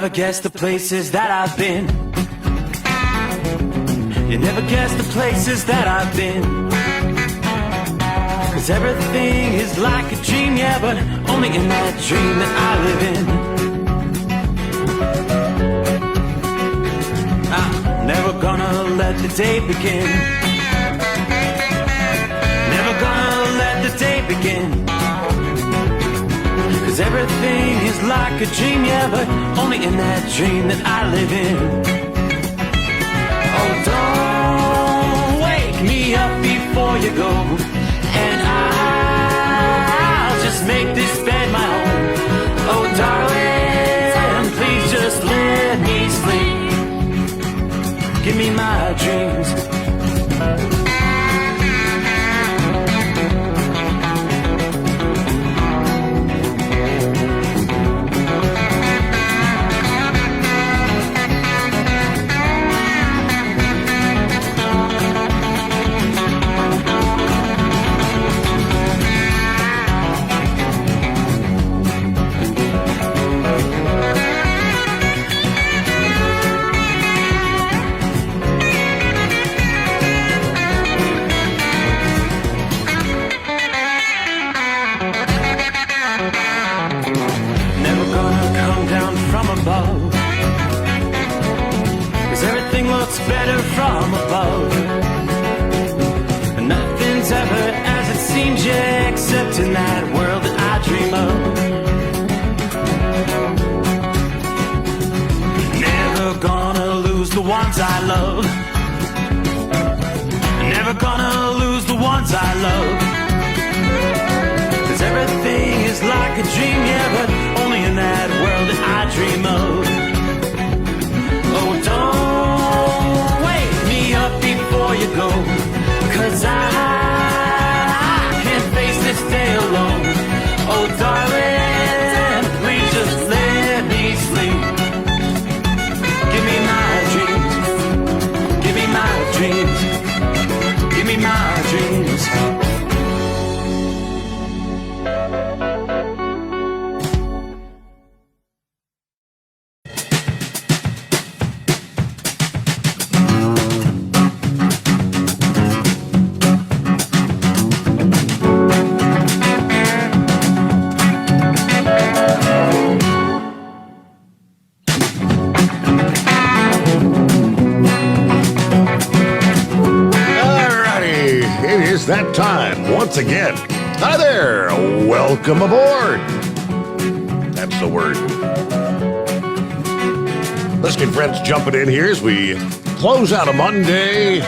never guess the places that I've been. You never guess the places that I've been. 'Cause everything is like a dream, yeah, but only in that dream that I live in. I'm never gonna let the day begin. Never gonna let the day begin. 'Cause everything is like a dream, yeah, but only in that dream that I live in. Oh, don't wake me up before you go, and I'll just make this bed my home. Oh, darling, please just let me sleep. Give me my dreams. Better from above. Nothing's ever as it seems, yeah, except in that world that I dream of. Never gonna lose the ones I love. Never gonna lose the ones I love. 'Cause everything is like a dream, yeah, but only in that world that I dream of. Oh, don't wake me up before you go, 'cause I can't face this day alone. Oh, darling, please just let me sleep. Give me my dreams. Give me my dreams. Give me my dreams. That time once again. Hi there, welcome aboard. That's the word. Let's get friends jumping in here as we close out a Monday.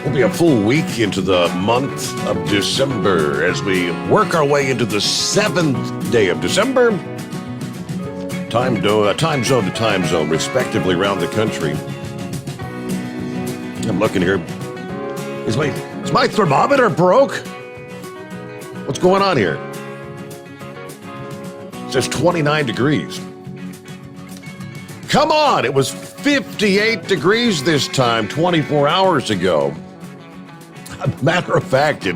We'll be a full week into the month of December as we work our way into the 7th day of December. Time zone to time zone, respectively, around the country. I'm looking here. Is my thermometer broke? What's going on here? It says 29 degrees. Come on, it was 58 degrees this time 24 hours ago. Matter of fact,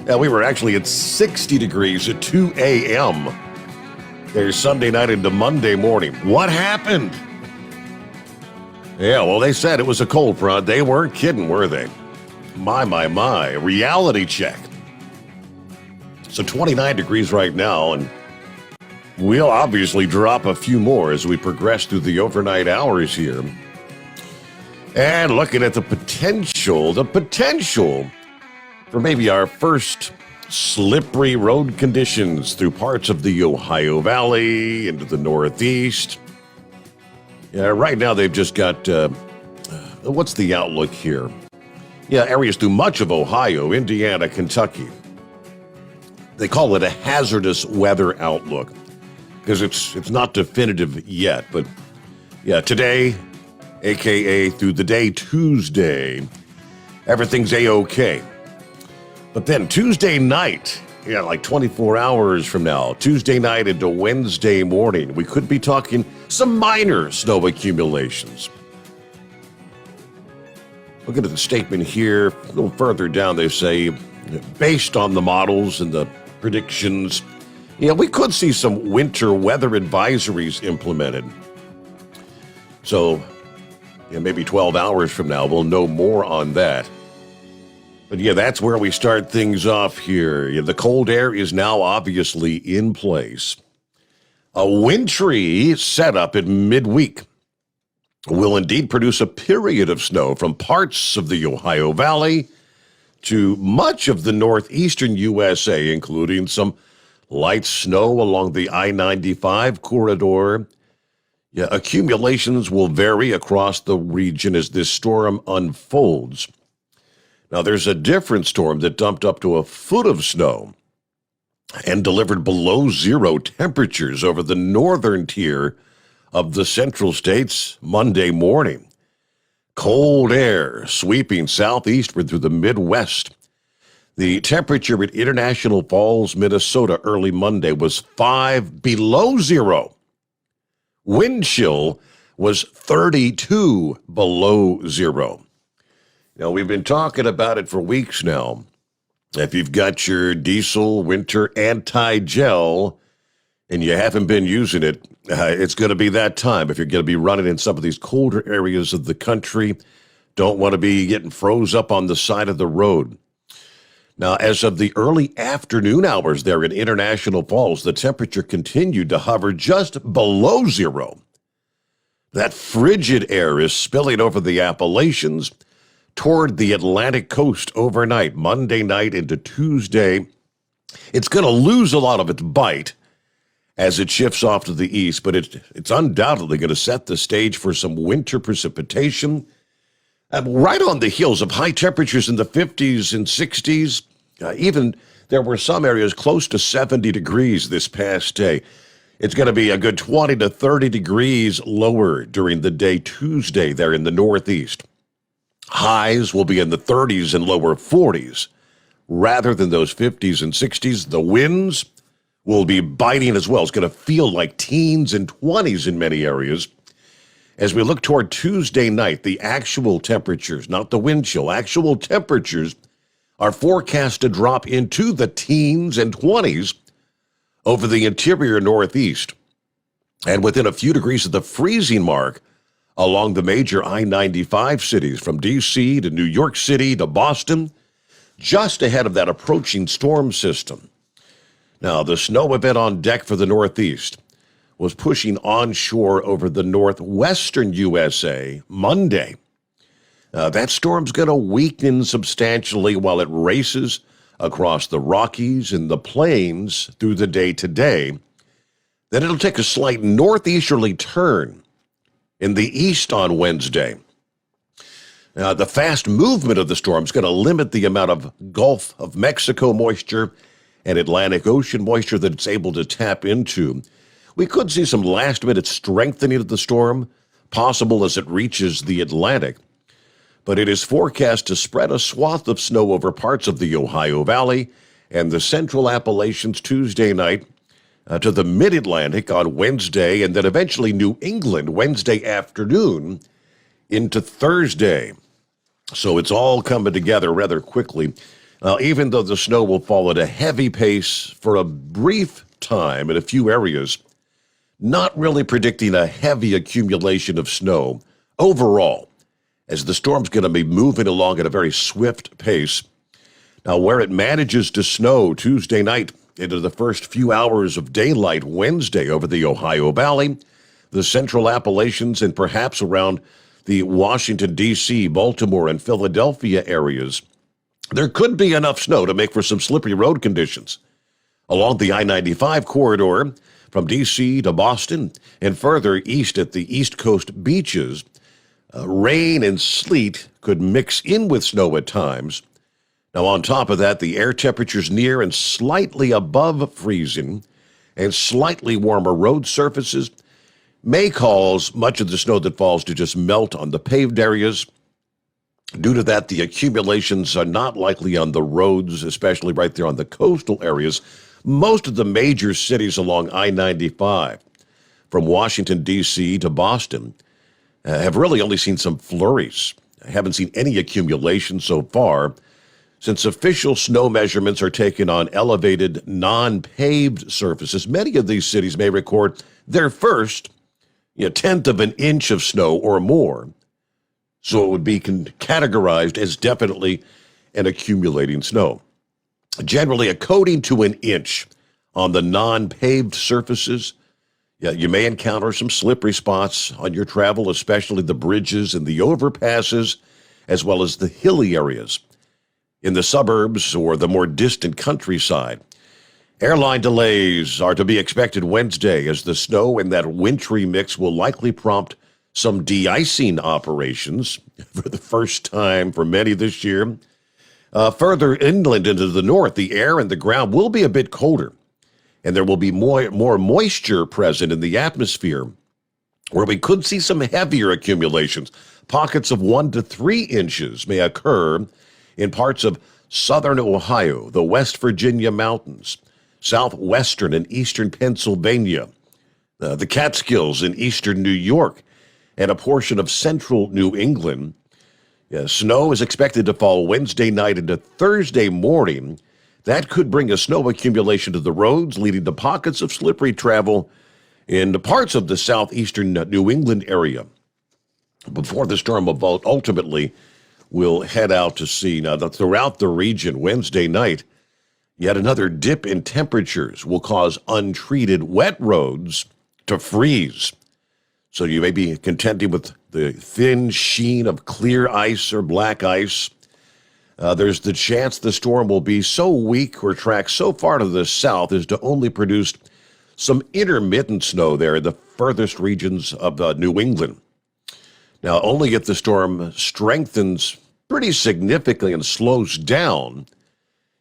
we were actually at 60 degrees at 2 a.m. There's Sunday night into Monday morning. What happened? Yeah, well, they said it was a cold front. They weren't kidding, were they? My. Reality check. So 29 degrees right now, and we'll obviously drop a few more as we progress through the overnight hours here. And looking at the potential for maybe our first slippery road conditions through parts of the Ohio Valley into the Northeast. Yeah, right now they've just got, what's the outlook here? Yeah, areas through much of Ohio, Indiana, Kentucky. They call it a hazardous weather outlook because it's not definitive yet. But yeah, today, a.k.a. through the day Tuesday, everything's A-OK. But then Tuesday night, like 24 hours from now, Tuesday night into Wednesday morning, we could be talking some minor snow accumulations. Looking at the statement here, a little further down, they say, based on the models and the predictions, Yeah, we could see some winter weather advisories implemented. So, yeah, maybe 12 hours from now, we'll know more on that. But yeah, that's where we start things off here. Yeah, the cold air is now obviously in place. A wintry setup at midweek will indeed produce a period of snow from parts of the Ohio Valley to much of the northeastern USA, including some light snow along the I-95 corridor. Yeah, accumulations will vary across the region as this storm unfolds. Now, there's a different storm that dumped up to a foot of snow and delivered below zero temperatures over the northern tier of the central states Monday morning. Cold air sweeping southeastward through the Midwest. The temperature at International Falls, Minnesota, early Monday was 5 below zero. Wind chill was 32 below zero. Now, we've been talking about it for weeks now. If you've got your diesel winter anti-gel and you haven't been using it, it's going to be that time. If you're going to be running in some of these colder areas of the country, don't want to be getting froze up on the side of the road. Now, as of the early afternoon hours there in International Falls, the temperature continued to hover just below zero. That frigid air is spilling over the Appalachians toward the Atlantic coast overnight, Monday night into Tuesday. It's going to lose a lot of its bite as it shifts off to the east, but it's undoubtedly going to set the stage for some winter precipitation. Right on the heels of high temperatures in the 50s and 60s. Even there were some areas close to 70 degrees this past day. It's going to be a good 20 to 30 degrees lower during the day Tuesday there in the Northeast. Highs will be in the 30s and lower 40s. Rather than those 50s and 60s, the winds will be biting as well. It's going to feel like teens and 20s in many areas. As we look toward Tuesday night, the actual temperatures, not the wind chill, actual temperatures are forecast to drop into the teens and 20s over the interior Northeast and within a few degrees of the freezing mark along the major I-95 cities from D.C. to New York City to Boston, just ahead of that approaching storm system. Now, the snow event on deck for the Northeast was pushing onshore over the northwestern USA Monday. That storm's going to weaken substantially while it races across the Rockies and the plains through the day today. Then it'll take a slight northeasterly turn in the east on Wednesday. The fast movement of the storm is going to limit the amount of Gulf of Mexico moisture and Atlantic Ocean moisture that it's able to tap into. We could see some last-minute strengthening of the storm, possible as it reaches the Atlantic. But it is forecast to spread a swath of snow over parts of the Ohio Valley and the central Appalachians Tuesday night to the mid-Atlantic on Wednesday, and then eventually New England Wednesday afternoon into Thursday. So it's all coming together rather quickly. Even though the snow will fall at a heavy pace for a brief time in a few areas, not really predicting a heavy accumulation of snow overall, as the storm's going to be moving along at a very swift pace. Now, where it manages to snow Tuesday night into the first few hours of daylight Wednesday over the Ohio Valley, the central Appalachians, and perhaps around the Washington, D.C., Baltimore, and Philadelphia areas, there could be enough snow to make for some slippery road conditions. Along the I-95 corridor from D.C. to Boston and further east at the East Coast beaches, rain and sleet could mix in with snow at times. Now, on top of that, the air temperatures near and slightly above freezing and slightly warmer road surfaces may cause much of the snow that falls to just melt on the paved areas. Due to that, the accumulations are not likely on the roads, especially right there on the coastal areas. Most of the major cities along I-95, from Washington, D.C. to Boston, have really only seen some flurries. I haven't seen any accumulation so far. Since official snow measurements are taken on elevated, non-paved surfaces, many of these cities may record their first tenth of an inch of snow or more. So it would be categorized as definitely an accumulating snow. Generally, a coating to an inch on the non-paved surfaces. Yeah, you may encounter some slippery spots on your travel, especially the bridges and the overpasses, as well as the hilly areas in the suburbs or the more distant countryside. Airline delays are to be expected Wednesday as the snow and that wintry mix will likely prompt some de-icing operations for the first time for many this year. Further inland into the north, the air and the ground will be a bit colder, and there will be more moisture present in the atmosphere, where we could see some heavier accumulations. Pockets of 1 to 3 inches may occur in parts of southern Ohio, the West Virginia mountains, southwestern and eastern Pennsylvania, the Catskills in eastern New York, and a portion of central New England. Snow is expected to fall Wednesday night into Thursday morning. That could bring a snow accumulation to the roads, leading to pockets of slippery travel in parts of the southeastern New England area before the storm ultimately will head out to sea. Now, throughout the region, Wednesday night, yet another dip in temperatures will cause untreated wet roads to freeze. So you may be contending with the thin sheen of clear ice or black ice. There's the chance the storm will be so weak or track so far to the south as to only produce some intermittent snow there in the furthest regions of New England. Now, only if the storm strengthens pretty significantly and slows down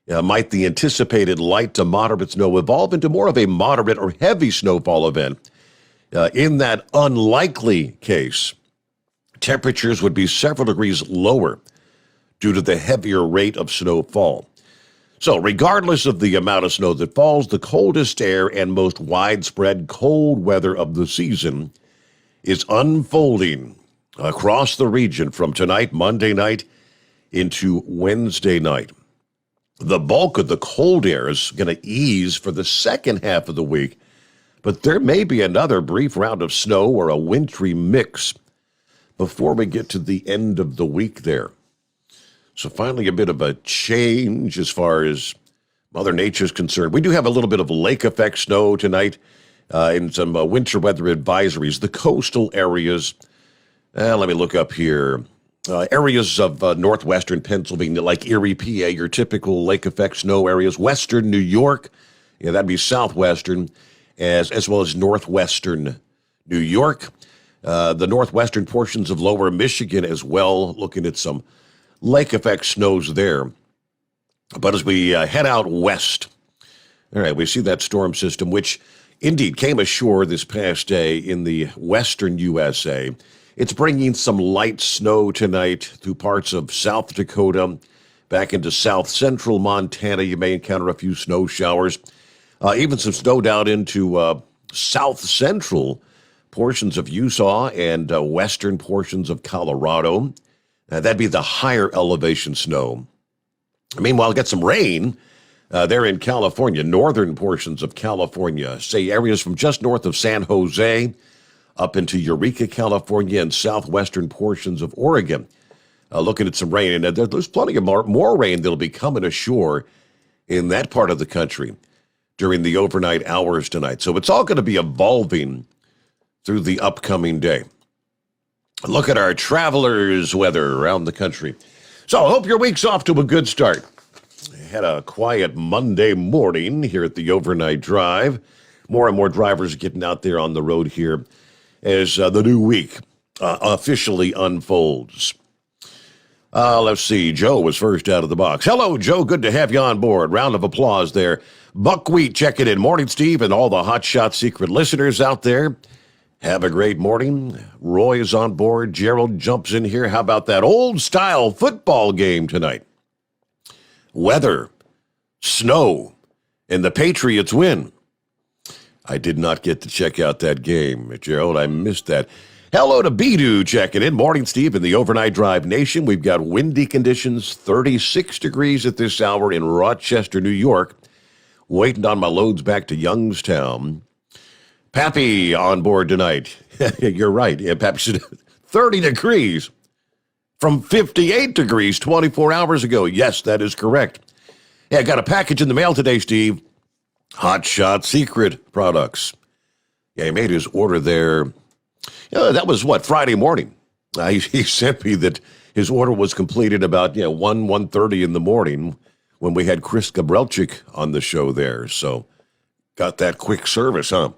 might the anticipated light to moderate snow evolve into more of a moderate or heavy snowfall event. In that unlikely case, temperatures would be several degrees lower due to the heavier rate of snowfall. So regardless of the amount of snow that falls, the coldest air and most widespread cold weather of the season is unfolding across the region from tonight, Monday night, into Wednesday night. The bulk of the cold air is going to ease for the second half of the week, but there may be another brief round of snow or a wintry mix before we get to the end of the week there. So finally, a bit of a change as far as Mother Nature is concerned. We do have a little bit of lake effect snow tonight and some winter weather advisories. The coastal areas, let me look up here. Areas of northwestern Pennsylvania, like Erie, PA, your typical lake effect snow areas. Western New York, that'd be southwestern, as well as northwestern New York. The northwestern portions of lower Michigan as well, looking at some lake effect snows there. But as we head out west, all right, we see that storm system, which indeed came ashore this past day in the western USA. It's bringing some light snow tonight through parts of South Dakota, back into south central Montana. You may encounter a few snow showers, even some snow down into south central portions of Utah and western portions of Colorado. That'd be the higher elevation snow. Meanwhile, get some rain there in California, northern portions of California, say areas from just north of San Jose up into Eureka, California, and southwestern portions of Oregon. Looking at some rain, and there's plenty of more rain that'll be coming ashore in that part of the country during the overnight hours tonight. So it's all going to be evolving through the upcoming day. Look at our travelers' weather around the country. So I hope your week's off to a good start. Had a quiet Monday morning here at the overnight drive. More and more drivers getting out there on the road here as the new week officially unfolds. Let's see. Joe was first out of the box. Hello, Joe. Good to have you on board. Round of applause there. Buckwheat checking in. Morning, Steve, and all the Hot Shot Secret listeners out there. Have a great morning. Roy is on board. Gerald jumps in here. How about that old-style football game tonight? Weather, snow, and the Patriots win. I did not get to check out that game, Gerald. I missed that. Hello to Bidu checking in. Morning, Steve, in the Overnight Drive Nation. We've got windy conditions, 36 degrees at this hour in Rochester, New York. Waiting on my loads back to Youngstown. Pappy on board tonight. You're right. Yeah, Pappy said 30 degrees from 58 degrees 24 hours ago. Yes, that is correct. Yeah, I got a package in the mail today, Steve. Hot Shot Secret products. Yeah, he made his order there. That was Friday morning. He sent me that his order was completed about 1:30 in the morning when we had Chris Gabrelchik on the show there. So got that quick service, huh?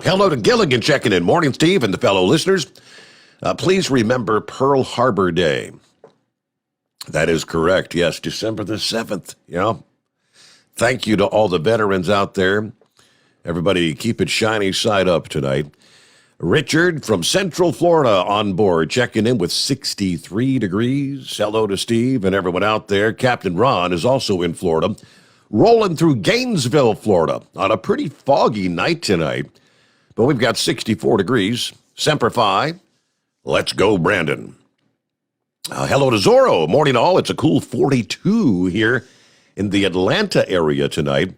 Hello to Gilligan checking in. Morning, Steve, and the fellow listeners. Please remember Pearl Harbor Day. That is correct. Yes, December the 7th. Thank you to all the veterans out there. Everybody keep it shiny side up tonight. Richard from Central Florida on board, checking in with 63 degrees. Hello to Steve and everyone out there. Captain Ron is also in Florida, rolling through Gainesville, Florida, on a pretty foggy night tonight. But we've got 64 degrees. Semper Fi. Let's go, Brandon. Hello to Zorro. Morning all. It's a cool 42 here in the Atlanta area tonight.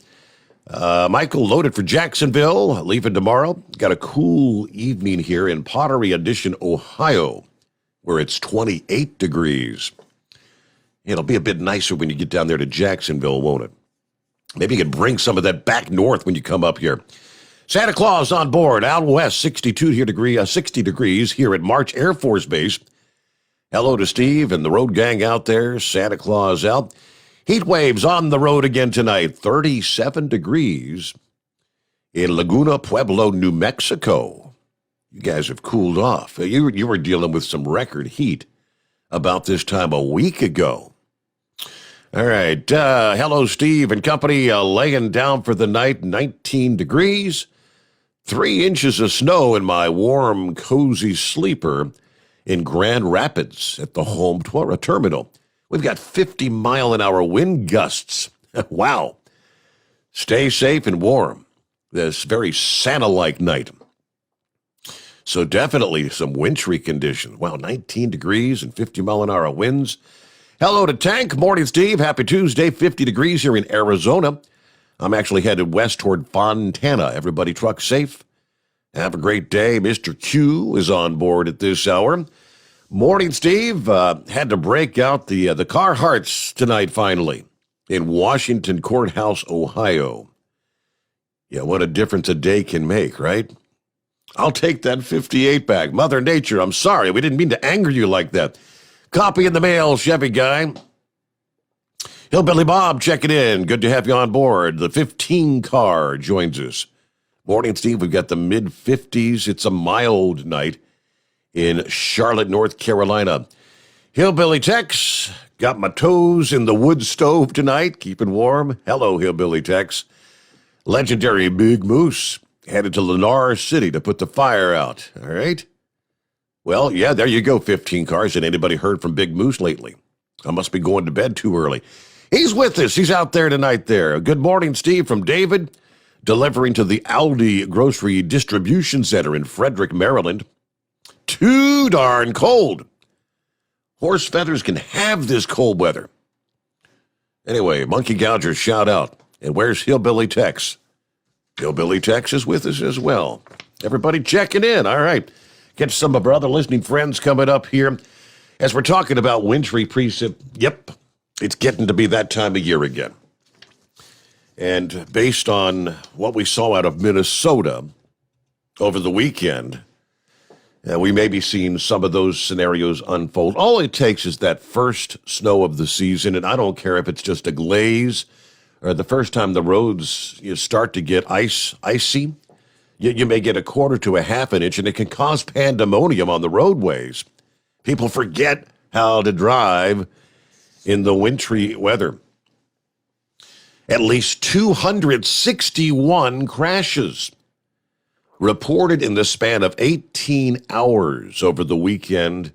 Michael loaded for Jacksonville, leaving tomorrow. Got a cool evening here in Pottery Addition, Ohio, where it's 28 degrees. It'll be a bit nicer when you get down there to Jacksonville, won't it? Maybe you can bring some of that back north when you come up here. Santa Claus on board, out west, 60 degrees here at March Air Force Base. Hello to Steve and the road gang out there. Santa Claus out. Heat waves on the road again tonight, 37 degrees in Laguna Pueblo, New Mexico. You guys have cooled off. You were dealing with some record heat about this time a week ago. All right. Hello, Steve and company, laying down for the night, 19 degrees, 3 inches of snow in my warm, cozy sleeper in Grand Rapids at the home terminal. We've got 50-mile-an-hour wind gusts. Wow. Stay safe and warm this very Santa-like night. So definitely some wintry conditions. Wow, 19 degrees and 50-mile-an-hour winds. Hello to Tank. Morning, Steve. Happy Tuesday. 50 degrees here in Arizona. I'm actually headed west toward Fontana. Everybody truck safe. Have a great day. Mr. Q is on board at this hour. Morning, Steve. Had to break out the Carhartts tonight, finally, in Washington Courthouse, Ohio. Yeah, what a difference a day can make, right? I'll take that 58 back. Mother Nature, I'm sorry. We didn't mean to anger you like that. Copy in the mail, Chevy guy. Hillbilly Bob checking in. Good to have you on board. The 15 car joins us. Morning, Steve. We've got the mid-50s. It's a mild night in Charlotte, North Carolina. Hillbilly Tex, got my toes in the wood stove tonight, keeping warm. Hello, Hillbilly Tex. Legendary Big Moose, headed to Lennar City to put the fire out. All right? Well, yeah, there you go, 15 cars. And anybody heard from Big Moose lately? I must be going to bed too early. He's with us. He's out there tonight there. Good morning, Steve, from David, delivering to the Aldi Grocery Distribution Center in Frederick, Maryland. Too darn cold. Horse feathers can have this cold weather. Anyway, Monkey Gouger, shout out. And where's Hillbilly Tex? Hillbilly Tex is with us as well. Everybody checking in. All right. Get some of our other listening friends coming up here as we're talking about Wintry Precip. Yep, it's getting to be that time of year again. And based on what we saw out of Minnesota over the weekend, we may be seeing some of those scenarios unfold. All it takes is that first snow of the season, and I don't care if it's just a glaze or the first time the roads start to get icy. You may get a quarter to a half an inch, and it can cause pandemonium on the roadways. People forget how to drive in the wintry weather. At least 261 crashes reported in the span of 18 hours over the weekend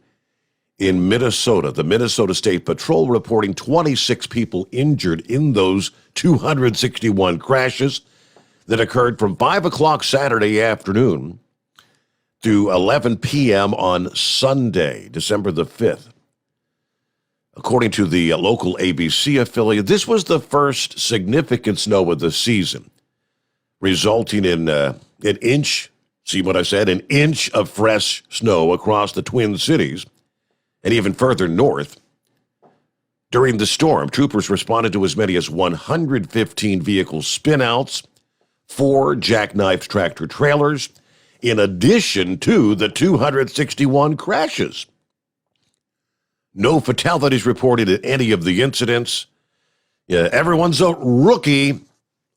in Minnesota. The Minnesota State Patrol reporting 26 people injured in those 261 crashes. that occurred from 5 o'clock Saturday afternoon to 11 p.m. on Sunday, December the 5th. According to the local ABC affiliate, this was the first significant snow of the season, resulting in an inch, see what I said, an inch of fresh snow across the Twin Cities and even further north. During the storm, troopers responded to as many as 115 vehicle spinouts, 4 jackknife tractor trailers, in addition to the 261 crashes. No fatalities reported in any of the incidents. Yeah, everyone's a rookie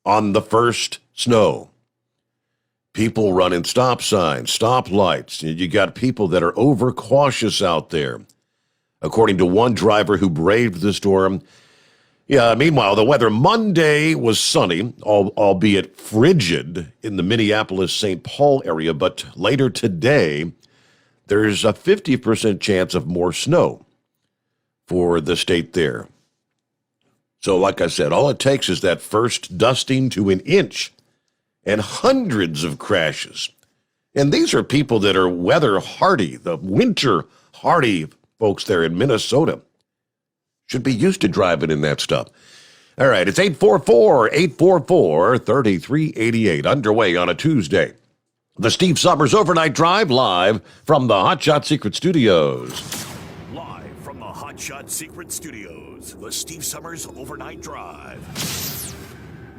on the first snow. People running stop signs, stop lights. You got people that are overcautious out there. According to one driver who braved the storm. Yeah, meanwhile, the weather Monday was sunny, albeit frigid in the Minneapolis-St. Paul area. But later today, there's a 50% chance of more snow for the state there. So like I said, all it takes is that first dusting to an inch and hundreds of crashes. And these are people that are weather hardy, the winter hardy folks there in Minnesota. Should be used to driving in that stuff. All right, it's 844-844-3388, underway on a Tuesday. The Steve Sommers Overnight Drive, live from the Hot Shot Secret Studios. Live from the Hot Shot Secret Studios, the Steve Sommers Overnight Drive.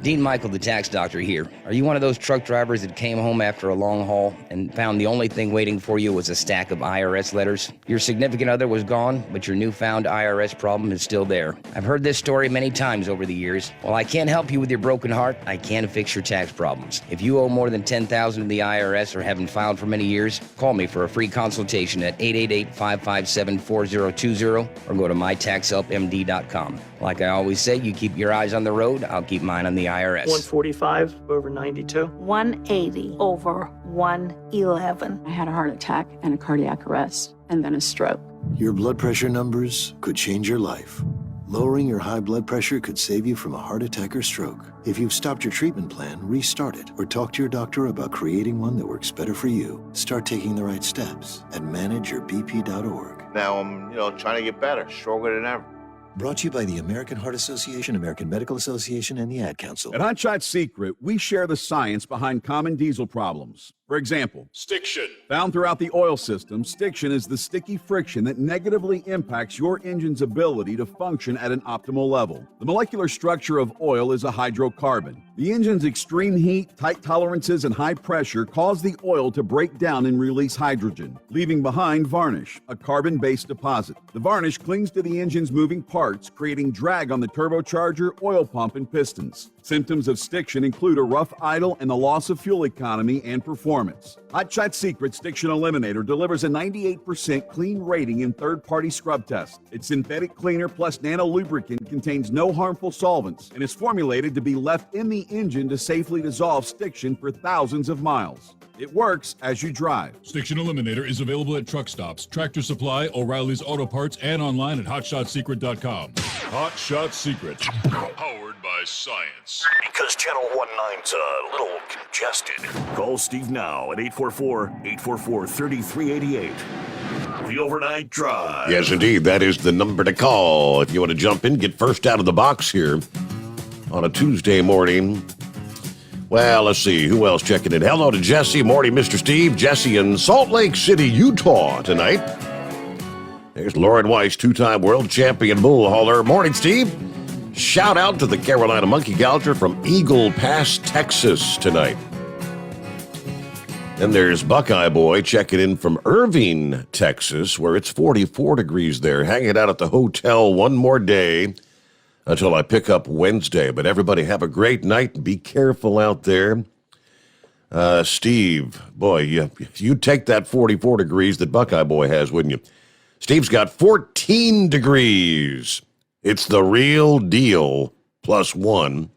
Dean Michael, the tax doctor here. Are you one of those truck drivers that came home after a long haul and found the only thing waiting for you was a stack of IRS letters? Your significant other was gone, but your newfound IRS problem is still there. I've heard this story many times over the years. While I can't help you with your broken heart, I can fix your tax problems. If you owe more than $10,000 to the IRS or haven't filed for many years, call me for a free consultation at 888-557-4020 or go to mytaxhelpmd.com. Like I always say, you keep your eyes on the road, I'll keep mine on the IRS. 145 over 92. 180 over 111. I had a heart attack and a cardiac arrest, and then a stroke. Your blood pressure numbers could change your life. Lowering your high blood pressure could save you from a heart attack or stroke. If you've stopped your treatment plan, restart it or talk to your doctor about creating one that works better for you. Start taking the right steps at manageyourbp.org. Now I'm, trying to get better, stronger than ever. Brought to you by the American Heart Association, American Medical Association, and the Ad Council. At Hot Shot Secret, we share the science behind common diesel problems. For example, stiction. Found throughout the oil system, stiction is the sticky friction that negatively impacts your engine's ability to function at an optimal level. The molecular structure of oil is a hydrocarbon. The engine's extreme heat, tight tolerances, and high pressure cause the oil to break down and release hydrogen, leaving behind varnish, a carbon-based deposit. The varnish clings to the engine's moving parts, creating drag on the turbocharger, oil pump, and pistons. Symptoms of stiction include a rough idle and the loss of fuel economy and performance. Hot Shot Secret Stiction Eliminator delivers a 98% clean rating in third-party scrub tests. Its synthetic cleaner plus nano lubricant contains no harmful solvents and is formulated to be left in the engine to safely dissolve stiction for thousands of miles. It works as you drive. Stiction Eliminator is available at truck stops, Tractor Supply, O'Reilly's Auto Parts, and online at hotshotsecret.com. Hot Shot Secret, powered by science. Because Channel 19's a little congested. Call Steve now at 844-844-3388. The Overnight Drive. Yes, indeed. That is the number to call if you want to jump in, get first out of the box here on a Tuesday morning. Well, let's see. Who else checking in? Hello to Jesse. Morning, Mr. Steve. Jesse in Salt Lake City, Utah tonight. There's Lauren Weiss, two-time world champion bull hauler. Morning, Steve. Shout out to the Carolina Monkey Gouger from Eagle Pass, Texas tonight. Then there's Buckeye Boy checking in from Irving, Texas, where it's 44 degrees there. Hanging out at the hotel one more day until I pick up Wednesday. But everybody have a great night and be careful out there. Steve, boy, you'd take that 44 degrees that Buckeye Boy has, wouldn't you? Steve's got 14 degrees. It's the real deal, +1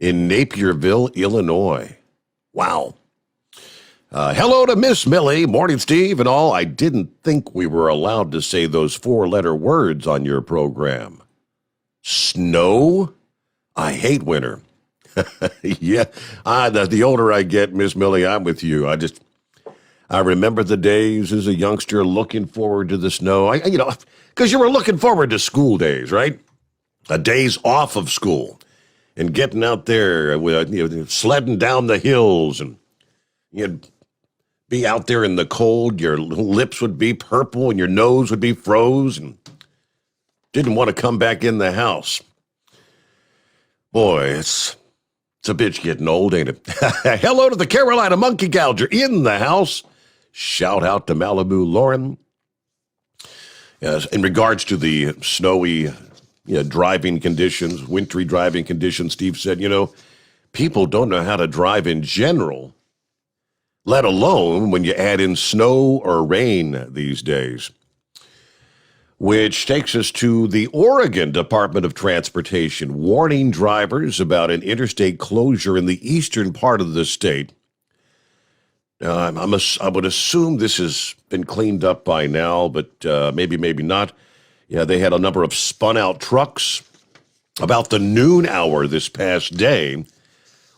in Napierville, Illinois. Wow. Hello to Miss Millie. Morning, Steve, and all. I didn't think we were allowed to say those 4-letter words on your program. Snow? I hate winter. Yeah, the older I get, Miss Millie, I'm with you. I remember the days as a youngster looking forward to the snow. Because you were looking forward to school days, right? Days off of school and getting out there with sledding down the hills, and you'd be out there in the cold. Your lips would be purple and your nose would be froze, and didn't want to come back in the house. Boy, it's a bitch getting old, ain't it? Hello to the Carolina Monkey Gouger in the house. Shout out to Malibu Lauren. Yes, in regards to the snowy driving conditions, wintry driving conditions, Steve said, people don't know how to drive in general, let alone when you add in snow or rain these days. Which takes us to the Oregon Department of Transportation, warning drivers about an interstate closure in the eastern part of the state. I would assume this has been cleaned up by now, but maybe not. Yeah, they had a number of spun-out trucks. About the noon hour this past day,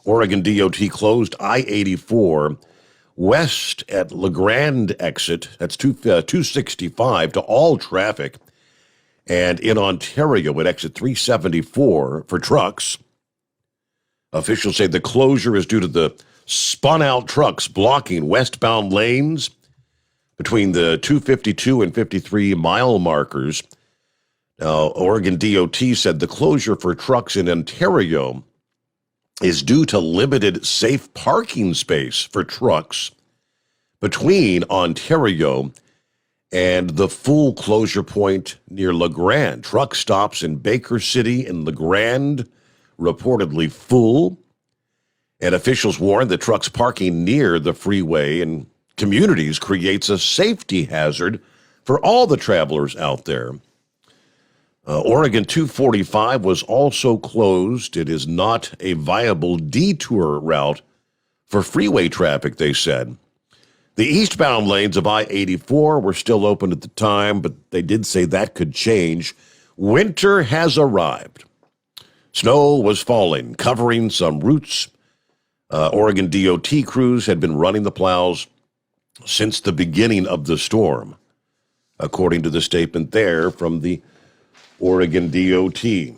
Oregon DOT closed I-84 west at LeGrand exit, that's 265, to all traffic, and in Ontario at exit 374 for trucks. Officials say the closure is due to the spun-out trucks blocking westbound lanes between the 252 and 53 mile markers. Now, Oregon DOT said the closure for trucks in Ontario is due to limited safe parking space for trucks between Ontario and the full closure point near LeGrand. Truck stops in Baker City and LeGrand reportedly full, and officials warn that trucks parking near the freeway and communities creates a safety hazard for all the travelers out there. Oregon 245 was also closed. It is not a viable detour route for freeway traffic, they said. The eastbound lanes of I-84 were still open at the time, but they did say that could change. Winter has arrived. Snow was falling, covering some routes. Oregon DOT crews had been running the plows since the beginning of the storm, according to the statement there from the Oregon DOT. I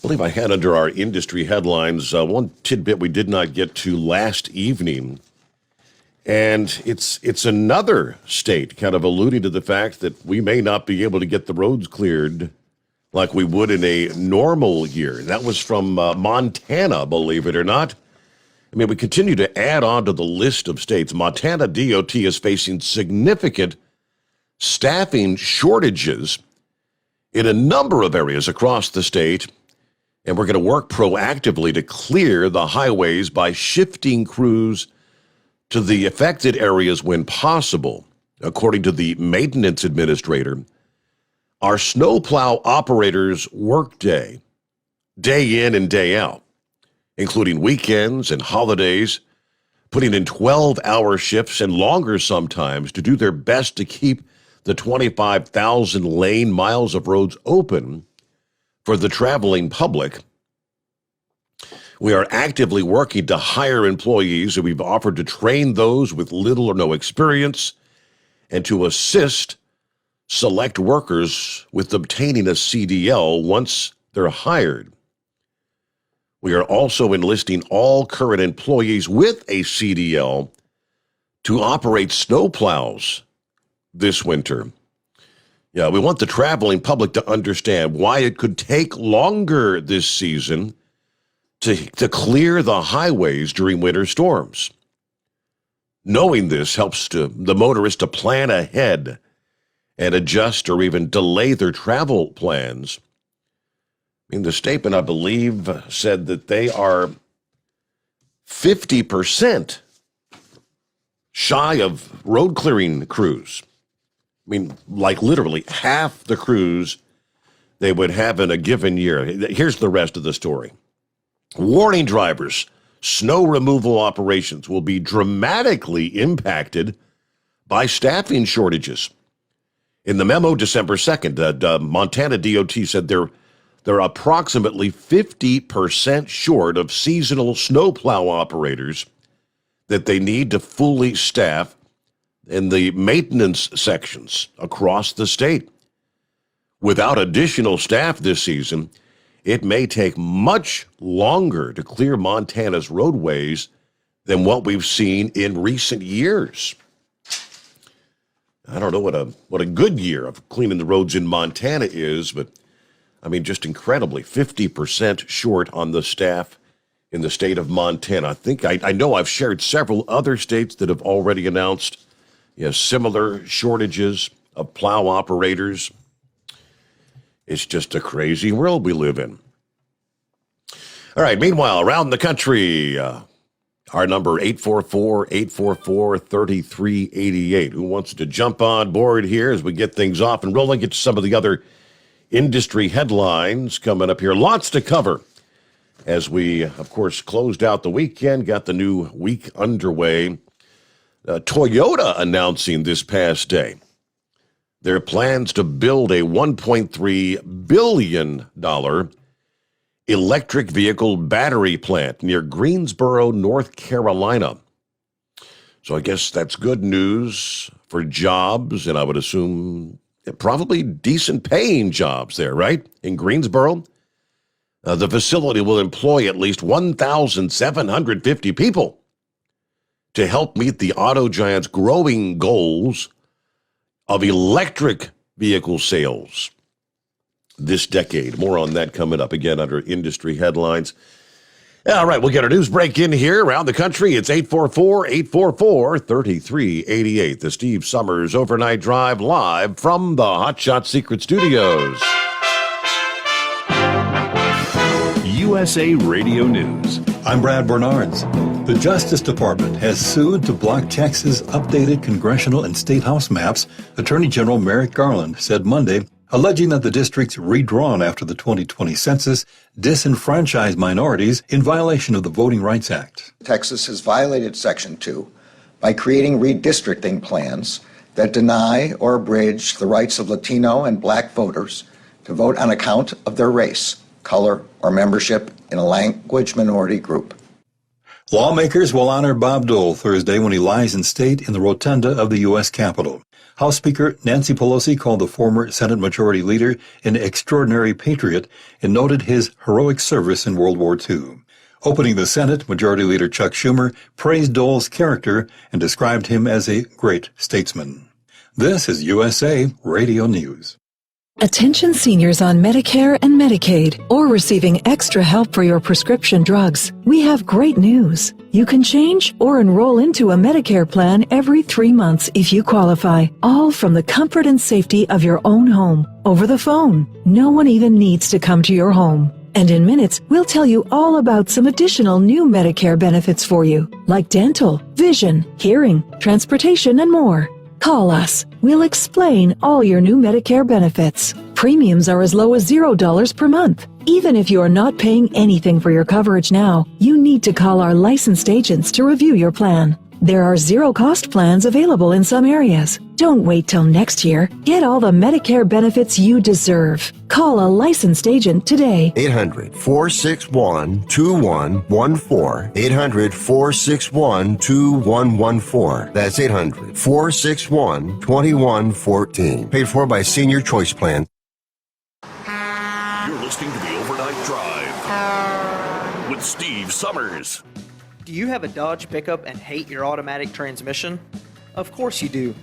believe I had under our industry headlines one tidbit we did not get to last evening, and it's another state kind of alluding to the fact that we may not be able to get the roads cleared like we would in a normal year. That was from Montana, believe it or not. I mean, we continue to add on to the list of states. Montana DOT is facing significant staffing shortages in a number of areas across the state, and we're going to work proactively to clear the highways by shifting crews to the affected areas when possible. According to the maintenance administrator, our snowplow operators' workday, day in and day out, including weekends and holidays, putting in 12-hour shifts and longer sometimes to do their best to keep the 25,000 lane miles of roads open for the traveling public. We are actively working to hire employees, and we've offered to train those with little or no experience and to assist select workers with obtaining a CDL once they're hired. We are also enlisting all current employees with a CDL to operate snowplows this winter. Yeah, we want the traveling public to understand why it could take longer this season to clear the highways during winter storms. Knowing this helps the motorists to plan ahead and adjust or even delay their travel plans. I mean, the statement, I believe, said that they are 50% shy of road clearing crews. I mean, like literally half the crews they would have in a given year. Here's the rest of the story. Warning drivers, snow removal operations will be dramatically impacted by staffing shortages. In the memo December 2nd, Montana DOT said they're they're approximately 50% short of seasonal snowplow operators that they need to fully staff in the maintenance sections across the state. Without additional staff this season, it may take much longer to clear Montana's roadways than what we've seen in recent years. I don't know what a good year of cleaning the roads in Montana is, but I mean, just incredibly, 50% short on the staff in the state of Montana. I know I've shared several other states that have already announced similar shortages of plow operators. It's just a crazy world we live in. All right, meanwhile, around the country, our number 844-844-3388. Who wants to jump on board here as we get things off and rolling? Get to some of the other industry headlines coming up here. Lots to cover as we, of course, closed out the weekend, got the new week underway. Toyota announcing this past day their plans to build a $1.3 billion electric vehicle battery plant near Greensboro, North Carolina. So I guess that's good news for jobs, and I would assume probably decent paying jobs there, right? In Greensboro. The facility will employ at least 1,750 people to help meet the auto giant's growing goals of electric vehicle sales this decade. More on that coming up again under industry headlines. All right, we'll get our news break in here around the country. It's 844-844-3388. The Steve Summers Overnight Drive live from the Hot Shot Secret Studios. USA Radio News. I'm Brad Bernards. The Justice Department has sued to block Texas' updated congressional and state house maps, Attorney General Merrick Garland said Monday, alleging that the districts redrawn after the 2020 census disenfranchised minorities in violation of the Voting Rights Act. Texas has violated Section 2 by creating redistricting plans that deny or abridge the rights of Latino and Black voters to vote on account of their race, color, or membership in a language minority group. Lawmakers will honor Bob Dole Thursday when he lies in state in the rotunda of the U.S. Capitol. House Speaker Nancy Pelosi called the former Senate Majority Leader an extraordinary patriot and noted his heroic service in World War II. Opening the Senate, Majority Leader Chuck Schumer praised Dole's character and described him as a great statesman. This is USA Radio News. Attention seniors on Medicare and Medicaid or receiving extra help for your prescription drugs. We have great news. You can change or enroll into a Medicare plan every 3 months if you qualify, all from the comfort and safety of your own home, over the phone. No one even needs to come to your home. And in minutes, we'll tell you all about some additional new Medicare benefits for you, like dental, vision, hearing, transportation, and more. Call us. We'll explain all your new Medicare benefits. Premiums are as low as $0 per month. Even if you are not paying anything for your coverage now, you need to call our licensed agents to review your plan. There are zero-cost plans available in some areas. Don't wait till next year. Get all the Medicare benefits you deserve. Call a licensed agent today. 800-461-2114. 800-461-2114. That's 800-461-2114. Paid for by Senior Choice Plan. You're listening to the Overnight Drive with Steve Summers. Do you have a Dodge pickup and hate your automatic transmission? Of course you do.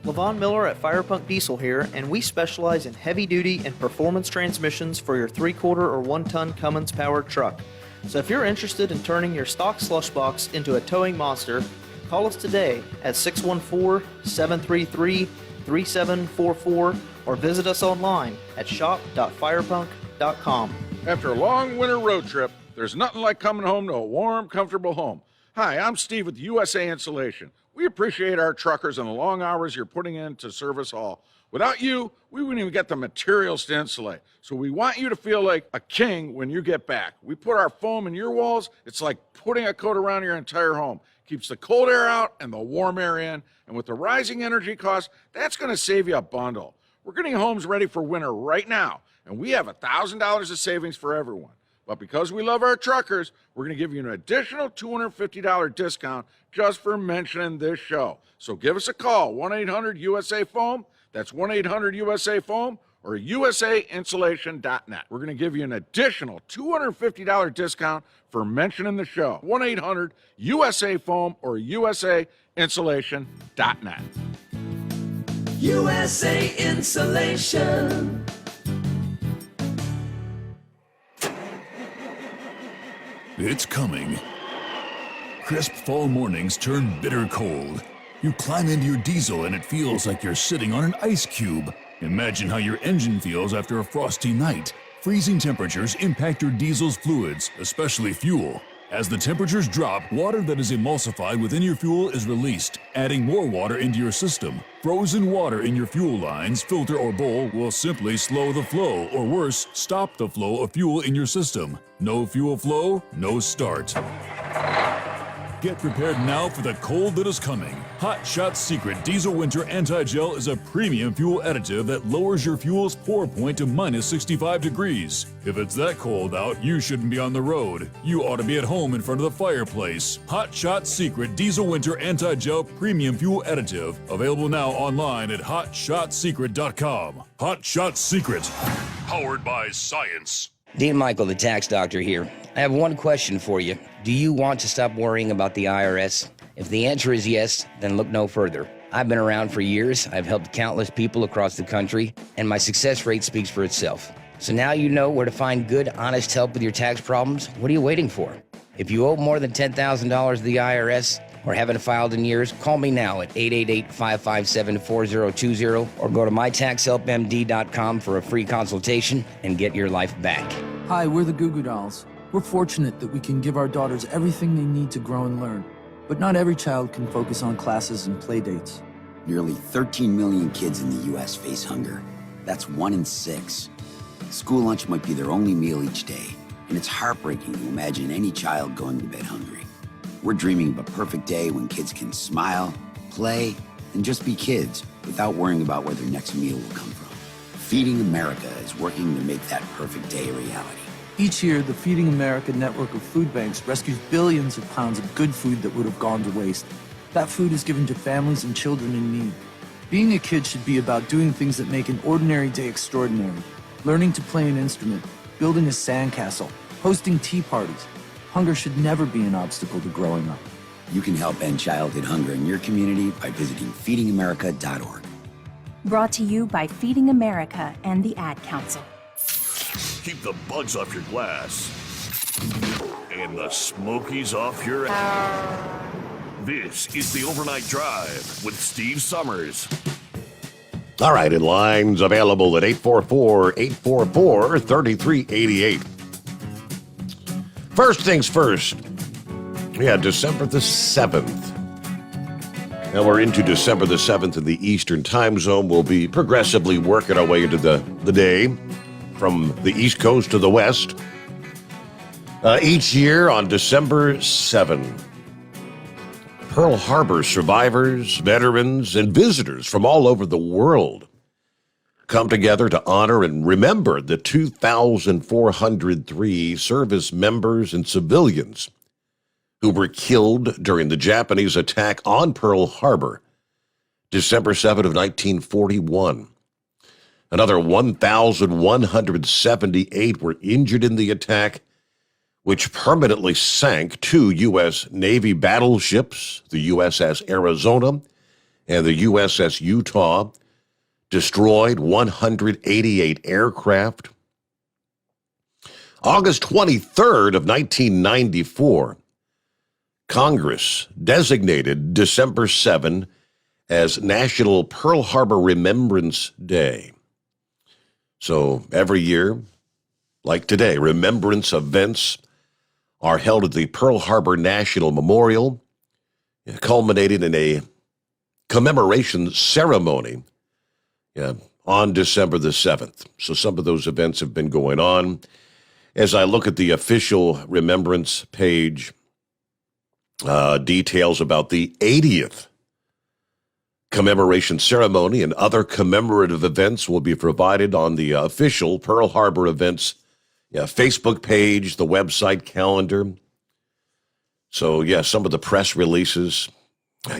LaVon Miller at Firepunk Diesel here, and we specialize in heavy-duty and performance transmissions for your 3/4 or 1-ton Cummins-powered truck. So if you're interested in turning your stock slush box into a towing monster, call us today at 614-733-3744 or visit us online at shop.firepunk.com. After a long winter road trip, there's nothing like coming home to a warm, comfortable home. Hi, I'm Steve with USA Insulation. We appreciate our truckers and the long hours you're putting in to serve us all. Without you, we wouldn't even get the materials to insulate. So we want you to feel like a king when you get back. We put our foam in your walls. It's like putting a coat around your entire home. Keeps the cold air out and the warm air in. And with the rising energy costs, that's going to save you a bundle. We're getting homes ready for winter right now, and we have $1,000 of savings for everyone. But because we love our truckers, we're going to give you an additional $250 discount just for mentioning this show. So give us a call, 1-800-USA-FOAM. That's 1-800-USA-FOAM or usainsulation.net. We're going to give you an additional $250 discount for mentioning the show. 1-800-USA-FOAM or usainsulation.net. USA Insulation. It's coming. Crisp fall mornings turn bitter cold. You climb into your diesel and it feels like you're sitting on an ice cube. Imagine how your engine feels after a frosty night. Freezing temperatures impact your diesel's fluids, especially fuel. As the temperatures drop, water that is emulsified within your fuel is released, adding more water into your system. Frozen water in your fuel lines, filter, or bowl will simply slow the flow, or worse, stop the flow of fuel in your system. No fuel flow, no start. Get prepared now for the cold that is coming. Hot Shot's Secret Diesel Winter Anti-Gel is a premium fuel additive that lowers your fuel's pour point to minus 65 degrees. If it's that cold out, you shouldn't be on the road. You ought to be at home in front of the fireplace. Hot Shot's Secret Diesel Winter Anti-Gel Premium Fuel Additive. Available now online at hotshotsecret.com. Hot Shot Secret. Powered by science. Dean Michael, the tax doctor here. I have one question for you. Do you want to stop worrying about the IRS? If the answer is yes, then look no further. I've been around for years, I've helped countless people across the country, and my success rate speaks for itself. So now you know where to find good, honest help with your tax problems. What are you waiting for? If you owe more than $10,000 to the IRS or haven't filed in years, call me now at 888-557-4020 or go to mytaxhelpmd.com for a free consultation and get your life back. Hi, we're the Goo Goo Dolls. We're fortunate that we can give our daughters everything they need to grow and learn. But not every child can focus on classes and play dates. Nearly 13 million kids in the U.S. face hunger. That's 1 in 6. School lunch might be their only meal each day, and it's heartbreaking to imagine any child going to bed hungry. We're dreaming of a perfect day when kids can smile, play, and just be kids without worrying about where their next meal will come from. Feeding America is working to make that perfect day a reality. Each year, the Feeding America network of food banks rescues billions of pounds of good food that would have gone to waste. That food is given to families and children in need. Being a kid should be about doing things that make an ordinary day extraordinary. Learning to play an instrument, building a sandcastle, hosting tea parties. Hunger should never be an obstacle to growing up. You can help end childhood hunger in your community by visiting feedingamerica.org. Brought to you by Feeding America and the Ad Council. Keep the bugs off your glass and the smokies off your ass. This is the Overnight Drive with Steve Sommers. All right, in lines available at 844-844-3388. First things first. Yeah, December the 7th. Now we're into December the 7th in the Eastern time zone. We'll be progressively working our way into the day from the East Coast to the West. Each year on December 7, Pearl Harbor survivors, veterans, and visitors from all over the world come together to honor and remember the 2,403 service members and civilians who were killed during the Japanese attack on Pearl Harbor, December 7 of 1941. Another 1,178 were injured in the attack, which permanently sank 2 U.S. Navy battleships, the USS Arizona and the USS Utah, destroyed 188 aircraft. August 23rd of 1994, Congress designated December 7 as National Pearl Harbor Remembrance Day. So every year, like today, remembrance events are held at the Pearl Harbor National Memorial, culminating in a commemoration ceremony on December the 7th. So some of those events have been going on. As I look at the official remembrance page, details about the 80th Commemoration ceremony and other commemorative events will be provided on the official Pearl Harbor events Facebook page, the website calendar. So, yeah, some of the press releases.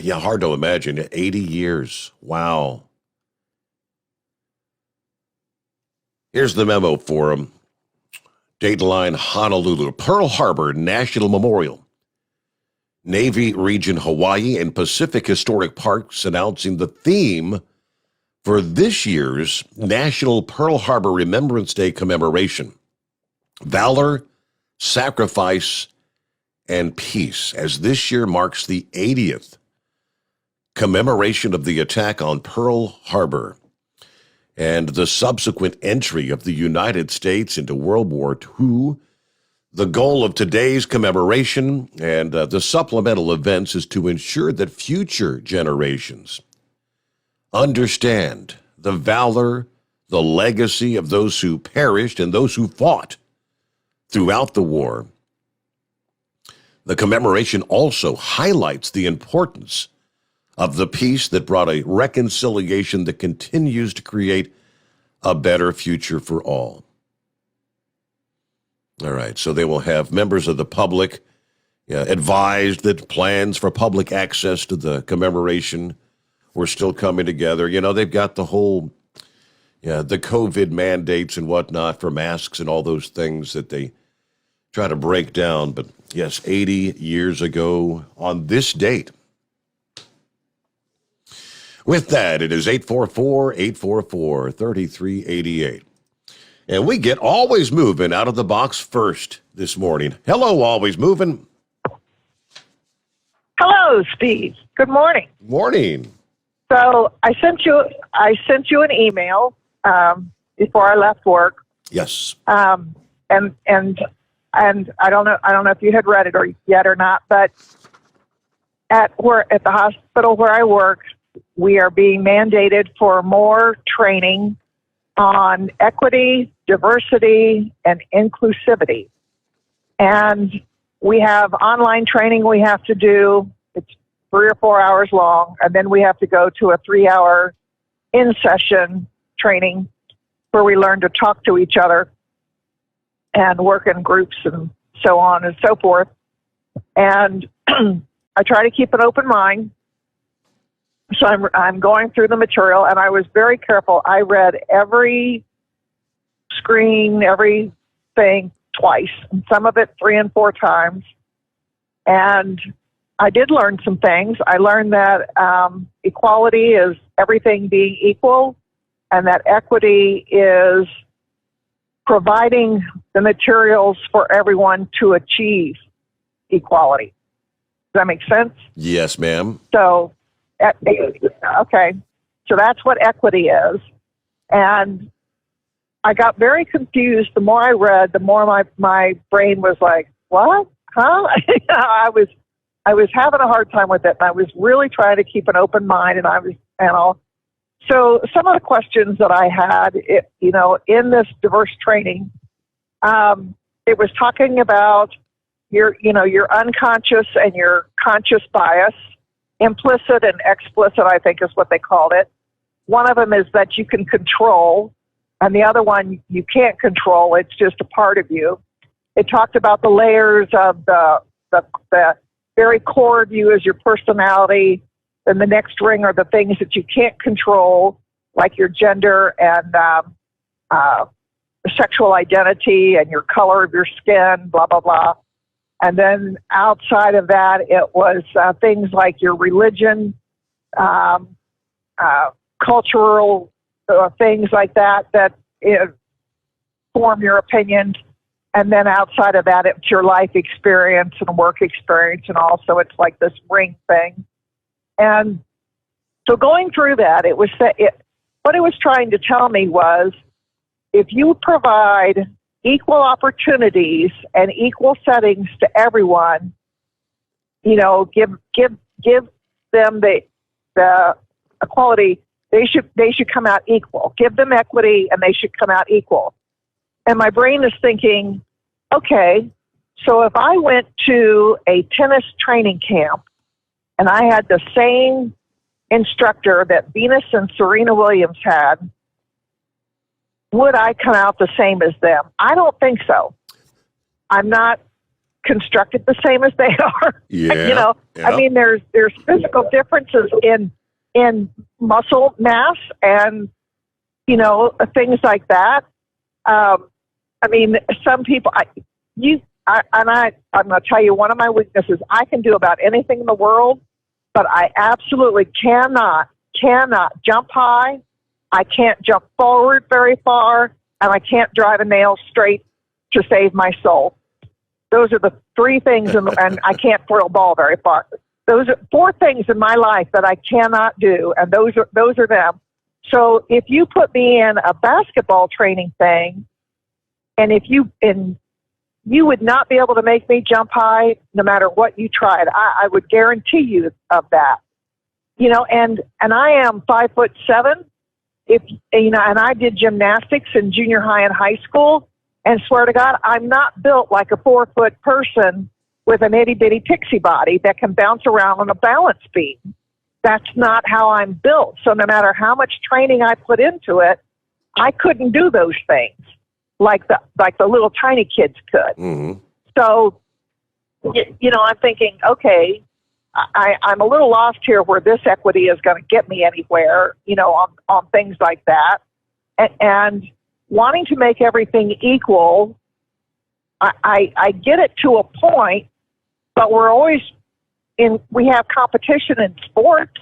Yeah, hard to imagine. 80 years. Wow. Here's the memo for them. Dateline Honolulu, Pearl Harbor National Memorial. Navy Region Hawaii and Pacific Historic Parks announcing the theme for this year's National Pearl Harbor Remembrance Day commemoration. Valor, sacrifice, and peace, as this year marks the 80th commemoration of the attack on Pearl Harbor and the subsequent entry of the United States into World War II. The goal of today's commemoration and the supplemental events is to ensure that future generations understand the valor, the legacy of those who perished and those who fought throughout the war. The commemoration also highlights the importance of the peace that brought a reconciliation that continues to create a better future for all. All right, so they will have members of the public advised that plans for public access to the commemoration were still coming together. You know, they've got the whole, the COVID mandates and whatnot for masks and all those things that they try to break down. But yes, 80 years ago on this date. With that, it is 844-844-3388. And we get Always Moving out of the box first this morning. Hello, Always Moving. Hello, Steve. Good morning. Morning. So I sent you an email before I left work. Yes. And I don't know if you had read it yet or not, but at the hospital where I work, we are being mandated for more training on equity, diversity, and inclusivity. And we have online training we have to do. It's 3 or 4 hours long, and then we have to go to a 3-hour in-session training where we learn to talk to each other and work in groups and so on and so forth. And I try to keep an open mind. So I'm going through the material, and I was very careful. I read every screen, everything twice, and some of it 3 and 4 times. And I did learn some things. I learned that equality is everything being equal, and that equity is providing the materials for everyone to achieve equality. Does that make sense? Yes, ma'am. So, okay, so that's what equity is. And I got very confused. The more I read, the more my brain was like, what? Huh? I was having a hard time with it, and I was really trying to keep an open mind, so some of the questions that I had, in this diverse training, it was talking about your unconscious and your conscious bias. Implicit and explicit, I think, is what they called it. One of them is that you can control, and the other one you can't control. It's just a part of you. It talked about the layers of the very core of you as your personality. Then the next ring are the things that you can't control, like your gender and sexual identity and your color of your skin, blah, blah, blah. And then outside of that, it was things like your religion, cultural things like that form your opinions. And then outside of that, it's your life experience and work experience. And also it's like this ring thing. And so going through that, what it was trying to tell me was, if you provide equal opportunities and equal settings to everyone, give them the equality. They should come out equal. Give them equity, and they should come out equal. And my brain is thinking, okay, so if I went to a tennis training camp and I had the same instructor that Venus and Serena Williams had, would I come out the same as them? I don't think so. I'm not constructed the same as they are. Yeah. I mean, there's physical differences in muscle mass and, things like that. I mean, some people, I'm going to tell you one of my weaknesses. I can do about anything in the world, but I absolutely cannot jump high. I can't jump forward very far, and I can't drive a nail straight to save my soul. Those are the three things, and I can't throw a ball very far. Those are four things in my life that I cannot do, and those are them. So if you put me in a basketball training thing, and you would not be able to make me jump high no matter what you tried. I would guarantee you of that. And I am 5'7". And I did gymnastics in junior high and high school, and swear to God, I'm not built like a 4-foot person with an itty bitty pixie body that can bounce around on a balance beam. That's not how I'm built. So no matter how much training I put into it, I couldn't do those things like the little tiny kids could. Mm-hmm. So, I'm thinking, okay, I'm a little lost here where this equity is going to get me anywhere, on things like that. And wanting to make everything equal, I get it to a point, but we have competition in sports.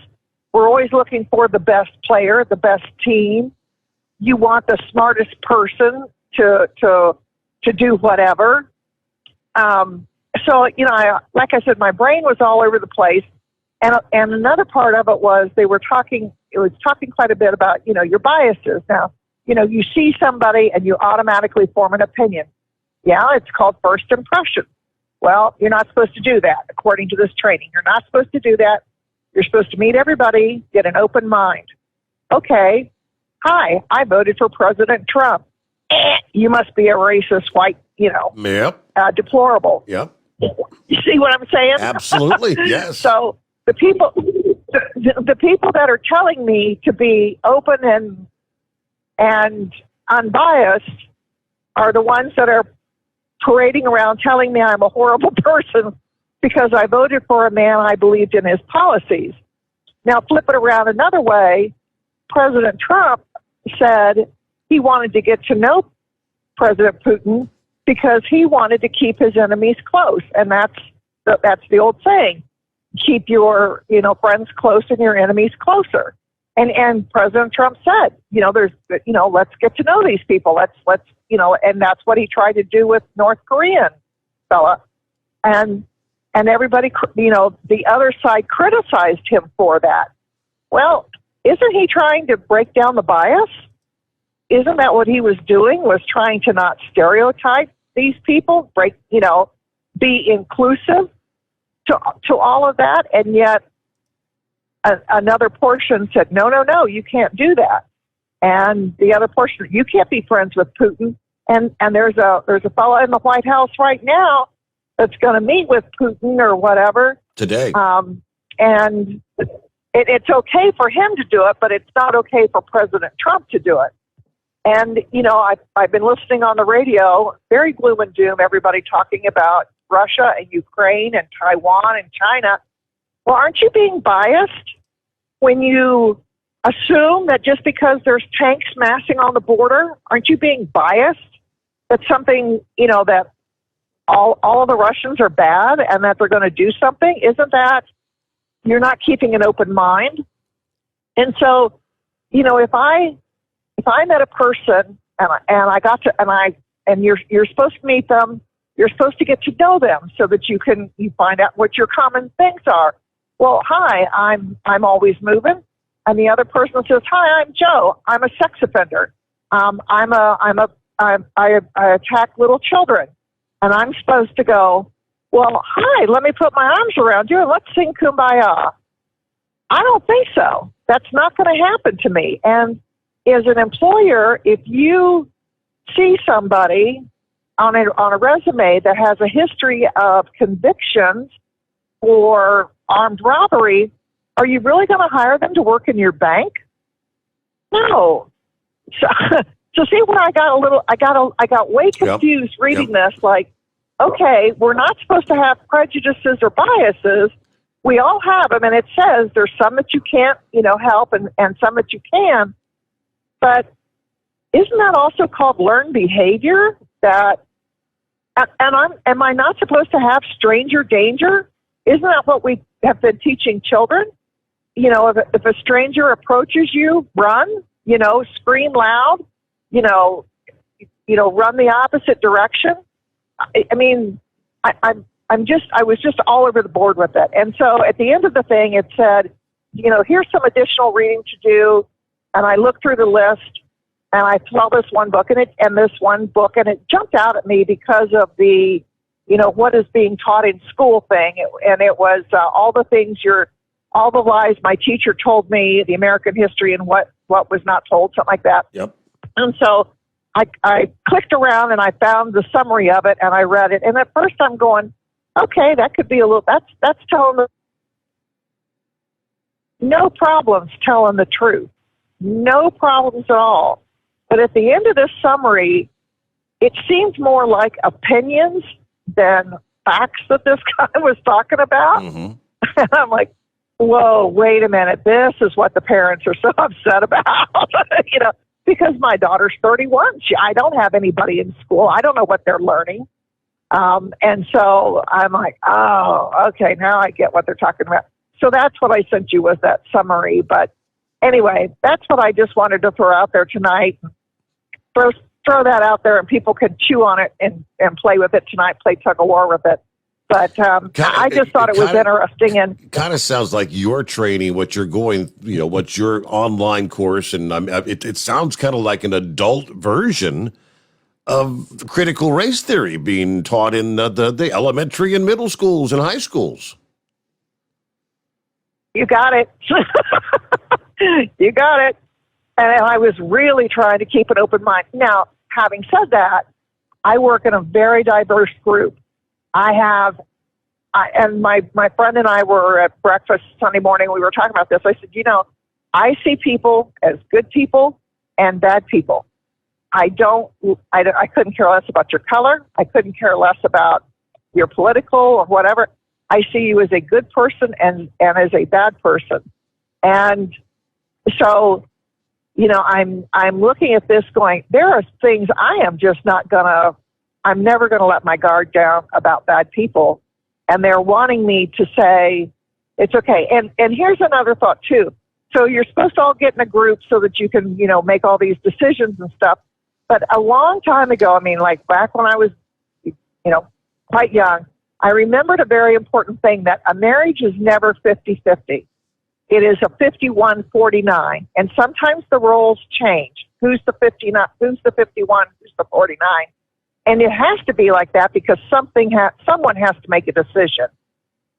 We're always looking for the best player, the best team. You want the smartest person to do whatever. So, like I said, my brain was all over the place. And another part of it was it was talking quite a bit about, your biases. Now, you see somebody and you automatically form an opinion. Yeah, it's called first impression. Well, you're not supposed to do that, according to this training. You're not supposed to do that. You're supposed to meet everybody, get an open mind. Okay, hi, I voted for President Trump. You must be a racist white, Yep. Deplorable. Yep. You see what I'm saying? Absolutely, yes. So the people that are telling me to be open and unbiased are the ones that are parading around telling me I'm a horrible person because I voted for a man I believed in his policies. Now, flip it around another way. President Trump said he wanted to get to know President Putin because he wanted to keep his enemies close. And that's the old saying, keep your, friends close and your enemies closer. And President Trump said, let's get to know these people. Let's, and that's what he tried to do with North Korean fella. And everybody, the other side criticized him for that. Well, isn't he trying to break down the bias? Isn't that what he was doing, was trying to not stereotype these people, be inclusive to all of that? And yet another portion said, no, you can't do that. And the other portion, you can't be friends with Putin. And there's a fellow in the White House right now that's going to meet with Putin or whatever. Today. And it's okay for him to do it, but it's not okay for President Trump to do it. And, I've been listening on the radio, very gloom and doom, everybody talking about Russia and Ukraine and Taiwan and China. Well, aren't you being biased when you assume that just because there's tanks massing on the border, aren't you being biased that something, that all of the Russians are bad and that they're going to do something? Isn't that, you're not keeping an open mind? And so, if I met a person and you're supposed to meet them, you're supposed to get to know them so that you find out what your common things are. Well, hi, I'm always moving. And the other person says, hi, I'm Joe. I'm a sex offender. I attack little children. And I'm supposed to go, well, hi, let me put my arms around you and let's sing Kumbaya. I don't think so. That's not going to happen to me. And as an employer, if you see somebody on a resume that has a history of convictions for armed robbery, Are you really going to hire them to work in your bank? No. So see where I got way confused reading this. Like, okay, we're not supposed to have prejudices or biases. We all have them, and it says there's some that you can't, help, and some that you can. But isn't that also called learned behavior? Am I not supposed to have stranger danger? Isn't that what we have been teaching children? If a stranger approaches you, run. Scream loud. Run the opposite direction. I was just all over the board with it. And so at the end of the thing, it said, here's some additional reading to do. And I looked through the list, and I saw this one book and this one book, and it jumped out at me because of the, what is being taught in school thing. And it was all the lies my teacher told me, the American history, and what was not told, something like that. Yep. And so I clicked around and I found the summary of it and I read it. And at first I'm going, okay, that could be that's telling the, no problems telling the truth. No problems at all. But at the end of this summary, it seems more like opinions than facts that this guy was talking about. Mm-hmm. And I'm like, whoa, wait a minute. This is what the parents are so upset about, because my daughter's 31. I don't have anybody in school. I don't know what they're learning. And so I'm like, oh, okay, now I get what they're talking about. So that's what I sent you, was that summary. But anyway, that's what I just wanted to throw out there tonight. Throw that out there, and people can chew on it and play with it tonight, play tug of war with it. But I just thought it was interesting. And kind of sounds like your training, what you're going, what's your online course. And it sounds kind of like an adult version of critical race theory being taught in the elementary and middle schools and high schools. You got it. You got it. And I was really trying to keep an open mind. Now, having said that, I work in a very diverse group. And my friend and I were at breakfast Sunday morning. We were talking about this. I said, I see people as good people and bad people. I couldn't care less about your color. I couldn't care less about your political or whatever. I see you as a good person and as a bad person. And so, I'm looking at this going, there are things I'm never going to let my guard down about bad people. And they're wanting me to say, it's okay. And here's another thought too. So you're supposed to all get in a group so that you can, make all these decisions and stuff. But a long time ago, like back when I was, quite young, I remembered a very important thing, that a marriage is never 50-50. It is a 51-49. And sometimes the roles change. Who's the 59? Who's the 51? Who's the 49? And it has to be like that because someone has to make a decision.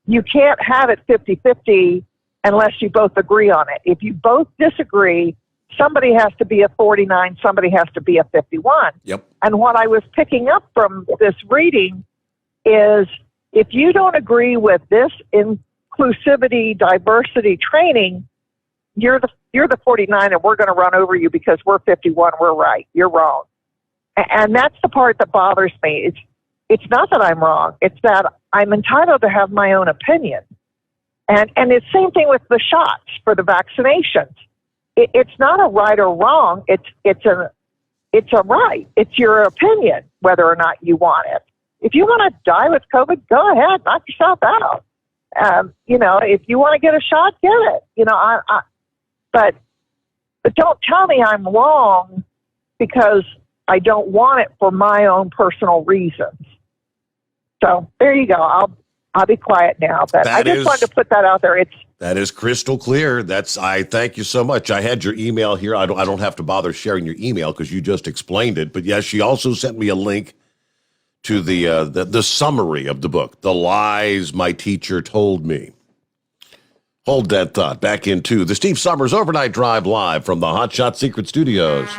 You can't have it 50-50 unless you both agree on it. If you both disagree, somebody has to be a 49, somebody has to be a 51. Yep. And what I was picking up from this reading is, if you don't agree with this inclusivity, diversity training, you're the 49 and we're going to run over you because we're 51, we're right, you're wrong. And that's the part that bothers me. It's not that I'm wrong. It's that I'm entitled to have my own opinion. And it's the same thing with the shots for the vaccinations. It's not a right or wrong. It's a right. It's your opinion whether or not you want it. If you want to die with COVID, go ahead, knock yourself out. If you want to get a shot, get it. But don't tell me I'm wrong because I don't want it for my own personal reasons. So there you go. I'll be quiet now, but I just wanted to put that out there. That is crystal clear. I thank you so much. I had your email here. I don't have to bother sharing your email because you just explained it. But yes, she also sent me a link to the summary of the book, The Lies My Teacher Told Me. Hold that thought. Back into the Steve Sommers Overnight Drive live from the Hot Shot Secret Studios.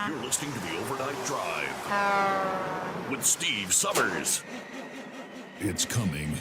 You're listening to the Overnight Drive with Steve Sommers. It's coming.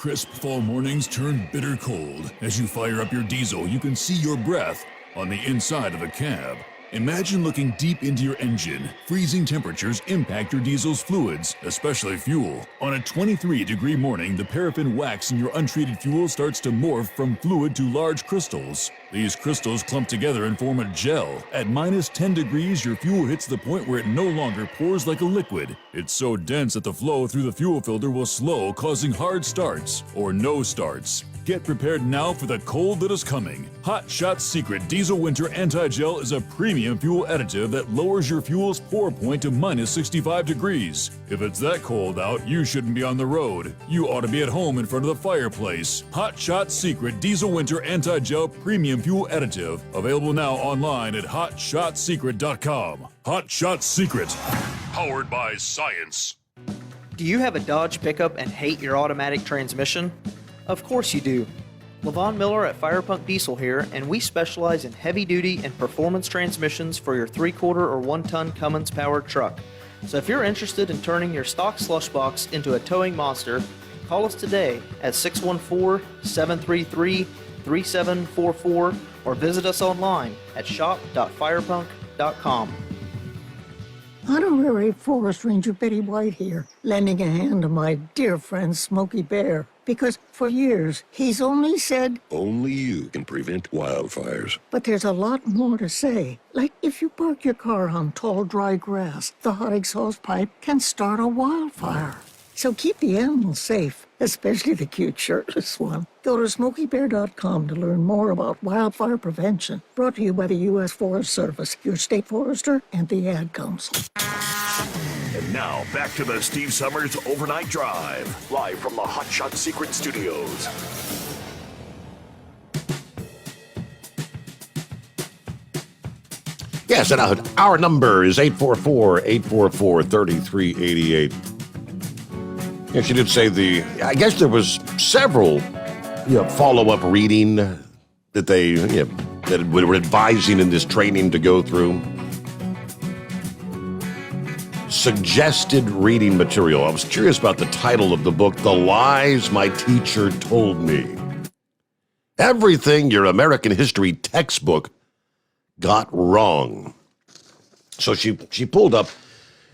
Crisp fall mornings turn bitter cold. As you fire up your diesel, you can see your breath on the inside of the cab. Imagine looking deep into your engine. Freezing temperatures impact your diesel's fluids, especially fuel. On a 23-degree morning, the paraffin wax in your untreated fuel starts to morph from fluid to large crystals. These crystals clump together and form a gel. At minus 10 degrees, your fuel hits the point where it no longer pours like a liquid. It's so dense that the flow through the fuel filter will slow, causing hard starts or no starts. Get prepared now for the cold that is coming. Hot Shot's Secret Diesel Winter Anti-Gel is a premium fuel additive that lowers your fuel's pour point to minus 65 degrees. If it's that cold out, you shouldn't be on the road. You ought to be at home in front of the fireplace. Hot Shot's Secret Diesel Winter Anti-Gel Premium Fuel Additive. Available now online at hotshotsecret.com. Hot Shot Secret. Powered by science. Do you have a Dodge pickup and hate your automatic transmission? Of course you do. Levon Miller at Firepunk Diesel here, and we specialize in heavy-duty and performance transmissions for your 3/4 or 1-ton Cummins-powered truck. So if you're interested in turning your stock slush box into a towing monster, call us today at 614-733-3744 or visit us online at shop.firepunk.com. Honorary Forest Ranger Betty White here, lending a hand to my dear friend Smokey Bear. Because for years, he's only said, only you can prevent wildfires. But there's a lot more to say. Like if you park your car on tall, dry grass, the hot exhaust pipe can start a wildfire. So keep the animals safe, especially the cute shirtless one. Go to SmokeyBear.com to learn more about wildfire prevention. Brought to you by the U.S. Forest Service, your state forester, and the Ad Council. And now, back to the Steve Sommers Overnight Drive, live from the Hot Shot Secret Studios. Yes, and our number is 844-844-3388. Yes, she did say I guess there was several follow-up reading that they that were advising in this training to go through. Suggested reading material. I was curious about the title of the book, The Lies My Teacher Told Me. Everything your American history textbook got wrong. So she pulled up,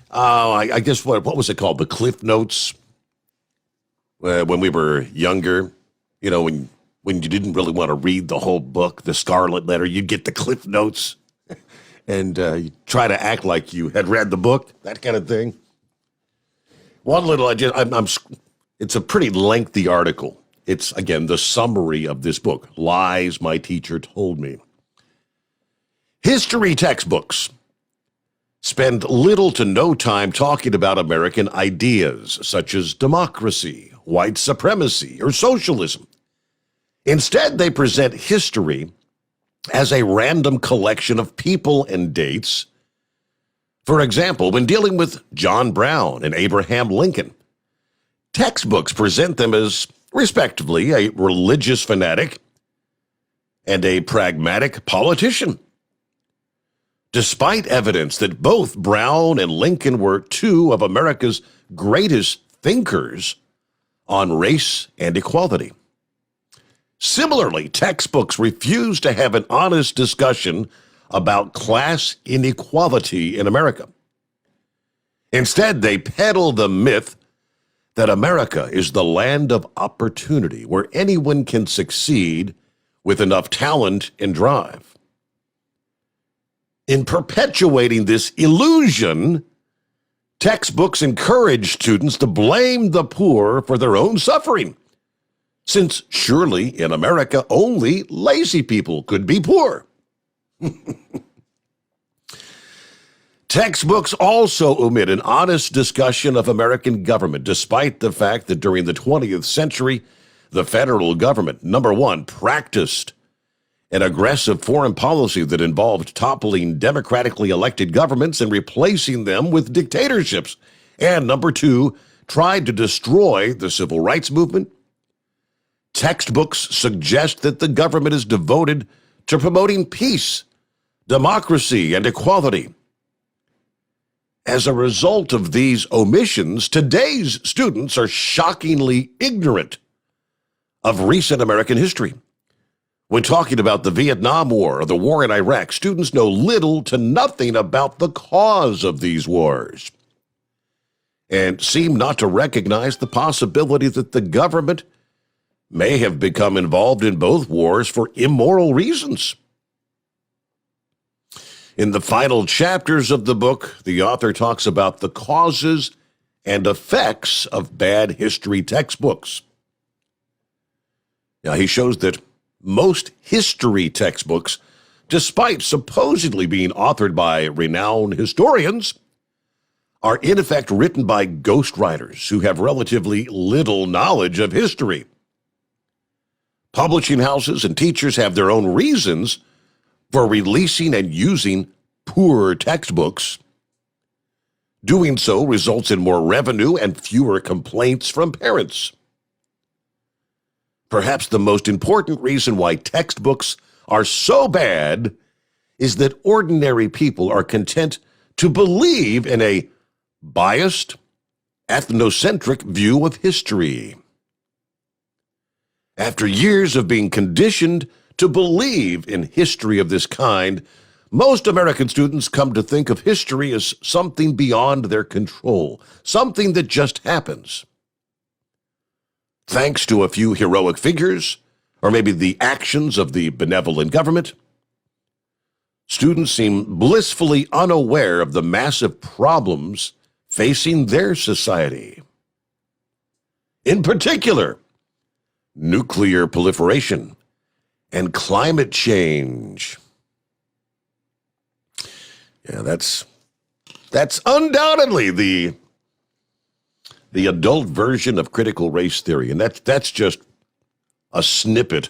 I guess, what was it called? The Cliff Notes. When we were younger, when you didn't really want to read the whole book, the Scarlet Letter, you'd get the Cliff Notes. And you try to act like you had read the book, that kind of thing. One little, it's a pretty lengthy article. It's, again, the summary of this book, Lies My Teacher Told Me. History textbooks spend little to no time talking about American ideas, such as democracy, white supremacy, or socialism. Instead, they present history as a random collection of people and dates. For example, when dealing with John Brown and Abraham Lincoln, textbooks present them as, respectively, a religious fanatic and a pragmatic politician. Despite evidence that both Brown and Lincoln were two of America's greatest thinkers on race and equality. Similarly, textbooks refuse to have an honest discussion about class inequality in America. Instead, they peddle the myth that America is the land of opportunity where anyone can succeed with enough talent and drive. In perpetuating this illusion, textbooks encourage students to blame the poor for their own suffering, since surely in America only lazy people could be poor. Textbooks also omit an honest discussion of American government, despite the fact that during the 20th century, the federal government, number one, practiced an aggressive foreign policy that involved toppling democratically elected governments and replacing them with dictatorships, and number two, tried to destroy the civil rights movement. Textbooks suggest that the government is devoted to promoting peace, democracy, and equality. As a result of these omissions, today's students are shockingly ignorant of recent American history. When talking about the Vietnam War or the war in Iraq, students know little to nothing about the cause of these wars and seem not to recognize the possibility that the government may have become involved in both wars for immoral reasons. In the final chapters of the book, the author talks about the causes and effects of bad history textbooks. Now, he shows that most history textbooks, despite supposedly being authored by renowned historians, are in effect written by ghostwriters who have relatively little knowledge of history. Publishing houses and teachers have their own reasons for releasing and using poor textbooks. Doing so results in more revenue and fewer complaints from parents. Perhaps the most important reason why textbooks are so bad is that ordinary people are content to believe in a biased, ethnocentric view of history. After years of being conditioned to believe in history of this kind, most American students come to think of history as something beyond their control, something that just happens. Thanks to a few heroic figures, or maybe the actions of the benevolent government, students seem blissfully unaware of the massive problems facing their society. In particular, nuclear proliferation and climate change. Yeah, that's undoubtedly the adult version of critical race theory, and that's just a snippet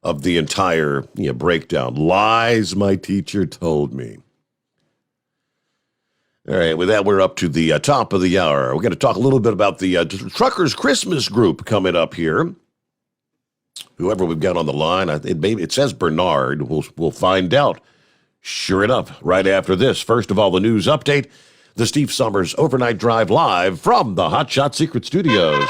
of the entire breakdown. Lies my teacher told me. All right, with that, we're up to the top of the hour. We're going to talk a little bit about the Truckers Christmas group coming up here. Whoever we've got on the line, it says Bernard. We'll find out. Sure enough, right after this. First of all, the news update. The Steve Sommers Overnight Drive live from the Hot Shot Secret Studios.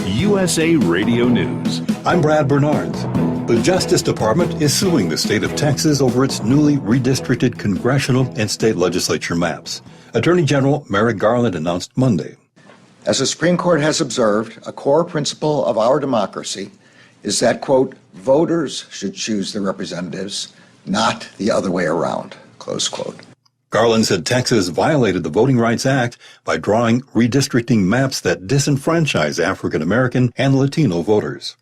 USA Radio News. I'm Brad Bernards. The Justice Department is suing the state of Texas over its newly redistricted congressional and state legislature maps. Attorney General Merrick Garland announced Monday. As the Supreme Court has observed, a core principle of our democracy is that, quote, voters should choose their representatives, not the other way around, close quote. Garland said Texas violated the Voting Rights Act by drawing redistricting maps that disenfranchise African American and Latino voters.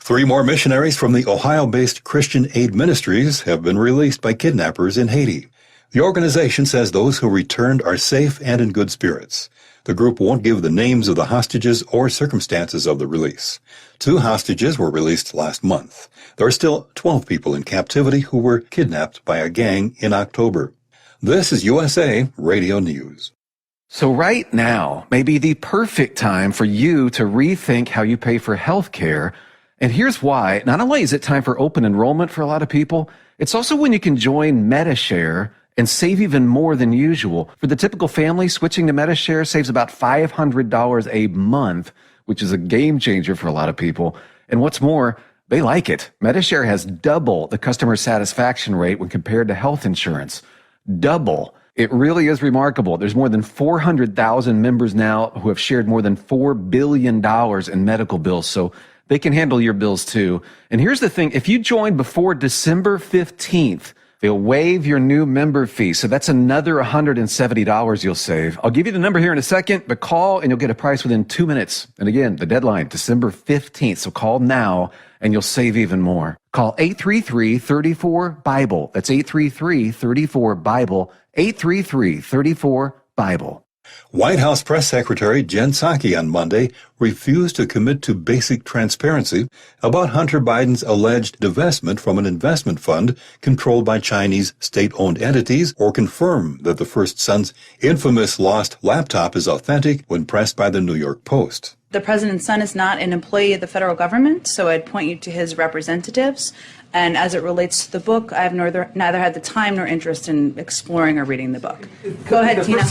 3 more missionaries from the Ohio-based Christian Aid Ministries have been released by kidnappers in Haiti. The organization says those who returned are safe and in good spirits. The group won't give the names of the hostages or circumstances of the release. 2 hostages were released last month. There are still 12 people in captivity who were kidnapped by a gang in October. This is USA Radio News. So right now may be the perfect time for you to rethink how you pay for health care. And here's why. Not only is it time for open enrollment for a lot of people, it's also when you can join MediShare and save even more than usual. For the typical family, switching to MediShare saves about $500 a month, which is a game changer for a lot of people. And what's more, they like it. MediShare has double the customer satisfaction rate when compared to health insurance. Double. It really is remarkable. There's more than 400,000 members now who have shared more than $4 billion in medical bills, so they can handle your bills too. And here's the thing, if you join before December 15th, they'll waive your new member fee, so that's another $170 you'll save. I'll give you the number here in a second, but call and you'll get a price within 2 minutes. And again, the deadline, December 15th, so call now and you'll save even more. Call 833-34-BIBLE. That's 833-34-BIBLE, 833-34-BIBLE. White House Press Secretary Jen Psaki on Monday refused to commit to basic transparency about Hunter Biden's alleged divestment from an investment fund controlled by Chinese state-owned entities, or confirm that the First Son's infamous lost laptop is authentic when pressed by the New York Post. The president's son is not an employee of the federal government, so I'd point you to his representatives. And as it relates to the book, I have neither had the time nor interest in exploring or reading the book. Go ahead, Tina.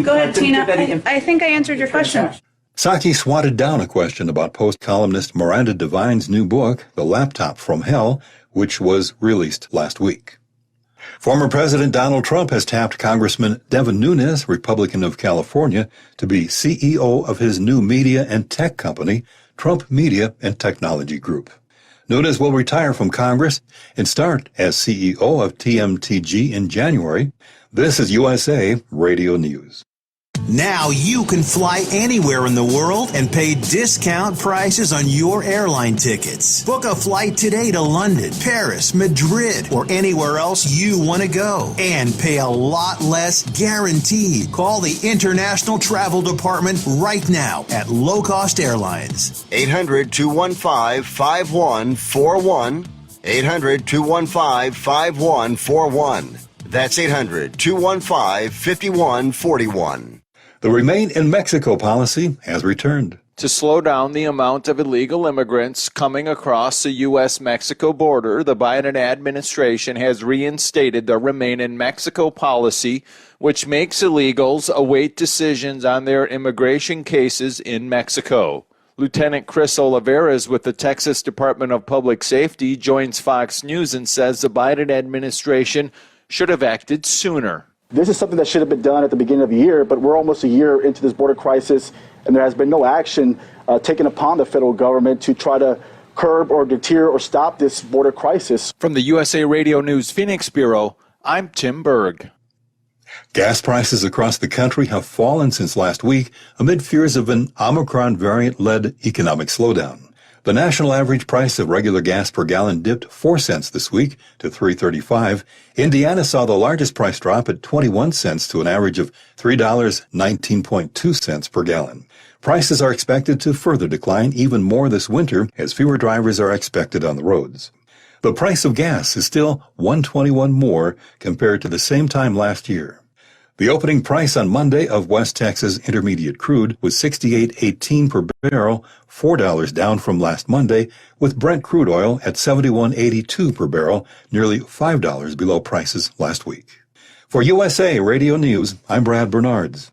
Go ahead, Tina. I think I answered your question. Psaki swatted down a question about Post columnist Miranda Devine's new book, The Laptop from Hell, which was released last week. Former President Donald Trump has tapped Congressman Devin Nunes, Republican of California, to be CEO of his new media and tech company, Trump Media and Technology Group. Nunes will retire from Congress and start as CEO of TMTG in January. This is USA Radio News. Now you can fly anywhere in the world and pay discount prices on your airline tickets. Book a flight today to London, Paris, Madrid, or anywhere else you want to go and pay a lot less guaranteed. Call the International Travel Department right now at Low Cost Airlines. 800-215-5141. 800-215-5141. That's 800-215-5141. The Remain in Mexico policy has returned. To slow down the amount of illegal immigrants coming across the U.S.-Mexico border, the Biden administration has reinstated the Remain in Mexico policy, which makes illegals await decisions on their immigration cases in Mexico. Lieutenant Chris Oliveras with the Texas Department of Public Safety joins Fox News and says the Biden administration should have acted sooner. This is something that should have been done at the beginning of the year, but we're almost a year into this border crisis, and there has been no action taken upon the federal government to try to curb or deter or stop this border crisis. From the USA Radio News Phoenix Bureau, I'm Tim Berg. Gas prices across the country have fallen since last week amid fears of an Omicron variant-led economic slowdown. The national average price of regular gas per gallon dipped 4 cents this week to $3.35. Indiana saw the largest price drop at 21 cents to an average of $3.19.2 per gallon. Prices are expected to further decline even more this winter as fewer drivers are expected on the roads. The price of gas is still $1.21 more compared to the same time last year. The opening price on Monday of West Texas Intermediate crude was $68.18 per barrel, $4 down from last Monday, with Brent crude oil at $71.82 per barrel, nearly $5 below prices last week. For USA Radio News, I'm Brad Bernards.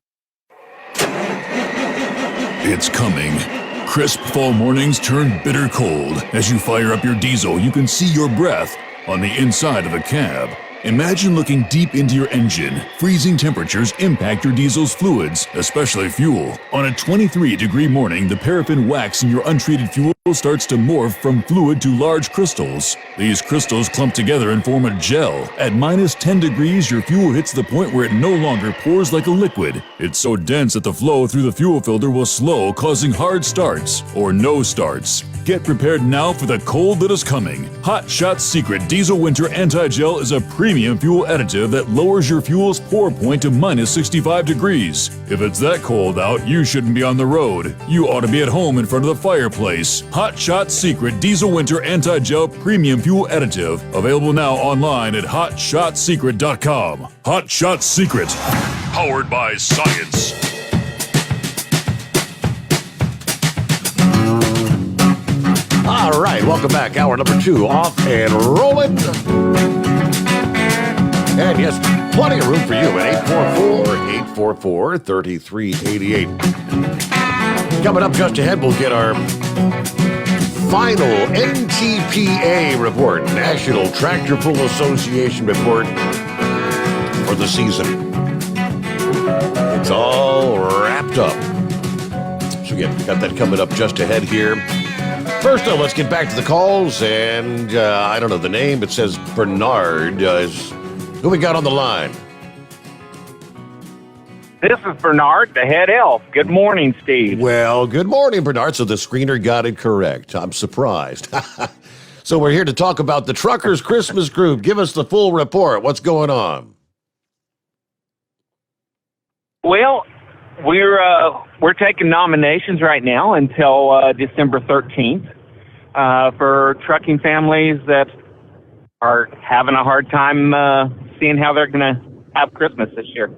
It's coming. Crisp fall mornings turn bitter cold. As you fire up your diesel, you can see your breath on the inside of a cab. Imagine looking deep into your engine. Freezing temperatures impact your diesel's fluids, especially fuel. On a 23-degree morning, the paraffin wax in your untreated fuel starts to morph from fluid to large crystals. These crystals clump together and form a gel. At minus 10 degrees, your fuel hits the point where it no longer pours like a liquid. It's so dense that the flow through the fuel filter will slow, causing hard starts or no starts. Get prepared now for the cold that is coming. Hot Shot's Secret Diesel Winter Anti-Gel is a premium fuel additive that lowers your fuel's pour point to minus 65 degrees. If it's that cold out, you shouldn't be on the road. You ought to be at home in front of the fireplace. Hot Shot's Secret Diesel Winter Anti-Gel Premium Fuel Additive. Available now online at HotShotSecret.com. Hot Shot Secret. Powered by science. All right, welcome back. Hour number 2 off and rolling. And yes, plenty of room for you at 844-844-3388. Coming up just ahead, we'll get our final NTPA report, National Tractor Pull Association report for the season. It's all wrapped up. So yeah, got that coming up just ahead here. First, though, let's get back to the calls, and I don't know the name. It says Bernard. Who we got on the line? This is Bernard, the head elf. Good morning, Steve. Well, good morning, Bernard. So the screener got it correct. I'm surprised. So we're here to talk about the Truckers Christmas Group. Give us the full report. What's going on? Well, we're taking nominations right now until December 13th for trucking families that are having a hard time seeing how they're going to have Christmas this year.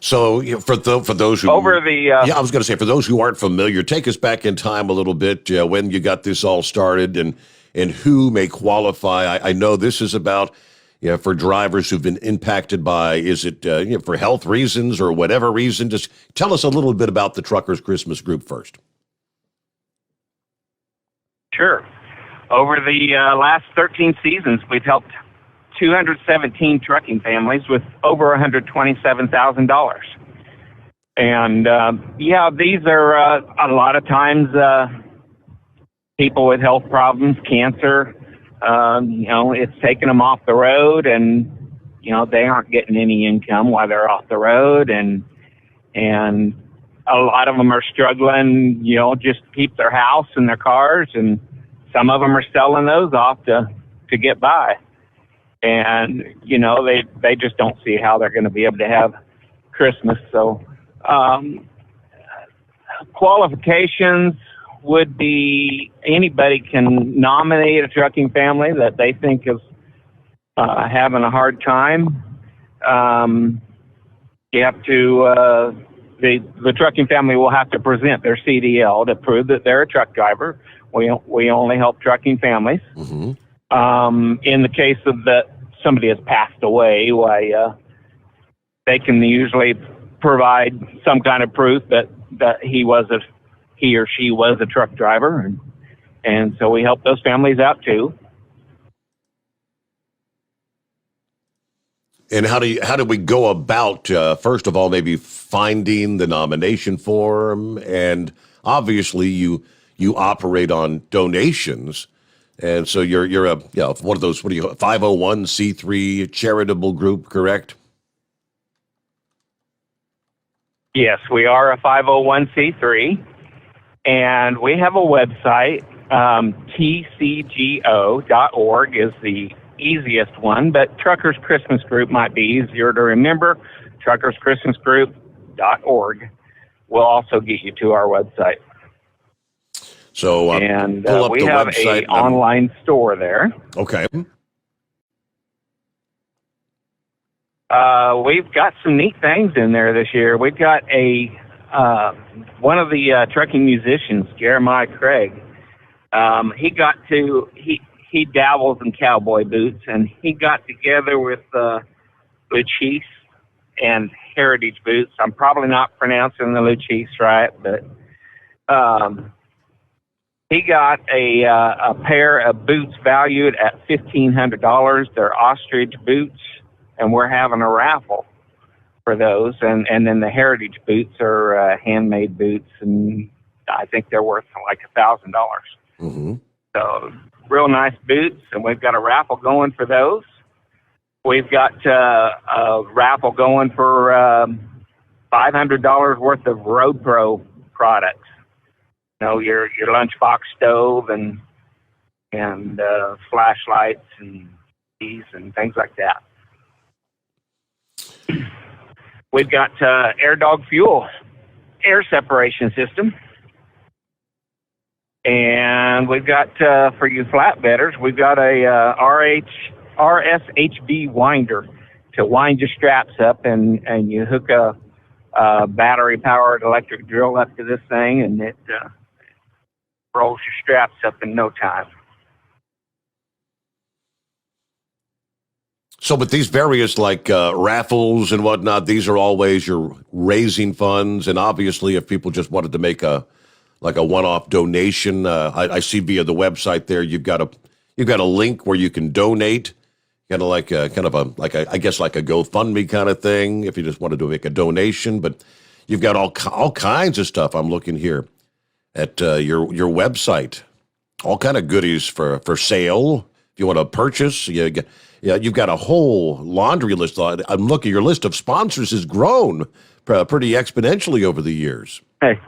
So for those who I was going to say, for those who aren't familiar, take us back in time a little bit when you got this all started and who may qualify. I know this is about for drivers who've been impacted by, is it for health reasons or whatever reason? Just tell us a little bit about the Truckers Christmas Group first. Sure. Over the last 13 seasons, we've helped 217 trucking families with over $127,000. And, these are a lot of times people with health problems, cancer. It's taking them off the road, and, they aren't getting any income while they're off the road. And a lot of them are struggling, just to keep their house and their cars. And some of them are selling those off to get by. And, they just don't see how they're going to be able to have Christmas. So, qualifications would be anybody can nominate a trucking family that they think is having a hard time. You have to, the trucking family will have to present their CDL to prove that they're a truck driver. We only help trucking families. Mm-hmm. In the case of that somebody has passed away, they can usually provide some kind of proof that he or she was a truck driver, and so we help those families out too. And how do we go about, first of all, maybe finding the nomination form? And obviously you operate on donations. And so you're a one of those, 501c3 charitable group, correct? Yes, we are a 501c3, and we have a website. tcgo.org is the easiest one, but Truckers Christmas Group might be easier to remember. truckerschristmasgroup.org will also get you to our website. So and pull up we the have website. an online store there. Okay. We've got some neat things in there this year. We've got one of the trucking musicians, Jeremiah Craig. He dabbles in cowboy boots, and he got together with Luchis and Heritage Boots. I'm probably not pronouncing the Luchis right, but he got a pair of boots valued at $1,500. They're ostrich boots, and we're having a raffle for those. And then the Heritage Boots are handmade boots, and I think they're worth like $1,000. Mm-hmm. So real nice boots, and we've got a raffle going for those. We've got a raffle going for $500 worth of Road Pro products. Your lunchbox stove and flashlights and keys and things like that. We've got Air Dog Fuel air separation system. And we've got, for you flatbedders, we've got a RSHB winder to wind your straps up, and you hook a battery-powered electric drill up to this thing, and it rolls your straps up in no time. So, but these various raffles and whatnot, these are always you're raising funds, and obviously, if people just wanted to make a one-off donation, I see via the website there you've got a link where you can donate, kind of like a GoFundMe kind of thing if you just wanted to make a donation. But you've got all kinds of stuff. I'm looking here at your website, all kind of goodies for sale. If you want to purchase, you've got a whole laundry list. I'm looking, your list of sponsors has grown pretty exponentially over the years. Hey,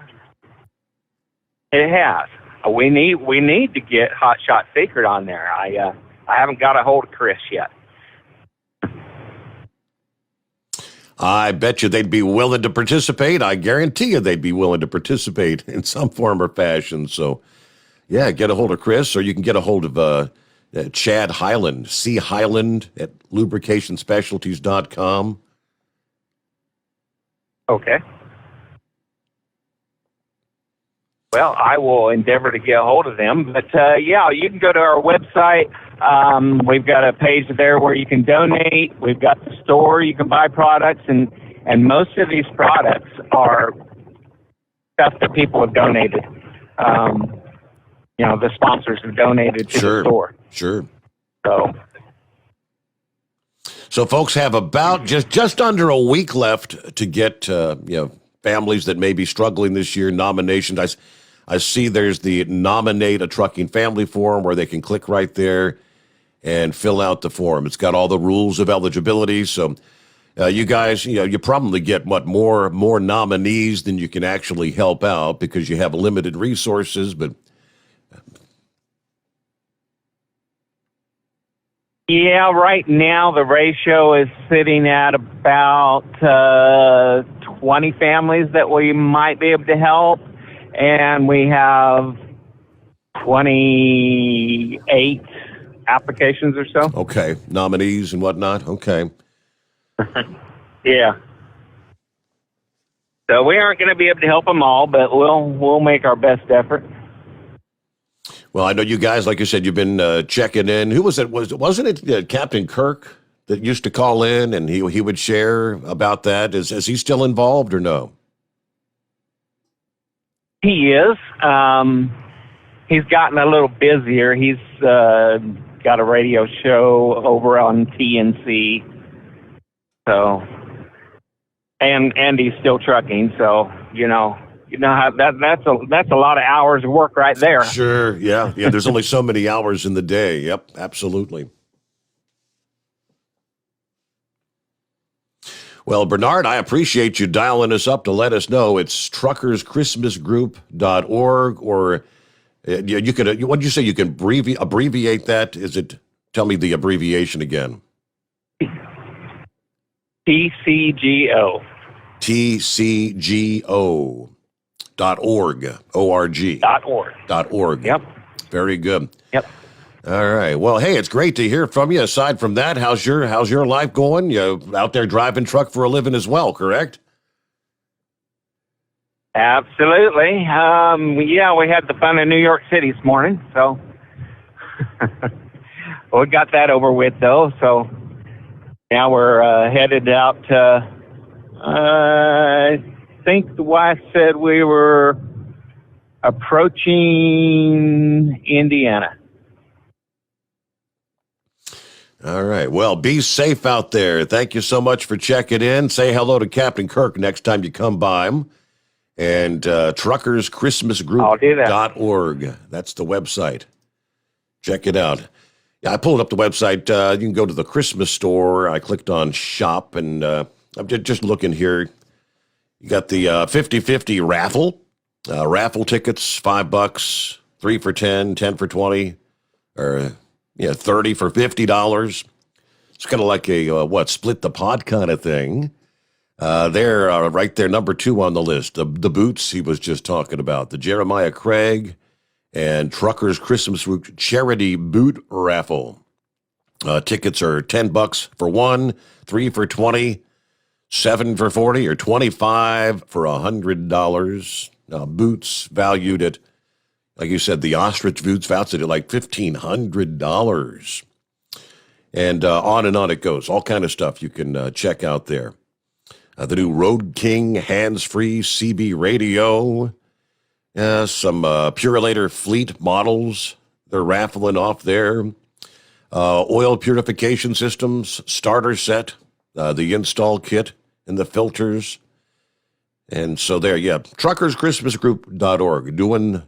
it has. We need to get Hot Shot Secret on there. I haven't got a hold of Chris yet. I bet you they'd be willing to participate. I guarantee you they'd be willing to participate in some form or fashion. So, yeah, get a hold of Chris, or you can get a hold of Chad Highland, C. Highland at lubricationspecialties.com. Okay. Well, I will endeavor to get a hold of them. But, yeah, you can go to our website. We've got a page there where you can donate. We've got the store. You can buy products. And most of these products are stuff that people have donated. The sponsors have donated to the store. Sure. So folks have about just under a week left to get, families that may be struggling this year, nominations. I see there's the Nominate a Trucking Family form where they can click right there and fill out the form. It's got all the rules of eligibility. So you guys, you probably get more nominees than you can actually help out because you have limited resources. But yeah, right now the ratio is sitting at about 20 families that we might be able to help. And we have 28 applications or so. Okay, nominees and whatnot. Okay. Yeah. So we aren't going to be able to help them all, but we'll make our best effort. Well, I know you guys, like you said, you've been checking in. Who was it? Wasn't it Captain Kirk that used to call in and he would share about that? Is he still involved or no? He is. He's gotten a little busier. He's got a radio show over on TNC. So, and he's still trucking. So, you know how that's a lot of hours of work right there. Sure. Yeah. There's only so many hours in the day. Yep. Absolutely. Well, Bernard, I appreciate you dialing us up to let us know. It's truckerschristmasgroup.org, or you could, what did you say? You can abbreviate that? Tell me the abbreviation again. TCGO. TCGO.org. O-R-G. .org. Yep. Very good. Yep. All right. Well, hey, it's great to hear from you. Aside from that, how's your life going? You out there driving truck for a living as well, correct? Absolutely. Yeah, we had the fun in New York City this morning, so we got that over with, though. So now we're headed out to, I think the wife said we were approaching Indiana. All right. Well, be safe out there. Thank you so much for checking in. Say hello to Captain Kirk next time you come by him. And truckerschristmasgroup.org. That's the website. Check it out. Yeah, I pulled up the website. You can go to the Christmas store. I clicked on shop, and I'm just looking here. You got the 50-50 raffle. Raffle tickets, $5, 3 for 10, 10 for 20, or 30 for $50. It's kind of like a split the pot kind of thing. They're right there, number 2 on the list. The boots he was just talking about, the Jeremiah Craig and Truckers Christmas Charity Boot Raffle. Tickets are $10 for 1, 3 for 20, 7 for 40, or 25 for $100. Boots valued at, like you said, the ostrich boots valued at like $1,500. And on it goes. All kind of stuff you can check out there. The new Road King hands-free CB radio. Some Purelator Fleet models they're raffling off there. Oil purification systems, starter set, the install kit, and the filters. And so there, truckerschristmasgroup.org,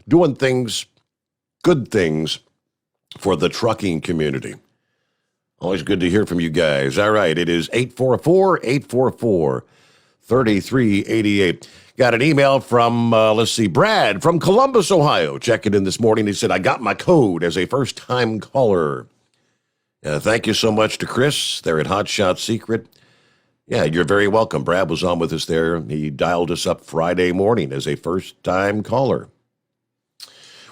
doing things, good things for the trucking community. Always good to hear from you guys. All right, it is 844-844-3388. Got an email from, Brad from Columbus, Ohio. Checking in this morning. He said, I got my code as a first-time caller. Thank you so much to Chris there at Hot Shot Secret. Yeah, you're very welcome. Brad was on with us there. He dialed us up Friday morning as a first-time caller.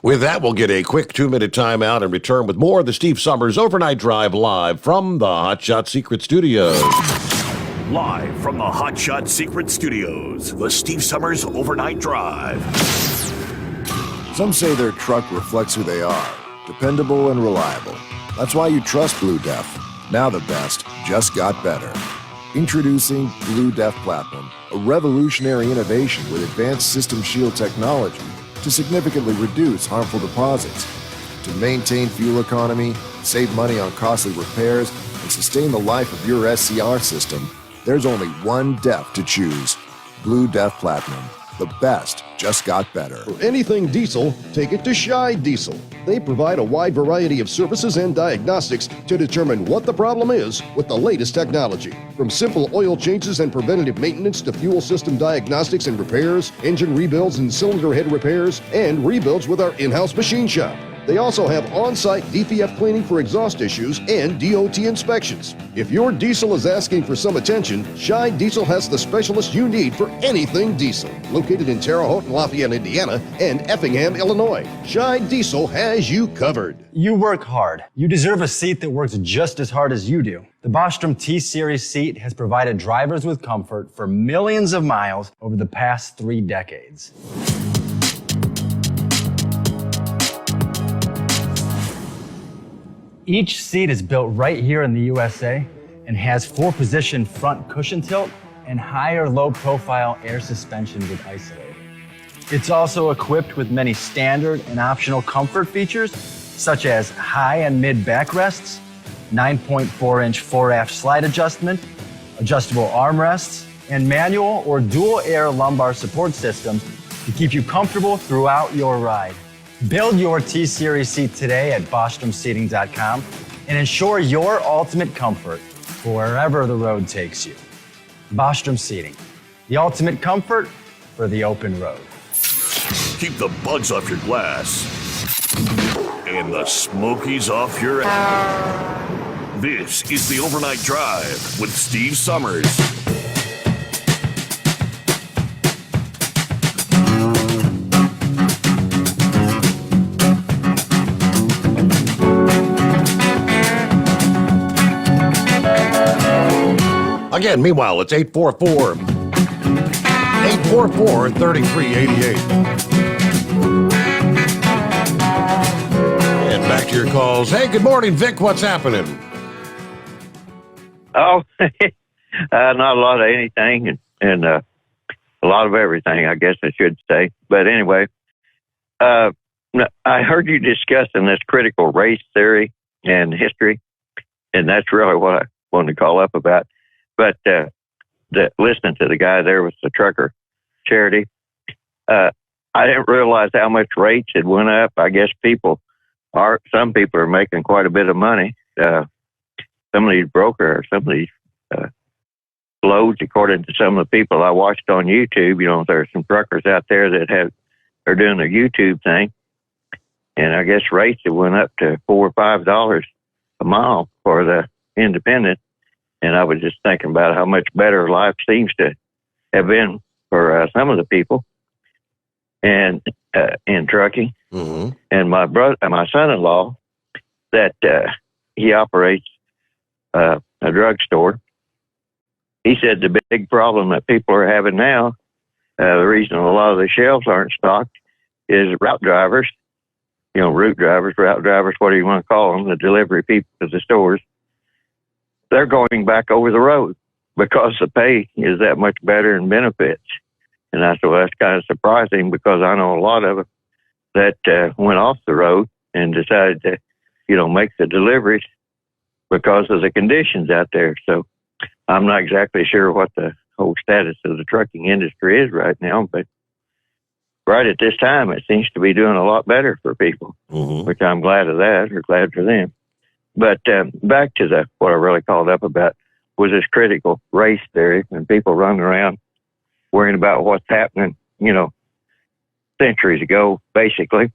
With that, we'll get a quick 2-minute timeout and return with more of the Steve Sommers Overnight Drive live from the Hot Shot Secret Studios. Live from the Hot Shot Secret Studios, the Steve Sommers Overnight Drive. Some say their truck reflects who they are, dependable and reliable. That's why you trust Blue Def. Now the best just got better. Introducing Blue Def Platinum, a revolutionary innovation with advanced System Shield technology to significantly reduce harmful deposits. To maintain fuel economy, save money on costly repairs, and sustain the life of your SCR system, there's only one DEF to choose. Blue Def Platinum. The best just got better. For anything diesel, take it to Scheid Diesel. They provide a wide variety of services and diagnostics to determine what the problem is with the latest technology. From simple oil changes and preventative maintenance to fuel system diagnostics and repairs, engine rebuilds and cylinder head repairs, and rebuilds with our in-house machine shop. They also have on-site DPF cleaning for exhaust issues and DOT inspections. If your diesel is asking for some attention, Scheid Diesel has the specialist you need for anything diesel. Located in Terre Haute and Lafayette, Indiana, and Effingham, Illinois, Scheid Diesel has you covered. You work hard. You deserve a seat that works just as hard as you do. The Bostrom T-Series seat has provided drivers with comfort for millions of miles over the past 3 decades. Each seat is built right here in the USA and has 4-position front cushion tilt and higher low-profile air suspension with Isolator. It's also equipped with many standard and optional comfort features, such as high and mid backrests, 9.4-inch fore-aft slide adjustment, adjustable armrests, and manual or dual air lumbar support systems to keep you comfortable throughout your ride. Build your T-Series seat today at BostromSeating.com and ensure your ultimate comfort for wherever the road takes you. Bostrom Seating, the ultimate comfort for the open road. Keep the bugs off your glass and the smokies off your ass. This is the Overnight Drive with Steve Sommers. Again, meanwhile, it's 844-3388. And back to your calls. Hey, good morning, Vic. What's happening? Oh, not a lot of anything and a lot of everything, I guess I should say. But anyway, I heard you discussing this critical race theory and history, and that's really what I wanted to call up about. But listening to the guy there with the trucker charity, I didn't realize how much rates had went up. I guess some people are making quite a bit of money. Some of these brokers, some of these loads, according to some of the people I watched on YouTube, there's some truckers out there that are doing their YouTube thing. And I guess rates have went up to $4 or $5 a mile for the independent. And I was just thinking about how much better life seems to have been for some of the people, and in trucking. Mm-hmm. And my son-in-law, that he operates a drugstore. He said the big problem that people are having now, the reason a lot of the shelves aren't stocked, is route drivers. Route drivers, whatever you want to call them, the delivery people to the stores. They're going back over the road because the pay is that much better in benefits. And I thought that's kind of surprising, because I know a lot of them that went off the road and decided to, make the deliveries because of the conditions out there. So I'm not exactly sure what the whole status of the trucking industry is right now, but right at this time, it seems to be doing a lot better for people, which I'm glad of that, or glad for them. But back to what I really called up about was this critical race theory, and people running around worrying about what's happening, centuries ago, basically,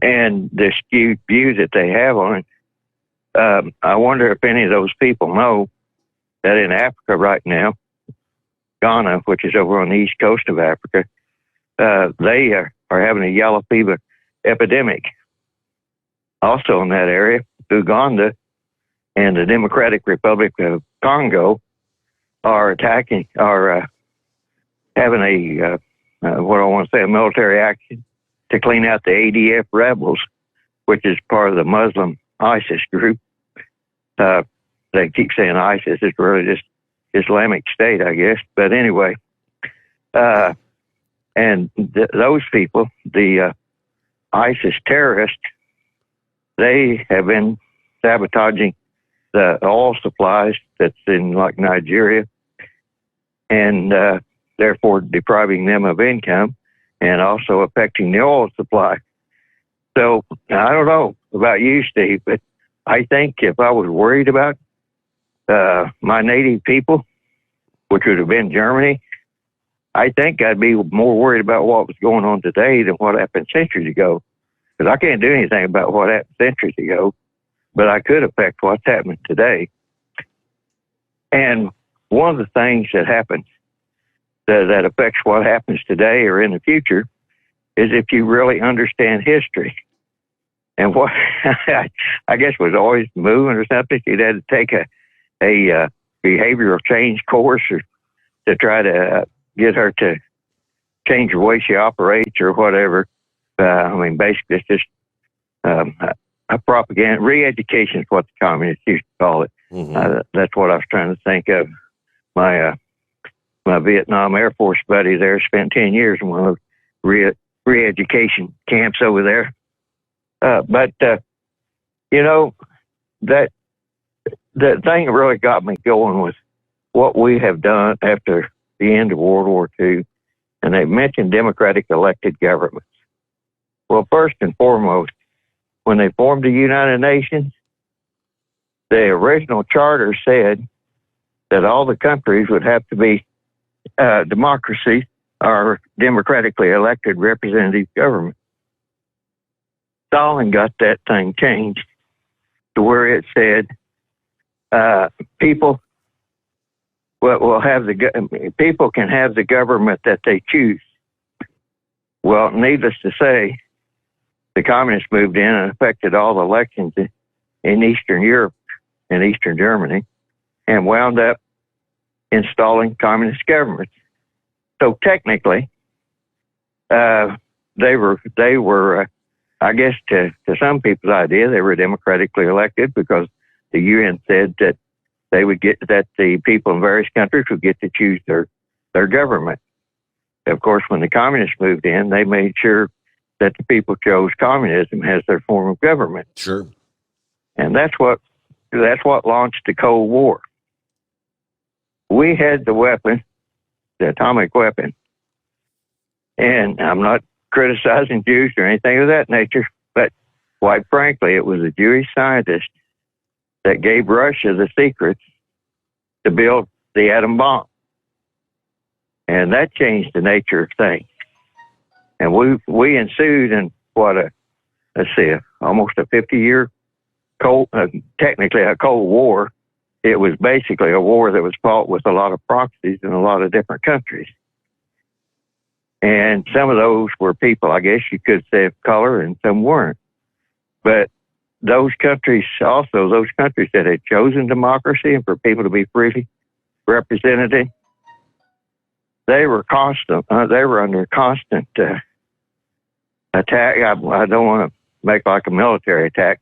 and the skewed views that they have on it. I wonder if any of those people know that in Africa right now, Ghana, which is over on the east coast of Africa, they are having a yellow fever epidemic. Also in that area, Uganda and the Democratic Republic of Congo are having a, what I want to say, a military action to clean out the ADF rebels, which is part of the Muslim ISIS group. They keep saying ISIS. It's really just Islamic State, I guess. But anyway, and those people, the ISIS terrorists, they have been sabotaging the oil supplies that's in like Nigeria, and therefore depriving them of income and also affecting the oil supply. So I don't know about you, Steve, but I think if I was worried about my native people, which would have been Germany, I think I'd be more worried about what was going on today than what happened centuries ago. Because I can't do anything about what happened centuries ago, but I could affect what's happening today. And one of the things that happens that affects what happens today or in the future is if you really understand history. And what I guess was always moving or something, you'd had to take a behavioral change course or to try to get her to change the way she operates or whatever. I mean, basically, it's just a propaganda. Re-education is what the communists used to call it. That's what I was trying to think of. My Vietnam Air Force buddy there spent 10 years in one of those re-education camps over there. But you know, that the thing that really got me going was what we have done after the end of World War II, and they mentioned democratic elected governments. Well, first and foremost, when they formed the United Nations, the original charter said that all the countries would have to be democracy or democratically elected representative government. Stalin got that thing changed to where it said people will have people can have the government that they choose. Well, needless to say, the communists moved in and affected all the elections in Eastern Europe and Eastern Germany and wound up installing communist governments. So technically, they were I guess to some people's idea, they were democratically elected because the UN said that they would get that the people in various countries would get to choose their government. Of course, when the communists moved in, they made sure that the people chose communism as their form of government. Sure. And that's what launched the Cold War. We had the weapon, the atomic weapon, and I'm not criticizing Jews or anything of that nature, but quite frankly, it was a Jewish scientist that gave Russia the secrets to build the atom bomb. And that changed the nature of things. And we ensued in almost a 50-year technically a Cold War. It was basically a war that was fought with a lot of proxies in a lot of different countries. And some of those were people, I guess you could say, of color, and some weren't. But those countries that had chosen democracy and for people to be freely represented, they were under constant attack. I don't want to make like a military attack,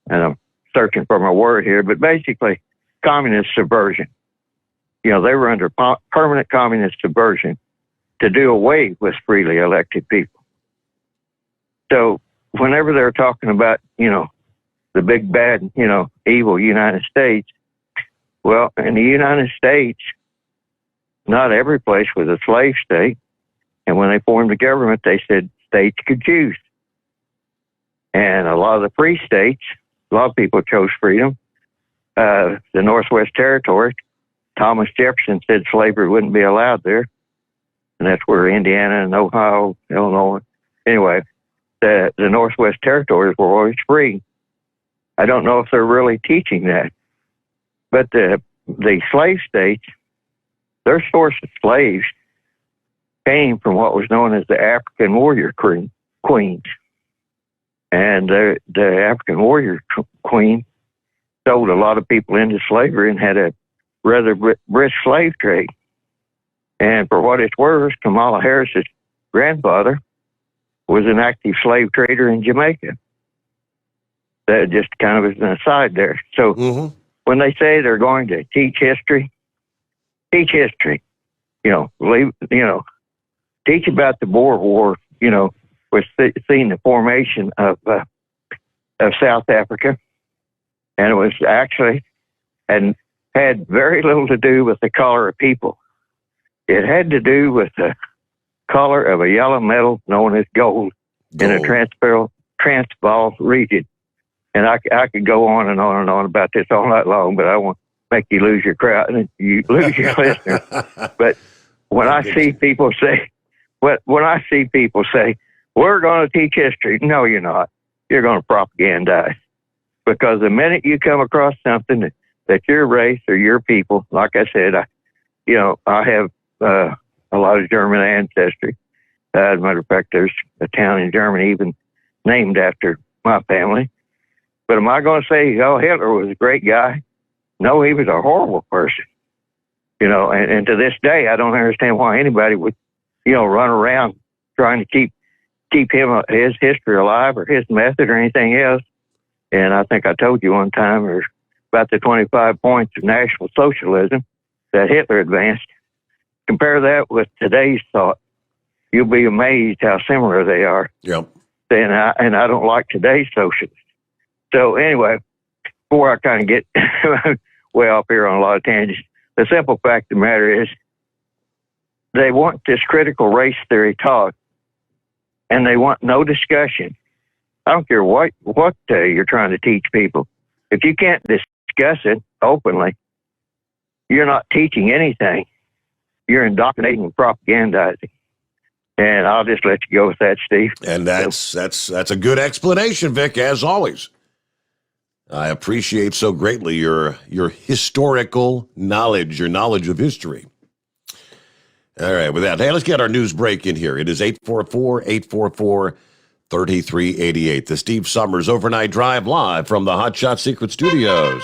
and I'm searching for my word here, but basically communist subversion. They were under permanent communist subversion to do away with freely elected people. So whenever they're talking about, the big bad, evil United States, well, in the United States, not every place was a slave state. And when they formed the government, they said states could choose. And a lot of the free states, a lot of people chose freedom. The Northwest Territory, Thomas Jefferson said slavery wouldn't be allowed there. And that's where Indiana and Ohio, Illinois. Anyway, the Northwest Territories were always free. I don't know if they're really teaching that. But the slave states, their source of slaves came from what was known as the African warrior queens. And the African warrior queen sold a lot of people into slavery and had a rather brisk slave trade. And for what it's worth, Kamala Harris's grandfather was an active slave trader in Jamaica. That just kind of is an aside there. So when they say they're going to teach history. Teach about the Boer War. We're seeing the formation of South Africa, and it was actually and had very little to do with the color of people. It had to do with the color of a yellow metal known as gold. In a Transvaal region. And I could go on and on and on about this all night long, but I won't make you lose your crowd and you lose your listeners. But when I see people say, we're going to teach history, no, you're not. You're going to propagandize. Because the minute you come across something that your race or your people, like I said, I have a lot of German ancestry. As a matter of fact, there's a town in Germany even named after my family. But am I going to say, Hitler was a great guy? No, he was a horrible person. And to this day, I don't understand why anybody would, run around trying to keep his history alive or his method or anything else. And I think I told you one time about the 25 points of National Socialism that Hitler advanced. Compare that with today's thought. You'll be amazed how similar they are. Yep. And I don't like today's socialists. So anyway, before I kind of get way off here on a lot of tangents, the simple fact of the matter is they want this critical race theory taught, and they want no discussion. I don't care what you're trying to teach people. If you can't discuss it openly, you're not teaching anything. You're indoctrinating and propagandizing. And I'll just let you go with that, Steve. And that's a good explanation, Vic, as always. I appreciate so greatly your historical knowledge, your knowledge of history. All right, with that, hey, let's get our news break in here. It is 844-844-3388. The Steve Sommers Overnight Drive live from the Hot Shot Secret Studios.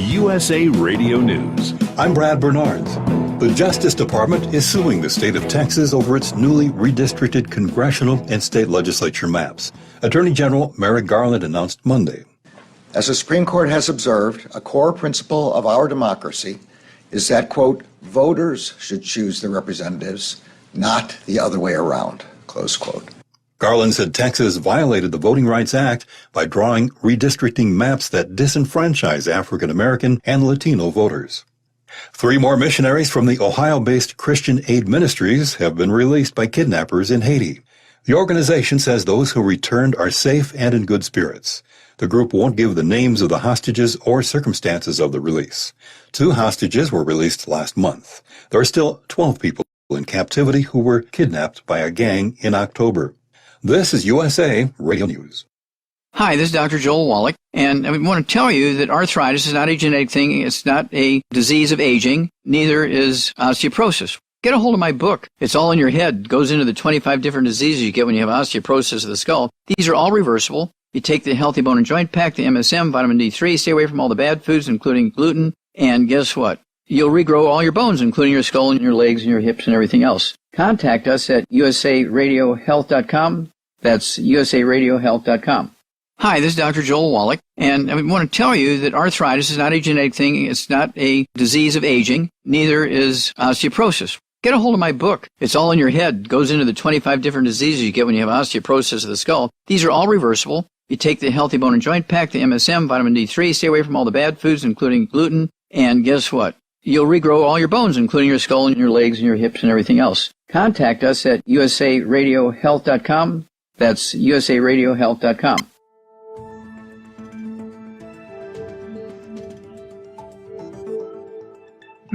USA Radio News. I'm Brad Bernards. The Justice Department is suing the state of Texas over its newly redistricted congressional and state legislature maps. Attorney General Merrick Garland announced Monday. As the Supreme Court has observed, a core principle of our democracy is that, quote, voters should choose their representatives, not the other way around, close quote. Garland said Texas violated the Voting Rights Act by drawing redistricting maps that disenfranchise African American and Latino voters. 3 more missionaries from the Ohio-based Christian Aid Ministries have been released by kidnappers in Haiti. The organization says those who returned are safe and in good spirits. The group won't give the names of the hostages or circumstances of the release. 2 hostages were released last month. There are still 12 people in captivity who were kidnapped by a gang in October. This is USA Radio News. Hi, this is Dr. Joel Wallach, and I want to tell you that arthritis is not a genetic thing. It's not a disease of aging. Neither is osteoporosis. Get a hold of my book. It's all in your head. It goes into the 25 different diseases you get when you have osteoporosis of the skull. These are all reversible. You take the Healthy Bone and Joint Pack, the MSM, vitamin D3, stay away from all the bad foods, including gluten, and guess what? You'll regrow all your bones, including your skull and your legs and your hips and everything else. Contact us at usaradiohealth.com. That's usaradiohealth.com. Hi, this is Dr. Joel Wallach, and I want to tell you that arthritis is not a genetic thing. It's not a disease of aging. Neither is osteoporosis. Get a hold of my book. It's all in your head. It goes into the 25 different diseases you get when you have osteoporosis of the skull. These are all reversible. You take the Healthy Bone and Joint Pack, the MSM, vitamin D3, stay away from all the bad foods, including gluten, and guess what? You'll regrow all your bones, including your skull and your legs and your hips and everything else. Contact us at usaradiohealth.com. That's usaradiohealth.com.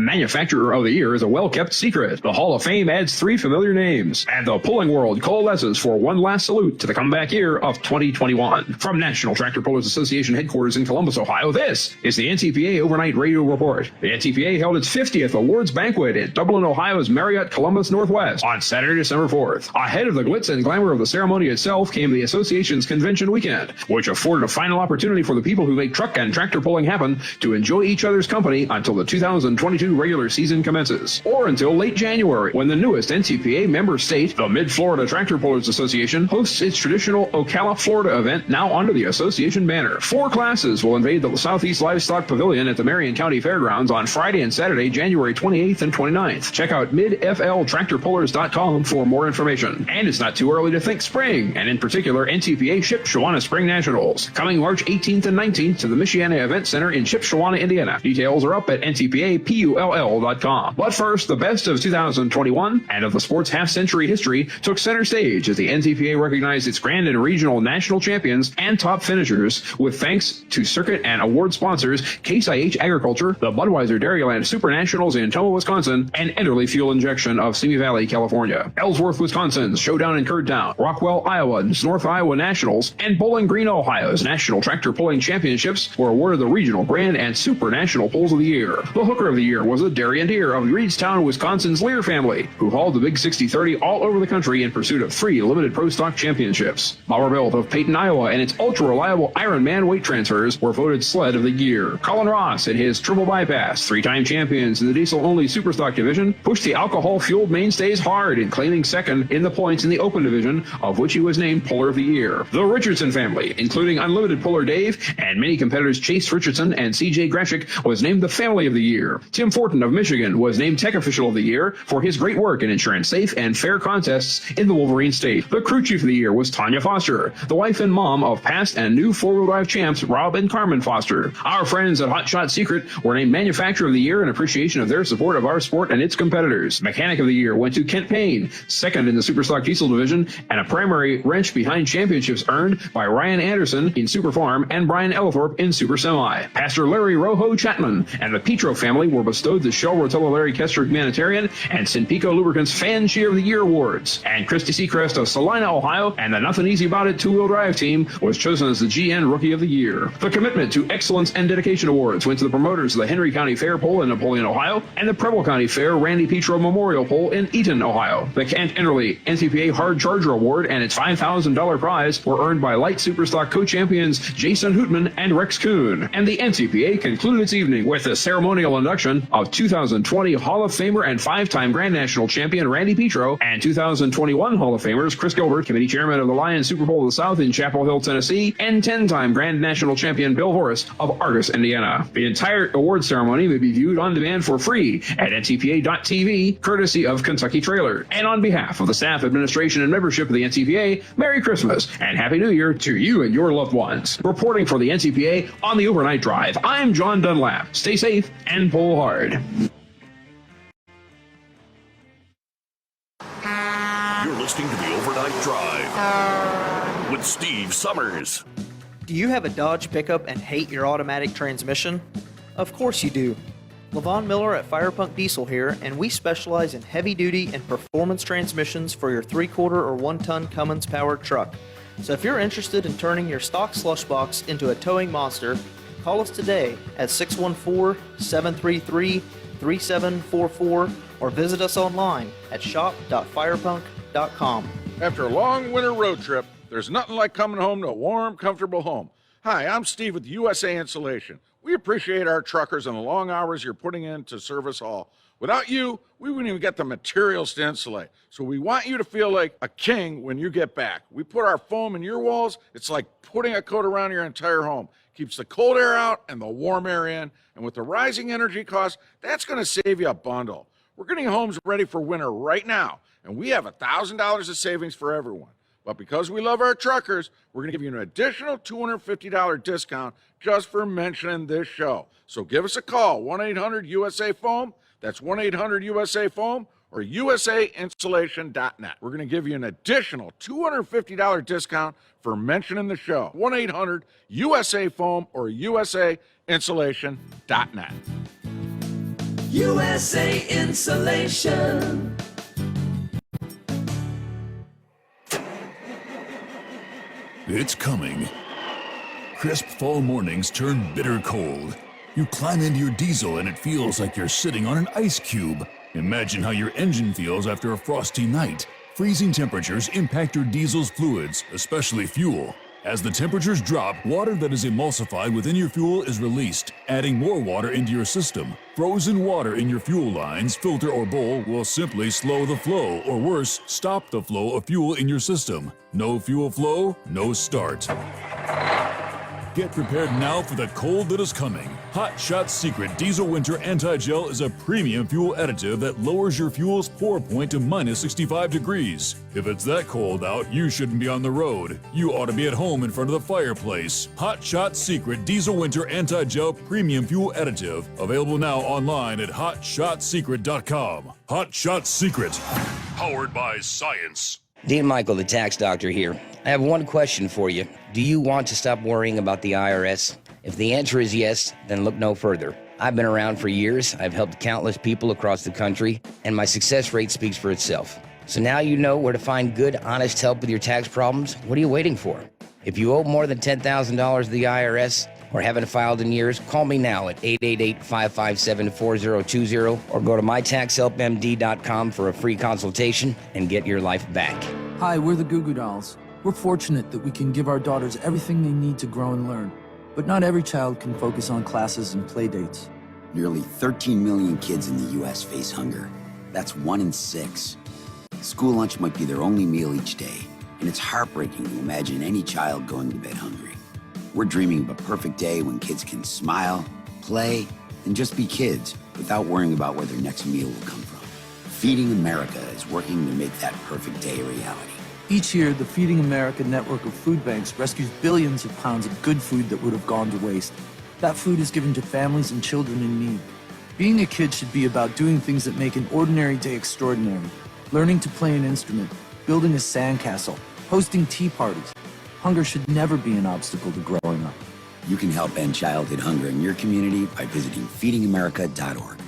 Manufacturer of the Year is a well-kept secret. The Hall of Fame adds 3 familiar names, and the pulling world coalesces for one last salute to the comeback year of 2021. From National Tractor Pullers Association headquarters in Columbus, Ohio, this is the NTPA Overnight Radio Report. The NTPA held its 50th Awards Banquet in Dublin, Ohio's Marriott Columbus Northwest on Saturday, December 4th. Ahead of the glitz and glamour of the ceremony itself came the association's convention weekend, which afforded a final opportunity for the people who make truck and tractor pulling happen to enjoy each other's company until the 2022 2022 regular season commences, or until late January, when the newest NTPA member state, the Mid-Florida Tractor Pullers Association, hosts its traditional Ocala, Florida event now under the association banner. 4 classes will invade the Southeast Livestock Pavilion at the Marion County Fairgrounds on Friday and Saturday, January 28th and 29th. Check out midfltractorpullers.com for more information. And it's not too early to think spring, and in particular, NTPA Shipshewana Spring Nationals, coming March 18th and 19th to the Michiana Event Center in Shipshewana, Indiana. Details are up at ntpapull.com. But first, the best of 2021 and of the sport's half-century history took center stage as the NTPA recognized its grand and regional national champions and top finishers, with thanks to circuit and award sponsors Case IH Agriculture, the Budweiser Dairyland Super Nationals in Toma, Wisconsin, and Enderley Fuel Injection of Simi Valley, California. Ellsworth, Wisconsin's Showdown in Kurdtown, Rockwell, Iowa's North Iowa Nationals, and Bowling Green, Ohio's National Tractor Pulling Championships were awarded the regional grand and super national pulls of the year. The hooker of the year was the Darien Deer of Reedstown, Wisconsin's Lear family, who hauled the Big 60-30 all over the country in pursuit of 3 limited pro stock championships. Bauer Built of Peyton, Iowa, and its ultra-reliable Ironman weight transfers were voted sled of the year. Colin Ross and his triple bypass, 3-time champions in the diesel-only superstock division, pushed the alcohol-fueled mainstays hard in claiming second in the points in the open division, of which he was named Puller of the Year. The Richardson family, including Unlimited Puller Dave and many competitors Chase Richardson and C.J. Grashik, was named the Family of the Year. Tim Fortin of Michigan was named Tech Official of the Year for his great work in ensuring safe and fair contests in the Wolverine State. The Crew Chief of the Year was Tanya Foster, the wife and mom of past and new four-wheel drive champs Rob and Carmen Foster. Our friends at Hot Shot Secret were named Manufacturer of the Year in appreciation of their support of our sport and its competitors. Mechanic of the Year went to Kent Payne, second in the Superstock Diesel division, and a primary wrench behind championships earned by Ryan Anderson in Super Farm and Brian Ellithorpe in Super Semi. Pastor Larry Rojo Chapman and the Petro family were bestowed the Shell Rotella Larry Kester Humanitarian and Sinpico Lubricants Fan Cheer of the Year awards. And Christy Seacrest of Salina, Ohio, and the Nothing Easy About It two-wheel drive team was chosen as the GN Rookie of the Year. The Commitment to Excellence and Dedication Awards went to the promoters of the Henry County Fair Pole in Napoleon, Ohio, and the Preble County Fair Randy Petro Memorial Pole in Eaton, Ohio. The Kent Enderley NTPA Hard Charger Award and its $5,000 prize were earned by Light Superstock co-champions Jason Hootman and Rex Kuhn. And the NTPA concluded its evening with the ceremonial induction of 2020 Hall of Famer and 5-time Grand National Champion Randy Petro and 2021 Hall of Famers Chris Gilbert, Committee Chairman of the Lions Super Bowl of the South in Chapel Hill, Tennessee, and 10-time Grand National Champion Bill Horace of Argus, Indiana. The entire award ceremony may be viewed on demand for free at ntpa.tv, courtesy of Kentucky Trailer. And on behalf of the staff, administration, and membership of the NTPA, Merry Christmas and Happy New Year to you and your loved ones. Reporting for the NTPA on the Overnight Drive, I'm John Dunlap. Stay safe and pull hard. You're listening to the Overnight Drive with Steve Sommers. Do you have a Dodge pickup and hate your automatic transmission? Of course you do. Levon Miller at Firepunk Diesel here, and we specialize in heavy-duty and performance transmissions for your 3-quarter or 1-ton Cummins-powered truck. So if you're interested in turning your stock slush box into a towing monster, call us today at 614-733-3744 or visit us online at shop.firepunk.com. After a long winter road trip, there's nothing like coming home to a warm, comfortable home. Hi, I'm Steve with USA Insulation. We appreciate our truckers and the long hours you're putting in to serve us all. Without you, we wouldn't even get the materials to insulate. So we want you to feel like a king when you get back. We put our foam in your walls. It's like putting a coat around your entire home. Keeps the cold air out and the warm air in. And with the rising energy costs, that's going to save you a bundle. We're getting homes ready for winter right now, and we have $1,000 of savings for everyone. But because we love our truckers, we're going to give you an additional $250 discount just for mentioning this show. So give us a call, 1-800-USA-FOAM. That's 1-800-USA-FOAM or usainsulation.net. We're going to give you an additional $250 discount for mentioning the show. 1-800-USA-FOAM or usainsulation.net. USA Insulation. It's coming. Crisp fall mornings turn bitter cold. You climb into your diesel and it feels like you're sitting on an ice cube. Imagine how your engine feels after a frosty night. Freezing temperatures impact your diesel's fluids, especially fuel. As the temperatures drop, water that is emulsified within your fuel is released, adding more water into your system. Frozen water in your fuel lines, filter, or bowl will simply slow the flow, or worse, stop the flow of fuel in your system. No fuel flow, no start. Get prepared now for the cold that is coming. Hot Shot Secret Diesel Winter Anti-Gel is a premium fuel additive that lowers your fuel's pour point to minus 65 degrees. If it's that cold out, you shouldn't be on the road. You ought to be at home in front of the fireplace. Hot Shot Secret Diesel Winter Anti-Gel Premium Fuel Additive. Available now online at hotshotsecret.com. Hot Shot Secret. Powered by science. Dean Michael, the tax doctor here. I have one question for you. Do you want to stop worrying about the IRS? If the answer is yes, then look no further. I've been around for years, I've helped countless people across the country, and my success rate speaks for itself. So now you know where to find good, honest help with your tax problems. What are you waiting for? If you owe more than $10,000 to the IRS or haven't filed in years, call me now at 888-557-4020 or go to mytaxhelpmd.com for a free consultation and get your life back. Hi, we're the Goo Goo Dolls. We're fortunate that we can give our daughters everything they need to grow and learn. But not every child can focus on classes and play dates. Nearly 13 million kids in the U.S. face hunger. That's 1 in 6. School lunch might be their only meal each day, and it's heartbreaking to imagine any child going to bed hungry. We're dreaming of a perfect day when kids can smile, play, and just be kids without worrying about where their next meal will come from. Feeding America is working to make that perfect day a reality. Each year, the Feeding America network of food banks rescues billions of pounds of good food that would have gone to waste. That food is given to families and children in need. Being a kid should be about doing things that make an ordinary day extraordinary. Learning to play an instrument, building a sandcastle, hosting tea parties. Hunger should never be an obstacle to growing up. You can help end childhood hunger in your community by visiting feedingamerica.org.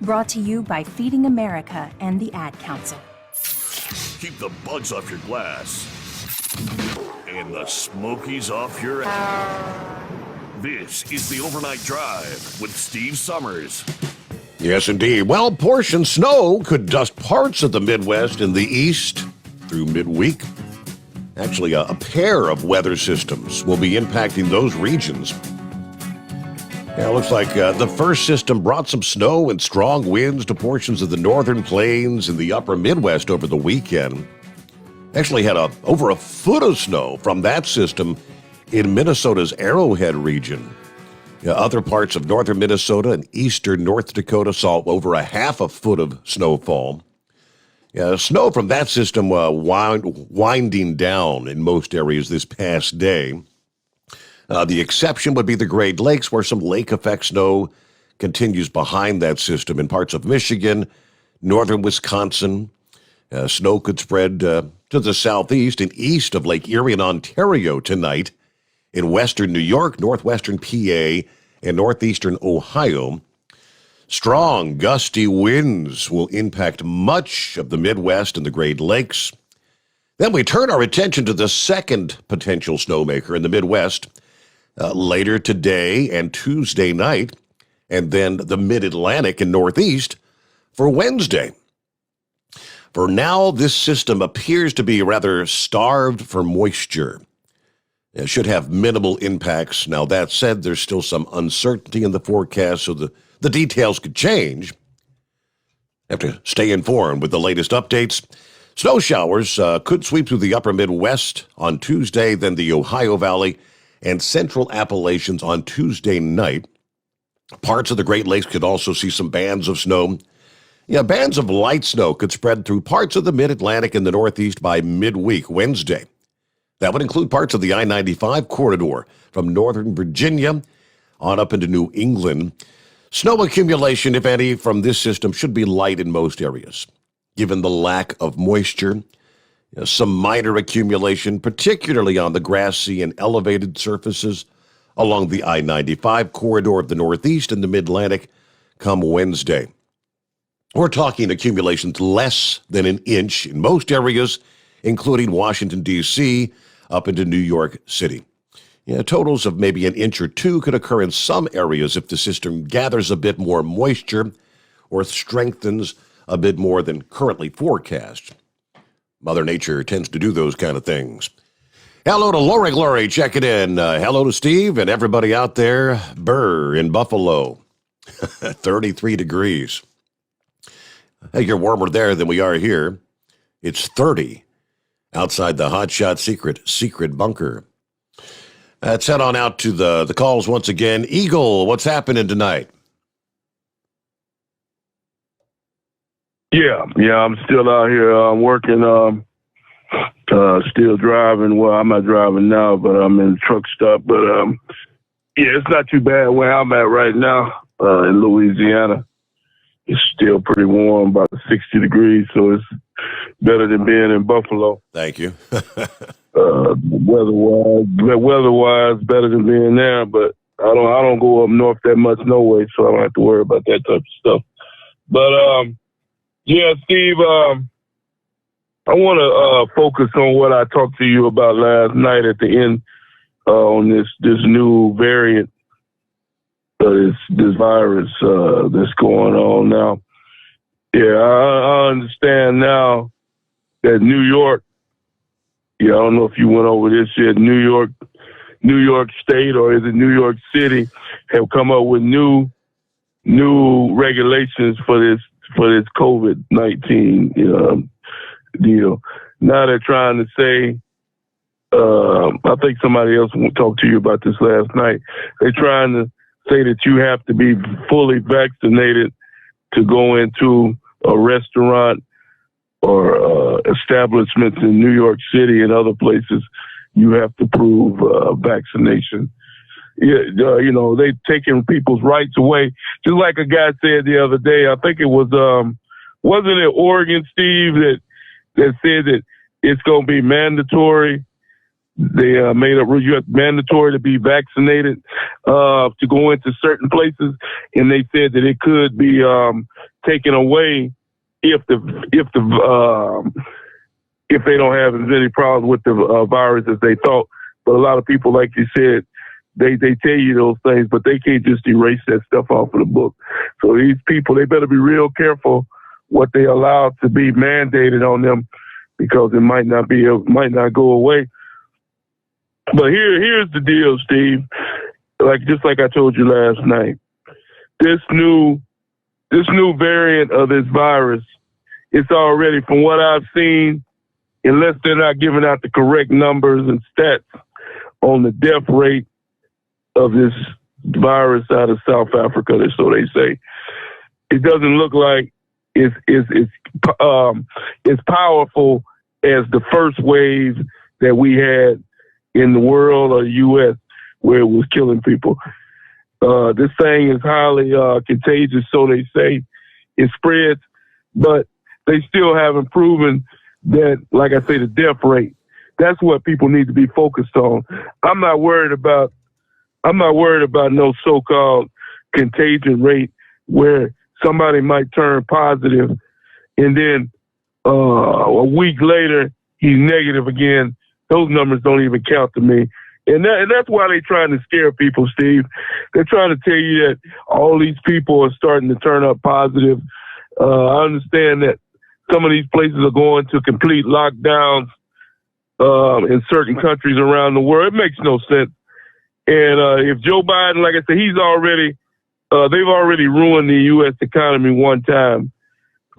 Brought to you by Feeding America and the Ad Council. Keep the bugs off your glass and the smokies off your ass. This is the Overnight Drive with Steve Sommers. Yes, indeed. Well, portion snow could dust parts of the Midwest and the East through midweek. Actually, a pair of weather systems will be impacting those regions. Yeah, it looks like the first system brought some snow and strong winds to portions of the northern plains and the upper Midwest over the weekend. Actually had over a foot of snow from that system in Minnesota's Arrowhead region. Yeah, other parts of northern Minnesota and eastern North Dakota saw over a half a foot of snowfall. Yeah, snow from that system winding down in most areas this past day. The exception would be the Great Lakes, where some lake-effect snow continues behind that system in parts of Michigan, northern Wisconsin. Snow could spread to the southeast and east of Lake Erie in Ontario tonight, in western New York, northwestern PA, and northeastern Ohio. Strong, gusty winds will impact much of the Midwest and the Great Lakes. Then we turn our attention to the second potential snowmaker in the Midwest later today and Tuesday night, and then the Mid-Atlantic and Northeast for Wednesday. For now, this system appears to be rather starved for moisture. It should have minimal impacts. Now, that said, there's still some uncertainty in the forecast, so the details could change. Have to stay informed with the latest updates. Snow showers could sweep through the upper Midwest on Tuesday, then the Ohio Valley and central Appalachians on Tuesday night. Parts of the Great Lakes could also see some bands of snow. Yeah, bands of light snow could spread through parts of the Mid-Atlantic and the Northeast by midweek Wednesday. That would include parts of the I-95 corridor from northern Virginia on up into New England. Snow accumulation, if any, from this system should be light in most areas, given the lack of moisture. Some minor accumulation, particularly on the grassy and elevated surfaces along the I-95 corridor of the Northeast and the Mid-Atlantic come Wednesday. We're talking accumulations less than an inch in most areas, including Washington, D.C., up into New York City. Totals of maybe an inch or two could occur in some areas if the system gathers a bit more moisture or strengthens a bit more than currently forecast. Mother Nature tends to do those kind of things. Hello to Lori Glory checking in. Hello to Steve and everybody out there. Burr in Buffalo, 33 degrees. Hey, you're warmer there than we are here. It's 30 outside the Hotshot secret bunker. Let's head on out to the calls once again. Eagle, what's happening tonight? Yeah, I'm still out here working, still driving. Well, I'm not driving now, but I'm in the truck stop. But, yeah, it's not too bad where I'm at right now in Louisiana. It's still pretty warm, about 60 degrees, so it's better than being in Buffalo. Thank you. Weather-wise, better than being there, but I don't go up north that much no way, so I don't have to worry about that type of stuff. But, yeah, Steve, I want to focus on what I talked to you about last night at the end on this new variant, this virus that's going on now. Yeah, I understand now that New York, I don't know if you went over this yet, New York State or is it New York City have come up with new regulations for this COVID-19 deal. Now they're trying to say, I think somebody else talked to you about this last night. They're trying to say that you have to be fully vaccinated to go into a restaurant or establishments in New York City and other places. You have to prove vaccination. Yeah, they taking people's rights away. Just like a guy said the other day, I think it was, wasn't it Oregon, Steve, that said that it's going to be mandatory. They made a rule, you have mandatory to be vaccinated to go into certain places, and they said that it could be taken away if they don't have as many problems with the virus as they thought. But a lot of people, like you said, they tell you those things, but they can't just erase that stuff off of the book. So these people, they better be real careful what they allow to be mandated on them, because it might not go away. But here's the deal, Steve. Just like I told you last night, this new variant of this virus, it's already, from what I've seen, unless they're not giving out the correct numbers and stats on the death rate of this virus out of South Africa, so they say, it doesn't look like it's powerful as the first wave that we had in the world or the U.S. where it was killing people. This thing is highly contagious, so they say. It spreads, but they still haven't proven that, like I say, the death rate. That's what people need to be focused on. I'm not worried about no so-called contagion rate where somebody might turn positive and then a week later he's negative again. Those numbers don't even count to me. And that's why they're trying to scare people, Steve. They're trying to tell you that all these people are starting to turn up positive. I understand that some of these places are going to complete lockdowns in certain countries around the world. It makes no sense. And if Joe Biden, like I said, they've already ruined the U.S. economy one time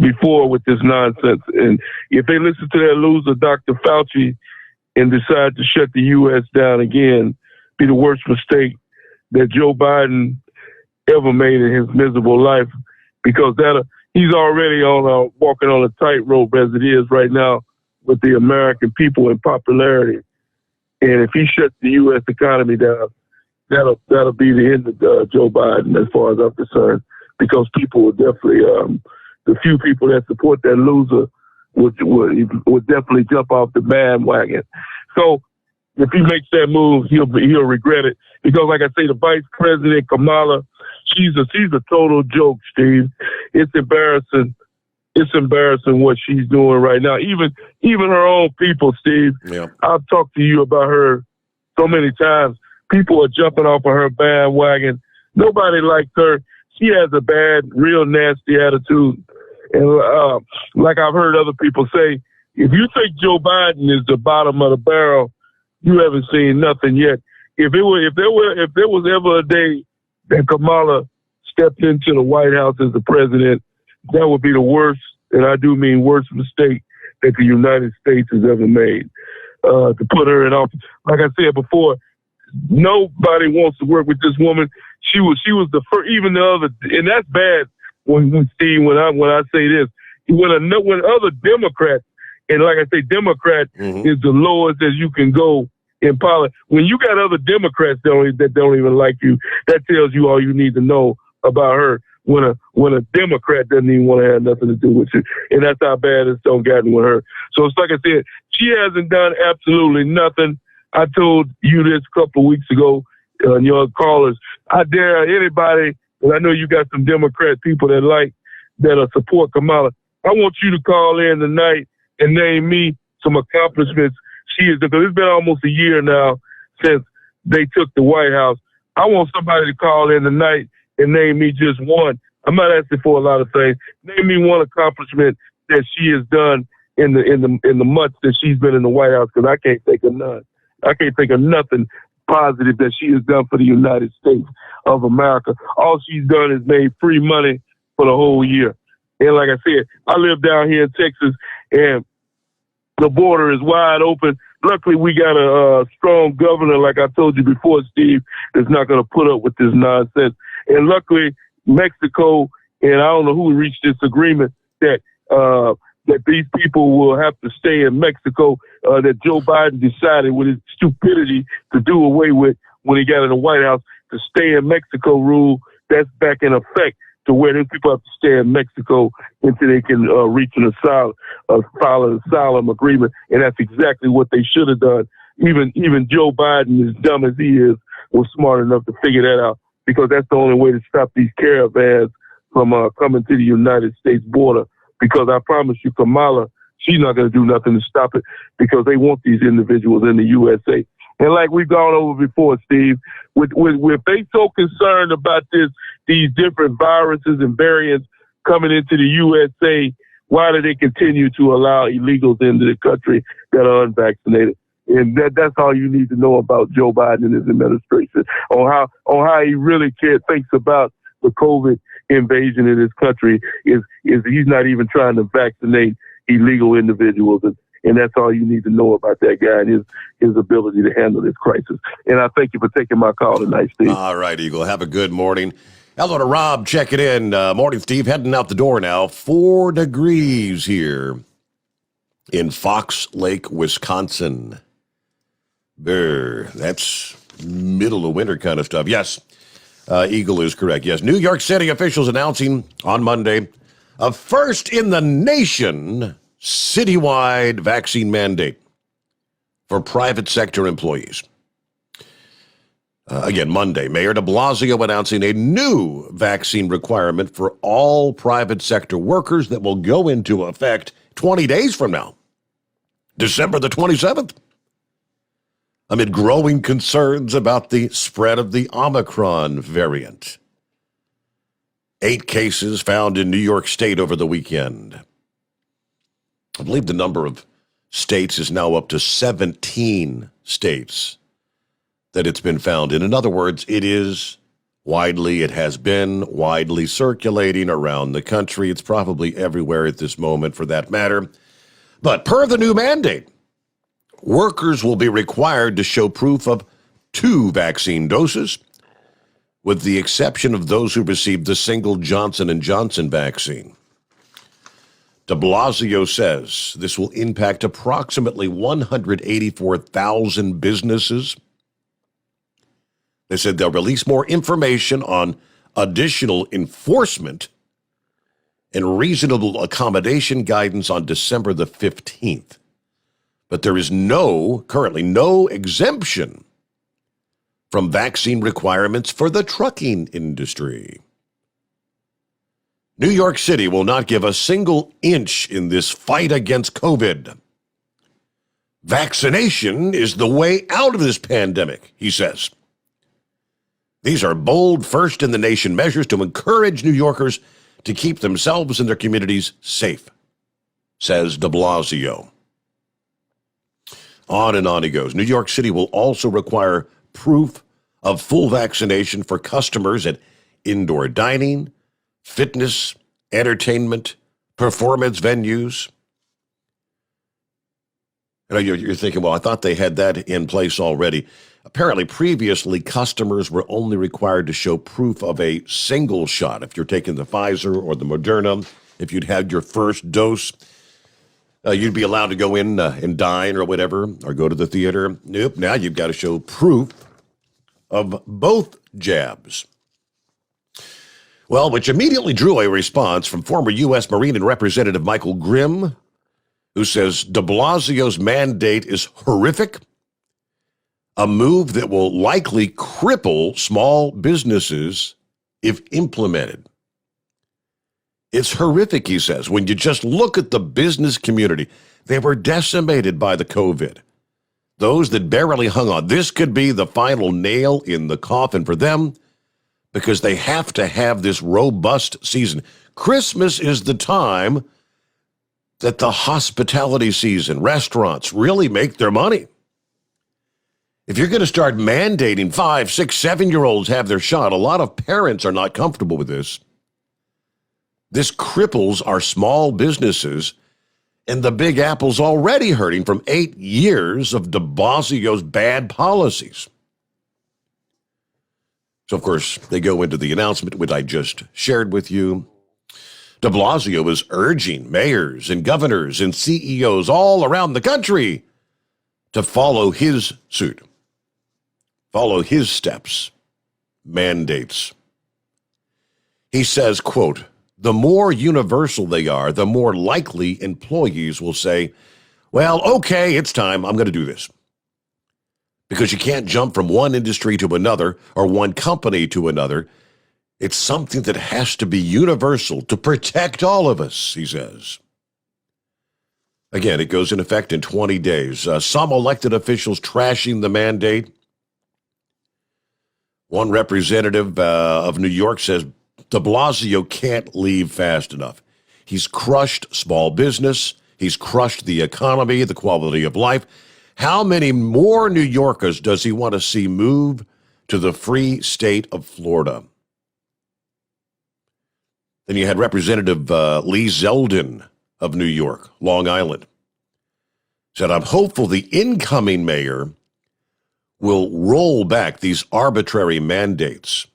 before with this nonsense. And if they listen to that loser, Dr. Fauci, and decide to shut the U.S. down again, be the worst mistake that Joe Biden ever made in his miserable life, because he's already walking on a tightrope as it is right now with the American people in popularity. And if he shuts the U.S. economy down, that'll be the end of Joe Biden as far as I'm concerned, because people will definitely, the few people that support that loser would definitely jump off the bandwagon. So if he makes that move, he'll regret it, because, like I say, the Vice President Kamala, she's a total joke, Steve. It's embarrassing. It's embarrassing what she's doing right now. Even her own people, Steve. Yeah. I've talked to you about her so many times. People are jumping off of her bandwagon. Nobody likes her. She has a bad, real nasty attitude. And like I've heard other people say, if you think Joe Biden is the bottom of the barrel, you haven't seen nothing yet. If there was ever a day that Kamala stepped into the White House as the president, that would be the worst, and I do mean worst mistake that the United States has ever made. To put her in office, like I said before, nobody wants to work with this woman. She was the first, even the other, and that's bad. When I say this, when other Democrats, and like I say, Democrat is the lowest as you can go in politics. When you got other Democrats that don't even like you, that tells you all you need to know about her. When a Democrat doesn't even want to have nothing to do with you, and that's how bad it's gotten with her. So it's like I said, she hasn't done absolutely nothing. I told you this a couple of weeks ago, your callers. I dare anybody, and I know you got some Democrat people that support Kamala. I want you to call in tonight and name me some accomplishments she has done, because it's been almost a year now since they took the White House. I want somebody to call in tonight and name me just one. I'm not asking for a lot of things. Name me one accomplishment that she has done in the months that she's been in the White House, because I can't think of none. I can't think of nothing positive that she has done for the United States of America. All she's done is made free money for the whole year. And like I said, I live down here in Texas, and the border is wide open. Luckily, we got a strong governor, like I told you before, Steve, that's not going to put up with this nonsense. And luckily, Mexico, and I don't know who reached this agreement, that these people will have to stay in Mexico, that Joe Biden decided with his stupidity to do away with when he got in the White House, to stay in Mexico rule. That's back in effect, to where these people have to stay in Mexico until they can reach file an asylum agreement. And that's exactly what they should have done. Even Joe Biden, as dumb as he is, was smart enough to figure that out, because that's the only way to stop these caravans from coming to the United States border. Because I promise you, Kamala, she's not going to do nothing to stop it, because they want these individuals in the USA. And like we've gone over before, Steve, with they so concerned about these different viruses and variants coming into the USA, why do they continue to allow illegals into the country that are unvaccinated? And that's all you need to know about Joe Biden and his administration, on how he really thinks about the COVID invasion in this country is he's not even trying to vaccinate illegal individuals. And that's all you need to know about that guy and his ability to handle this crisis. And I thank you for taking my call tonight, Steve. All right, Eagle. Have a good morning. Hello to Rob. Check it in. Morning, Steve. Heading out the door now. 4 degrees here in Fox Lake, Wisconsin. That's middle of winter kind of stuff. Yes, Eagle is correct. Yes, New York City officials announcing on Monday a first in the nation citywide vaccine mandate for private sector employees. Again, Monday, Mayor de Blasio announcing a new vaccine requirement for all private sector workers that will go into effect 20 days from now, December the 27th. Amid growing concerns about the spread of the Omicron variant. 8 cases found in New York State over the weekend. I believe the number of states is now up to 17 states that it's been found in. In other words, it has been widely circulating around the country. It's probably everywhere at this moment for that matter. But per the new mandate, workers will be required to show proof of 2 vaccine doses, with the exception of those who received the single Johnson & Johnson vaccine. De Blasio says this will impact approximately 184,000 businesses. They said they'll release more information on additional enforcement and reasonable accommodation guidance on December the 15th. But there is currently no exemption from vaccine requirements for the trucking industry. New York City will not give a single inch in this fight against COVID. Vaccination is the way out of this pandemic, he says. These are bold, first-in-the-nation measures to encourage New Yorkers to keep themselves and their communities safe, says de Blasio. On and on he goes. New York City will also require proof of full vaccination for customers at indoor dining, fitness, entertainment, performance venues. You know, you're thinking, well, I thought they had that in place already. Apparently, previously, customers were only required to show proof of a single shot. If you're taking the Pfizer or the Moderna, if you'd had your first dose, you'd be allowed to go in and dine or whatever, or go to the theater. Nope, now you've got to show proof of both jabs. Well, which immediately drew a response from former U.S. Marine and Representative Michael Grimm, who says de Blasio's mandate is horrific, a move that will likely cripple small businesses if implemented. It's horrific, he says. When you just look at the business community, they were decimated by the COVID. Those that barely hung on, this could be the final nail in the coffin for them because they have to have this robust season. Christmas is the time that the hospitality season, restaurants really make their money. If you're going to start mandating 5, 6, 7-year-olds have their shot, a lot of parents are not comfortable with this. This cripples our small businesses, and the Big Apple's already hurting from 8 years of de Blasio's bad policies. So, of course, they go into the announcement, which I just shared with you. De Blasio is urging mayors and governors and CEOs all around the country to follow his suit, follow his steps, mandates. He says, quote, the more universal they are, the more likely employees will say, well, okay, it's time, I'm going to do this. Because you can't jump from one industry to another or one company to another. It's something that has to be universal to protect all of us, he says. Again, it goes in effect in 20 days. Some elected officials trashing the mandate. One representative of New York says de Blasio can't leave fast enough. He's crushed small business. He's crushed the economy, the quality of life. How many more New Yorkers does he want to see move to the free state of Florida? Then you had Representative Lee Zeldin of New York, Long Island, said, I'm hopeful the incoming mayor will roll back these arbitrary mandates.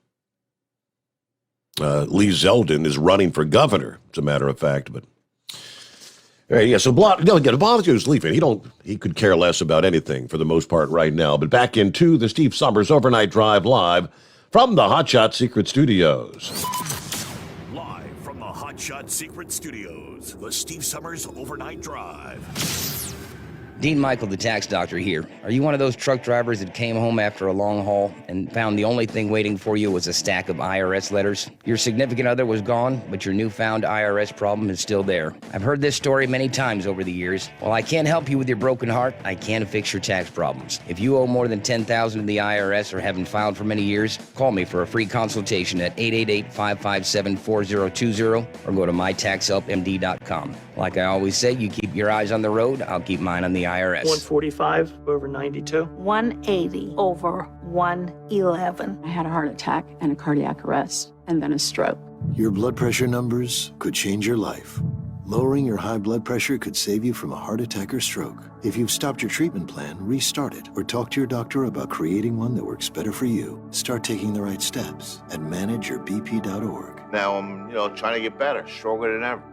Lee Zeldin is running for governor, as a matter of fact. But so Blasio's leaving. He could care less about anything for the most part right now. But back into the Steve Sommers Overnight Drive live from the Hot Shot Secret Studios. Live from the Hot Shot Secret Studios, the Steve Sommers Overnight Drive. Dean Michael, the tax doctor here. Are you one of those truck drivers that came home after a long haul and found the only thing waiting for you was a stack of IRS letters? Your significant other was gone, but your newfound IRS problem is still there. I've heard this story many times over the years. While I can't help you with your broken heart, I can fix your tax problems. If you owe more than $10,000 to the IRS or haven't filed for many years, call me for a free consultation at 888-557-4020 or go to mytaxhelpmd.com. Like I always say, you keep your eyes on the road, I'll keep mine on the IRS. 145 over 92. 180 over 111. I had a heart attack and a cardiac arrest and then a stroke. Your blood pressure numbers could change your life. Lowering your high blood pressure could save you from a heart attack or stroke. If you've stopped your treatment plan, restart it or talk to your doctor about creating one that works better for you. Start taking the right steps at manageyourbp.org. Now I'm, trying to get better, stronger than ever.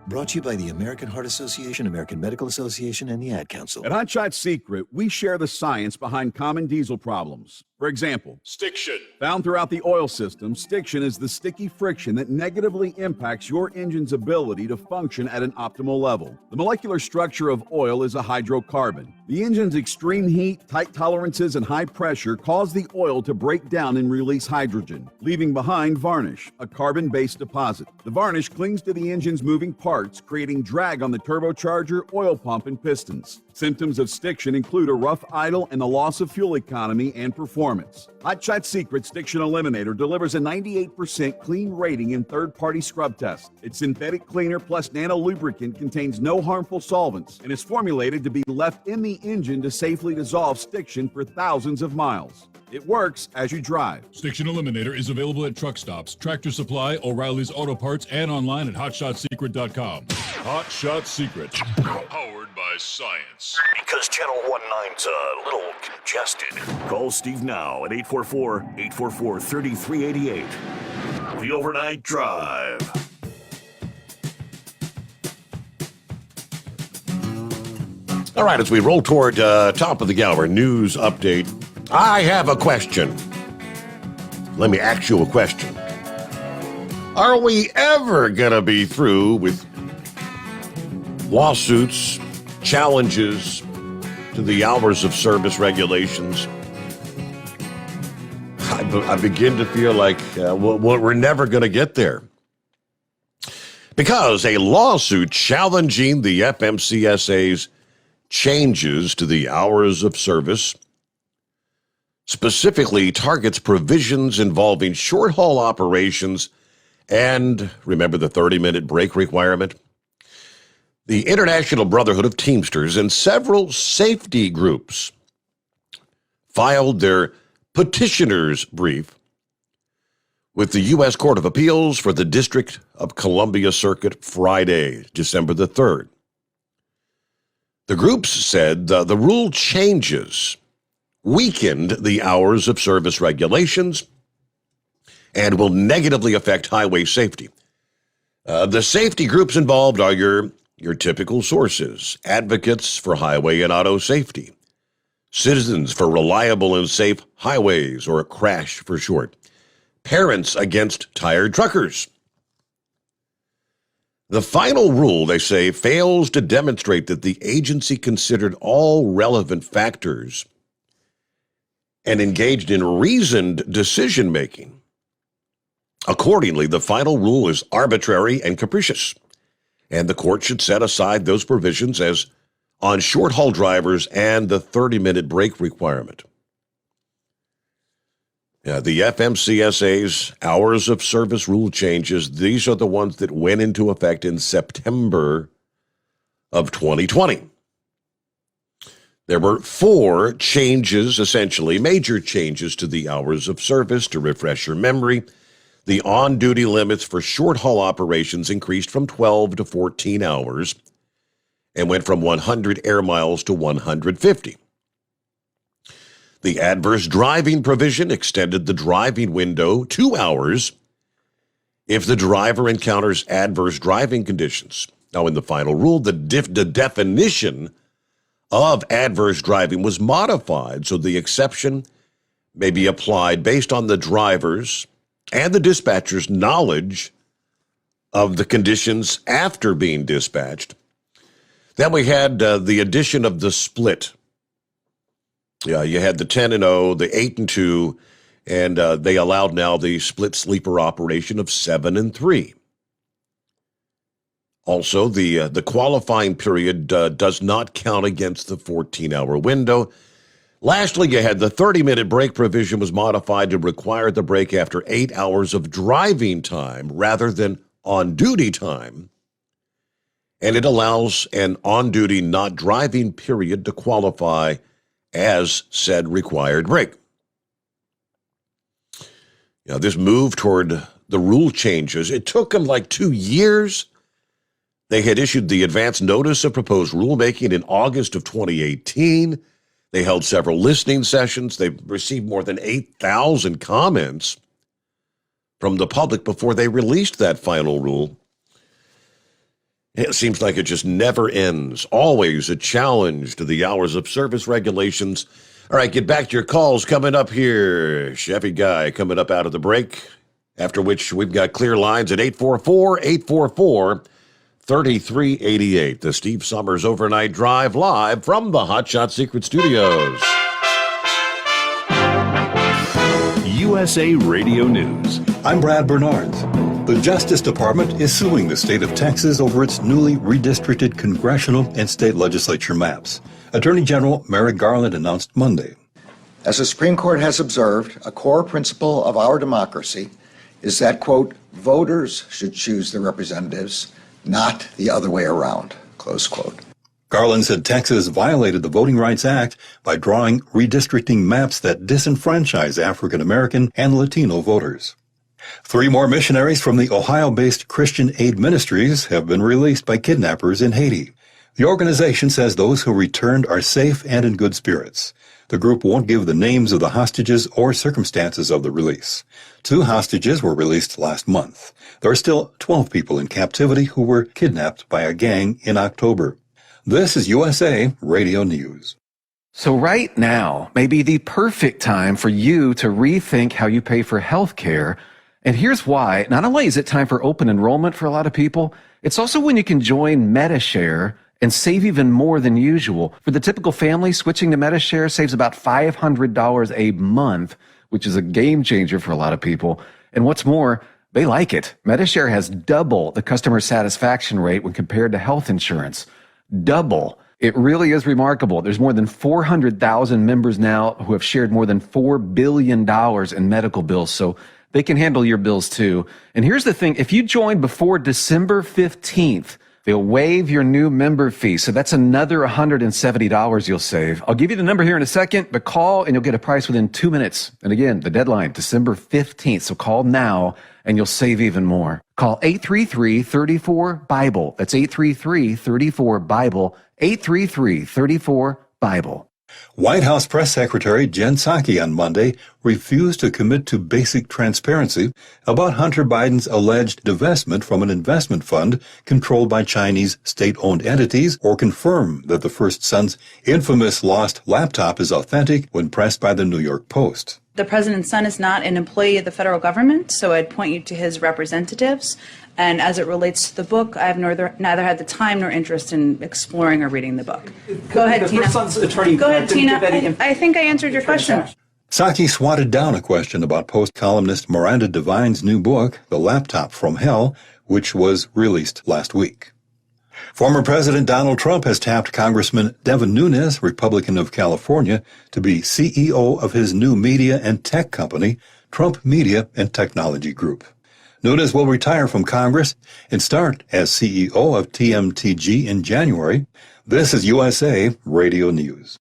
Brought to you by the American Heart Association, American Medical Association, and the Ad Council. At Hot Shot Secret, we share the science behind common diesel problems. For example, stiction. Found throughout the oil system, stiction is the sticky friction that negatively impacts your engine's ability to function at an optimal level. The molecular structure of oil is a hydrocarbon. The engine's extreme heat, tight tolerances, and high pressure cause the oil to break down and release hydrogen, leaving behind varnish, a carbon-based deposit. The varnish clings to the engine's moving parts parts, creating drag on the turbocharger, oil pump, and pistons. Symptoms of stiction include a rough idle and the loss of fuel economy and performance. Hot Shot Secret Stiction Eliminator delivers a 98% clean rating in third-party scrub tests. Its synthetic cleaner plus nano lubricant contains no harmful solvents and is formulated to be left in the engine to safely dissolve stiction for thousands of miles. It works as you drive. Stiction Eliminator is available at truck stops, Tractor Supply, O'Reilly's Auto Parts, and online at HotShotSecret.com. Hot Shot Secret. Powered by science. Because Channel 19's a little congested. Call Steve now at 844-844-3388. The Overnight Drive. All right, as we roll toward top of the hour news update, I have a question. Let me ask you a question. Are we ever going to be through with lawsuits, challenges to the hours of service regulations? I begin to feel like we're never going to get there. Because a lawsuit challenging the Fmcsa's changes to the hours of service specifically targets provisions involving short-haul operations and, remember, the 30-minute break requirement. The International Brotherhood of Teamsters and several safety groups filed their petitioner's brief with the U.S. Court of Appeals for the District of Columbia Circuit Friday, December the 3rd. The groups said the rule changes weakened the hours of service regulations and will negatively affect highway safety. The safety groups involved are your typical sources: advocates for highway and auto safety, citizens for reliable and safe highways, or CRASH for short, parents against tired truckers. The final rule, they say, fails to demonstrate that the agency considered all relevant factors and engaged in reasoned decision-making. Accordingly, the final rule is arbitrary and capricious, and the court should set aside those provisions as on short-haul drivers and the 30-minute break requirement. The FMCSA's hours of service rule changes, these are the ones that went into effect in September of 2020. There were 4 changes, essentially, major changes to the hours of service. To refresh your memory, the on-duty limits for short-haul operations increased from 12 to 14 hours and went from 100 air miles to 150. The adverse driving provision extended the driving window 2 hours if the driver encounters adverse driving conditions. Now, in the final rule, the definition of adverse driving was modified, so the exception may be applied based on the driver's and the dispatcher's knowledge of the conditions after being dispatched. Then we had the addition of the split. You had the 10 and 0, the 8 and 2, and they allowed now the split sleeper operation of 7 and 3. Also, the qualifying period does not count against the 14-hour window. Lastly, you had the 30-minute break provision was modified to require the break after 8 hours of driving time rather than on-duty time. And it allows an on-duty not driving period to qualify as said required break. This move toward the rule changes, it took them like 2 years. They had issued the advance notice of proposed rulemaking in August of 2018. They held several listening sessions. They received more than 8,000 comments from the public before they released that final rule. It seems like it just never ends. Always a challenge to the hours of service regulations. All right, get back to your calls coming up here. Chevy Guy coming up out of the break, after which we've got clear lines at 844-844-3388. The Steve Sommers Overnight Drive live from the Hot Shot Secret Studios. USA Radio News. I'm Brad Bernards. The Justice Department is suing the state of Texas over its newly redistricted congressional and state legislature maps. Attorney General Merrick Garland announced Monday. As the Supreme Court has observed, a core principle of our democracy is that, quote, voters should choose their representatives, not the other way around, close quote. Garland said Texas violated the Voting Rights Act by drawing redistricting maps that disenfranchise African American and Latino voters. 3 more missionaries from the Ohio-based Christian Aid Ministries have been released by kidnappers in Haiti. The organization says those who returned are safe and in good spirits. The group won't give the names of the hostages or circumstances of the release. 2 hostages were released last month. There are still 12 people in captivity who were kidnapped by a gang in October. This is USA Radio News. So right now may be the perfect time for you to rethink how you pay for health care. And here's why. Not only is it time for open enrollment for a lot of people, it's also when you can join MediShare and save even more than usual. For the typical family, switching to MediShare saves about $500 a month, which is a game changer for a lot of people. And what's more, they like it. MediShare has double the customer satisfaction rate when compared to health insurance. Double. It really is remarkable. There's more than 400,000 members now who have shared more than $4 billion in medical bills, so they can handle your bills too. And here's the thing, if you join before December 15th, they'll waive your new member fee, so that's another $170 you'll save. I'll give you the number here in a second, but call and you'll get a price within 2 minutes. And again, the deadline, December 15th, so call now and you'll save even more. Call 833-34-BIBLE. That's 833-34-BIBLE, 833-34-BIBLE. White House Press Secretary Jen Psaki on Monday refused to commit to basic transparency about Hunter Biden's alleged divestment from an investment fund controlled by Chinese state-owned entities, or confirm that the first son's infamous lost laptop is authentic when pressed by the New York Post. The president's son is not an employee of the federal government, so I'd point you to his representatives. And as it relates to the book, I have neither had the time nor interest in exploring or reading the book. Go ahead, Tina. Go ahead, Tina. I think I answered your question. Psaki swatted down a question about Post columnist Miranda Devine's new book, The Laptop from Hell, which was released last week. Former President Donald Trump has tapped Congressman Devin Nunes, Republican of California, to be CEO of his new media and tech company, Trump Media and Technology Group. Nunes will retire from Congress and start as CEO of TMTG in January. This is USA Radio News.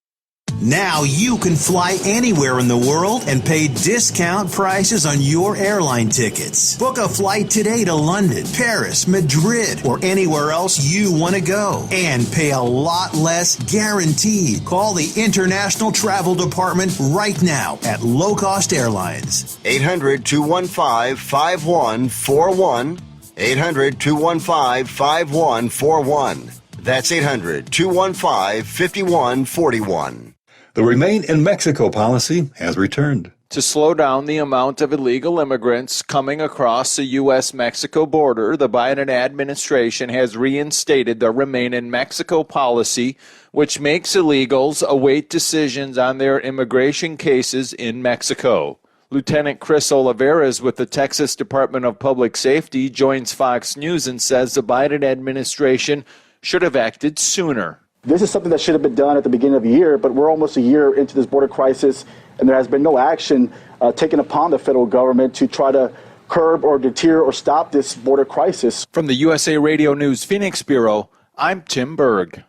Now you can fly anywhere in the world and pay discount prices on your airline tickets. Book a flight today to London, Paris, Madrid, or anywhere else you want to go. And pay a lot less guaranteed. Call the International Travel Department right now at Low Cost Airlines. 800-215-5141. 800-215-5141. That's 800-215-5141. The Remain in Mexico policy has returned. To slow down the amount of illegal immigrants coming across the U.S.-Mexico border, the Biden administration has reinstated the Remain in Mexico policy, which makes illegals await decisions on their immigration cases in Mexico. Lieutenant Chris Olivares with the Texas Department of Public Safety joins Fox News and says the Biden administration should have acted sooner. This is something that should have been done at the beginning of the year, but we're almost a year into this border crisis, and there has been no action taken upon the federal government to try to curb or deter or stop this border crisis. From the USA Radio News Phoenix Bureau, I'm Tim Berg.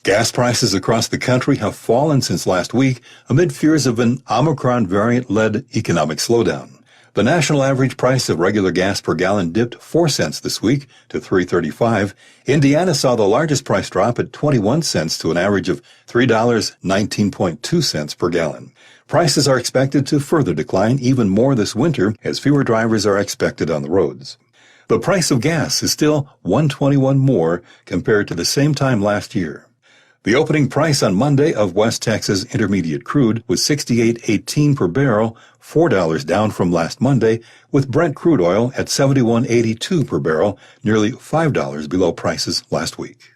Gas prices across the country have fallen since last week amid fears of an Omicron variant-led economic slowdown. The national average price of regular gas per gallon dipped 4 cents this week to $3.35. Indiana saw the largest price drop at 21 cents to an average of $3.19.2 per gallon. Prices are expected to further decline even more this winter as fewer drivers are expected on the roads. The price of gas is still $1.21 more compared to the same time last year. The opening price on Monday of West Texas Intermediate crude was $68.18 per barrel, $4 down from last Monday, with Brent crude oil at $71.82 per barrel, nearly $5 below prices last week.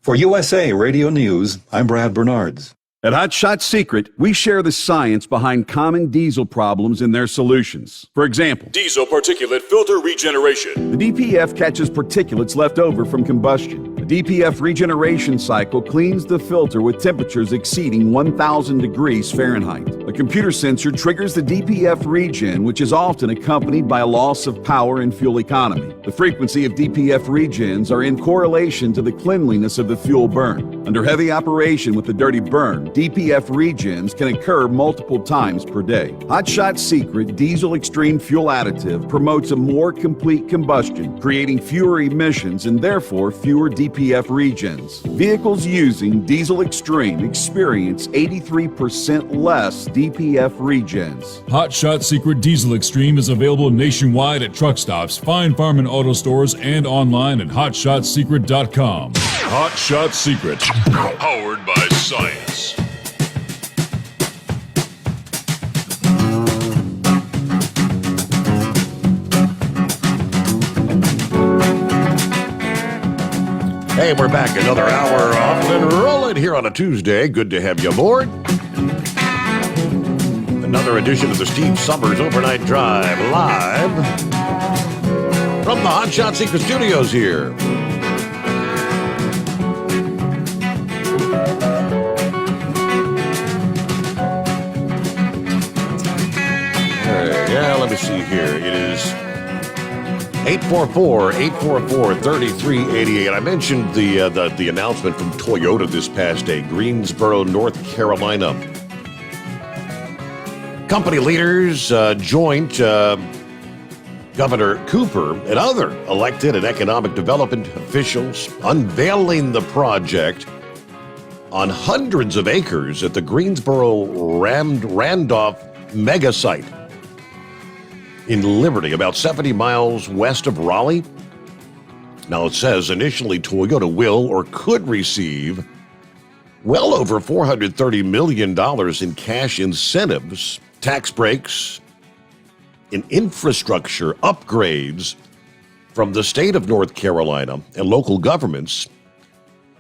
For USA Radio News, I'm Brad Bernards. At Hot Shot Secret, we share the science behind common diesel problems and their solutions. For example, Diesel particulate filter regeneration. the DPF catches particulates left over from combustion. The DPF regeneration cycle cleans the filter with temperatures exceeding 1,000 degrees Fahrenheit. A computer sensor triggers the DPF regen, which is often accompanied by a loss of power and fuel economy. The frequency of DPF regens are in correlation to the cleanliness of the fuel burn. Under heavy operation with the dirty burn, DPF regens can occur multiple times per day. Hot Shot Secret Diesel Extreme Fuel Additive promotes a more complete combustion, creating fewer emissions and therefore fewer DPF regens. Vehicles using Diesel Extreme experience 83% less DPF regens. Hot Shot Secret Diesel Extreme is available nationwide at truck stops, fine farm and auto stores, and online at hotshotsecret.com. Hot Shot Secret, powered by science. Hey, we're back another hour off and rolling here on a Tuesday. Good to have you aboard. Another edition of the Steve Sommers Overnight Drive, live from the Hot Shot Secret Studios here. Let me see here. It is 844-844-3388. I mentioned the announcement from Toyota this past day, Greensboro, North Carolina. Company leaders joined Governor Cooper and other elected and economic development officials unveiling the project on hundreds of acres at the Greensboro Randolph mega site in Liberty, about 70 miles west of Raleigh. Now it says initially Toyota will or could receive well over $430 million in cash incentives, tax breaks, and infrastructure upgrades from the state of North Carolina and local governments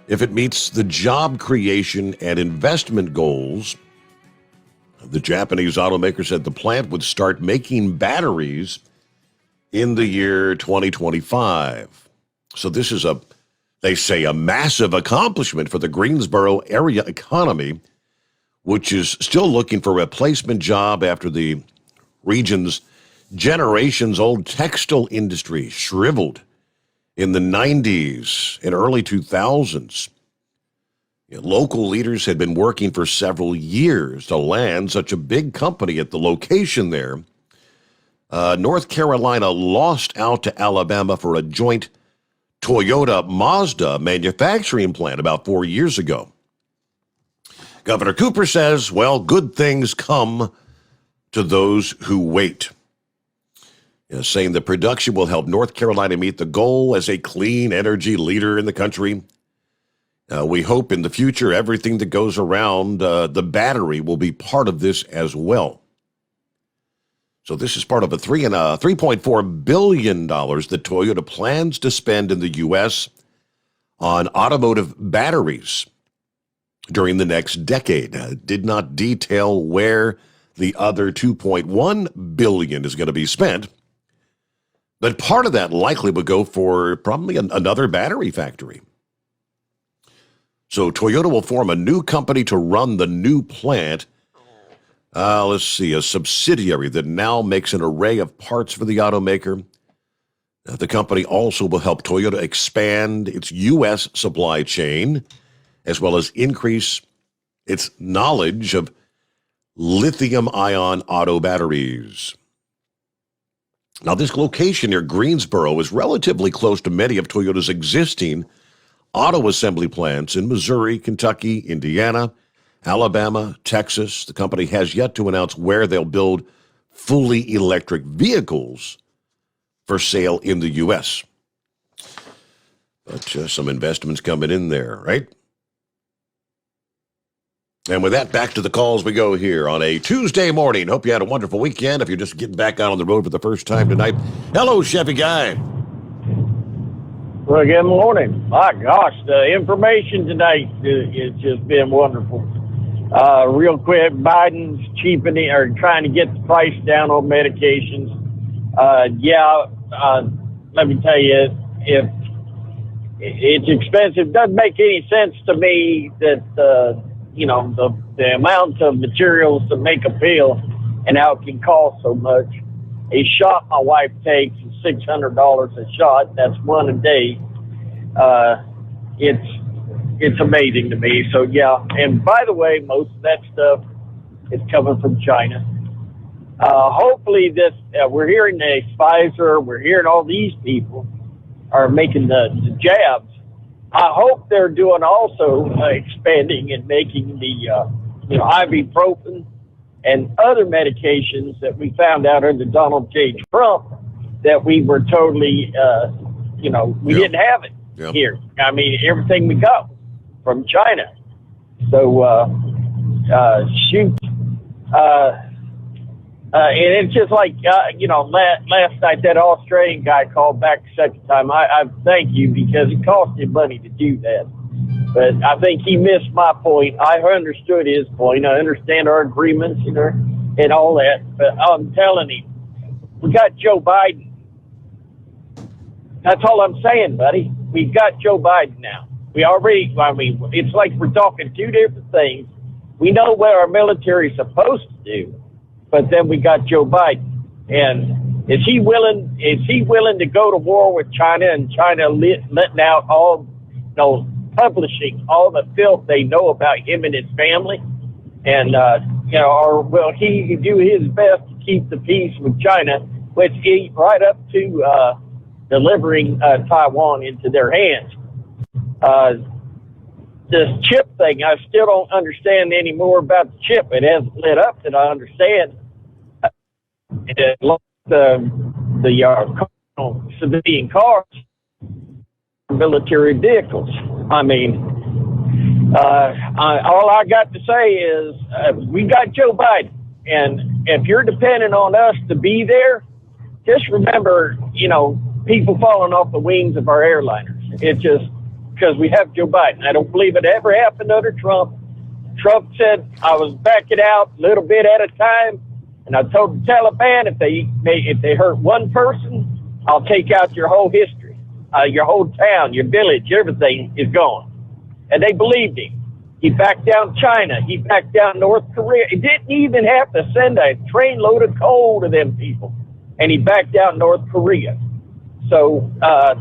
if it meets the job creation and investment goals. The Japanese automaker said the plant would start making batteries in the year 2025. So this is they say, a massive accomplishment for the Greensboro area economy, which is still looking for a replacement job after the region's generations-old textile industry shriveled in the 90s and early 2000s. Local leaders had been working for several years to land such a big company at the location there. North Carolina lost out to Alabama for a joint Toyota-Mazda manufacturing plant about 4 years ago. Governor Cooper says, well, good things come to those who wait. Saying the production will help North Carolina meet the goal as a clean energy leader in the country. We hope in the future everything that goes around the battery will be part of this as well. So this is part of a $3.4 billion that Toyota plans to spend in the U.S. on automotive batteries during the next decade. Did not detail where the other $2.1 billion is going to be spent, but part of that likely would go for probably another battery factory. So Toyota will form a new company to run the new plant. Let's see, a subsidiary that now makes an array of parts for the automaker. The company also will help Toyota expand its U.S. supply chain, as well as increase its knowledge of lithium-ion auto batteries. Now, this location near Greensboro is relatively close to many of Toyota's existing auto assembly plants in Missouri, Kentucky, Indiana, Alabama, Texas. The company has yet to announce where they'll build fully electric vehicles for sale in the U.S. But some investments coming in there, right? And with that, back to the calls we go here on a Tuesday morning. Hope you had a wonderful weekend. If you're just getting back out on the road for the first time tonight, hello, Chevy Guy. Well, good morning. My gosh, the information today has just been wonderful. Real quick, Biden's cheapening or trying to get the price down on medications. Let me tell you, if it's expensive, it doesn't make any sense to me that the amount of materials to make a pill and how it can cost so much. A shot my wife takes is $600 a shot. That's one a day. It's amazing to me. So yeah, and by the way, most of that stuff is coming from China. Hopefully this, we're hearing the Pfizer, we're hearing all these people are making the jabs. I hope they're doing also expanding and making the ibuprofen and other medications that we found out under Donald J. Trump that we were totally, we didn't have it here. I mean, everything we got from China. So, and it's just like, last night that Australian guy called back the second time. I thank you because it cost him money to do that. But I think he missed my point. I understood his point. I understand our agreements and all that. But I'm telling him, we got Joe Biden. That's all I'm saying, buddy. We've got Joe Biden now. It's like we're talking two different things. We know what our military is supposed to do, but then we got Joe Biden. And is he willing to go to war with China and China letting out all, publishing all the filth they know about him and his family? And, or will he do his best to keep the peace with China, which he right up to delivering Taiwan into their hands? This chip thing, I still don't understand any more about the chip. It hasn't lit up that I understand. The civilian cars, military vehicles. I mean, all I got to say is we got Joe Biden, and if you're depending on us to be there, just remember, people falling off the wings of our airliners. It's just because we have Joe Biden. I don't believe it ever happened under Trump. Trump said I was backing out a little bit at a time, and I told the Taliban if they hurt one person, I'll take out your whole history, your whole town, your village, everything is gone. And they believed him. He backed down China. He backed down North Korea. He didn't even have to send a trainload of coal to them people, and he backed down North Korea. So at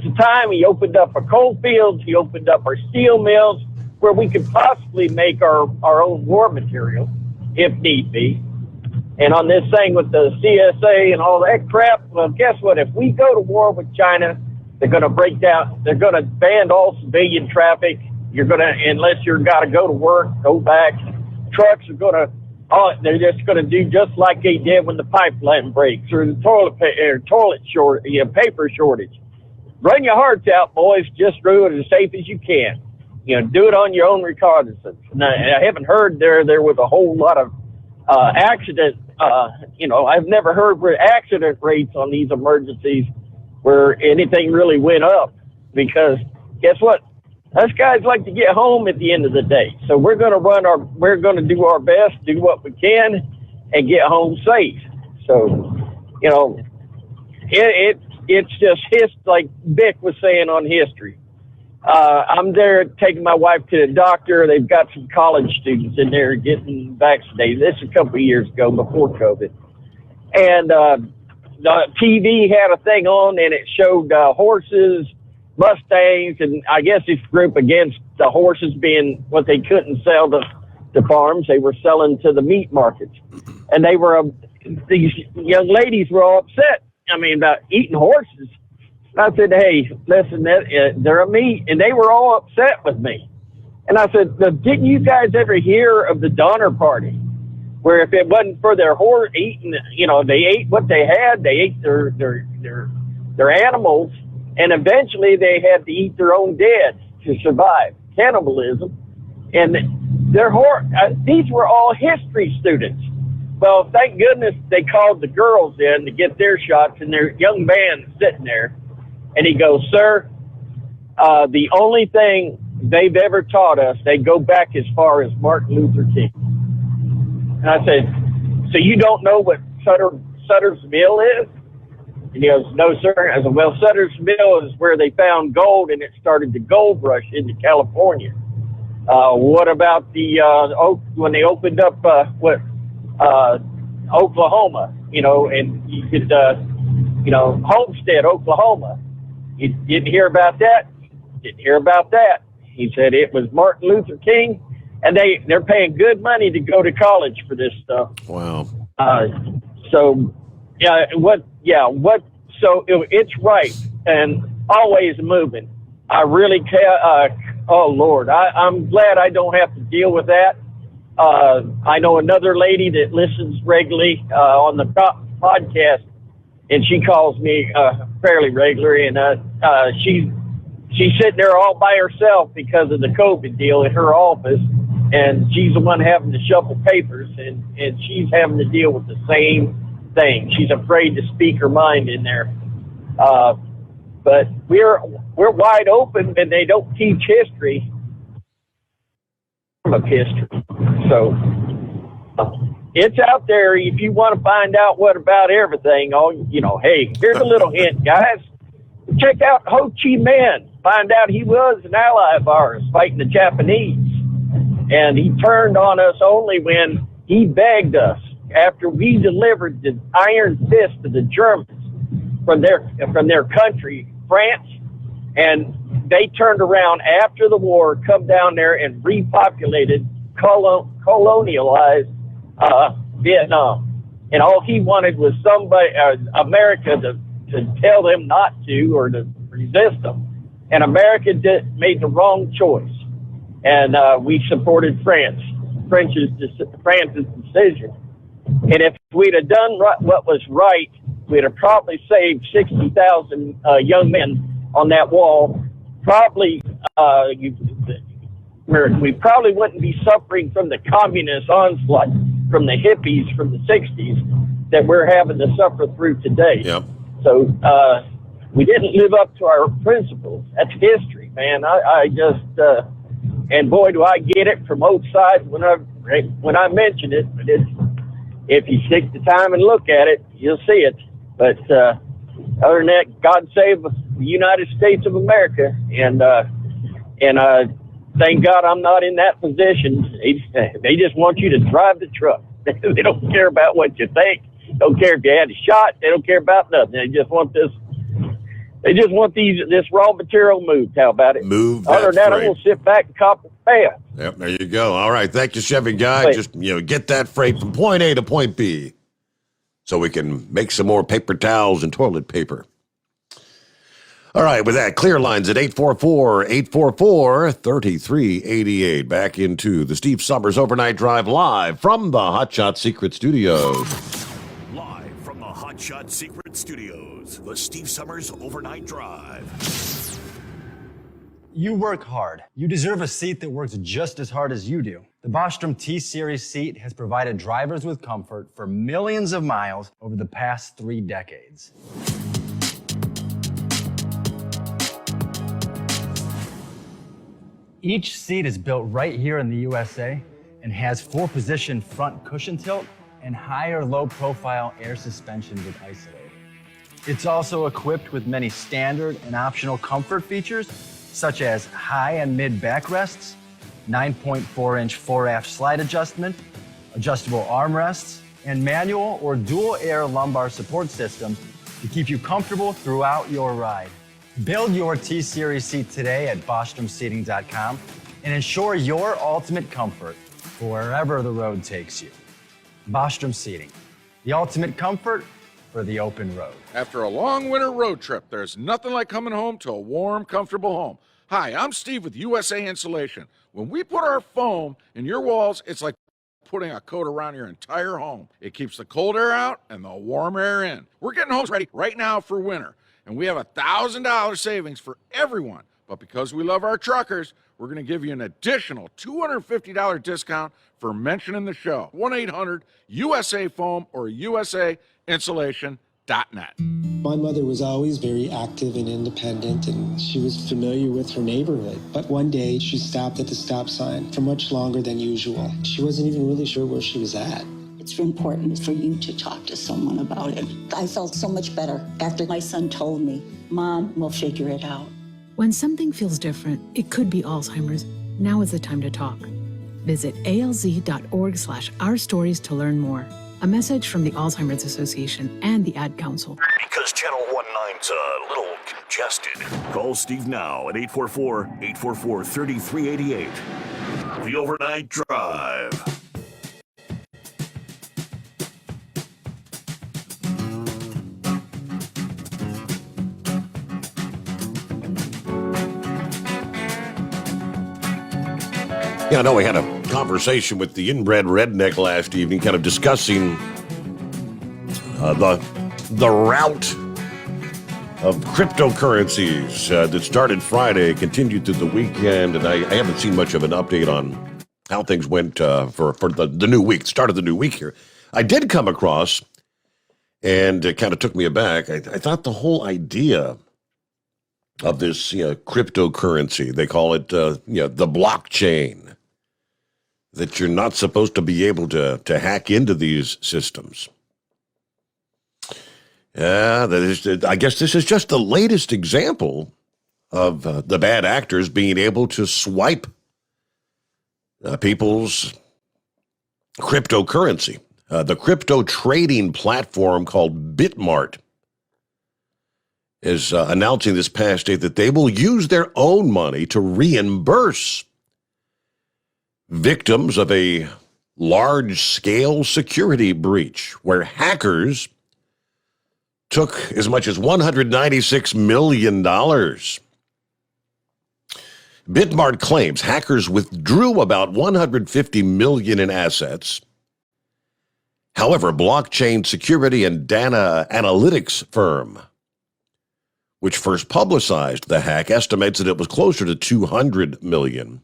the time, he opened up our coal fields, he opened up our steel mills, where we could possibly make our own war material, if need be. And on this thing with the CSA and all that crap, well, guess what? If we go to war with China, they're going to ban all civilian traffic. Unless you're got to go to work, go back. Trucks are they're just going to do just like they did when the pipeline breaks or the paper shortage. Run your hearts out, boys. Just do it as safe as you can. Do it on your own reconnaissance. Now, I haven't heard there was a whole lot of accident. I've never heard where accident rates on these emergencies where anything really went up, because guess what? Us guys like to get home at the end of the day. So we're going to do our best, do what we can, and get home safe. So, it's just like Vic was saying on history. I'm there taking my wife to the doctor. They've got some college students in there getting vaccinated. This is a couple of years ago, before COVID. And the TV had a thing on, and it showed horses, Mustangs, and I guess this group against the horses being what they couldn't sell to farms. They were selling to the meat markets. And these young ladies were all upset. About eating horses. I said, hey, listen, they're a meat. And they were all upset with me. And I said, didn't you guys ever hear of the Donner Party? Where if it wasn't for their horse eating, they ate what they had. They ate their animals. And eventually they had to eat their own dead to survive. Cannibalism. And these were all history students. Well, thank goodness they called the girls in to get their shots, and their young man sitting there. And he goes, sir, the only thing they've ever taught us, they go back as far as Martin Luther King. And I said, so you don't know what Sutter's Mill is? And he goes, no, sir. I said, well, Sutter's Mill is where they found gold, and it started the gold rush into California. What about the when they opened up Oklahoma, and you could, Homestead, Oklahoma. You didn't hear about that? Didn't hear about that. He said it was Martin Luther King, and they're paying good money to go to college for this stuff. Wow. So it's right and always moving. I really can't. Oh Lord, I'm glad I don't have to deal with that. I know another lady that listens regularly on the podcast, and she calls me fairly regularly, and she's sitting there all by herself because of the COVID deal in her office, and she's the one having to shuffle papers, and she's having to deal with the same thing. She's afraid to speak her mind in there. But we're wide open, and they don't teach history of history. So it's out there if you want to find out what about everything. Hey, here's a little hint, guys. Check out Ho Chi Minh. Find out he was an ally of ours fighting the Japanese. And he turned on us only when he begged us after we delivered the iron fist to the Germans from their country, France. And they turned around after the war, come down there and repopulated, colonialized Vietnam. And all he wanted was America to tell them not to or to resist them. And America made the wrong choice. And we supported France's decision. And if we'd have done what was right, we'd have probably saved 60,000 young men on that wall. Probably, we probably wouldn't be suffering from the communist onslaught from the hippies from the 60s that we're having to suffer through today. Yep. So we didn't live up to our principles. That's history, man. I just, and boy, do I get it from both sides when I mention it. But if you take the time and look at it, you'll see it. But other than that, God save the United States of America, and thank God I'm not in that position. They just want you to drive the truck. They don't care about what you think. Don't care if you had a shot. They don't care about nothing. They just want this. They just want this raw material moved. How about it? Move that Other than that, freight. I'm going to sit back and cop a fan. Yep, there you go. All right, thank you, Chevy Guy. Wait. Just get that freight from point A to point B, so we can make some more paper towels and toilet paper. All right, with that, clear lines at 844-844-3388. Back into the Steve Sommers Overnight Drive live from the Hot Shot Secret Studios. Live from the Hot Shot Secret Studios, the Steve Sommers Overnight Drive. You work hard. You deserve a seat that works just as hard as you do. The Bostrom T-Series seat has provided drivers with comfort for millions of miles over the past 3 decades. Each seat is built right here in the USA and has 4-position front cushion tilt and higher low-profile air suspension with isolator. It's also equipped with many standard and optional comfort features, such as high and mid backrests, 9.4-inch 4-aft slide adjustment, adjustable armrests, and manual or dual air lumbar support systems to keep you comfortable throughout your ride. Build your T-Series seat today at BostromSeating.com and ensure your ultimate comfort for wherever the road takes you. Bostrom Seating, the ultimate comfort for the open road. After a long winter road trip, there's nothing like coming home to a warm, comfortable home. Hi, I'm Steve with USA Insulation. When we put our foam in your walls, it's like putting a coat around your entire home. It keeps the cold air out and the warm air in. We're getting homes ready right now for winter, and we have $1,000 savings for everyone. But because we love our truckers, we're going to give you an additional $250 discount for mentioning the show. 1-800-USA-FOAM or USAInsulation.com. My mother was always very active and independent, and she was familiar with her neighborhood. But one day, she stopped at the stop sign for much longer than usual. She wasn't even really sure where she was at. It's important for you to talk to someone about it. I felt so much better after my son told me, Mom, we'll figure it out. When something feels different, it could be Alzheimer's. Now is the time to talk. Visit alz.org/ourstories to learn more. A message from the Alzheimer's Association and the Ad Council. Because Channel 19's a little congested. Call Steve now at 844-844-3388. The Overnight Drive. Yeah, I know we had a conversation with the inbred redneck last evening, kind of discussing the route of cryptocurrencies that started Friday, continued through the weekend, and I haven't seen much of an update on how things went for the new week, start of the new week here. I did come across, and it kind of took me aback, I thought the whole idea of this cryptocurrency, they call it the blockchain, that you're not supposed to be able to hack into these systems. Yeah, I guess this is just the latest example of the bad actors being able to swipe people's cryptocurrency. The crypto trading platform called Bitmart is announcing this past day that they will use their own money to reimburse victims of a large-scale security breach where hackers took as much as $196 million. Bitmart claims hackers withdrew about $150 million in assets. However, blockchain security and data analytics firm, which first publicized the hack, estimates that it was closer to $200 million.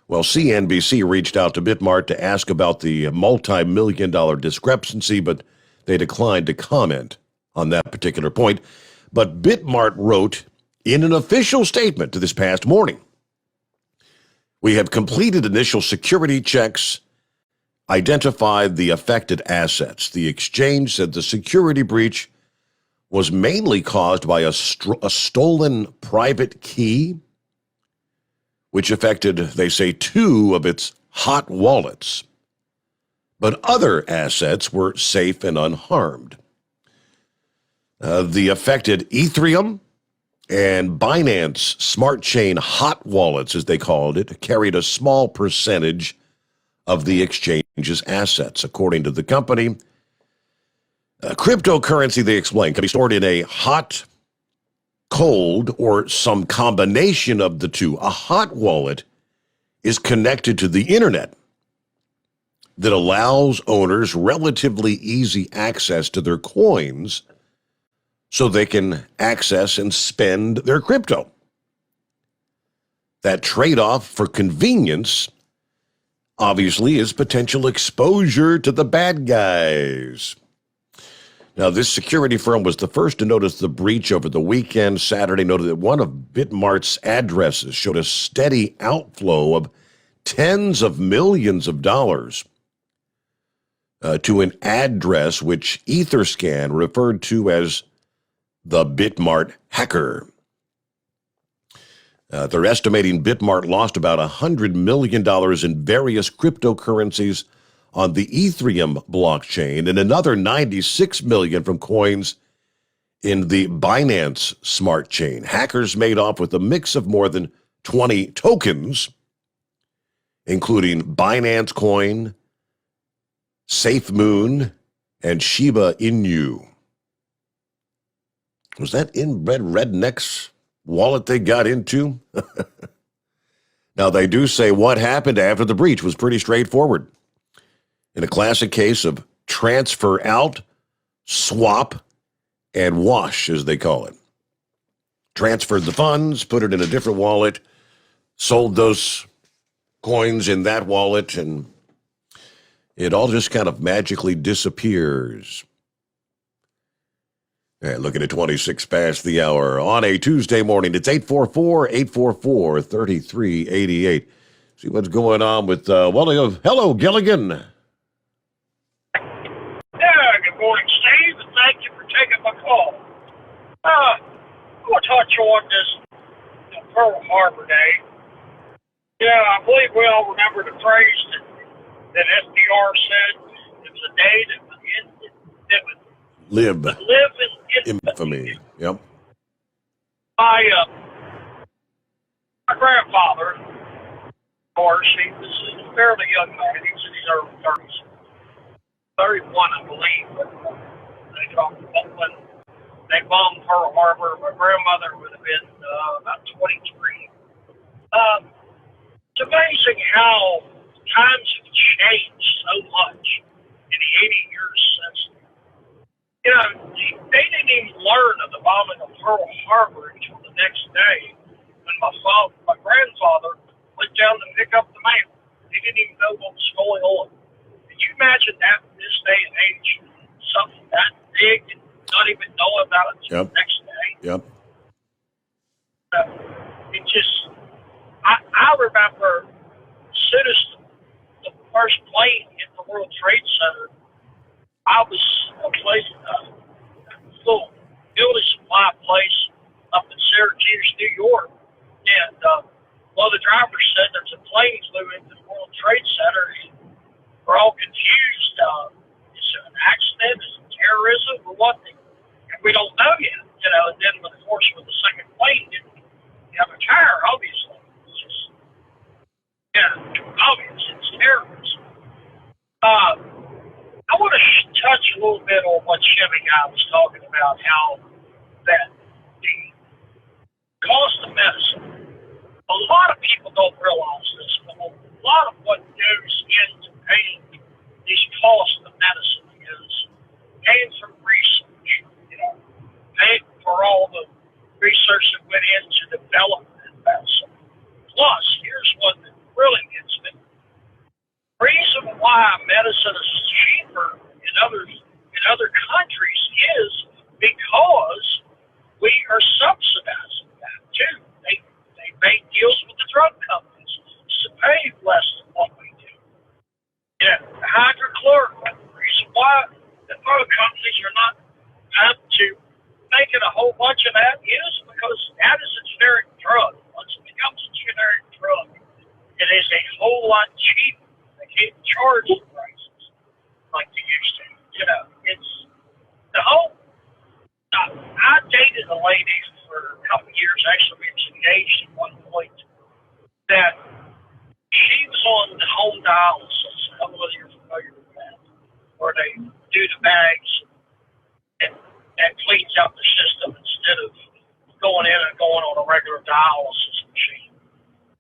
Well, CNBC reached out to Bitmart to ask about the multi-million-dollar discrepancy, but they declined to comment on that particular point. But Bitmart wrote in an official statement to this past morning, "We have completed initial security checks, identified the affected assets. The exchange said the security breach was mainly caused by a stolen private key, which affected, they say, 2 of its hot wallets. But other assets were safe and unharmed. The affected Ethereum and Binance Smart Chain hot wallets, as they called it, carried a small percentage of the exchange's assets. According to the company, cryptocurrency, they explain, can be stored in a hot, cold, or some combination of the two. A hot wallet is connected to the internet that allows owners relatively easy access to their coins so they can access and spend their crypto. That trade-off for convenience obviously is potential exposure to the bad guys. Now, this security firm was the first to notice the breach over the weekend. Saturday noted that one of Bitmart's addresses showed a steady outflow of tens of millions of dollars to an address which Etherscan referred to as the Bitmart hacker. They're estimating Bitmart lost about $100 million in various cryptocurrencies on the Ethereum blockchain and another $96 million from coins in the Binance Smart Chain. Hackers made off with a mix of more than 20 tokens, including Binance Coin, SafeMoon, and Shiba Inu. Was that inbred redneck's wallet they got into? Now, they do say what happened after the breach was pretty straightforward. In a classic case of transfer out, swap, and wash, as they call it. Transferred the funds, put it in a different wallet, sold those coins in that wallet, and it all just kind of magically disappears. And looking at 26 past the hour on a Tuesday morning. It's 844-844-3388. See what's going on with hello, Gilligan. Yeah, good morning, Steve, and thank you for taking my call. I want to touch on this Pearl Harbor Day. Yeah, I believe we all remember the phrase that FDR said, it was a day that would Live in infamy. Yep. My grandfather, of course, he was a fairly young man. He was in his early 30s. 31, I believe. They talked about when they bombed Pearl Harbor. My grandmother would have been about 23. It's amazing how times have changed so much in the 80 years since. You know, they didn't even learn of the bombing of Pearl Harbor until the next day when my grandfather went down to pick up the mail. He didn't even know what was going on. Can you imagine that in this day and age? Something that big and not even know about it until the next day? Yep. It just, I remember as soon as the first plane hit the World Trade Center, I was a place, little building supply place up in Syracuse, New York. And one of the drivers said there's a plane flew into the World Trade Center. And we're all confused. Is it an accident? Is it terrorism or what? And we don't know yet. You know, and then, of course, with the second plane, didn't have a tire, obviously. It's just, obvious. It's terrorism. I want to touch a little bit on what Chevy guy was talking about, how that the cost of medicine, a lot of people don't realize this, but a lot of what goes into paying these costs of medicine is paying for research, paying for all the research that went into development of medicine. Plus, here's what really gets me. The reason why medicine is cheaper in other countries is because we are subsidizing that too. They make deals with the drug companies to pay less than what we do. Hydrochloroquine. The reason why the drug companies are not up to making a whole bunch of that is because that is a generic drug. Once it becomes a generic drug, it is a whole lot cheaper. They can't charge the prices like they used to. It's the whole. I dated a lady for a couple of years. Actually, we was engaged at one point. That she was on the home dialysis. I don't know whether you're familiar with that, where they do the bags and cleans out the system instead of going in and going on a regular dialysis machine.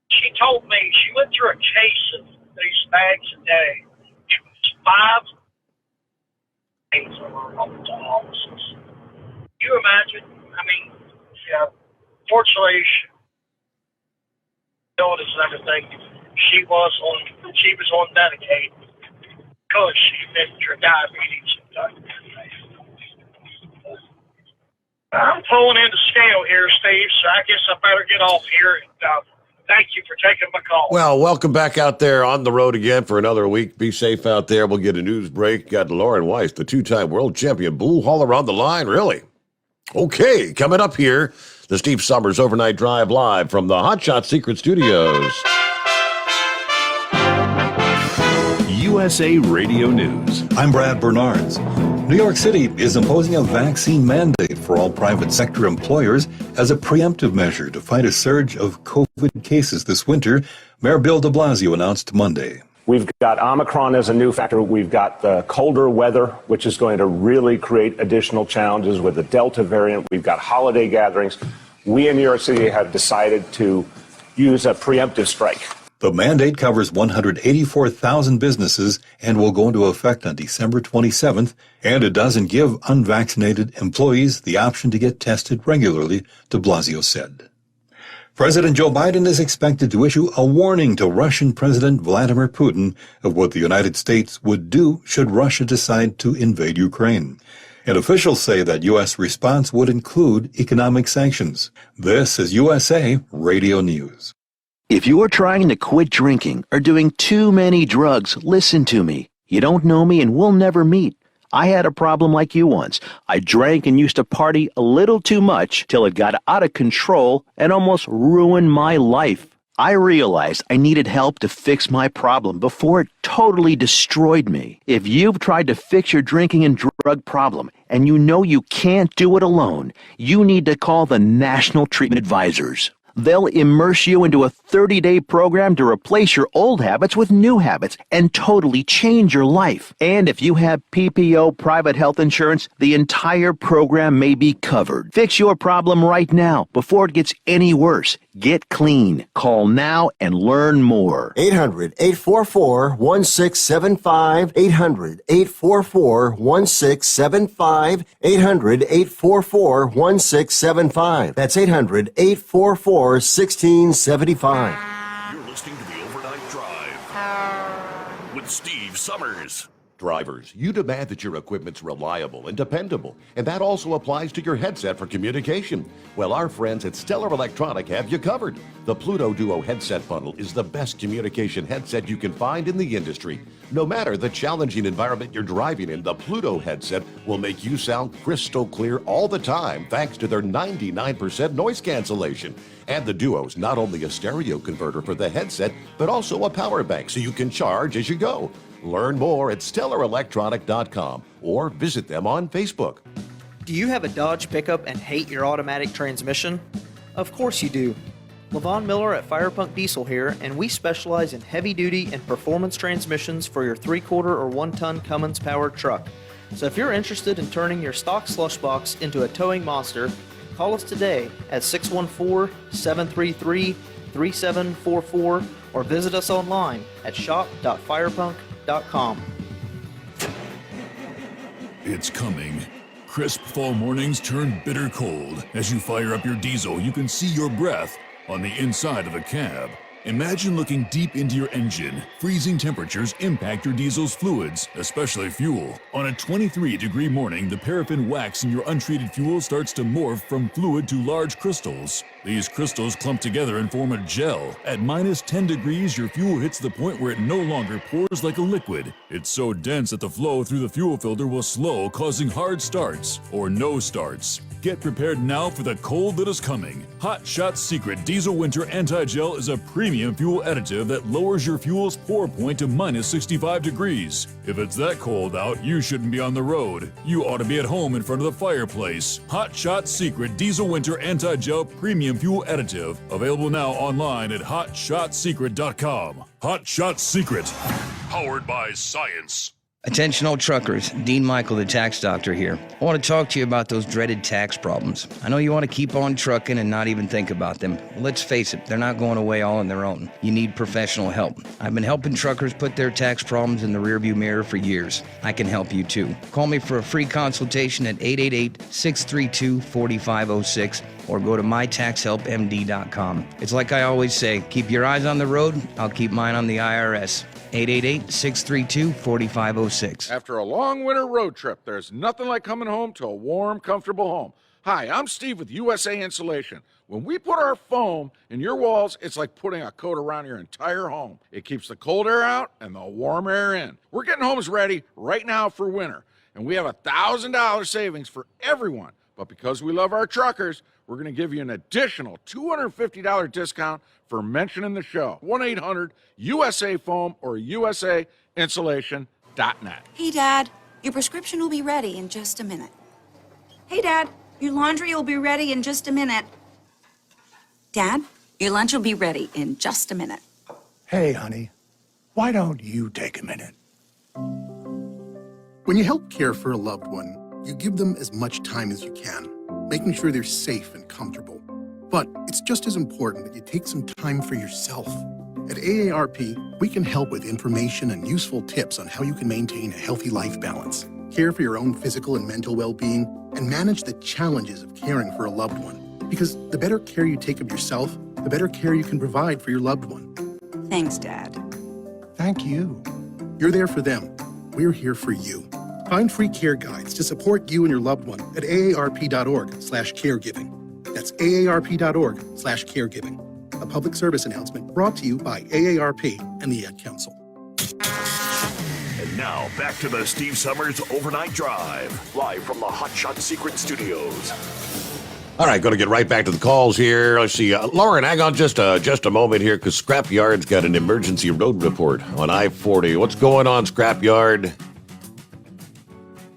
She told me she went through a case of these bags a day. It was 5 days of her home dialysis. Can you imagine? I mean, fortunately, illness and everything, she was on Medicaid because she had diabetes. I'm pulling into scale here, Steve, so I guess I better get off here. And thank you for taking my call. Well, welcome back out there on the road again for another week. Be safe out there. We'll get a news break. Got Lauren Weiss, the two-time world champion bull hauler on the line. Really? Okay, coming up here, the Steve Sommers Overnight Drive live from the Hot Shot Secret Studios. USA Radio News. I'm Brad Bernards. New York City is imposing a vaccine mandate for all private sector employers as a preemptive measure to fight a surge of COVID cases this winter, Mayor Bill de Blasio announced Monday. We've got Omicron as a new factor. We've got the colder weather, which is going to really create additional challenges with the Delta variant. We've got holiday gatherings. We in New York City have decided to use a preemptive strike. The mandate covers 184,000 businesses and will go into effect on December 27th, and it doesn't give unvaccinated employees the option to get tested regularly, de Blasio said. President Joe Biden is expected to issue a warning to Russian President Vladimir Putin of what the United States would do should Russia decide to invade Ukraine. And officials say that U.S. response would include economic sanctions. This is USA Radio News. If you are trying to quit drinking or doing too many drugs, listen to me. You don't know me and we'll never meet. I had a problem like you once. I drank and used to party a little too much till it got out of control and almost ruined my life. I realized I needed help to fix my problem before it totally destroyed me. If you've tried to fix your drinking and drug problem and you know you can't do it alone, you need to call the National Treatment Advisors. They'll immerse you into a 30-day program to replace your old habits with new habits and totally change your life. And if you have PPO private health insurance, the entire program may be covered. Fix your problem right now before it gets any worse. Get clean. Call now and learn more. 800-844-1675. 800-844-1675. 800-844-1675. That's 800-844-1675. You're listening to the Overnight Drive with Steve Sommers. Drivers, you demand that your equipment's reliable and dependable, and that also applies to your headset for communication. Well, our friends at Stellar Electronic have you covered. The Pluto Duo headset bundle is the best communication headset you can find in the industry. No matter the challenging environment you're driving in, the Pluto headset will make you sound crystal clear all the time thanks to their 99% noise cancellation. And the Duo's not only a stereo converter for the headset, but also a power bank so you can charge as you go. Learn more at StellarElectronic.com or visit them on Facebook. Do you have a Dodge pickup and hate your automatic transmission? Of course you do. Levon Miller at Firepunk Diesel here, and we specialize in heavy-duty and performance transmissions for your 3/4 or 1-ton Cummins-powered truck. So if you're interested in turning your stock slush box into a towing monster, call us today at 614-733-3744 or visit us online at shop.firepunk.com. It's coming. Crisp fall mornings turn bitter cold. As you fire up your diesel, you can see your breath on the inside of the cab. Imagine looking deep into your engine. Freezing temperatures impact your diesel's fluids, especially fuel. On a 23-degree morning, the paraffin wax in your untreated fuel starts to morph from fluid to large crystals. These crystals clump together and form a gel. At -10 degrees, your fuel hits the point where it no longer pours like a liquid. It's so dense that the flow through the fuel filter will slow, causing hard starts or no starts. Get prepared now for the cold that is coming. Hot Shot Secret Diesel Winter Anti-Gel is a premium fuel additive that lowers your fuel's pour point to -65 degrees. If it's that cold out, you shouldn't be on the road. You ought to be at home in front of the fireplace. Hot Shot Secret Diesel Winter Anti-Gel Premium Fuel Additive. Available now online at HotShotSecret.com. Hot Shot Secret. Powered by science. Attention all truckers, Dean Michael, the tax doctor here. I want to talk to you about those dreaded tax problems. I know you want to keep on trucking and not even think about them. Let's face it, they're not going away all on their own. You need professional help. I've been helping truckers put their tax problems in the rearview mirror for years. I can help you too. Call me for a free consultation at 888-632-4506 or go to mytaxhelpmd.com. It's like I always say, keep your eyes on the road, I'll keep mine on the IRS. 888-632-4506. After a long winter road trip, there's nothing like coming home to a warm, comfortable home. Hi, I'm Steve with USA Insulation. When we put our foam in your walls, it's like putting a coat around your entire home. It keeps the cold air out and the warm air in. We're getting homes ready right now for winter, and we have $1,000 savings for everyone. But because we love our truckers, we're going to give you an additional $250 discount for mentioning the show. 1-800-USA-FOAM or USAinsulation.net. Hey, Dad, your prescription will be ready in just a minute. Hey, Dad, your laundry will be ready in just a minute. Dad, your lunch will be ready in just a minute. Hey, honey, why don't you take a minute? When you help care for a loved one, you give them as much time as you can, making sure they're safe and comfortable. But it's just as important that you take some time for yourself. At AARP, we can help with information and useful tips on how you can maintain a healthy life balance, care for your own physical and mental well-being, and manage the challenges of caring for a loved one. Because the better care you take of yourself, the better care you can provide for your loved one. Thanks, Dad. Thank you. You're there for them. We're here for you. Find free care guides to support you and your loved one at aarp.org/caregiving. That's aarp.org/caregiving. A public service announcement brought to you by AARP and the Ad Council. And now, back to the Steve Sommers Overnight Drive, live from the Hot Shot Secret Studios. All right, going to get right back to the calls here. Let's see. Lauren, hang on just a moment here, because Scrapyard's got an emergency road report on I-40. What's going on, Scrapyard?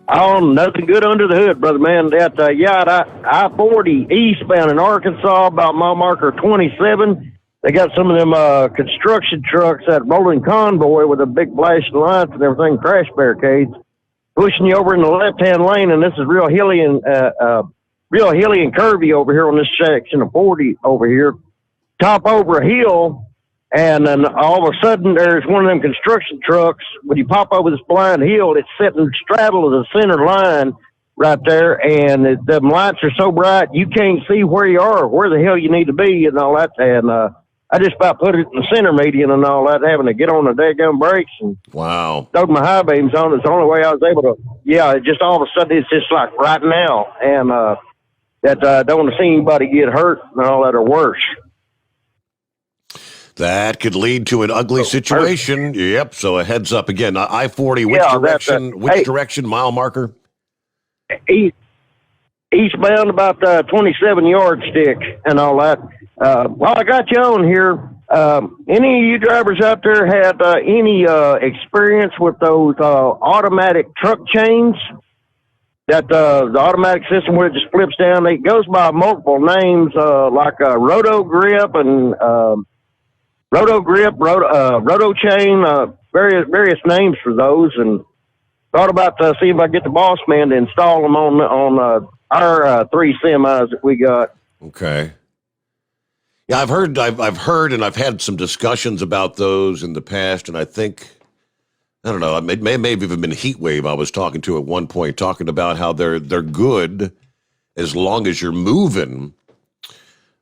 Oh, nothing good under the hood, brother man. That I-40 eastbound in Arkansas, about mile marker 27. They got some of them construction trucks, that rolling convoy with a big flashing lights and everything, crash barricades, pushing you over in the left-hand lane. And this is real hilly and curvy over here on this section of 40 over here. Top over a hill. And then all of a sudden, there's one of them construction trucks. When you pop over this blind hill, it's sitting straddled to the center line right there. And the lights are so bright, you can't see where you are or where the hell you need to be and all that. And I just about put it in the center median and all that, having to get on the daggum brakes and wow, throw my high beams on. It's the only way I was able to. Yeah, it just all of a sudden, it's just like right now. And don't want to see anybody get hurt and all that or worse. That could lead to an ugly situation. Yep. So a heads up again. I-40. Which direction? Which direction? Mile marker. Eastbound, about 27 yardstick and all that. While I got you on here, any of you drivers out there had any experience with those automatic truck chains? That the automatic system where it just flips down. It goes by multiple names, like Roto Grip and Roto Chain, various names for those, and thought about see if I get the boss man to install them on our 3 semis that we got. Okay. Yeah, I've heard, and I've had some discussions about those in the past, and I think, I don't know, it may have even been Heatwave I was talking to at one point, talking about how they're good as long as you're moving.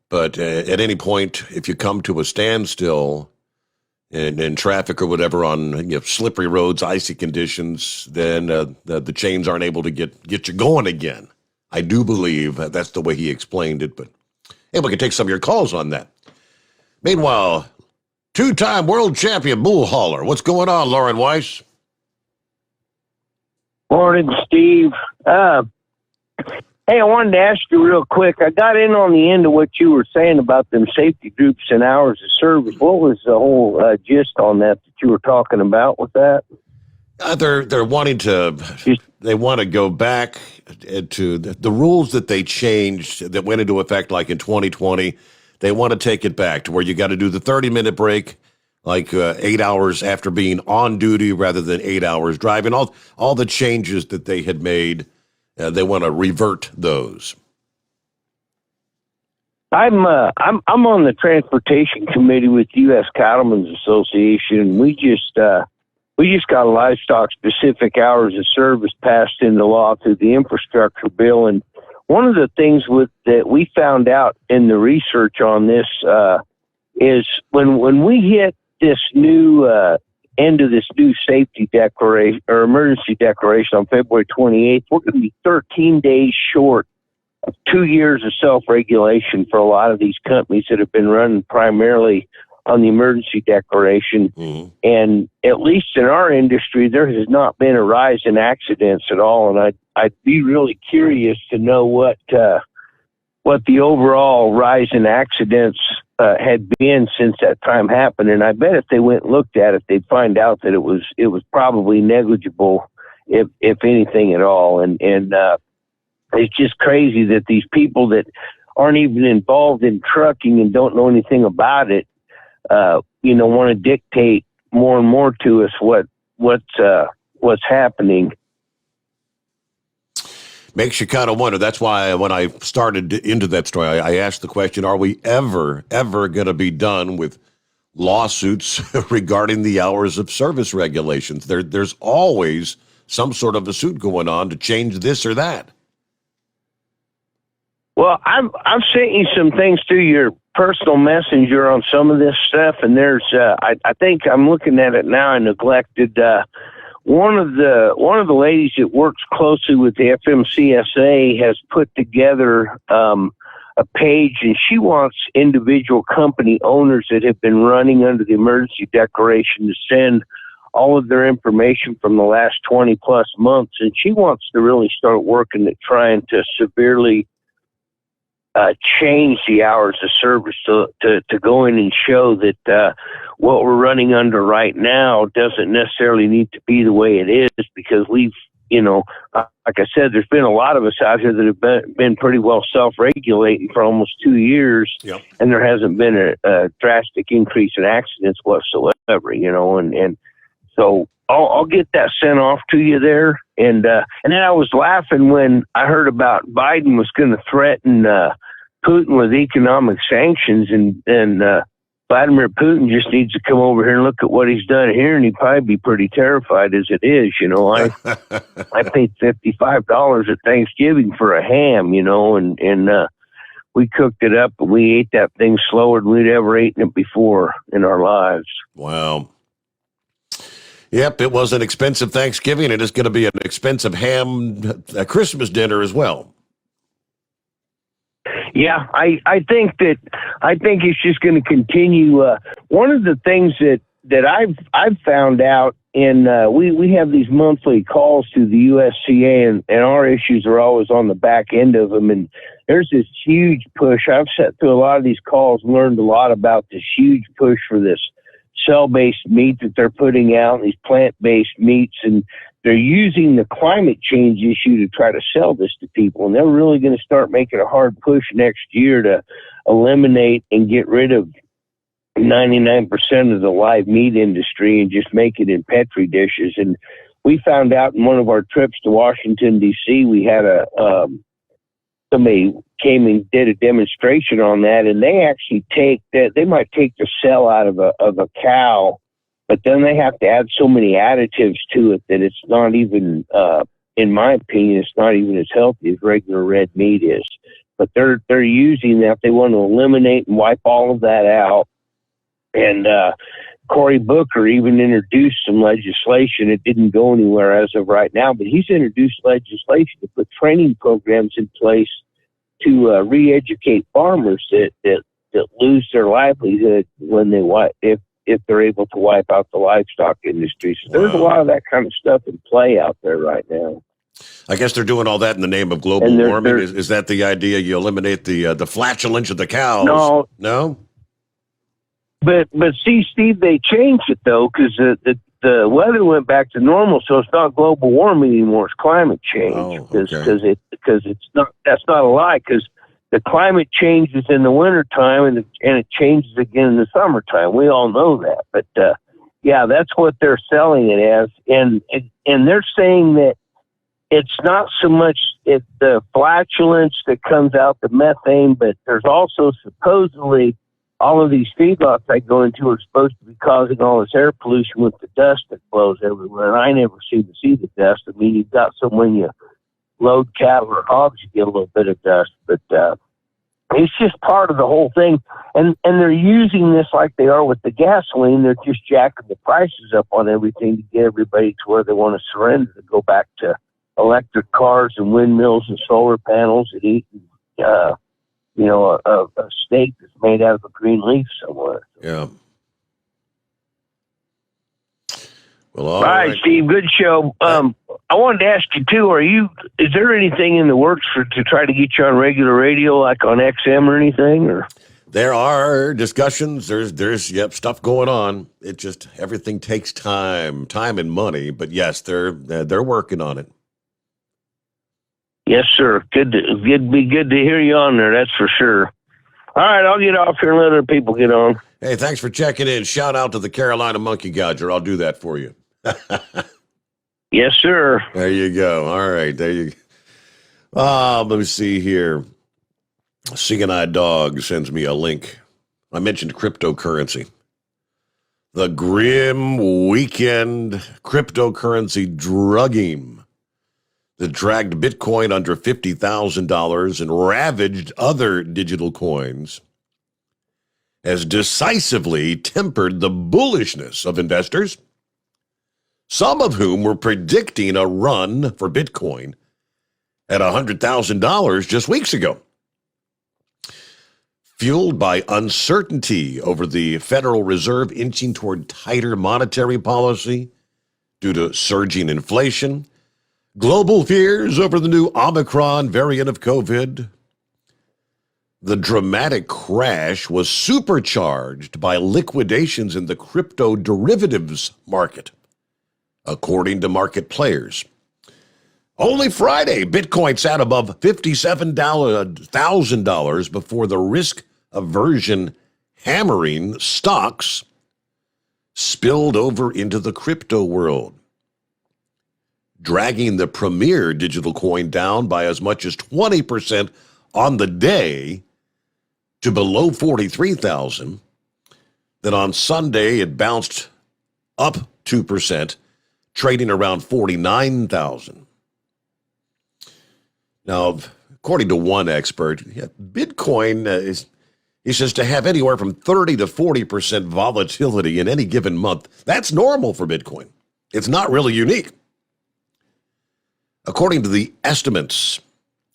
But at any point, if you come to a standstill in traffic or whatever on slippery roads, icy conditions, then the chains aren't able to get you going again. I do believe that's the way he explained it. But hey, we can take some of your calls on that. Meanwhile, 2-time world champion bull hauler. What's going on, Lauren Weiss? Morning, Steve. Hey, I wanted to ask you real quick. I got in on the end of what you were saying about them safety groups and hours of service. What was the whole gist on that you were talking about with that? They're wanting to. They want to go back to the rules that they changed that went into effect like in 2020. They want to take it back to where you got to do the 30-minute break, like 8 hours after being on duty rather than 8 hours driving. All the changes that they had made. They want to revert those. I'm on the transportation committee with U.S. Cattlemen's Association. We just got livestock specific hours of service passed into law through the infrastructure bill. And one of the things that we found out in the research on this is when we hit this new end of this new safety declaration or emergency declaration on February 28th, we're going to be 13 days short of 2 years of self-regulation for a lot of these companies that have been running primarily on the emergency declaration. Mm-hmm. And at least in our industry, there has not been a rise in accidents at all. And I'd be really curious to know what the overall rise in accidents had been since that time happened. And I bet if they went and looked at it, they'd find out that it was probably negligible, if anything at all. And it's just crazy that these people that aren't even involved in trucking and don't know anything about it, want to dictate more and more to us what's happening. Makes you kind of wonder. That's why when I started into that story, I asked the question, are we ever going to be done with lawsuits regarding the hours of service regulations? There's always some sort of a suit going on to change this or that. Well, I've sent you some things through your personal messenger on some of this stuff, and there's I think I'm looking at it now. I neglected one of the ladies that works closely with the FMCSA has put together a page, and she wants individual company owners that have been running under the emergency declaration to send all of their information from the last 20 plus months. And she wants to really start working at trying to severely change the hours of service to go in and show that what we're running under right now doesn't necessarily need to be the way it is, because we've, like I said, there's been a lot of us out here that have been pretty well self-regulating for almost 2 years, and there hasn't been a drastic increase in accidents whatsoever, and so I'll get that sent off to you there. And then I was laughing when I heard about Biden was going to threaten Putin with economic sanctions, and Vladimir Putin just needs to come over here and look at what he's done here, and he'd probably be pretty terrified as it is. I paid $55 at Thanksgiving for a ham, and we cooked it up, and we ate that thing slower than we'd ever eaten it before in our lives. Wow. Yep, it was an expensive Thanksgiving. It is going to be an expensive ham Christmas dinner as well. Yeah, I think it's just going to continue. One of the things that I've found out, and we have these monthly calls to the USCA, and our issues are always on the back end of them. And there's this huge push. I've sat through a lot of these calls and learned a lot about this huge push for this cell-based meat that they're putting out, these plant-based meats, and they're using the climate change issue to try to sell this to people. And they're really going to start making a hard push next year to eliminate and get rid of 99% of the live meat industry and just make it in Petri dishes. And we found out in one of our trips to Washington, D.C., we had somebody came and did a demonstration on that, and they actually they might take the cell out of a cow, but then they have to add so many additives to it that it's not even, in my opinion, it's not even as healthy as regular red meat is. But they're using that. They want to eliminate and wipe all of that out. And Cory Booker even introduced some legislation. It didn't go anywhere as of right now, but he's introduced legislation to put training programs in place to re-educate farmers that lose their livelihood when if they're able to wipe out the livestock industry. So there's a lot of that kind of stuff in play out there right now. I guess they're doing all that in the name of global warming. Is that the idea? You eliminate the flatulence of the cows? No? But see, Steve, they changed it though, because the weather went back to normal, so it's not global warming anymore. It's climate change, because it's not. That's not a lie, because the climate changes in the wintertime and it changes again in the summertime. We all know that. But yeah, that's what they're selling it as, and they're saying that it's not so much the flatulence that comes out, the methane, but there's also supposedly all of these feedlots I go into are supposed to be causing all this air pollution with the dust that blows everywhere. And I never seem to see the dust. I mean, you've got some when you load cattle or hogs, you get a little bit of dust, but it's just part of the whole thing. And they're using this like they are with the gasoline. They're just jacking the prices up on everything to get everybody to where they want to surrender, to go back to electric cars and windmills and solar panels and eating, a steak that's made out of a green leaf somewhere. Yeah. Well, all right, Steve, good show. I wanted to ask you too, is there anything in the works to try to get you on regular radio, like on XM or anything, or? There are discussions. There's stuff going on. It just, everything takes time and money, but yes, they're working on it. Yes, sir. Good to hear you on there. That's for sure. All right, I'll get off here and let other people get on. Hey, thanks for checking in. Shout out to the Carolina Monkey Gouger. I'll do that for you. Yes, sir. There you go. All right, there you go. Let me see here. Seeing Eye Dog sends me a link. I mentioned cryptocurrency. The grim weekend cryptocurrency drugging that dragged Bitcoin under $50,000 and ravaged other digital coins has decisively tempered the bullishness of investors. some of whom were predicting a run for Bitcoin at $100,000 just weeks ago. Fueled by uncertainty over the Federal Reserve inching toward tighter monetary policy due to surging inflation, global fears over the new Omicron variant of COVID, the dramatic crash was supercharged by liquidations in the crypto derivatives market, according to market players. Only Friday, Bitcoin sat above $57,000 before the risk aversion hammering stocks spilled over into the crypto world, dragging the premier digital coin down by as much as 20% on the day to below 43,000. Then on Sunday, it bounced up 2%, trading around 49,000. Now, according to one expert, Bitcoin is says to have anywhere from 30 to 40% volatility in any given month. That's normal for Bitcoin. It's not really unique. According to the estimates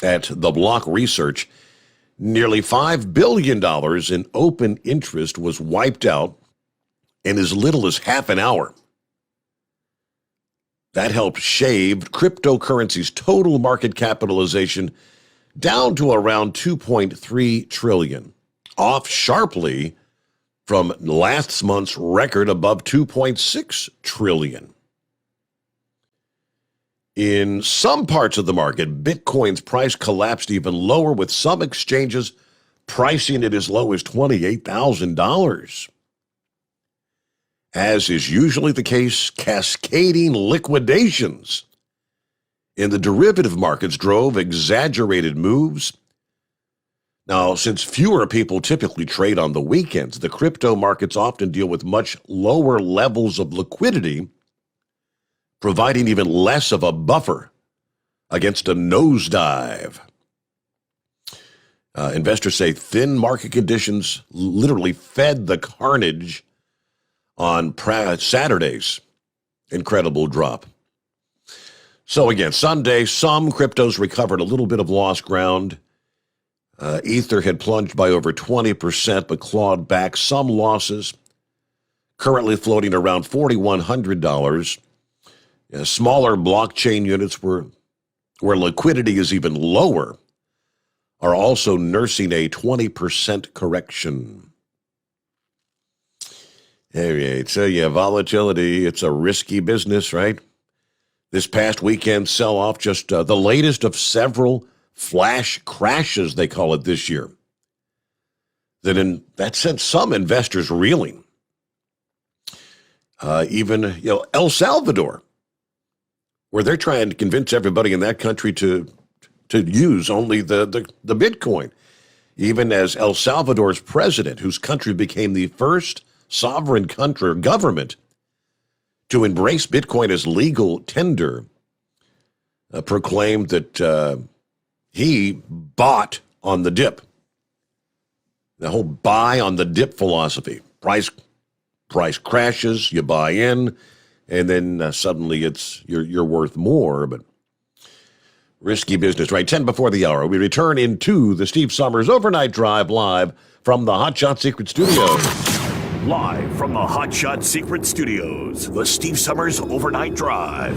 at the Block Research, nearly $5 billion in open interest was wiped out in as little as half an hour. That helped shave cryptocurrency's total market capitalization down to around $2.3 trillion, off sharply from last month's record above $2.6 trillion. In some parts of the market, Bitcoin's price collapsed even lower, with some exchanges pricing it as low as $28,000. As is usually the case, cascading liquidations in the derivative markets drove exaggerated moves. Now, since fewer people typically trade on the weekends, the crypto markets often deal with much lower levels of liquidity, providing even less of a buffer against a nosedive. Investors say thin market conditions literally fed the carnage on Saturday's incredible drop. So again, Sunday, some cryptos recovered a little bit of lost ground. Ether had plunged by over 20%, but clawed back some losses, currently floating around $4,100. Smaller blockchain units where liquidity is even lower are also nursing a 20% correction. All right, so volatility, it's a risky business, right? This past weekend sell-off, just the latest of several flash crashes, they call it this year, that sent some investors reeling. Even El Salvador, where they're trying to convince everybody in that country to use only the Bitcoin, even as El Salvador's president, whose country became the first sovereign country or government to embrace Bitcoin as legal tender, proclaimed that he bought on the dip. The whole buy on the dip philosophy. Price crashes, you buy in, and then suddenly you're worth more. But risky business, right? 10 before the hour. We return into the Steve Sommers Overnight Drive live from the Hot Shot Secret Studios. Live from the Hot Shot Secret Studios, the Steve Sommers Overnight Drive.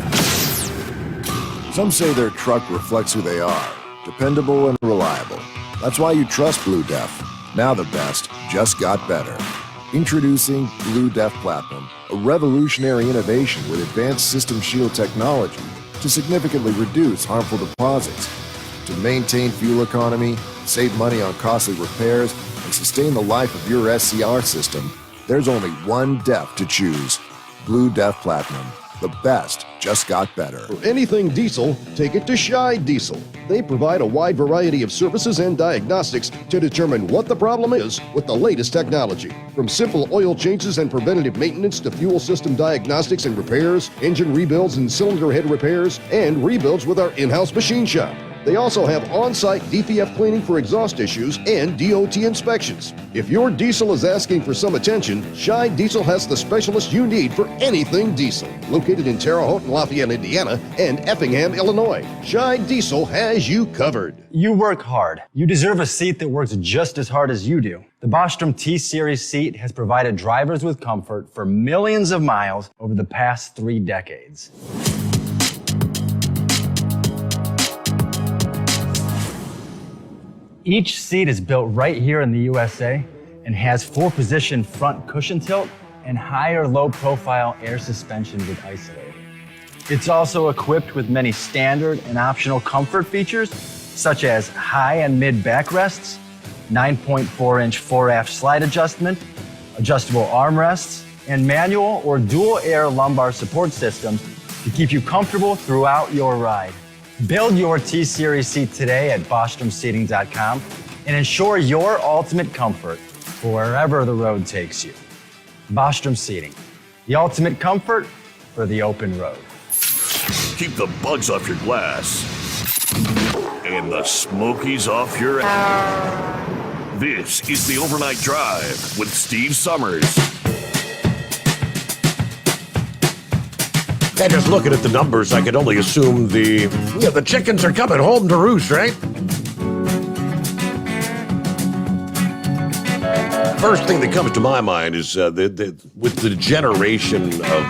Some say their truck reflects who they are, dependable and reliable. That's why you trust Blue Def. Now the best just got better. Introducing Blue Def Platinum, a revolutionary innovation with advanced System Shield technology to significantly reduce harmful deposits. To maintain fuel economy, save money on costly repairs, and sustain the life of your SCR system, there's only one DEF to choose. Blue Def Platinum. The best just got better. For anything diesel, take it to Shy Diesel. They provide a wide variety of services and diagnostics to determine what the problem is with the latest technology. From simple oil changes and preventative maintenance to fuel system diagnostics and repairs, engine rebuilds and cylinder head repairs, and rebuilds with our in-house machine shop. They also have on-site DPF cleaning for exhaust issues and DOT inspections. If your diesel is asking for some attention, Shy Diesel has the specialist you need for anything diesel. Located in Terre Haute and Lafayette, Indiana, and Effingham, Illinois, Shy Diesel has you covered. You work hard. You deserve a seat that works just as hard as you do. The Bostrom T-Series seat has provided drivers with comfort for millions of miles over the past 3 decades. Each seat is built right here in the USA and has 4-position front cushion tilt and higher low-profile air suspension with Isolator. It's also equipped with many standard and optional comfort features, such as high and mid backrests, 9.4-inch fore-aft slide adjustment, adjustable armrests, and manual or dual air lumbar support systems to keep you comfortable throughout your ride. Build your T-Series seat today at BostromSeating.com and ensure your ultimate comfort for wherever the road takes you. Bostrom Seating, the ultimate comfort for the open road. Keep the bugs off your glass and the smokies off your ass. This is the Overnight Drive with Steve Sommers. And just looking at the numbers, I could only assume the chickens are coming home to roost, right? First thing that comes to my mind is with the generation of...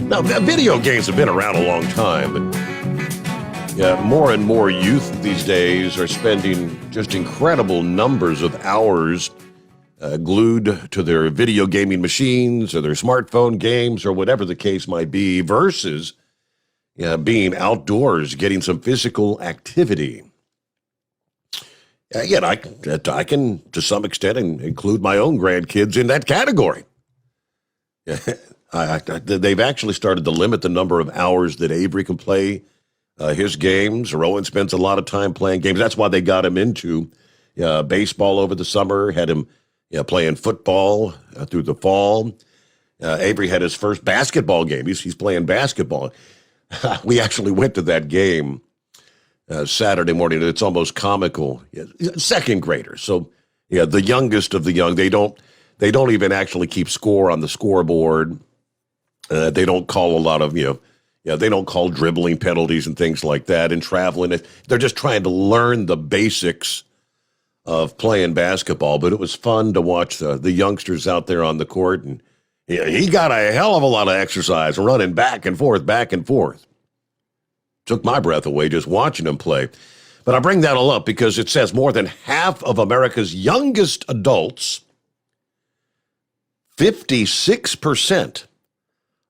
Now, video games have been around a long time, but more and more youth these days are spending just incredible numbers of hours glued to their video gaming machines or their smartphone games or whatever the case might be versus being outdoors, getting some physical activity. Yet I can, to some extent, include my own grandkids in that category. They've actually started to limit the number of hours that Avery can play his games. Rowan spends a lot of time playing games. That's why they got him into baseball over the summer, had him playing football through the fall. Avery had his first basketball game. He's playing basketball. We actually went to that game Saturday morning. It's almost comical. Second graders. So, the youngest of the young. They don't even actually keep score on the scoreboard. They don't call a lot of, they don't call dribbling penalties and things like that and traveling. They're just trying to learn the basics of playing basketball, but it was fun to watch the youngsters out there on the court, and he got a hell of a lot of exercise running back and forth. Took my breath away just watching him play. But I bring that all up because it says more than half of America's youngest adults, 56%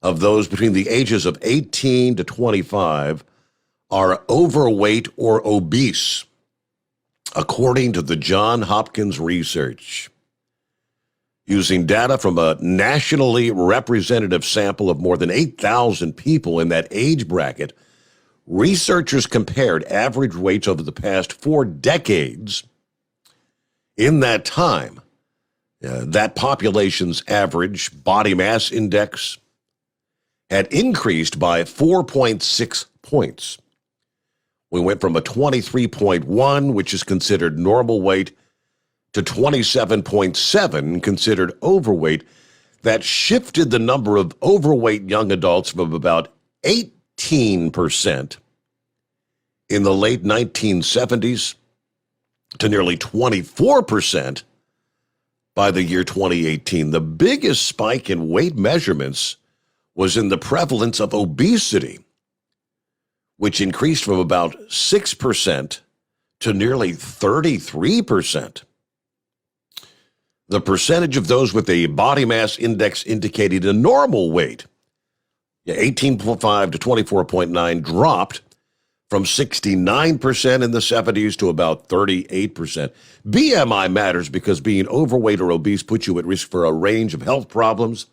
of those between the ages of 18 to 25, are overweight or obese, according to the Johns Hopkins research. Using data from a nationally representative sample of more than 8,000 people in that age bracket, researchers compared average weights over the past 4 decades. In that time, that population's average body mass index had increased by 4.6 points. We went from a 23.1, which is considered normal weight, to 27.7, considered overweight. That shifted the number of overweight young adults from about 18% in the late 1970s to nearly 24% by the year 2018. The biggest spike in weight measurements was in the prevalence of obesity, which increased from about 6% to nearly 33%. The percentage of those with a body mass index indicating a normal weight, 18.5 to 24.9, dropped from 69% in the 70s to about 38%. BMI matters because being overweight or obese puts you at risk for a range of health problems: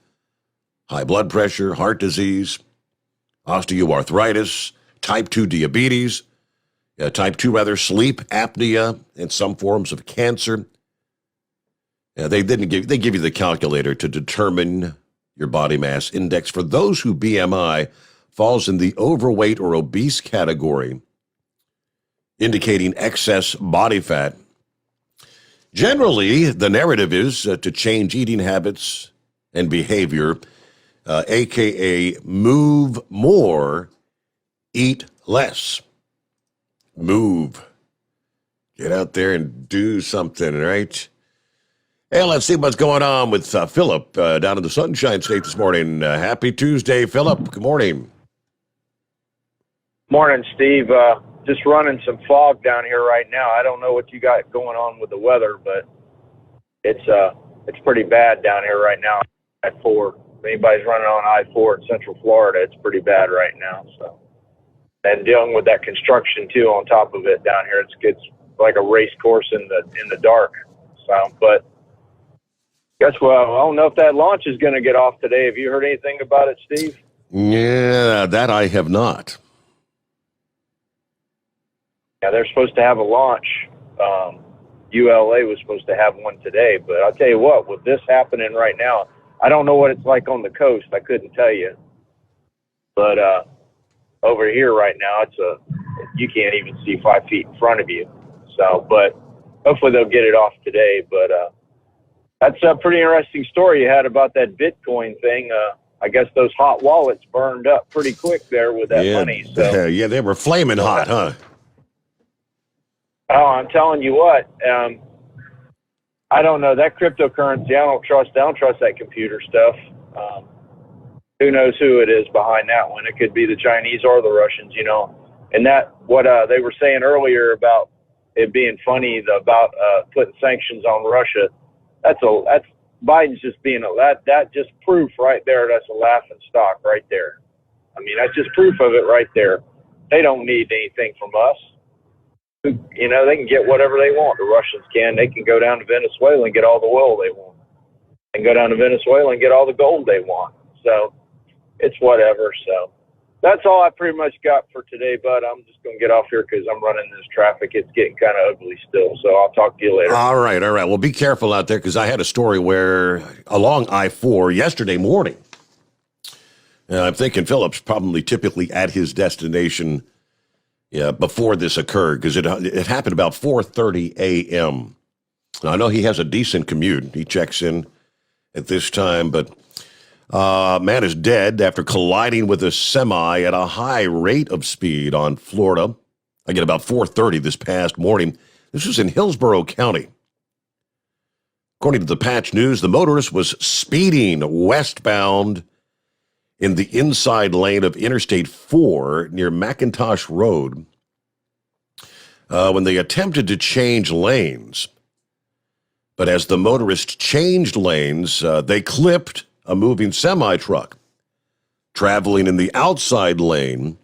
high blood pressure, heart disease, osteoarthritis, type 2 diabetes, sleep apnea, and some forms of cancer. They give you the calculator to determine your body mass index. For those who BMI falls in the overweight or obese category, indicating excess body fat. Generally, the narrative is to change eating habits and behavior, aka move more, eat less. Move. Get out there and do something, right? Hey, let's see what's going on with Philip down in the Sunshine State this morning. Happy Tuesday, Philip. Good morning. Morning, Steve. Just running some fog down here right now. I don't know what you got going on with the weather, but it's pretty bad down here right now. I-4. If anybody's running on I-4 in Central Florida, it's pretty bad right now. So, and dealing with that construction too on top of it down here, it's like a race course in the dark. So, but guess what? I don't know if that launch is going to get off today. Have you heard anything about it, Steve? Yeah, that I have not. Yeah, they're supposed to have a launch. ULA was supposed to have one today, but I'll tell you what, with this happening right now, I don't know what it's like on the coast. I couldn't tell you. But over here right now, you can't even see 5 feet in front of you. So, but hopefully they'll get it off today. But that's a pretty interesting story you had about that Bitcoin thing. I guess those hot wallets burned up pretty quick there with that money. So yeah, they were flaming hot, huh? Oh, I'm telling you what, I don't know, that cryptocurrency, I don't trust that computer stuff. Who knows who it is behind that one? It could be the Chinese or the Russians, you know. And that, what they were saying earlier about it being funny about putting sanctions on Russia, that's Biden's just being that just proof right there. That's a laughing stock right there. I mean, that's just proof of it right there. They don't need anything from us. You know, they can get whatever they want. The Russians can. They can go down to Venezuela and get all the oil they want. And go down to Venezuela and get all the gold they want. So it's whatever. So that's all I pretty much got for today, bud. I'm just going to get off here because I'm running this traffic. It's getting kind of ugly still. So I'll talk to you later. All right. Well, be careful out there because I had a story where along I-4 yesterday morning, I'm thinking Philip's probably typically at his destination before this occurred, because it happened about 4:30 a.m. Now, I know he has a decent commute. He checks in at this time, but man is dead after colliding with a semi at a high rate of speed on Florida. Again, about 4:30 this past morning. This was in Hillsborough County. According to the Patch News, the motorist was speeding westbound in the inside lane of Interstate 4 near McIntosh Road when they attempted to change lanes. But as the motorist changed lanes, they clipped a moving semi-truck traveling in the outside lane.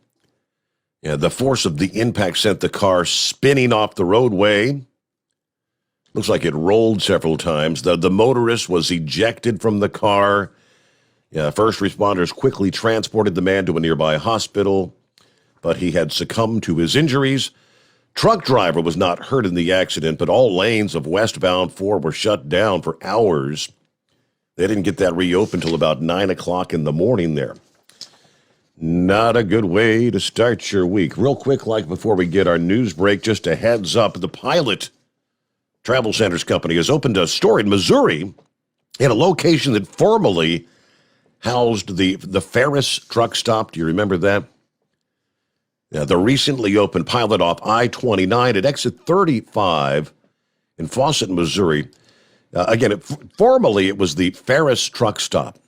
The force of the impact sent the car spinning off the roadway. Looks like it rolled several times. The motorist was ejected from the car. First responders quickly transported the man to a nearby hospital, but he had succumbed to his injuries. Truck driver was not hurt in the accident, but all lanes of westbound 4 were shut down for hours. They didn't get that reopened till about 9 o'clock in the morning there. Not a good way to start your week. Real quick, like before we get our news break, just a heads up, the Pilot Travel Centers Company has opened a store in Missouri in a location that formerly housed the Ferris truck stop. Do you remember that? The recently opened Pilot off I-29 at exit 35 in Fawcett, Missouri. Formerly it was the Ferris truck stop,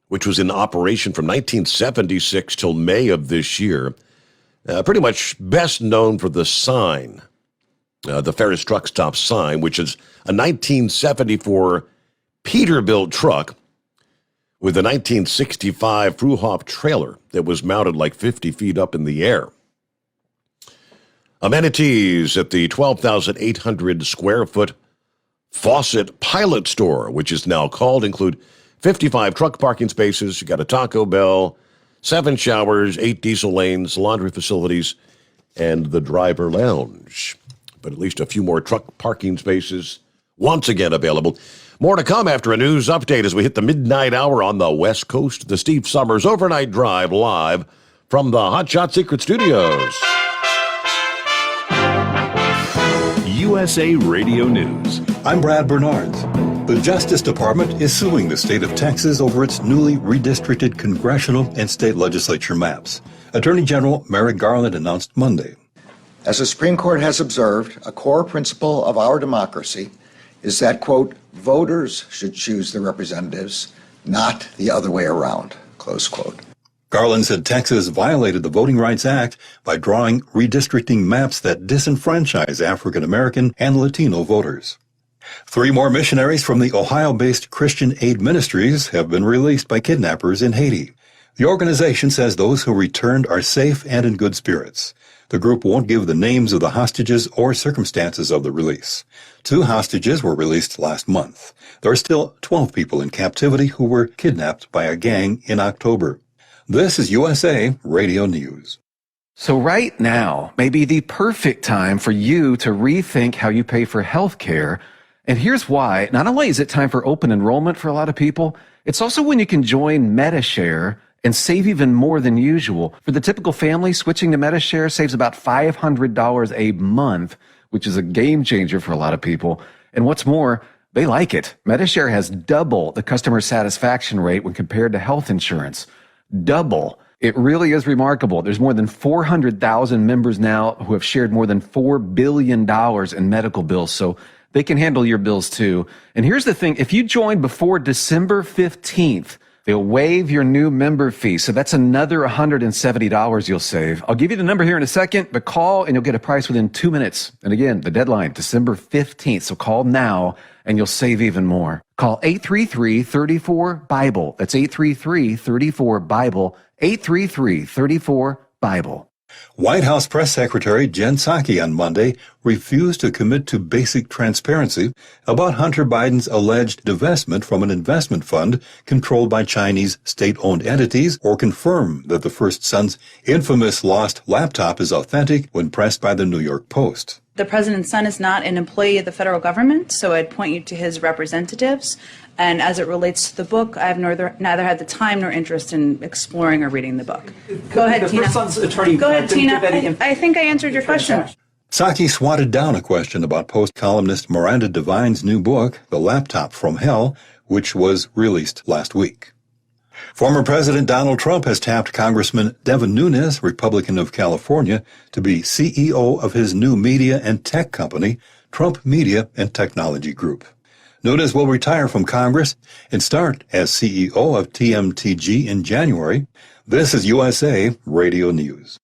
which was in operation from 1976 till May of this year. Pretty much best known for the sign, the Ferris truck stop sign, which is a 1974 Peterbilt truck with a 1965 Fruhoff trailer that was mounted like 50 feet up in the air. Amenities at the 12,800 square foot Fawcett Pilot store, which is now called, include 55 truck parking spaces. You got a Taco Bell, 7 showers, 8 diesel lanes, laundry facilities, and the driver lounge. But at least a few more truck parking spaces once again available. More to come after a news update as we hit the midnight hour on the West Coast. The Steve Sommers Overnight Drive live from the Hot Shot Secret Studios. USA Radio News. I'm Brad Bernards. The Justice Department is suing the state of Texas over its newly redistricted congressional and state legislature maps. Attorney General Merrick Garland announced Monday. As the Supreme Court has observed, a core principle of our democracy is that, quote, voters should choose their representatives, not the other way around, close quote. Garland said Texas violated the Voting Rights Act by drawing redistricting maps that disenfranchise African American and Latino voters. 3 more missionaries from the Ohio-based Christian Aid Ministries have been released by kidnappers in Haiti. The organization says those who returned are safe and in good spirits. The group won't give the names of the hostages or circumstances of the release. 2 hostages were released last month. There are still 12 people in captivity who were kidnapped by a gang in October. This is USA Radio News. So right now may be the perfect time for you to rethink how you pay for health care. And here's why. Not only is it time for open enrollment for a lot of people, it's also when you can join MediShare and save even more than usual. For the typical family, switching to MediShare saves about $500 a month, which is a game changer for a lot of people. And what's more, they like it. MediShare has double the customer satisfaction rate when compared to health insurance. Double. It really is remarkable. There's more than 400,000 members now who have shared more than $4 billion in medical bills, so they can handle your bills too. And here's the thing, if you join before December 15th, they'll waive your new member fee, so that's another $170 you'll save. I'll give you the number here in a second, but call and you'll get a price within 2 minutes. And again, the deadline, December 15th, so call now and you'll save even more. Call 833-34-BIBLE. That's 833-34-BIBLE, 833-34-BIBLE. White House Press Secretary Jen Psaki on Monday refused to commit to basic transparency about Hunter Biden's alleged divestment from an investment fund controlled by Chinese state-owned entities or confirm that the first son's infamous lost laptop is authentic when pressed by the New York Post. The president's son is not an employee of the federal government, so I'd point you to his representatives. And as it relates to the book, I have neither had the time nor interest in exploring or reading the book. Go ahead, Tina. Go ahead, Tina. I think I answered your question. Psaki swatted down a question about Post columnist Miranda Devine's new book, The Laptop from Hell, which was released last week. Former President Donald Trump has tapped Congressman Devin Nunes, Republican of California, to be CEO of his new media and tech company, Trump Media and Technology Group. Nunes will retire from Congress and start as CEO of TMTG in January. This is USA Radio News.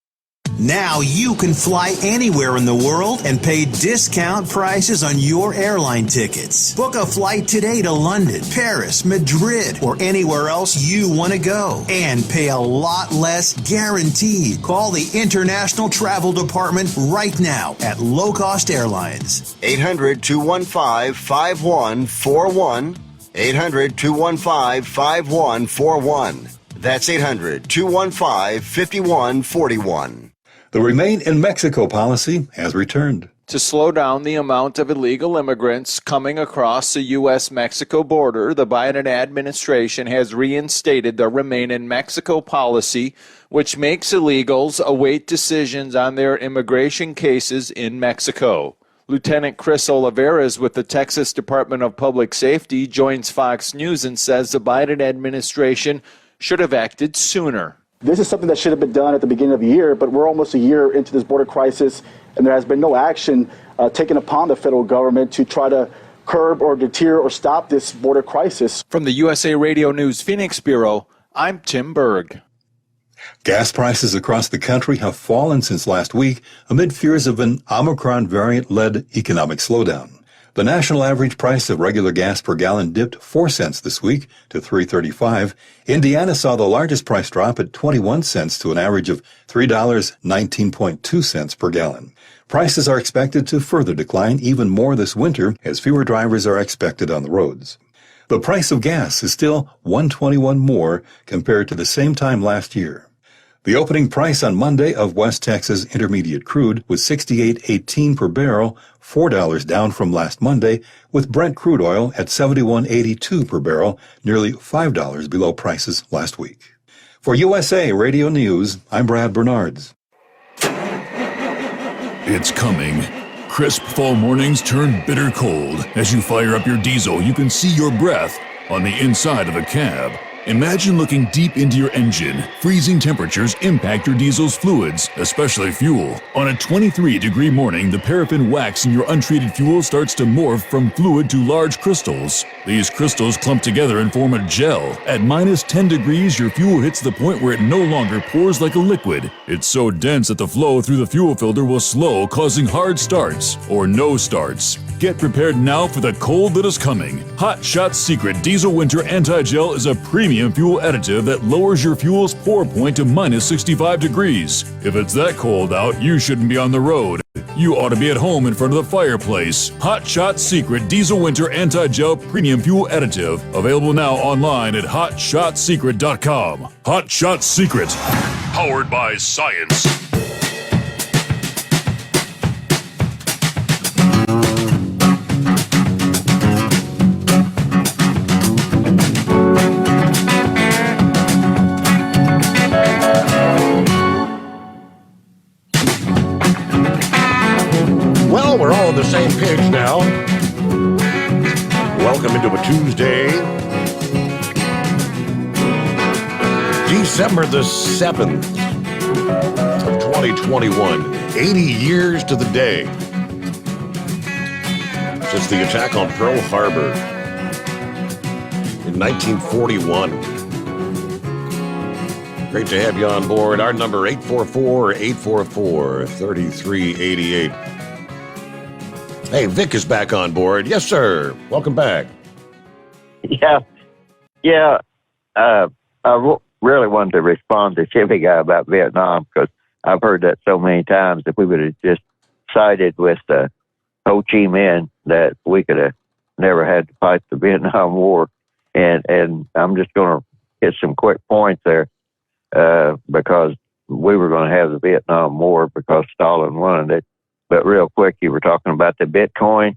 Now you can fly anywhere in the world and pay discount prices on your airline tickets. Book a flight today to London, Paris, Madrid, or anywhere else you want to go and pay a lot less guaranteed. Call the International Travel Department right now at Low Cost Airlines. 800-215-5141. 800-215-5141. That's 800-215-5141. The Remain in Mexico policy has returned. To slow down the amount of illegal immigrants coming across the U.S.-Mexico border, the Biden administration has reinstated the Remain in Mexico policy, which makes illegals await decisions on their immigration cases in Mexico. Lieutenant Chris Oliveras with the Texas Department of Public Safety joins Fox News and says the Biden administration should have acted sooner. This is something that should have been done at the beginning of the year, but we're almost a year into this border crisis, and there has been no action taken upon the federal government to try to curb or deter or stop this border crisis. From the USA Radio News Phoenix Bureau, I'm Tim Berg. Gas prices across the country have fallen since last week amid fears of an Omicron variant-led economic slowdown. The national average price of regular gas per gallon dipped 4 cents this week to $3.35. Indiana saw the largest price drop at 21 cents to an average of $3.19.2 per gallon. Prices are expected to further decline even more this winter as fewer drivers are expected on the roads. The price of gas is still $1.21 more compared to the same time last year. The opening price on Monday of West Texas Intermediate crude was $68.18 per barrel, $4 down from last Monday, with Brent crude oil at $71.82 per barrel, nearly $5 below prices last week. For USA Radio News, I'm Brad Bernards. It's coming. Crisp fall mornings turn bitter cold. As you fire up your diesel, you can see your breath on the inside of the cab. Imagine looking deep into your engine. Freezing temperatures impact your diesel's fluids, especially fuel. On a 23-degree morning, the paraffin wax in your untreated fuel starts to morph from fluid to large crystals. These crystals clump together and form a gel. At minus 10 degrees, your fuel hits the point where it no longer pours like a liquid. It's so dense that the flow through the fuel filter will slow, causing hard starts or no starts. Get prepared now for the cold that is coming. Hot Shot's Secret Diesel Winter Anti-Gel is a premium fuel additive that lowers your fuel's pour point to minus 65 degrees. If it's that cold out, you shouldn't be on the road. You ought to be at home in front of the fireplace. Hot Shot's Secret Diesel Winter Anti-Gel Premium Fuel Additive. Available now online at hotshotsecret.com. Hot Shot Secret. Powered by science. Well, we're all on the same page now. Welcome into a Tuesday, December the 7th of 2021. 80 years to the day since the attack on Pearl Harbor in 1941. Great to have you on board. Our number 844-844-3388. Hey, Vic is back on board. Yes, sir. Welcome back. Yeah. I really wanted to respond to Chevy Guy about Vietnam because I've heard that so many times. If we would have just sided with Ho Chi Minh, that we could have never had to fight the Vietnam War. And I'm just going to hit some quick points there because we were going to have the Vietnam War because Stalin wanted it. But real quick, you were talking about the Bitcoin.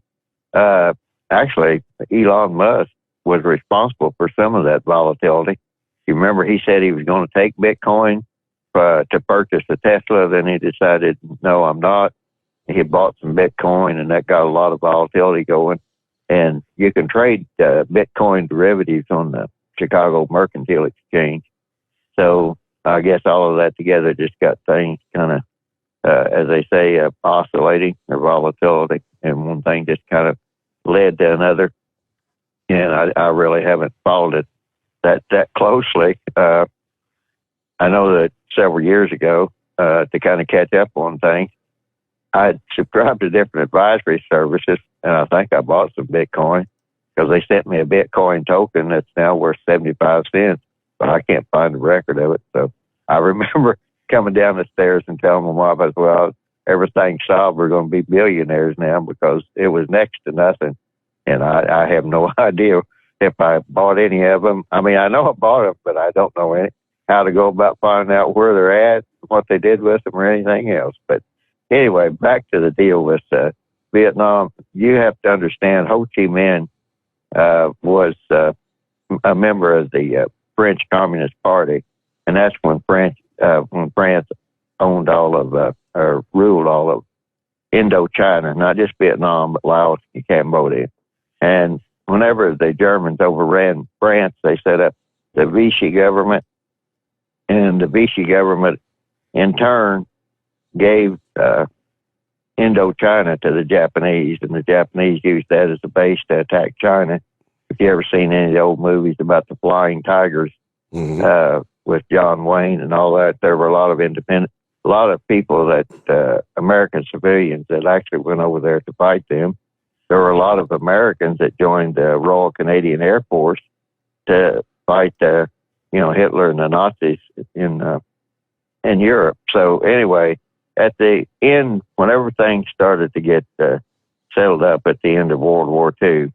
Actually, Elon Musk was responsible for some of that volatility. You remember he said he was going to take Bitcoin to purchase a Tesla. Then he decided, no, I'm not. He bought some Bitcoin, and that got a lot of volatility going. And you can trade Bitcoin derivatives on the Chicago Mercantile Exchange. So I guess all of that together just got things kind of, as they say, oscillating or volatility, and one thing just kind of led to another. And I really haven't followed it that closely. I know that several years ago, to kind of catch up on things, I subscribed to different advisory services, and I think I bought some Bitcoin because they sent me a Bitcoin token that's now worth 75 cents, but I can't find the record of it. So I remember coming down the stairs and telling my wife, I said, well, everything's solved. We're going to be billionaires now because it was next to nothing. And I have no idea if I bought any of them. I mean, I know I bought them, but I don't know how to go about finding out where they're at, what they did with them, or anything else. But anyway, back to the deal with Vietnam. You have to understand Ho Chi Minh was a member of the French Communist Party, and that's when France owned all of or ruled all of Indochina, not just Vietnam, but Laos and Cambodia. And whenever the Germans overran France, they set up the Vichy government, and the Vichy government in turn gave Indochina to the Japanese, and the Japanese used that as a base to attack China. If you ever seen any of the old movies about the Flying Tigers with John Wayne and all that, there were a lot of people that American civilians that actually went over there to fight them. There were a lot of Americans that joined the Royal Canadian Air Force to fight, Hitler and the Nazis in Europe. So anyway, at the end, when everything started to get settled up at the end of World War II,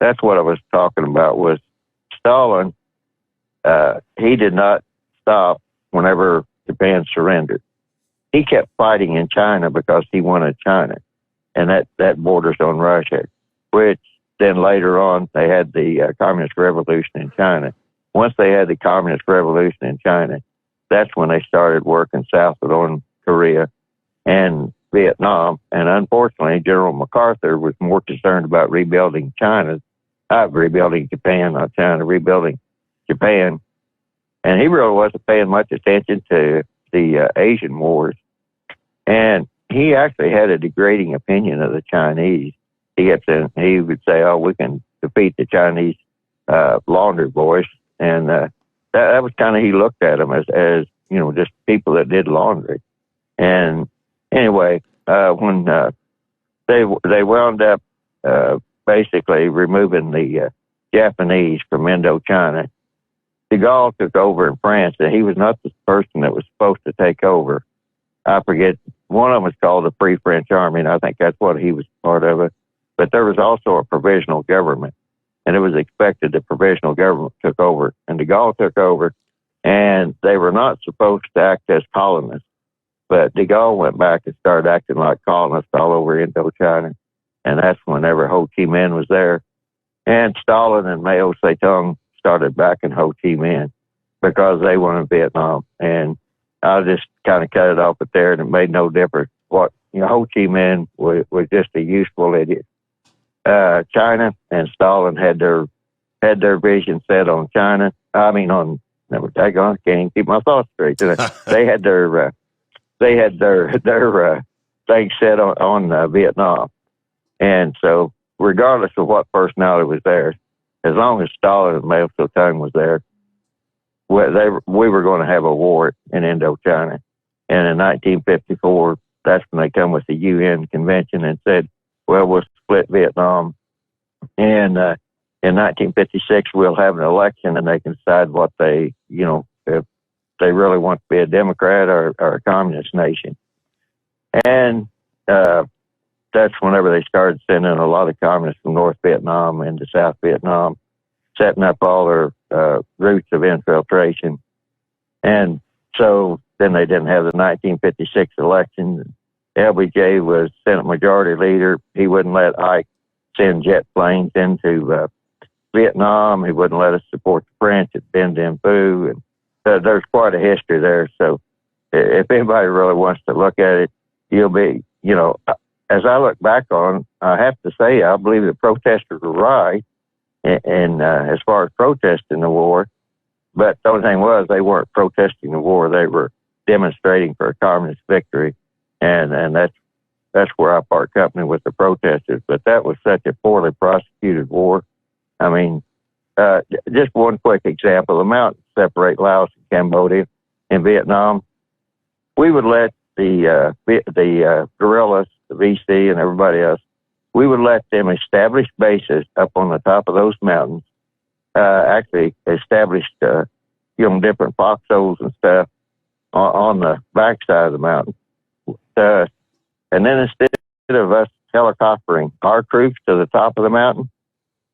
that's what I was talking about. Was Stalin? He did not stop whenever Japan surrendered. He kept fighting in China because he wanted China, and that borders on Russia, which then later on they had the Communist Revolution in China. Once they had the Communist Revolution in China, that's when they started working southward on Korea. And Vietnam. And unfortunately, General MacArthur was more concerned about rebuilding rebuilding Japan, not China, rebuilding Japan. And he really wasn't paying much attention to the Asian wars. And he actually had a degrading opinion of the Chinese. He would say, "Oh, we can defeat the Chinese laundry boys," and that was kind of, he looked at them as just people that did laundry. And anyway, when they wound up basically removing the Japanese from Indochina, de Gaulle took over in France, and he was not the person that was supposed to take over. I forget, one of them was called the Free French Army, and I think that's what he was part of it. But there was also a provisional government, and it was expected the provisional government took over, and de Gaulle took over, and they were not supposed to act as colonists. But de Gaulle went back and started acting like colonists all over Indochina, and that's whenever Ho Chi Minh was there. And Stalin and Mao Zedong started backing Ho Chi Minh because they were in Vietnam. And I just kind of cut it off at there, and it made no difference. Ho Chi Minh was just a useful idiot. China and Stalin had their vision set on China. I can't even keep my thoughts straight. They had their thing set on Vietnam. And so regardless of what personality was there, as long as Stalin and Mao Zedong was there, we were going to have a war in Indochina. And in 1954, that's when they come with the UN convention and said, well, we'll split Vietnam. And in 1956, we'll have an election, and they can decide what if they really want to be a Democrat or a communist nation. And that's whenever they started sending a lot of communists from North Vietnam into South Vietnam, setting up all their routes of infiltration. And so then they didn't have the 1956 election. LBJ was Senate Majority Leader. He wouldn't let Ike send jet planes into Vietnam. He wouldn't let us support the French at Dien Bien Phu. And there's quite a history there. So if anybody really wants to look at it, you'll be, as I look back on, I have to say, I believe the protesters were right and as far as protesting the war. But the only thing was, they weren't protesting the war. They were demonstrating for a communist victory. And that's where I part company with the protesters. But that was such a poorly prosecuted war. I mean, just one quick example, the mountains separate Laos and Cambodia and Vietnam. We would let the guerrillas, the VC and everybody else, we would let them establish bases up on the top of those mountains, actually established, different foxholes and stuff on the backside of the mountain. And then instead of us helicoptering our troops to the top of the mountain,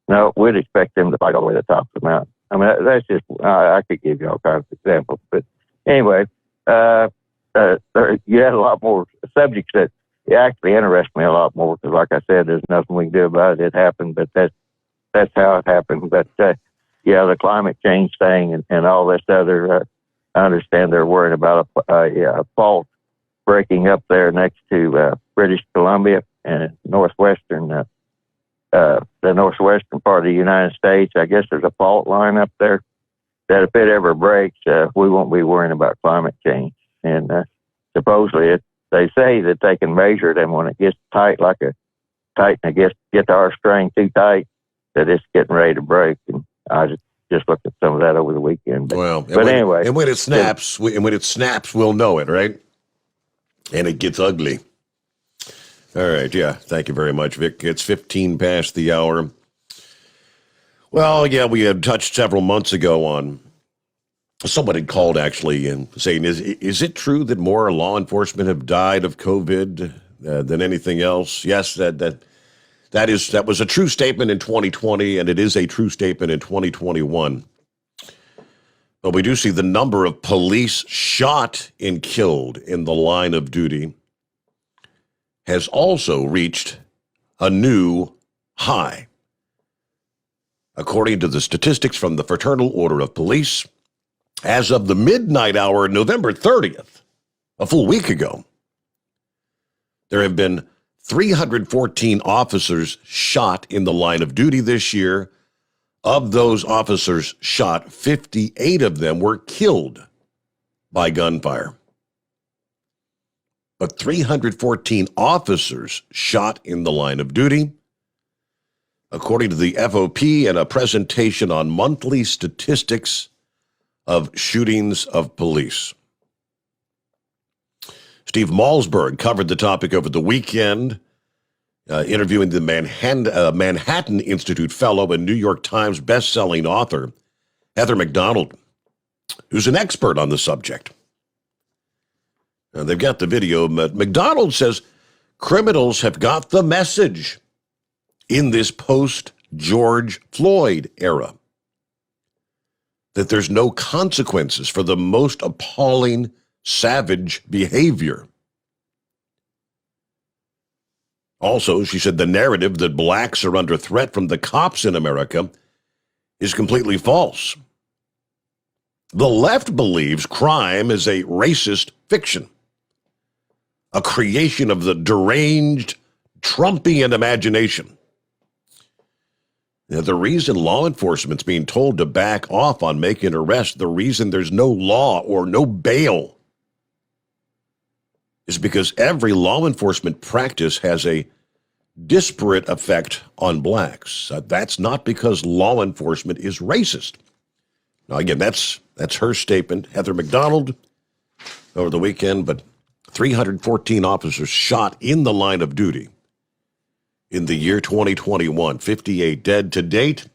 no, we'd expect them to fight all the way to the top of the mountain. I mean, that's just, I could give you all kinds of examples. But anyway, you had a lot more subjects that actually interest me a lot more because, like I said, there's nothing we can do about it. It happened, but that's how it happened. But, the climate change thing and all this other, I understand they're worried about a fault breaking up there next to British Columbia and the northwestern part of the United States. I guess there's a fault line up there that if it ever breaks, we won't be worrying about climate change. And supposedly they say that they can measure it, and when it gets tight, like a tighten a guitar string too tight, that it's getting ready to break. And I just looked at some of that over the weekend. But anyway. And when it snaps, we'll know it, right? And it gets ugly. All right, yeah. Thank you very much, Vic. It's 15 past the hour. Well, yeah, we had touched several months ago on, someone had called actually and saying, is it true that more law enforcement have died of COVID than anything else? Yes, that was a true statement in 2020, and it is a true statement in 2021. But we do see the number of police shot and killed in the line of duty has also reached a new high. According to the statistics from the Fraternal Order of Police, as of the midnight hour, November 30th, a full week ago, There have been 314 officers shot in the line of duty this year. Of those officers shot, 58 of them were killed by gunfire. But 314 officers shot in the line of duty, according to the FOP in a presentation on monthly statistics of shootings of police. Steve Malzberg covered the topic over the weekend, interviewing the Manhattan Institute fellow and New York Times best-selling author, Heather McDonald, who's an expert on the subject. They've got the video. McDonald says criminals have got the message in this post-George Floyd era that there's no consequences for the most appalling, savage behavior. Also, she said the narrative that blacks are under threat from the cops in America is completely false. The left believes crime is a racist fiction, a creation of the deranged, Trumpian imagination. Now, the reason law enforcement's being told to back off on making arrests, the reason there's no law or no bail, is because every law enforcement practice has a disparate effect on blacks. That's not because law enforcement is racist. Now, again, that's her statement, Heather McDonald, over the weekend, but 314 officers shot in the line of duty in the year 2021, 58 dead to date,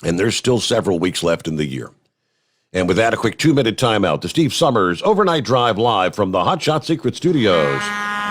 and there's still several weeks left in the year. And with that, a quick 2-minute timeout. The Steve Sommers Overnight Drive live from the Hotshot Secret Studios.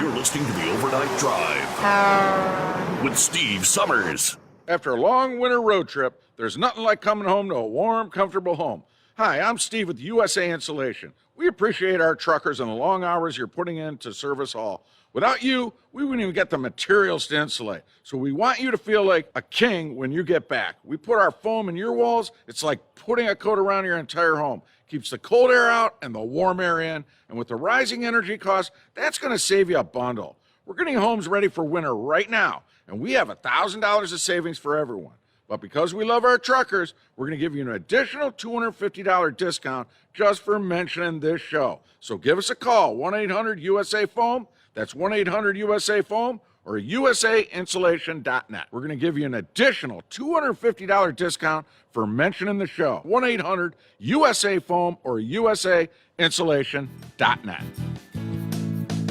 You're listening to the Overnight Drive with Steve Sommers. After a long winter road trip, there's nothing like coming home to a warm, comfortable home. Hi, I'm Steve with USA Insulation. We appreciate our truckers and the long hours you're putting in to service all. Without you, we wouldn't even get the materials to insulate. So we want you to feel like a king when you get back. We put our foam in your walls. It's like putting a coat around your entire home. Keeps the cold air out and the warm air in. And with the rising energy costs, that's going to save you a bundle. We're getting homes ready for winter right now, and we have $1,000 of savings for everyone. But because we love our truckers, we're going to give you an additional $250 discount just for mentioning this show. So give us a call, 1-800-USA-FOAM. That's 1-800-USA-FOAM or usainsulation.net. We're going to give you an additional $250 discount for mentioning the show. 1-800-USA-FOAM or usainsulation.net.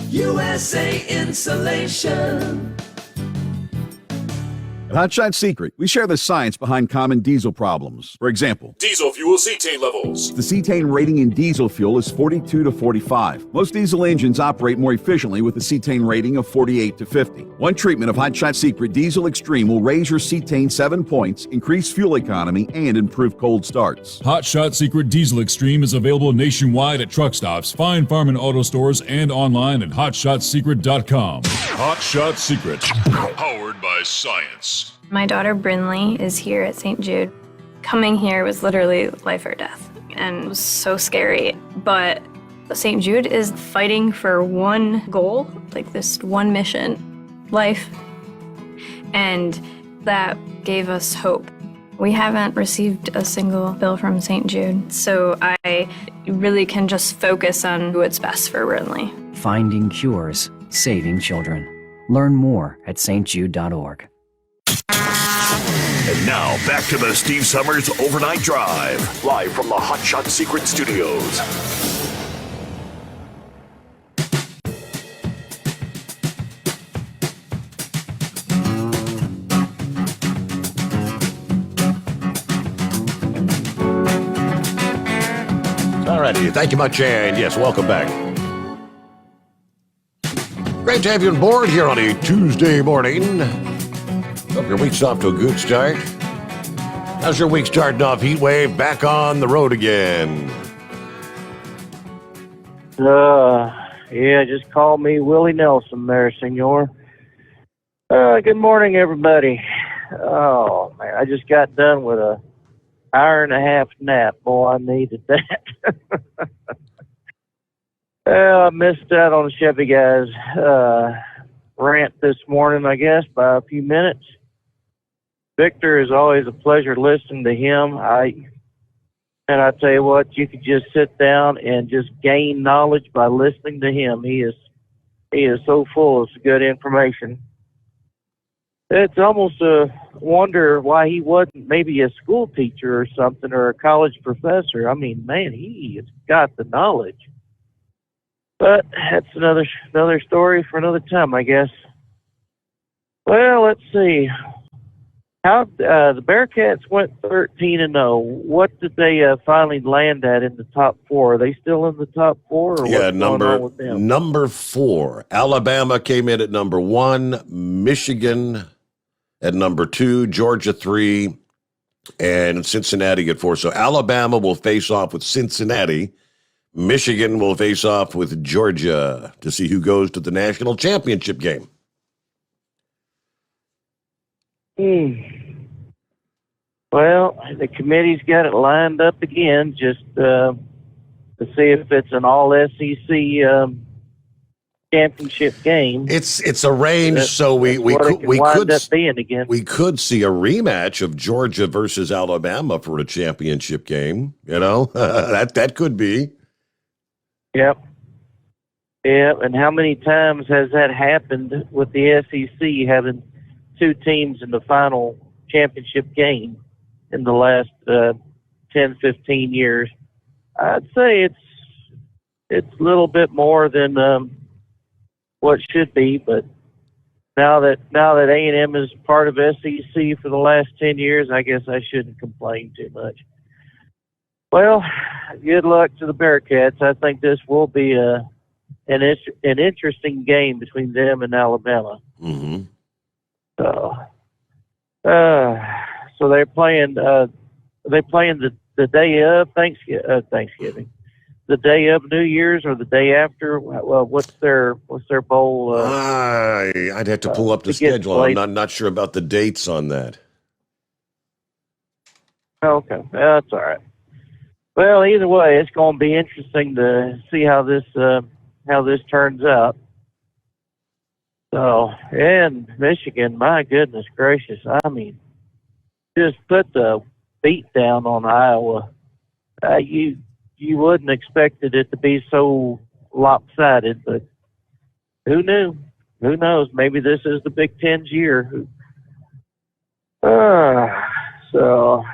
USA Insulation. At Hotshot Secret, we share the science behind common diesel problems. For example, Diesel fuel cetane levels. the cetane rating in diesel fuel is 42 to 45. Most diesel engines operate more efficiently with a cetane rating of 48 to 50. One treatment of Hotshot Secret Diesel Extreme will raise your cetane 7 points, increase fuel economy, and improve cold starts. Hotshot Secret Diesel Extreme is available nationwide at truck stops, fine farm and auto stores, and online at hotshotsecret.com. Hotshot Secret, powered by science. My daughter Brinley is here at St. Jude. Coming here was literally life or death, and it was so scary. But St. Jude is fighting for one goal, like this one mission, life. And that gave us hope. We haven't received a single bill from St. Jude, so I really can just focus on what's best for Brinley. Finding cures, saving children. Learn more at stjude.org. And now, back to the Steve Sommers Overnight Drive, live from the Hotshot Secret Studios. All righty, thank you much, and yes, welcome back. Great to have you on board here on a Tuesday morning. Hope your week's off to a good start. How's your week starting off, Heatwave? Back on the road again. Yeah, just call me Willie Nelson there, senor. Good morning, everybody. Oh, man, I just got done with a hour-and-a-half nap. Boy, I needed that. Well, I missed out on the Chevy guys. rant this morning, I guess, by a few minutes. Victor is always a pleasure listening to him. And I tell you what, you could just sit down and just gain knowledge by listening to him. He is so full of good information. It's almost a wonder why he wasn't maybe a school teacher or something, or a college professor. I mean, man, he has got the knowledge. But that's another story for another time, I guess. Well, let's see. How the Bearcats went 13-0. What did they finally land at in the top four? Are they still in the top four? Or Yeah, what's going on with them? number 4. Alabama came in at number 1. Michigan at number 2. Georgia 3. And Cincinnati at 4. So Alabama will face off with Cincinnati. Michigan will face off with Georgia to see who goes to the national championship game. Well, the committee's got it lined up again, just to see if it's an all-SEC championship game. It's arranged, so we could see a rematch of Georgia versus Alabama for a championship game. You know, that could be. Yep. And how many times has that happened with the SEC having two teams in the final championship game in the last 10, 15 years? I'd say it's a little bit more than what should be, but now that A&M is part of SEC for the last 10 years, I guess I shouldn't complain too much. Well, good luck to the Bearcats. I think this will be an interesting game between them and Alabama. Mm-hmm. So they're playing. The day of Thanksgiving, the day of New Year's, or the day after. Well, what's their bowl? I'd have to pull up the schedule. I'm not sure about the dates on that. Okay, that's all right. Well, either way, it's going to be interesting to see how this turns out. So, and Michigan, my goodness gracious, I mean, just put the beat down on Iowa. You wouldn't expected it to be so lopsided, but who knew? Who knows? Maybe this is the Big Ten's year. So,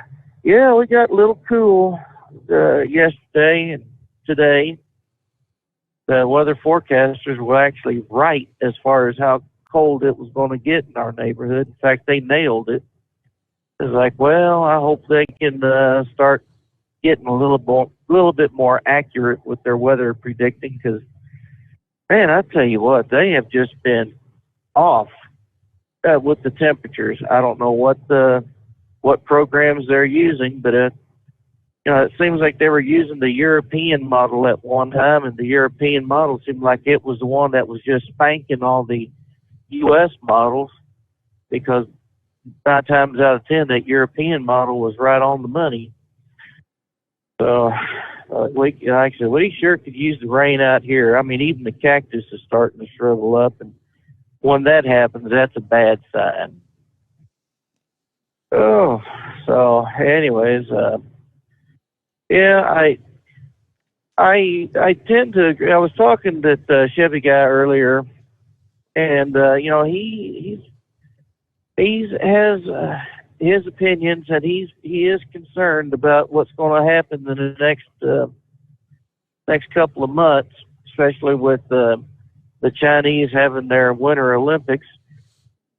yeah, we got a little cool yesterday and today. The weather forecasters were actually right as far as how cold it was going to get in our neighborhood. In fact, they nailed it. It's like, well, I hope they can start getting a little bit more accurate with their weather predicting, because, man, I tell you what, they have just been off with the temperatures. I don't know what programs they're using, but it seems like they were using the European model at one time, and the European model seemed like it was the one that was just spanking all the U.S. models, because 9 times out of 10, that European model was right on the money. So, like I said, we sure could use the rain out here. I mean, even the cactus is starting to shrivel up, and when that happens, that's a bad sign. Oh, so anyways, yeah, I tend to agree. I was talking to that Chevy guy earlier, and he has his opinions, and he is concerned about what's going to happen in the next couple of months, especially with the Chinese having their Winter Olympics.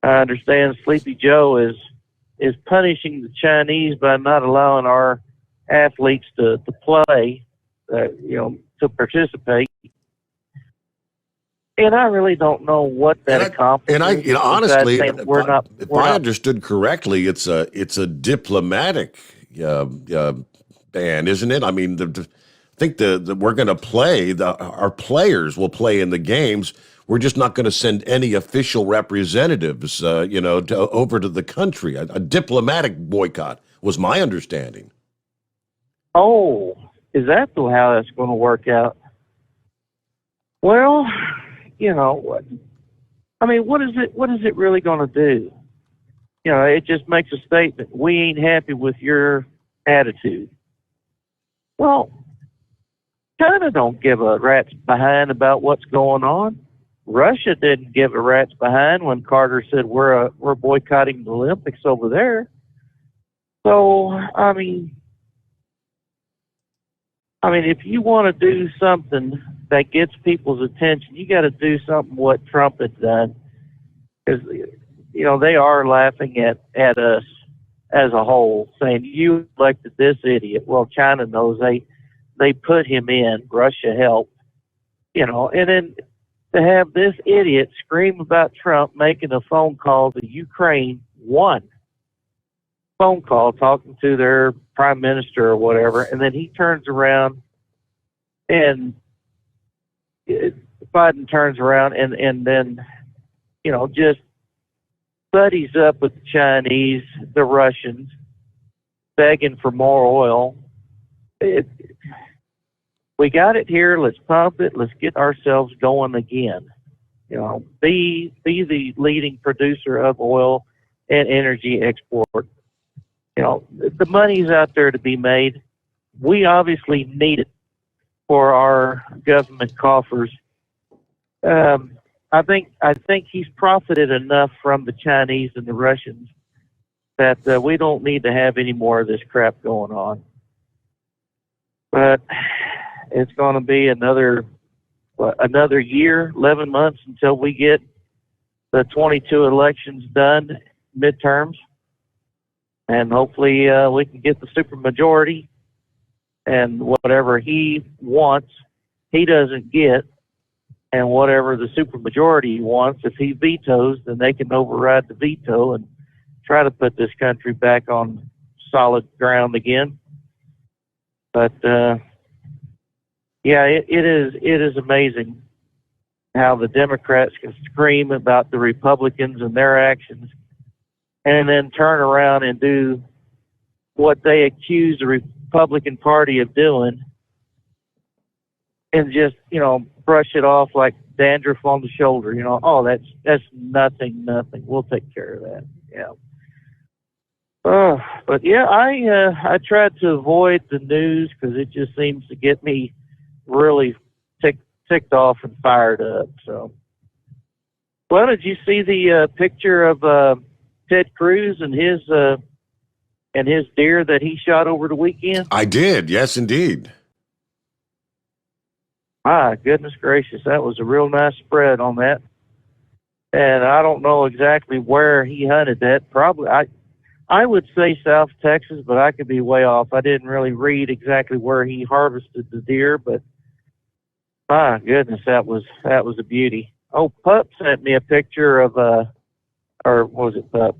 I understand Sleepy Joe is punishing the Chinese by not allowing our athletes to play, to participate. And I really don't know what that accomplishes. And honestly, if I understood correctly, it's a diplomatic ban, isn't it? I mean, I think we're going to play. Our players will play in the games. We're just not going to send any official representatives, over to the country. A diplomatic boycott was my understanding. Oh, is that how that's going to work out? Well, I mean, what is it really going to do? You know, it just makes a statement. We ain't happy with your attitude. Well, China don't give a rat's behind about what's going on. Russia didn't give a rat's behind when Carter said we're boycotting the Olympics over there. So, I mean, if you want to do something that gets people's attention, you got to do something what Trump has done. Because, you know, they are laughing at us as a whole, saying, you elected this idiot. Well, China knows they put him in. Russia helped. You know, and then to have this idiot scream about Trump making a phone call to Ukraine, one phone call talking to their prime minister or whatever, and then he turns around and Biden turns around and then, you know, just buddies up with the Chinese, the Russians, begging for more oil. We got it here. Let's pump it. Let's get ourselves going again. You know, be the leading producer of oil and energy export. You know, the money's out there to be made. We obviously need it for our government coffers. I think he's profited enough from the Chinese and the Russians that we don't need to have any more of this crap going on. But it's going to be another year, 11 months until we get the 22 elections done, midterms, and hopefully we can get the supermajority, and whatever he wants, he doesn't get, and whatever the supermajority wants, if he vetoes, then they can override the veto and try to put this country back on solid ground again. But yeah, it is amazing how the Democrats can scream about the Republicans and their actions and then turn around and do what they accuse the Republican Party of doing and just, you know, brush it off like dandruff on the shoulder. You know, oh, that's nothing. We'll take care of that. Yeah. But yeah, I tried to avoid the news because it just seems to get me really ticked off and fired up. So, well, did you see the picture of Ted Cruz and his deer that he shot over the weekend? I did, yes, indeed. My goodness gracious, that was a real nice spread on that. And I don't know exactly where he hunted that. Probably, I would say South Texas, but I could be way off. I didn't really read exactly where he harvested the deer, but my goodness, that was a beauty. Oh, Pup sent me a picture of or was it Pup?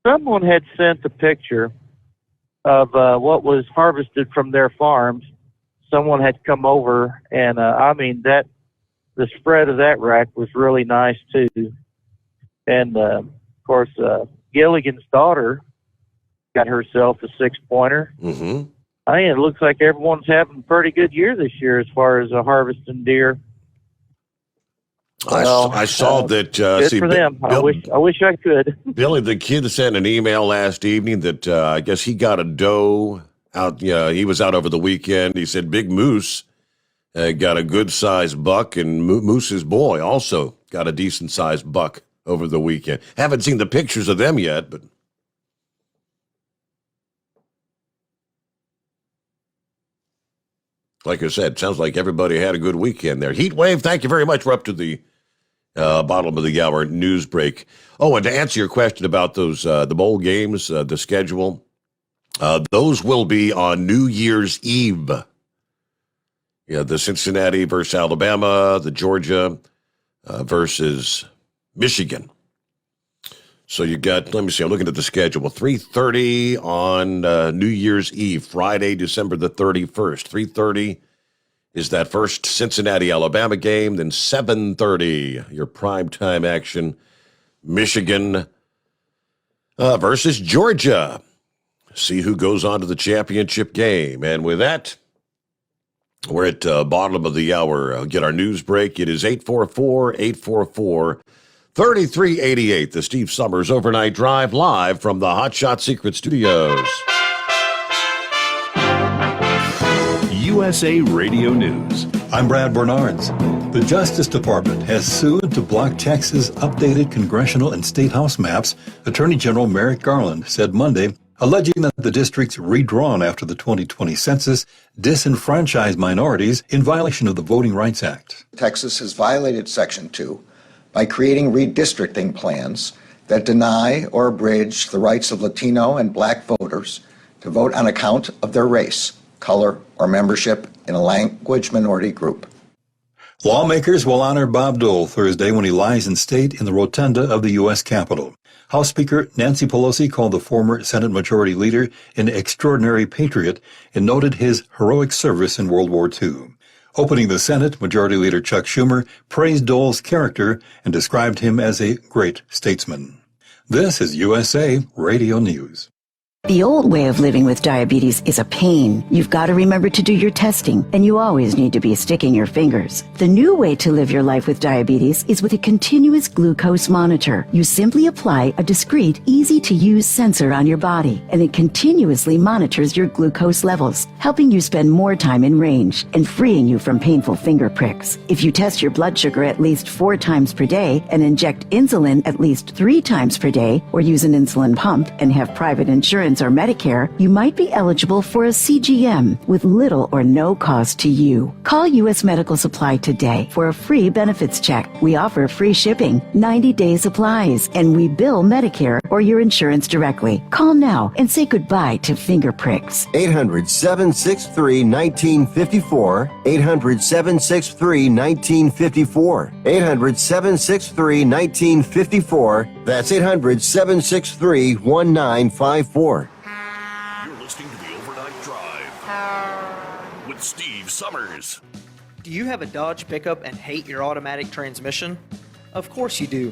Someone had sent a picture of what was harvested from their farms. Someone had come over, and I mean that the spread of that rack was really nice too. And of course, Gilligan's daughter got herself a 6-pointer. Mm-hmm. I mean, it looks like everyone's having a pretty good year this year as far as harvesting deer. Well, I saw that. Good for them. I wish I could. Billy, the kid sent an email last evening that I guess he got a doe out. Yeah, he was out over the weekend. He said Big Moose got a good-sized buck, and Moose's boy also got a decent-sized buck over the weekend. Haven't seen the pictures of them yet, but like I said, sounds like everybody had a good weekend there. Heat wave, thank you very much. We're up to the bottom of the hour news break. Oh, and to answer your question about those the bowl games, the schedule, those will be on New Year's Eve. Yeah, the Cincinnati versus Alabama, the Georgia versus Michigan. So you got, let me see, I'm looking at the schedule. 3:30 on New Year's Eve, Friday, December the 31st. 3:30 is that first Cincinnati, Alabama game. Then 7:30, your primetime action, Michigan versus Georgia. See who goes on to the championship game. And with that, We're at bottom of the hour. Get our news break. It is 844-844-3388. The Steve Sommers Overnight Drive live from the Hot Shot Secret Studios. USA Radio News. I'm Brad Bernards. The Justice Department has sued to block Texas' updated congressional and state house maps, Attorney General Merrick Garland said Monday, alleging that the districts redrawn after the 2020 census disenfranchised minorities in violation of the Voting Rights Act. Texas has violated Section 2 by creating redistricting plans that deny or abridge the rights of Latino and Black voters to vote on account of their race, color, or membership in a language minority group. Lawmakers will honor Bob Dole Thursday when he lies in state in the rotunda of the U.S. Capitol. House Speaker Nancy Pelosi called the former Senate Majority Leader an extraordinary patriot and noted his heroic service in World War II. Opening the Senate, Majority Leader Chuck Schumer praised Dole's character and described him as a great statesman. This is USA Radio News. The old way of living with diabetes is a pain. You've got to remember to do your testing, and you always need to be sticking your fingers. The new way to live your life with diabetes is with a continuous glucose monitor. You simply apply a discreet, easy-to-use sensor on your body, and it continuously monitors your glucose levels, helping you spend more time in range and freeing you from painful finger pricks. If you test your blood sugar at least 4 times per day and inject insulin at least 3 times per day, or use an insulin pump and have private insurance or Medicare, you might be eligible for a CGM with little or no cost to you. Call U.S. Medical Supply today for a free benefits check. We offer free shipping, 90-day supplies, and we bill Medicare or your insurance directly. Call now and say goodbye to finger pricks. 800-763-1954. 800-763-1954. 800-763-1954. That's 800-763-1954. With Steve Sommers. Do you have a Dodge pickup and hate your automatic transmission? Of course you do.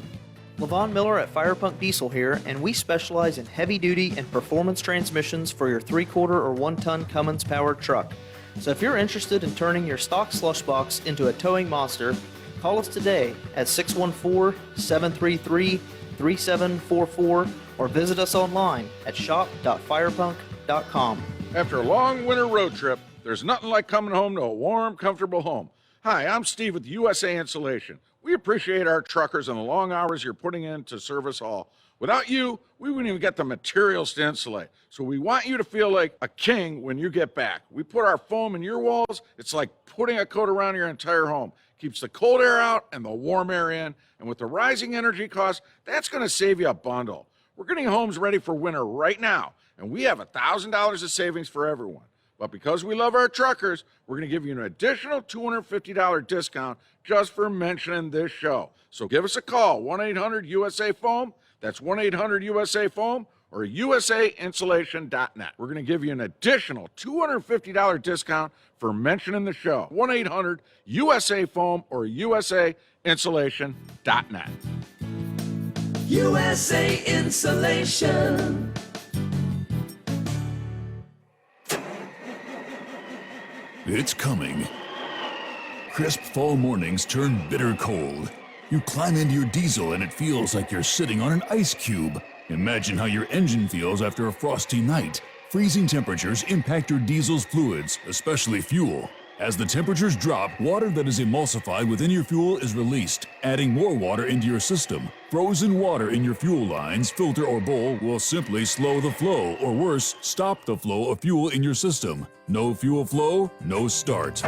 LaVon Miller at Firepunk Diesel here, and we specialize in heavy-duty and performance transmissions for your 3/4 or 1-ton Cummins-powered truck. So if you're interested in turning your stock slush box into a towing monster, call us today at 614-733-3744 or visit us online at shop.firepunk.com. After a long winter road trip, there's nothing like coming home to a warm, comfortable home. Hi, I'm Steve with USA Insulation. We appreciate our truckers and the long hours you're putting in to serve us all. Without you, we wouldn't even get the materials to insulate. So we want you to feel like a king when you get back. We put our foam in your walls. It's like putting a coat around your entire home. Keeps the cold air out and the warm air in. And with the rising energy costs, that's going to save you a bundle. We're getting homes ready for winter right now, and we have $1,000 of savings for everyone. But because we love our truckers, we're going to give you an additional $250 discount just for mentioning this show. So give us a call, 1-800-USA-FOAM. That's 1-800-USA-FOAM or usainsulation.net. We're going to give you an additional $250 discount for mentioning the show, 1-800-USA-FOAM or usainsulation.net. USA Insulation. It's coming. Crisp fall mornings turn bitter cold. You climb into your diesel and it feels like you're sitting on an ice cube. Imagine how your engine feels after a frosty night. Freezing temperatures impact your diesel's fluids, especially fuel. As the temperatures drop, water that is emulsified within your fuel is released, adding more water into your system. Frozen water in your fuel lines, filter, or bowl will simply slow the flow, or worse, stop the flow of fuel in your system. No fuel flow, no start.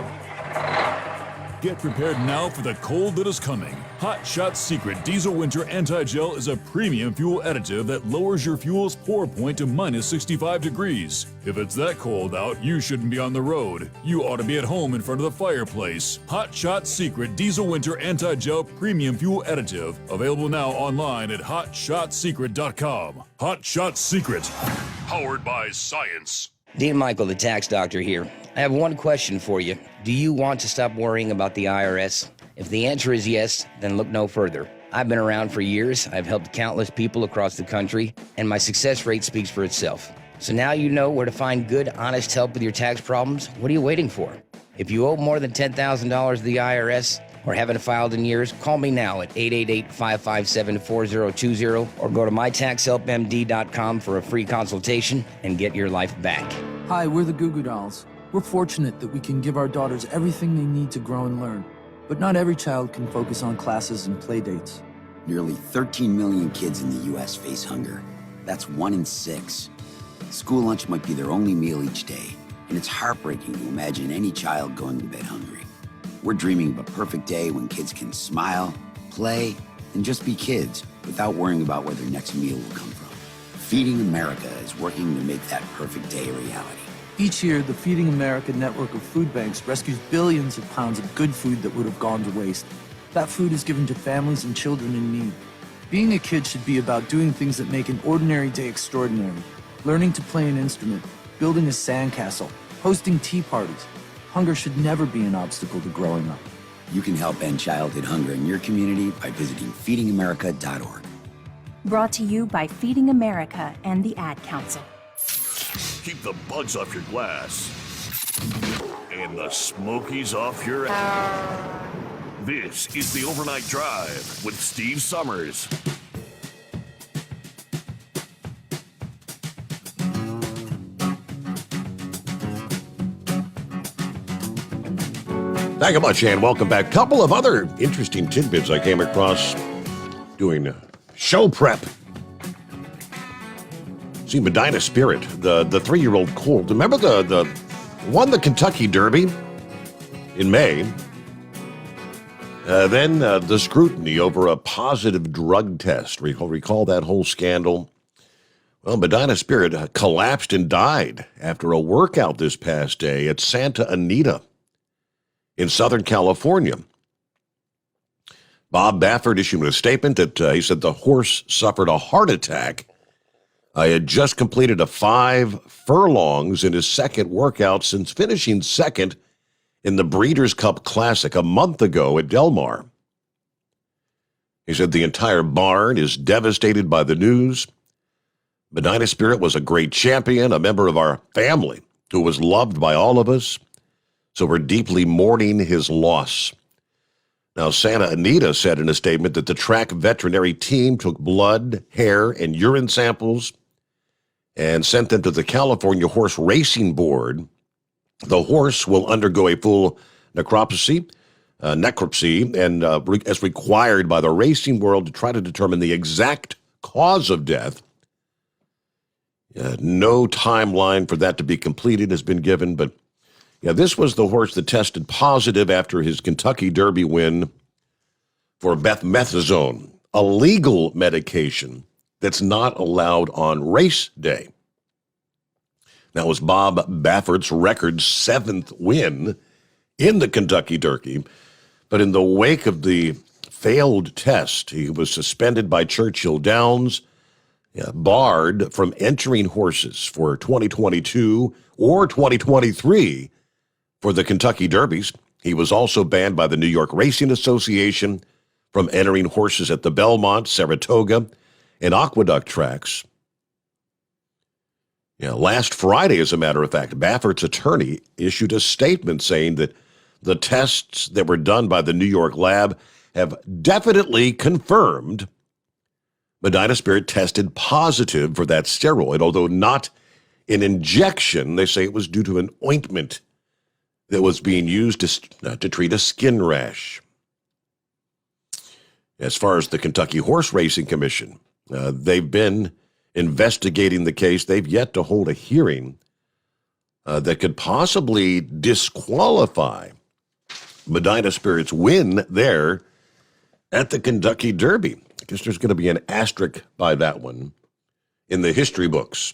Get prepared now for the cold that is coming. Hot Shot Secret Diesel Winter Anti-Gel is a premium fuel additive that lowers your fuel's pour point to minus 65 degrees. If it's that cold out, you shouldn't be on the road. You ought to be at home in front of the fireplace. Hot Shot Secret Diesel Winter Anti-Gel Premium Fuel Additive. Available now online at hotshotsecret.com. Hot Shot Secret. Powered by science. Dean Michael, the tax doctor here. I have one question for you. Do you want to stop worrying about the IRS? If the answer is yes, then look no further. I've been around for years, I've helped countless people across the country, and my success rate speaks for itself. So now you know where to find good, honest help with your tax problems. What are you waiting for? If you owe more than $10,000 to the IRS or haven't filed in years, call me now at 888-557-4020 or go to mytaxhelpmd.com for a free consultation and get your life back. Hi, we're the Goo Goo Dolls. We're fortunate that we can give our daughters everything they need to grow and learn. But not every child can focus on classes and play dates. Nearly 13 million kids in the U.S. face hunger. That's 1 in 6. School lunch might be their only meal each day, and it's heartbreaking to imagine any child going to bed hungry. We're dreaming of a perfect day when kids can smile, play, and just be kids without worrying about where their next meal will come from. Feeding America is working to make that perfect day a reality. Each year, the Feeding America network of food banks rescues billions of pounds of good food that would have gone to waste. That food is given to families and children in need. Being a kid should be about doing things that make an ordinary day extraordinary. Learning to play an instrument, building a sandcastle, hosting tea parties. Hunger should never be an obstacle to growing up. You can help end childhood hunger in your community by visiting feedingamerica.org. Brought to you by Feeding America and the Ad Council. Keep the bugs off your glass and the smokies off your This is the Overnight Drive with Steve Sommers. Thank you much, and welcome back. Couple of other interesting tidbits I came across doing show prep. See, Medina Spirit, the 3-year-old colt. Remember the won the Kentucky Derby in May. Then the scrutiny over a positive drug test. Recall that whole scandal? Well, Medina Spirit collapsed and died after a workout this past day at Santa Anita in Southern California. Bob Baffert issued a statement that he said the horse suffered a heart attack. I had just completed a 5 furlongs in his second workout since finishing second in the Breeders' Cup Classic a month ago at Del Mar. He said the entire barn is devastated by the news. Medina Spirit was a great champion, a member of our family who was loved by all of us. So we're deeply mourning his loss. Now, Santa Anita said in a statement that the track veterinary team took blood, hair, and urine samples and sent them to the California Horse Racing Board. The horse will undergo a full necropsy, and as required by the racing world to try to determine the exact cause of death. No timeline for that to be completed has been given, but yeah, this was the horse that tested positive after his Kentucky Derby win for methazone, a legal medication that's not allowed on race day. That was Bob Baffert's record 7th win in the Kentucky Derby, but in the wake of the failed test, he was suspended by Churchill Downs, barred from entering horses for 2022 or 2023 for the Kentucky Derbies. He was also banned by the New York Racing Association from entering horses at the Belmont, Saratoga, and Aqueduct tracks. Last Friday, as a matter of fact, Baffert's attorney issued a statement saying that the tests that were done by the New York lab have definitely confirmed Medina Spirit tested positive for that steroid, although not an injection. They say it was due to an ointment that was being used to treat a skin rash. As far as the Kentucky Horse Racing Commission, they've been investigating the case. They've yet to hold a hearing that could possibly disqualify Medina Spirit's win there at the Kentucky Derby. I guess there's going to be an asterisk by that one in the history books.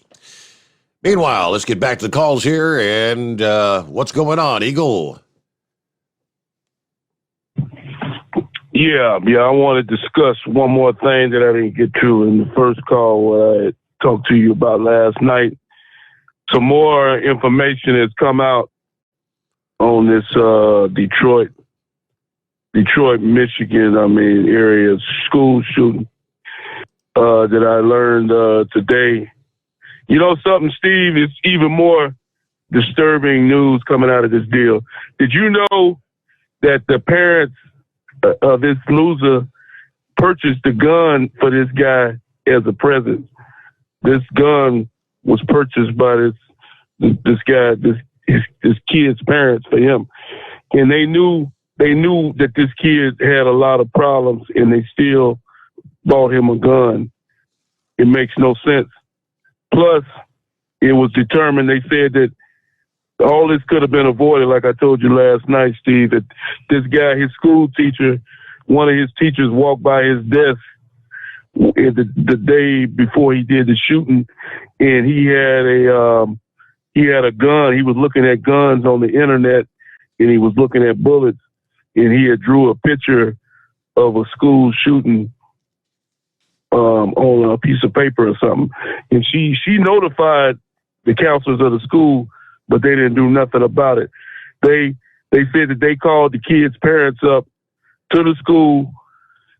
Meanwhile, let's get back to the calls here, and what's going on, Eagle? Yeah, I want to discuss one more thing that I didn't get to in the first call, what I talked to you about last night. Some more information has come out on this Detroit, Michigan, area school shooting that I learned today. You know something, Steve? It's even more disturbing news coming out of this deal. Did you know that the parents of this loser purchased a gun for this guy as a present? This gun was purchased by this guy, his kid's parents for him. And they knew that this kid had a lot of problems, and they still bought him a gun. It makes no sense. Plus, it was determined, they said that all this could have been avoided, like I told you last night, Steve, that this guy, his school teacher, one of his teachers walked by his desk the day before he did the shooting, and he had a gun. He was looking at guns on the internet, and he was looking at bullets, and he had drew a picture of a school shooting on a piece of paper or something. And she notified the counselors of the school, but they didn't do nothing about it. They said that they called the kids' parents up to the school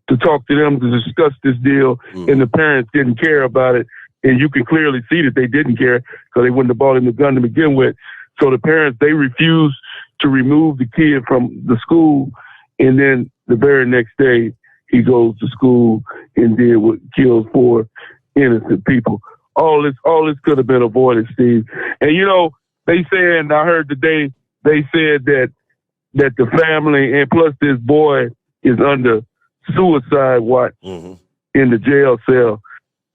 to talk to them to discuss this deal, and the parents didn't care about it. And you can clearly see that they didn't care because they wouldn't have bought him the gun to begin with. So the parents, they refused to remove the kid from the school, and then the very next day he goes to school and did what kills 4 innocent people. All this could have been avoided, Steve. And you know, they said, and I heard today, they said that the family and plus this boy is under suicide watch in the jail cell.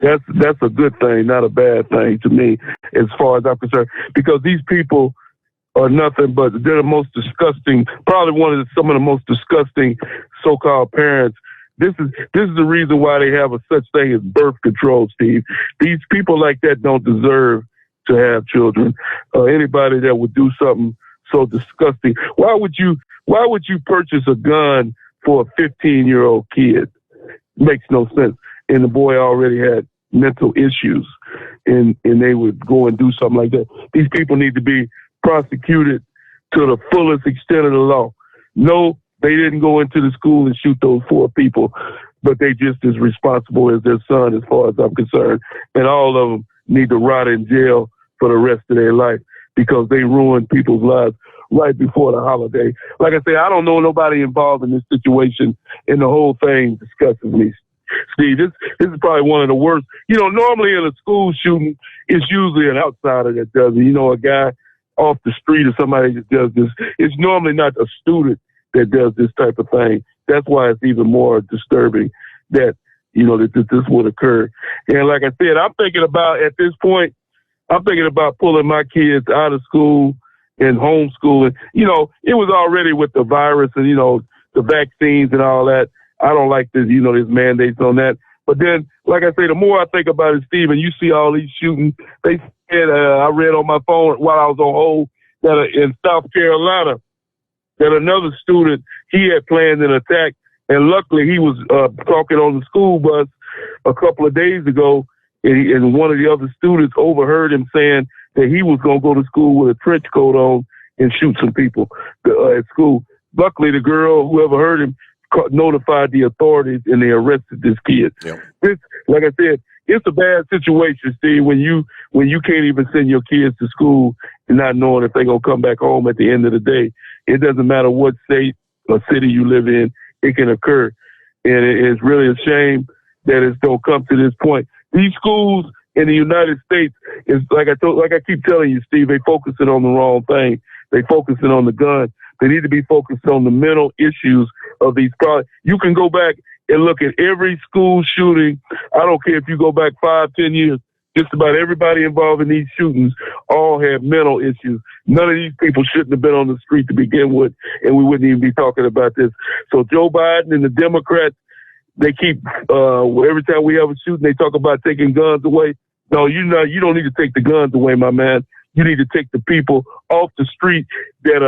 That's a good thing, not a bad thing to me, as far as I'm concerned, because these people are nothing but, they're the most disgusting, probably some of the most disgusting so-called parents. This is the reason why they have such thing as birth control, Steve. These people like that don't deserve to have children. Anybody that would do something so disgusting. Why would you purchase a gun for a 15-year-old kid? Makes no sense. And the boy already had mental issues, and they would go and do something like that. These people need to be prosecuted to the fullest extent of the law. No, they didn't go into the school and shoot those 4 people, but they just as responsible as their son, as far as I'm concerned. And all of them need to rot in jail for the rest of their life because they ruined people's lives right before the holiday. Like I say, I don't know nobody involved in this situation, and the whole thing disgusts me. Steve, this is probably one of the worst. You know, normally in a school shooting, it's usually an outsider that does it. You know, a guy off the street or somebody that does this. It's normally not a student that does this type of thing. That's why it's even more disturbing that, you know, that this would occur. And like I said, I'm thinking about, at this point, I'm thinking about pulling my kids out of school and homeschooling. You know, it was already with the virus and, you know, the vaccines and all that. I don't like this, you know, there's mandates on that. But then, like I say, the more I think about it, Steve, and you see all these shootings, they said, I read on my phone while I was on hold, that in South Carolina, that another student, he had planned an attack, and luckily he was talking on the school bus a couple of days ago, and one of the other students overheard him saying that he was going to go to school with a trench coat on and shoot some people at school. Luckily, the girl, whoever heard him, notified the authorities, and they arrested this kid. Yep. This, like I said, it's a bad situation, Steve, when you can't even send your kids to school and not knowing if they're going to come back home at the end of the day. It doesn't matter what state or city you live in, it can occur. And it's really a shame that it's going to come to this point. These schools in the United States, is like I keep telling you, Steve, they focusing on the wrong thing. They focusing on the gun. They need to be focused on the mental issues of these problems. You can go back and look at every school shooting. I don't care if you go back 5, 10 years, just about everybody involved in these shootings all have mental issues. None of these people shouldn't have been on the street to begin with, and we wouldn't even be talking about this. So Joe Biden and the Democrats, they keep, every time we have a shooting, they talk about taking guns away. No, you don't need to take the guns away, my man. You need to take the people off the street that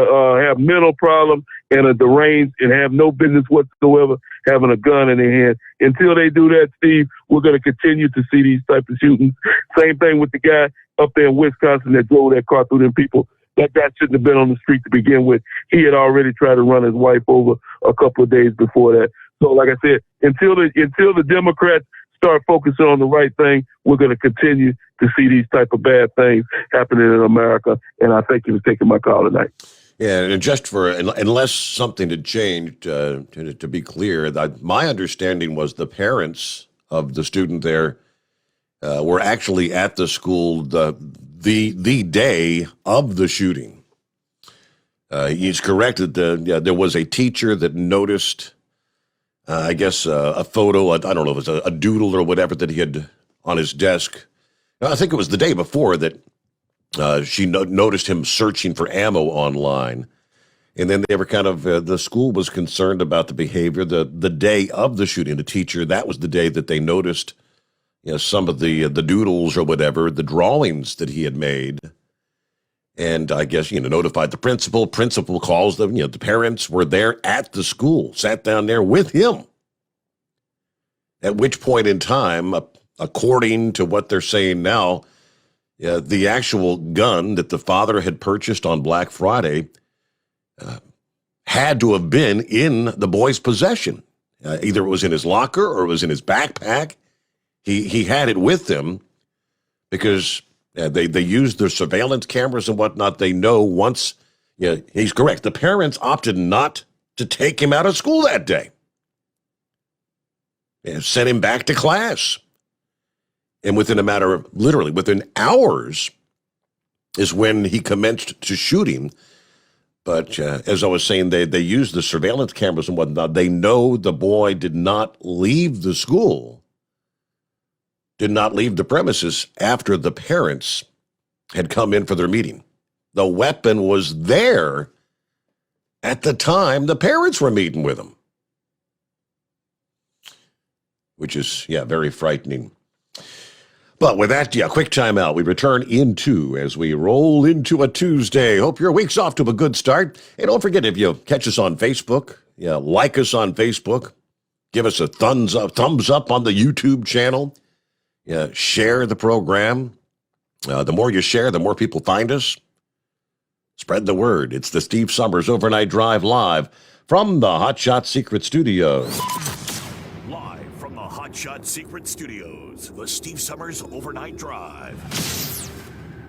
have mental problems and are deranged and have no business whatsoever having a gun in their hand. Until they do that, Steve, we're going to continue to see these types of shootings. Same thing with the guy up there in Wisconsin that drove that car through them people. That guy shouldn't have been on the street to begin with. He had already tried to run his wife over a couple of days before that. So like I said, until the Democrats start focusing on the right thing, we're going to continue to see these type of bad things happening in America. And I thank you for taking my call tonight. Yeah, and just for, unless something had changed, to be clear, my understanding was the parents of the student there were actually at the school the day of the shooting. He's correct that there was a teacher that noticed, I guess, a photo, I don't know if it was a doodle or whatever that he had on his desk. I think it was the day before that she noticed him searching for ammo online. And then they were kind of, the school was concerned about the behavior. The day of the shooting, the teacher, that was the day that they noticed, some of the doodles or whatever, the drawings that he had made. And I guess, notified the principal. Principal calls them, the parents were there at the school, sat down there with him. At which point in time, according to what they're saying now, the actual gun that the father had purchased on Black Friday had to have been in the boy's possession. Either it was in his locker or it was in his backpack. He had it with him because they used their surveillance cameras and whatnot. They know once, he's correct. The parents opted not to take him out of school that day. And sent him back to class. And within a matter of, literally, within hours is when he commenced to shooting. But as I was saying, they used the surveillance cameras and whatnot. They know the boy did not leave the school, did not leave the premises after the parents had come in for their meeting. The weapon was there at the time the parents were meeting with him. Which is, very frightening. But with that, quick time out. We return as we roll into a Tuesday. Hope your week's off to a good start. Hey, don't forget, if you catch us on Facebook, like us on Facebook, give us a thumbs up on the YouTube channel, share the program. The more you share, the more people find us. Spread the word. It's the Steve Sommers Overnight Drive live from the Hot Shot Secret Studios. Hot Shot Secret Studios, the Steve Sommers Overnight Drive.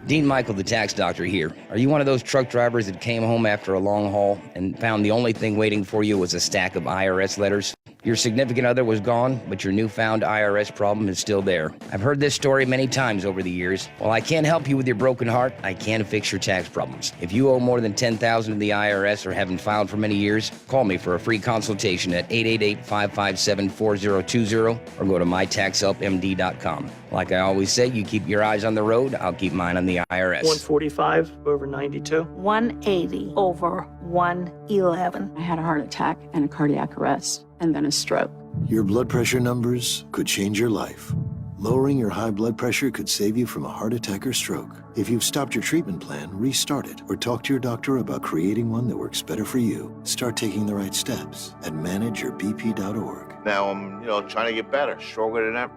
Dean Michael, the tax doctor here. Are you one of those truck drivers that came home after a long haul and found the only thing waiting for you was a stack of IRS letters? Your significant other was gone, but your newfound IRS problem is still there. I've heard this story many times over the years. While I can't help you with your broken heart, I can fix your tax problems. If you owe more than $10,000 to the IRS or haven't filed for many years, call me for a free consultation at 888-557-4020 or go to mytaxhelpmd.com. Like I always say, you keep your eyes on the road, I'll keep mine on the IRS. 145 over 92. 180 over 111. I had a heart attack and a cardiac arrest, and then a stroke. Your blood pressure numbers could change your life. Lowering your high blood pressure could save you from a heart attack or stroke. If you've stopped your treatment plan, restart it or talk to your doctor about creating one that works better for you. Start taking the right steps at manageyourbp.org. Now I'm, trying to get better, stronger than ever.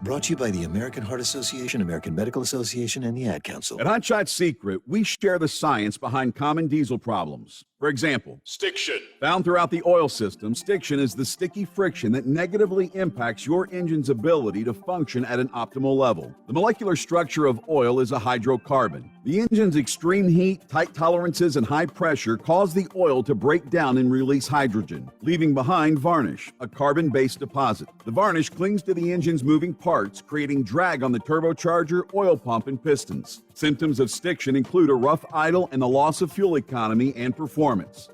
Brought to you by the American Heart Association, American Medical Association, and the Ad Council. At Hot Shot Secret, we share the science behind common diesel problems. For example, stiction. Found throughout the oil system, stiction is the sticky friction that negatively impacts your engine's ability to function at an optimal level. The molecular structure of oil is a hydrocarbon. The engine's extreme heat, tight tolerances, and high pressure cause the oil to break down and release hydrogen, leaving behind varnish, a carbon-based deposit. The varnish clings to the engine's moving parts, creating drag on the turbocharger, oil pump, and pistons. Symptoms of stiction include a rough idle and the loss of fuel economy and performance.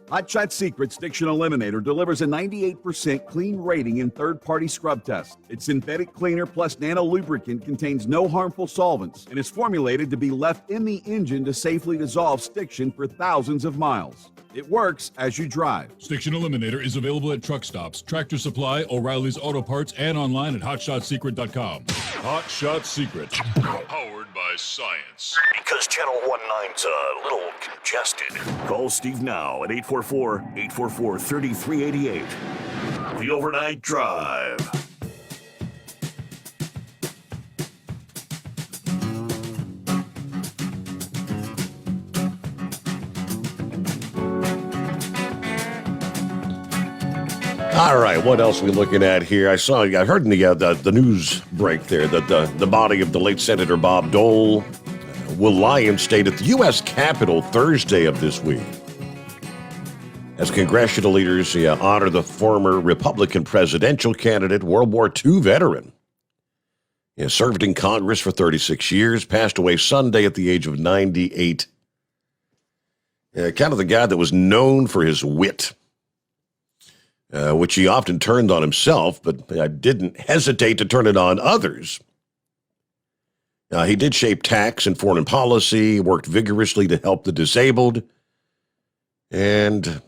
Hot Shot Secret Stiction Eliminator delivers a 98% clean rating in third-party scrub tests. Its synthetic cleaner plus nano lubricant contains no harmful solvents and is formulated to be left in the engine to safely dissolve stiction for thousands of miles. It works as you drive. Stiction Eliminator is available at truck stops, Tractor Supply, O'Reilly's Auto Parts, and online at hotshotsecret.com. Hot Shot Secret. Powered by science. Because Channel 19's a little congested. Call Steve now at 844-844-3388. The Overnight Drive. All right, what else are we looking at here? I heard in the news break there that the body of the late Senator Bob Dole will lie in state at the U.S. Capitol Thursday of this week, as congressional leaders honor the former Republican presidential candidate, World War II veteran. He served in Congress for 36 years, passed away Sunday at the age of 98. Kind of the guy that was known for his wit, which he often turned on himself, but didn't hesitate to turn it on others. He did shape tax and foreign policy, worked vigorously to help the disabled, and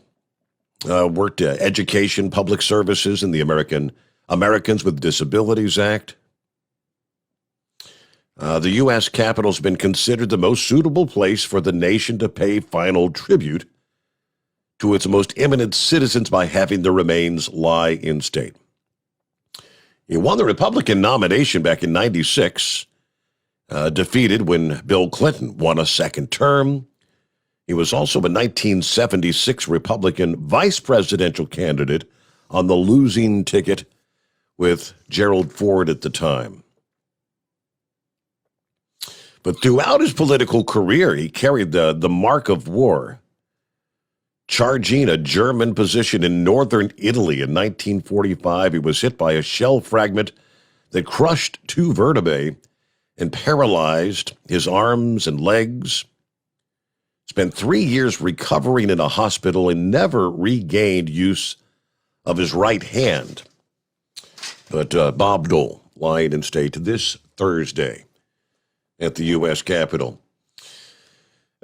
worked education, public services, and the Americans with Disabilities Act. The U.S. Capitol's been considered the most suitable place for the nation to pay final tribute to its most eminent citizens by having the remains lie in state. He won the Republican nomination back in 96, defeated when Bill Clinton won a second term. He was also a 1976 Republican vice presidential candidate on the losing ticket with Gerald Ford at the time. But throughout his political career, he carried the mark of war, charging a German position in northern Italy in 1945. He was hit by a shell fragment that crushed 2 vertebrae and paralyzed his arms and legs. Spent 3 years recovering in a hospital and never regained use of his right hand. But Bob Dole lying in state this Thursday at the U.S. Capitol.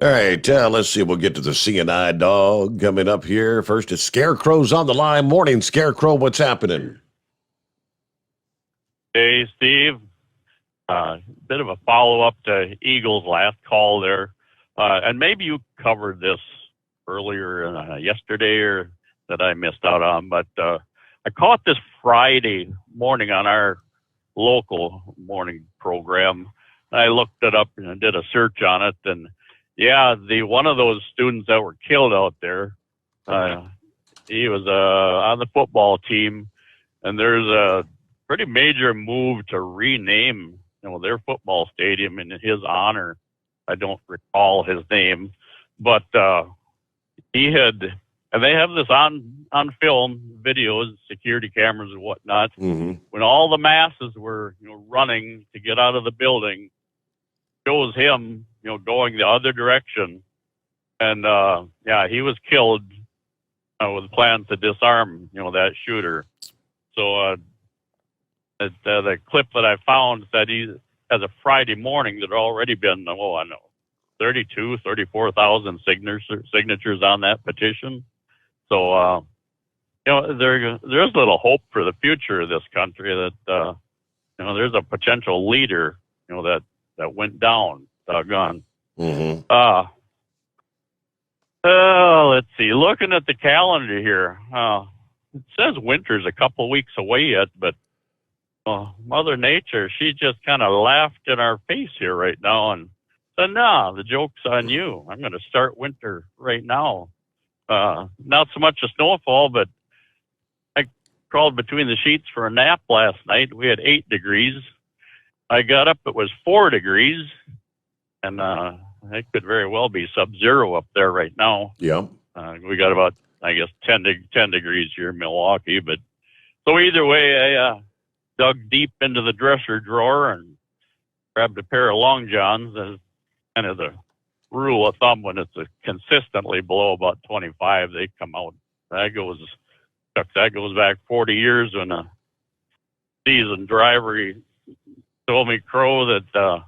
All right, let's see. We'll get to the CNI dog coming up here. First, it's Scarecrow's on the line. Morning, Scarecrow. What's happening? Hey, Steve. Bit of a follow-up to Eagle's last call there. And maybe you covered this earlier yesterday or that I missed out on, but I caught this Friday morning on our local morning program. I looked it up and did a search on it, and yeah, one of those students that were killed out there, he was on the football team, and there's a pretty major move to rename their football stadium in his honor. I don't recall his name, but he had, and they have this on film, videos, security cameras and whatnot. Mm-hmm. When all the masses were running to get out of the building, shows him going the other direction, and he was killed with plans to disarm that shooter. So the clip that I found said he, as a Friday morning, there had already been 34,000 signatures on that petition. So there's little hope for the future of this country that there's a potential leader that went down. Doggone. Mm-hmm. Let's see. Looking at the calendar here, it says winter's a couple weeks away yet, but Mother Nature, she just kind of laughed in our face here right now and said, "No, the joke's on you. I'm going to start winter right now." Not so much a snowfall, but I crawled between the sheets for a nap last night. We had 8 degrees. I got up, it was 4 degrees, and it could very well be sub-zero up there right now. Yeah. We got about, 10 degrees here in Milwaukee. But so either way, I dug deep into the dresser drawer and grabbed a pair of long johns as kind of the rule of thumb. When it's consistently below about 25, they come out. That goes back 40 years when a seasoned driver told me, Crow, that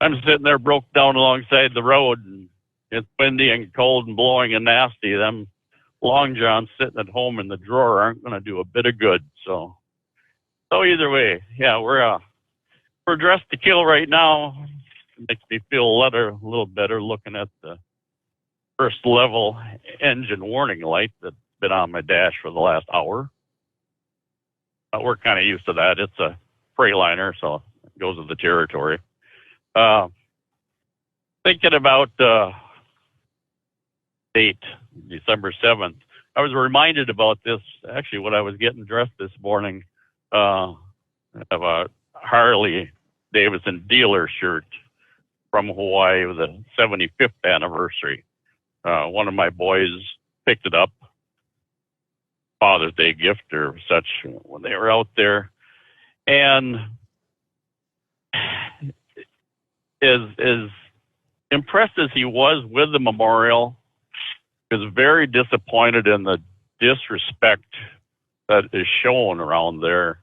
I'm sitting there broke down alongside the road, and it's windy and cold and blowing and nasty. Them long johns sitting at home in the drawer aren't going to do a bit of good. So either way, yeah, we're dressed to kill right now. It makes me feel a little better looking at the first level engine warning light that's been on my dash for the last hour. We're kind of used to that. It's a Freightliner, so it goes with the territory. Thinking about date, December 7th. I was reminded about this actually when I was getting dressed this morning. Of a Harley Davidson dealer shirt from Hawaii with the 75th anniversary. One of my boys picked it up, Father's Day gift or such, when they were out there. And as impressed as he was with the memorial, he was very disappointed in the disrespect that is shown around there.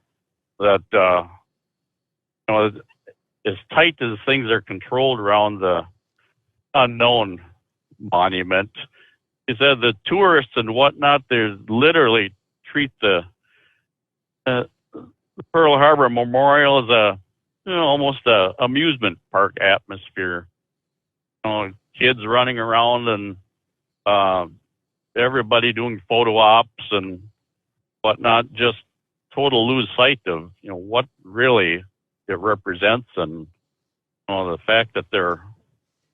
That as tight as things are controlled around the unknown monument, he said the tourists and whatnot, they literally treat the Pearl Harbor Memorial as almost a amusement park atmosphere. Kids running around and everybody doing photo ops and whatnot, just total lose sight of what really it represents, and the fact that they're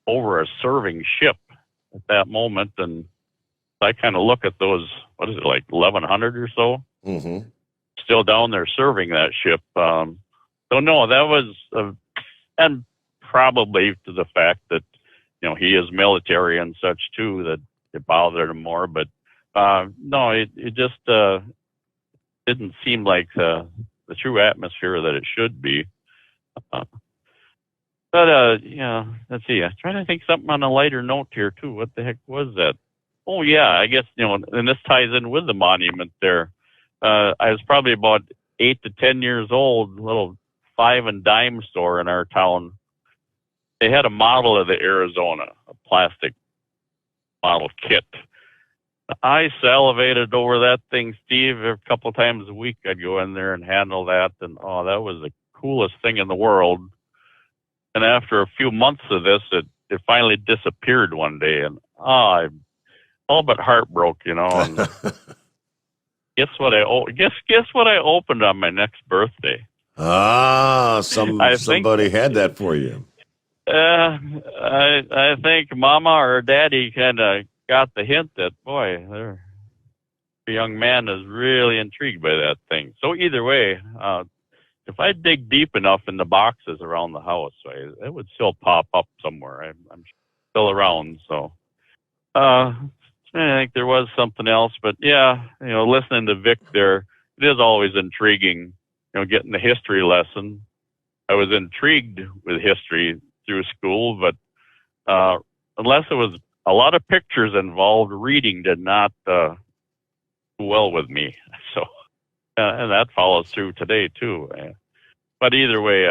over a serving ship at that moment. And I kind of look at those, what is it, like 1,100 or so, still down there serving that ship. So no, that was, and probably to the fact that he is military and such too, that it bothered him more. But no, it just didn't seem like the true atmosphere that it should be. But let's see. I'm trying to think something on a lighter note here too. What the heck was that? Oh yeah, I guess and this ties in with the monument there. I was probably about 8 to 10 years old. Little 5 and dime store in our town. They had a model of the Arizona, a plastic model kit. I salivated over that thing, Steve. A couple of times a week I'd go in there and handle that, and that was the coolest thing in the world. And after a few months of this, it finally disappeared one day, and I all but heartbroken, And guess what I opened on my next birthday? Somebody had that for you. I think Mama or Daddy kind of got the hint that, boy, the young man is really intrigued by that thing. So either way, if I dig deep enough in the boxes around the house, it would still pop up somewhere. I'm still around. So I think there was something else, but yeah, listening to Vic there, it is always intriguing, getting the history lesson. I was intrigued with history through school, but unless it was a lot of pictures involved, reading did not do well with me. So, and that follows through today too. But either way,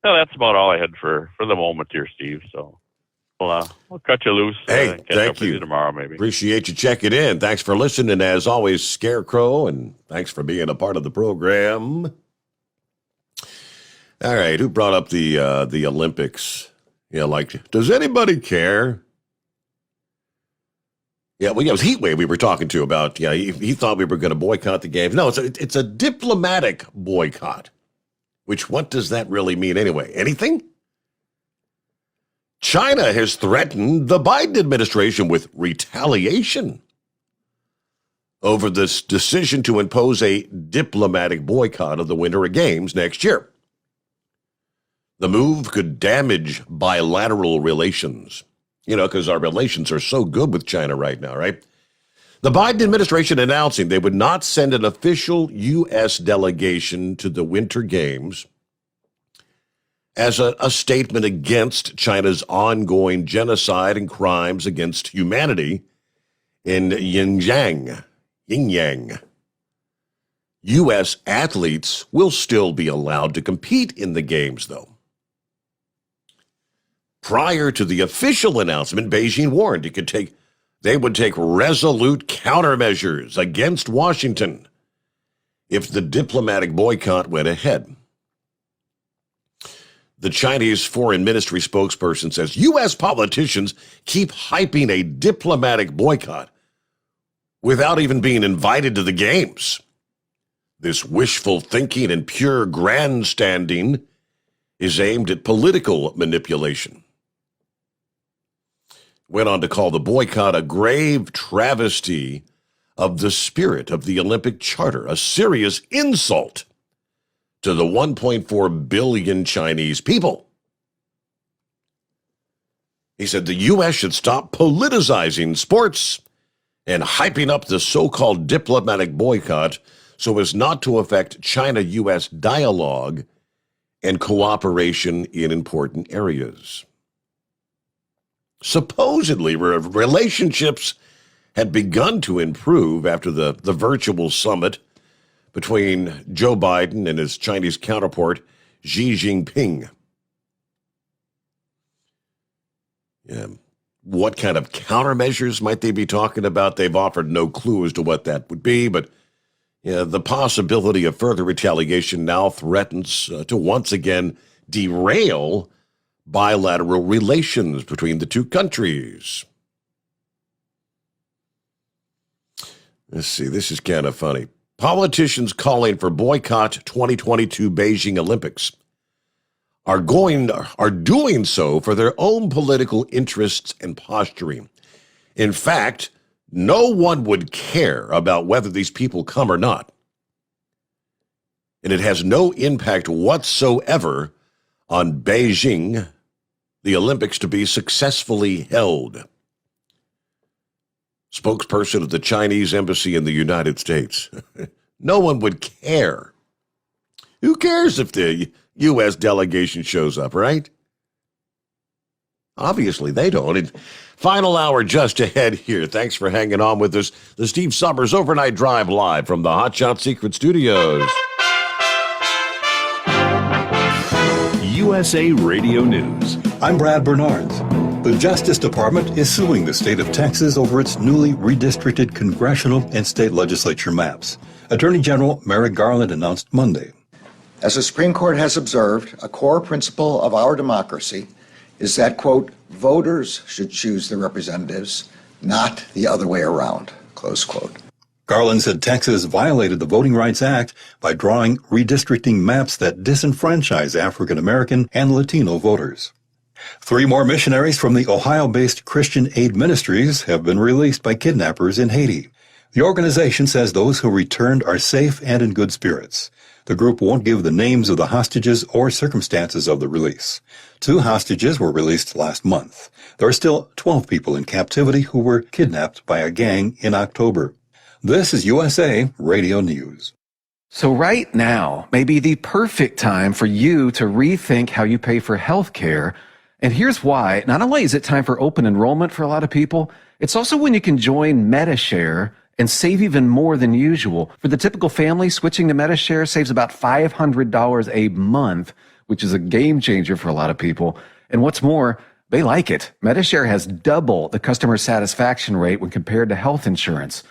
that's about all I had for the moment here, Steve. So we'll cut you loose. Hey, catch thank up with you tomorrow, maybe. Appreciate you checking in. Thanks for listening, as always, Scarecrow, and thanks for being a part of the program. All right, who brought up the Olympics? Does anybody care? Yeah, well, it was Heatwave we were talking to about. Yeah, he thought we were going to boycott the games. No, it's a diplomatic boycott. Which, what does that really mean anyway? Anything? China has threatened the Biden administration with retaliation over this decision to impose a diplomatic boycott of the Winter Games next year. The move could damage bilateral relations, because our relations are so good with China right now, right? The Biden administration announcing they would not send an official U.S. delegation to the Winter Games as a statement against China's ongoing genocide and crimes against humanity in Xinjiang. U.S. athletes will still be allowed to compete in the games, though. Prior to the official announcement, Beijing warned they would take resolute countermeasures against Washington if the diplomatic boycott went ahead. The Chinese Foreign Ministry spokesperson says U.S. politicians keep hyping a diplomatic boycott without even being invited to the games. This wishful thinking and pure grandstanding is aimed at political manipulation. Went on to call the boycott a grave travesty of the spirit of the Olympic Charter, a serious insult to the 1.4 billion Chinese people. He said the U.S. should stop politicizing sports and hyping up the so-called diplomatic boycott so as not to affect China-U.S. dialogue and cooperation in important areas. Supposedly, relationships had begun to improve after the virtual summit between Joe Biden and his Chinese counterpart, Xi Jinping. Yeah. What kind of countermeasures might they be talking about? They've offered no clue as to what that would be, but the possibility of further retaliation now threatens to once again derail bilateral relations between the two countries. Let's see, this is kind of funny. Politicians calling for boycott 2022 Beijing Olympics are doing so for their own political interests and posturing. In fact, no one would care about whether these people come or not. And it has no impact whatsoever on Beijing, the Olympics to be successfully held. Spokesperson of the Chinese embassy in the United States. No one would care. Who cares if the U.S. delegation shows up, right? Obviously, they don't. And final hour just ahead here. Thanks for hanging on with us. The Steve Sommers Overnight Drive live from the Hot Shot Secret Studios. USA Radio News. I'm Brad Bernards. The Justice Department is suing the state of Texas over its newly redistricted congressional and state legislature maps. Attorney General Merrick Garland announced Monday. As the Supreme Court has observed, a core principle of our democracy is that, quote, voters should choose their representatives, not the other way around, close quote. Garland said Texas violated the Voting Rights Act by drawing redistricting maps that disenfranchise African American and Latino voters. 3 more missionaries from the Ohio-based Christian Aid Ministries have been released by kidnappers in Haiti. The organization says those who returned are safe and in good spirits. The group won't give the names of the hostages or circumstances of the release. 2 hostages were released last month. There are still 12 people in captivity who were kidnapped by a gang in October. This is USA Radio News. So right now may be the perfect time for you to rethink how you pay for health care. And here's why. Not only is it time for open enrollment for a lot of people, it's also when you can join MediShare and save even more than usual. For the typical family, switching to MediShare saves about $500 a month, which is a game changer for a lot of people. And what's more, they like it. MediShare has double the customer satisfaction rate when compared to health insurance.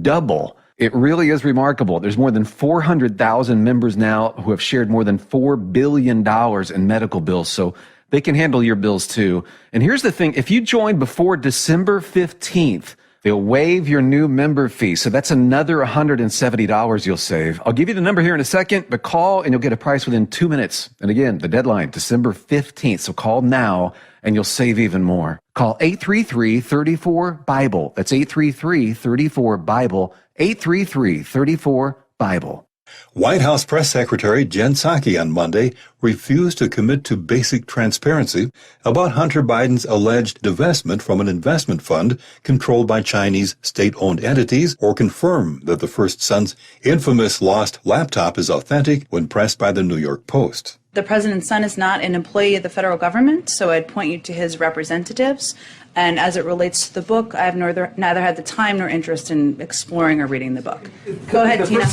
Double. It really is remarkable. There's more than 400,000 members now who have shared more than $4 billion in medical bills. So they can handle your bills too. And here's the thing. If you join before December 15th, they'll waive your new member fee. So that's another $170 you'll save. I'll give you the number here in a second, but call and you'll get a price within 2 minutes. And again, the deadline, December 15th. So call now and you'll save even more. Call 833-34-BIBLE. That's 833-34-BIBLE. 833-34-BIBLE. White House Press Secretary Jen Psaki on Monday refused to commit to basic transparency about Hunter Biden's alleged divestment from an investment fund controlled by Chinese state-owned entities, or confirm that the first son's infamous lost laptop is authentic when pressed by the New York Post. The president's son is not an employee of the federal government, so I'd point you to his representatives. And as it relates to the book, I have neither had the time nor interest in exploring or reading the book. Go ahead, Tina.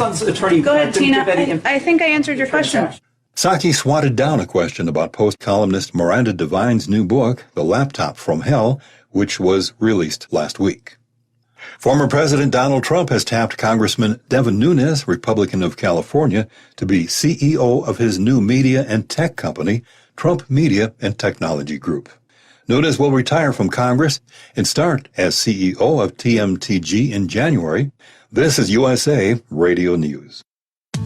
Go ahead, Tina. I think I answered your question. Psaki swatted down a question about Post columnist Miranda Devine's new book, The Laptop from Hell, which was released last week. Former President Donald Trump has tapped Congressman Devin Nunes, Republican of California, to be CEO of his new media and tech company, Trump Media and Technology Group. Nunes will retire from Congress and start as CEO of TMTG in January. This is USA Radio News.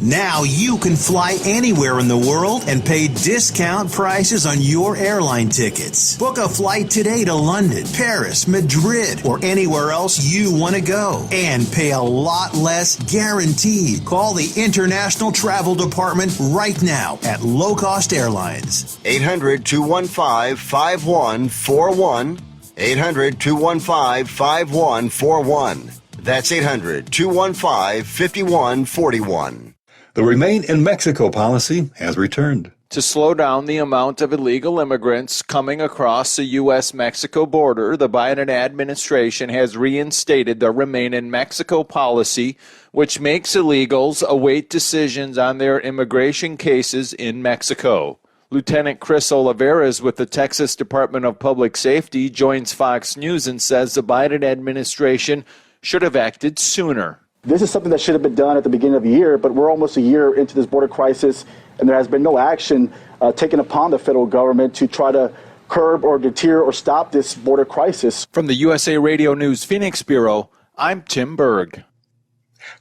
Now you can fly anywhere in the world and pay discount prices on your airline tickets. Book a flight today to London, Paris, Madrid, or anywhere else you want to go and pay a lot less guaranteed. Call the International Travel Department right now at Low Cost Airlines. 800-215-5141. 800-215-5141. That's 800-215-5141. The Remain in Mexico policy has returned. To slow down the amount of illegal immigrants coming across the U.S.-Mexico border, the Biden administration has reinstated the Remain in Mexico policy, which makes illegals await decisions on their immigration cases in Mexico. Lieutenant Chris Oliveras with the Texas Department of Public Safety joins Fox News and says the Biden administration should have acted sooner. This is something that should have been done at the beginning of the year, but we're almost a year into this border crisis, and there has been no action taken upon the federal government to try to curb or deter or stop this border crisis. From the USA Radio News Phoenix Bureau, I'm Tim Berg.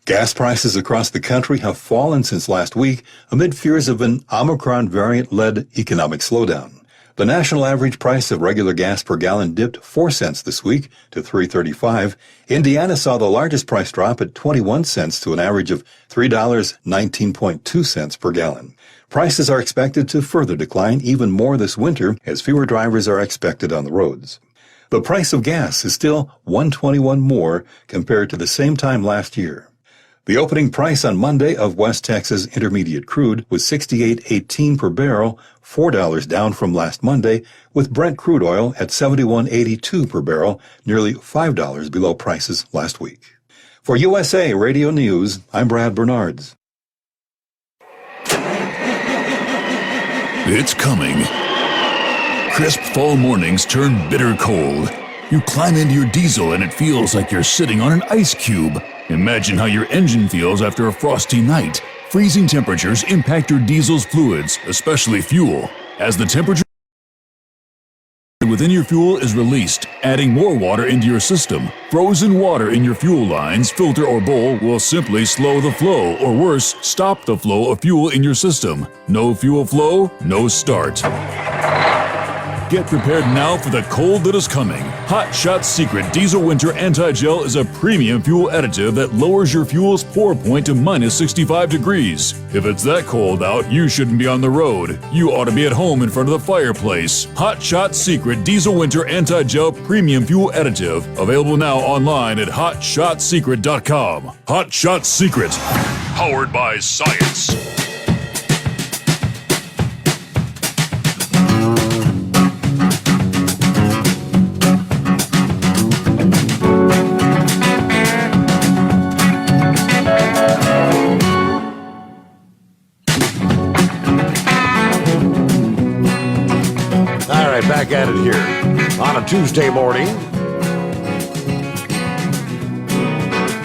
Gas prices across the country have fallen since last week amid fears of an Omicron variant-led economic slowdown. The national average price of regular gas per gallon dipped 4 cents this week to $3.35. Indiana saw the largest price drop at 21 cents to an average of $3.19.2 per gallon. Prices are expected to further decline even more this winter as fewer drivers are expected on the roads. The price of gas is still $1.21 more compared to the same time last year. The opening price on Monday of West Texas Intermediate crude was $68.18 per barrel, $4 down from last Monday, with Brent crude oil at $71.82 per barrel, nearly $5 below prices last week. For USA Radio News, I'm Brad Bernards. It's coming. Crisp fall mornings turn bitter cold. You climb into your diesel and it feels like you're sitting on an ice cube. Imagine how your engine feels after a frosty night. Freezing temperatures impact your diesel's fluids, especially fuel. As the temperature within your fuel is released, adding more water into your system. Frozen water in your fuel lines, filter, or bowl will simply slow the flow, or worse, stop the flow of fuel in your system. No fuel flow, no start. Get prepared now for the cold that is coming. Hot Shot Secret Diesel Winter Anti-Gel is a premium fuel additive that lowers your fuel's pour point to minus 65 degrees. If it's that cold out, you shouldn't be on the road. You ought to be at home in front of the fireplace. Hot Shot Secret Diesel Winter Anti-Gel Premium Fuel Additive. Available now online at hotshotsecret.com. Hot Shot Secret. Powered by science. Back at it here on a Tuesday morning.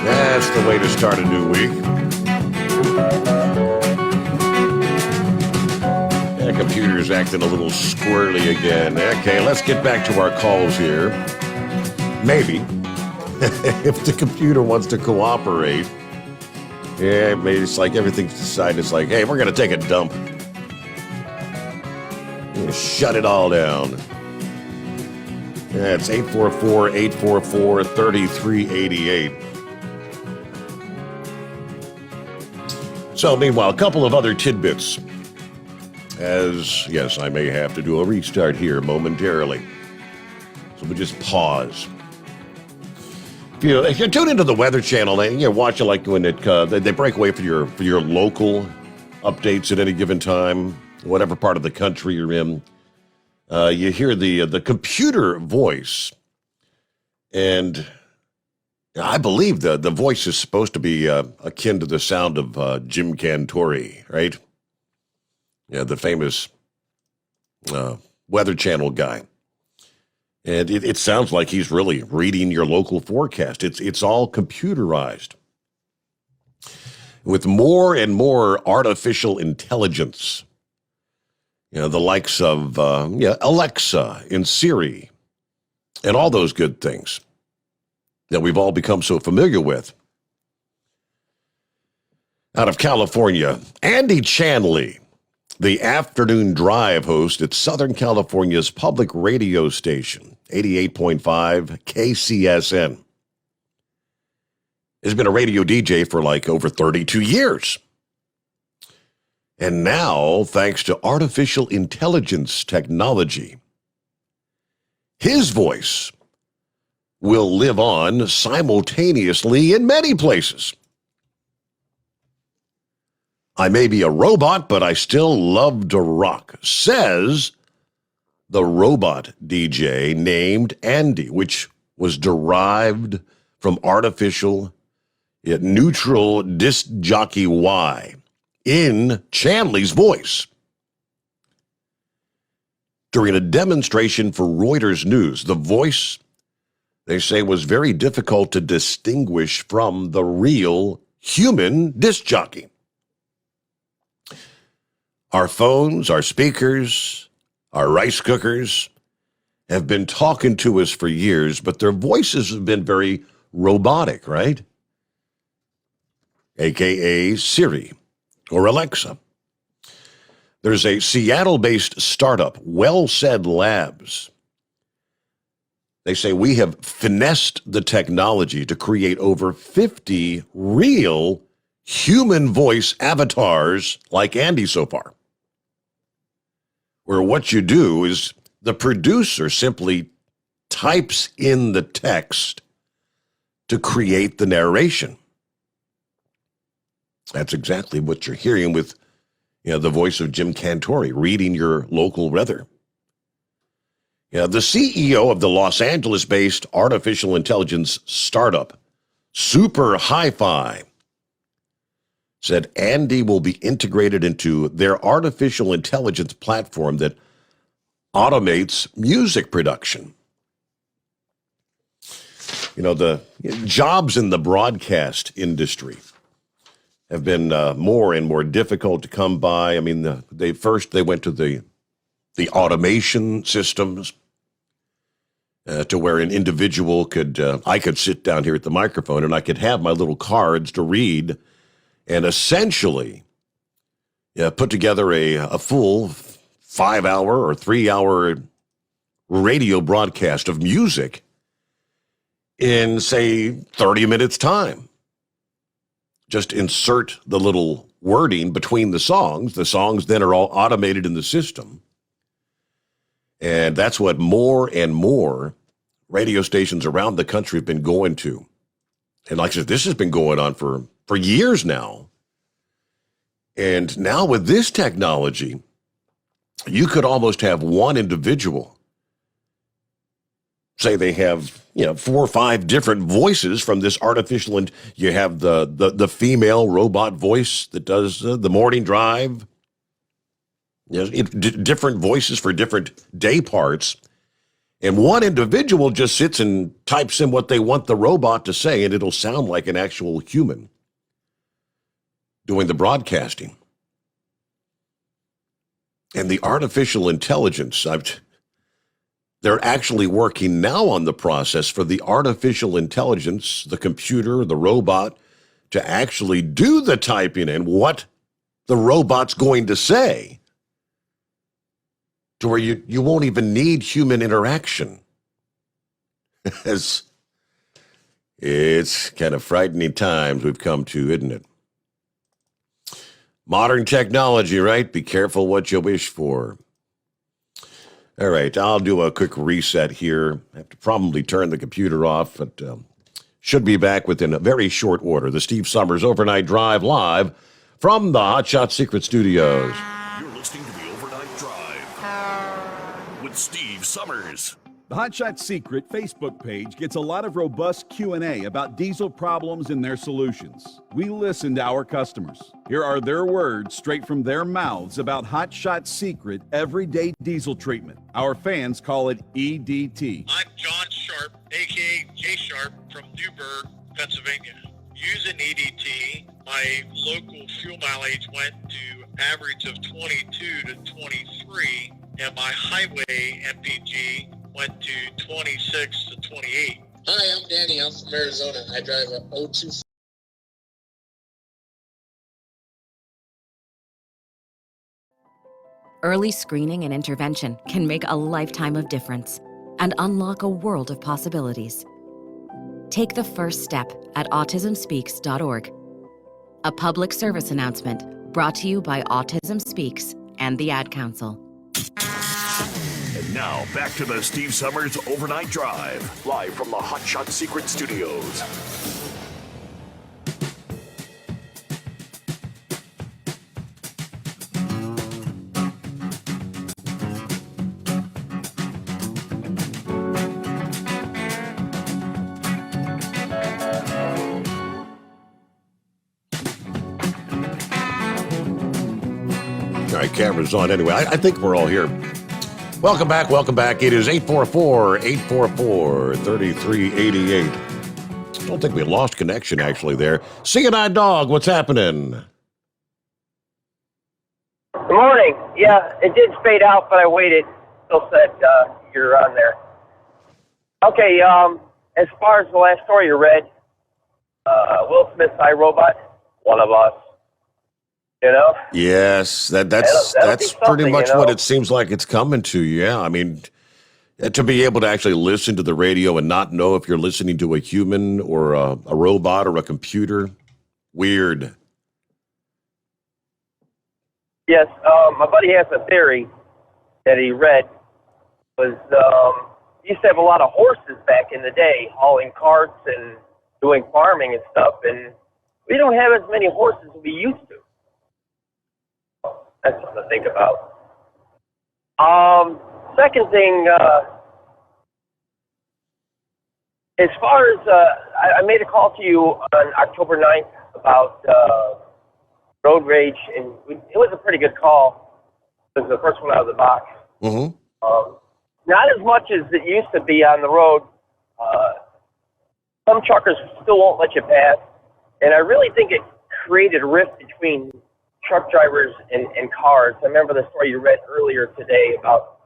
That's the way to start a new week. The computer's acting a little squirrely again. Okay, let's get back to our calls here. Maybe. If the computer wants to cooperate. Yeah, maybe it's like everything's decided. It's like, hey, we're going to take a dump. Shut it all down. That's 844-844-3388. So, meanwhile, a couple of other tidbits. As, yes, I may have to do a restart here momentarily. So we'll just pause. If you tune into the Weather Channel and you're watching like when they break away for your local updates at any given time, whatever part of the country you're in, you hear the computer voice, and I believe the voice is supposed to be akin to the sound of Jim Cantori, right? Yeah, the famous Weather Channel guy. And it sounds like he's really reading your local forecast. It's all computerized. With more and more artificial intelligence, the likes of Alexa and Siri and all those good things that we've all become so familiar with. Out of California, Andy Chanley, the afternoon drive host at Southern California's public radio station, 88.5 KCSN, has been a radio DJ for like over 32 years. And now, thanks to artificial intelligence technology, his voice will live on simultaneously in many places. I may be a robot, but I still love to rock, says the robot DJ named Andy, which was derived from artificial yet neutral disc jockey Y in Chanley's voice. During a demonstration for Reuters News, the voice, they say, was very difficult to distinguish from the real human disc jockey. Our phones, our speakers, our rice cookers have been talking to us for years, but their voices have been very robotic, right? AKA Siri or Alexa. There's a Seattle-based startup, Well Said Labs. They say we have finessed the technology to create over 50 real human voice avatars like Andy so far, where what you do is the producer simply types in the text to create the narration. That's exactly what you're hearing with the voice of Jim Cantori reading your local weather. The CEO of the Los Angeles-based artificial intelligence startup, Super Hi-Fi, said Andy will be integrated into their artificial intelligence platform that automates music production. The jobs in the broadcast industry have been more and more difficult to come by. I mean, they went to the automation systems to where an individual I could sit down here at the microphone and I could have my little cards to read and essentially put together a full 5-hour or 3-hour radio broadcast of music in, say, 30 minutes time. Just insert the little wording between the songs. The songs then are all automated in the system. And that's what more and more radio stations around the country have been going to. And like I said, this has been going on for years now. And now with this technology, you could almost have one individual, say they have 4 or 5 different voices from this artificial, and you have the female robot voice that does the morning drive, different voices for different day parts, and one individual just sits and types in what they want the robot to say, and it'll sound like an actual human doing the broadcasting. And the artificial intelligence, they're actually working now on the process for the artificial intelligence, the computer, the robot, to actually do the typing in what the robot's going to say, to where you won't even need human interaction. It's kind of frightening times we've come to, isn't it? Modern technology, right? Be careful what you wish for. All right, I'll do a quick reset here. I have to probably turn the computer off, but should be back within a very short order. The Steve Sommers Overnight Drive live from the Hot Shot Secret Studios. You're listening to the Overnight Drive with Steve Sommers. The Hot Shot Secret Facebook page gets a lot of robust Q&A about diesel problems and their solutions. We listen to our customers. Here are their words straight from their mouths about Hot Shot Secret everyday diesel treatment. Our fans call it EDT. I'm John Sharp, a.k.a. J Sharp from Newburgh, Pennsylvania. Using EDT, my local fuel mileage went to average of 22 to 23, and my highway MPG went to 26 to 28. Hi, I'm Danny. I'm from Arizona. I drive a 02 Early screening and intervention can make a lifetime of difference and unlock a world of possibilities. Take the first step at autismspeaks.org. A public service announcement brought to you by Autism Speaks and the Ad Council. And now, back to the Steve Sommers Overnight Drive, live from the Hot Shot Secret Studios. All right, camera's on anyway. I think we're all here. Welcome back. It is 844-844-3388. Don't think we lost connection actually there. See-and-I Dog, what's happening? Good morning. Yeah, it did fade out, but I waited. Still said you're on there. Okay, as far as the last story you read, Will Smith's iRobot, one of us. You know? Yes, that's pretty much what it seems like it's coming to. Yeah, I mean, to be able to actually listen to the radio and not know if you're listening to a human or a robot or a computer, weird. Yes, my buddy has a theory that he read was used to have a lot of horses back in the day, hauling carts and doing farming and stuff, and we don't have as many horses as we used to. That's something to think about. Second thing, as far as I made a call to you on October 9th about road rage, and it was a pretty good call. It was the first one out of the box. Mm-hmm. Not as much as it used to be on the road. Some truckers still won't let you pass, and I really think it created a rift between truck drivers and cars. I remember the story you read earlier today about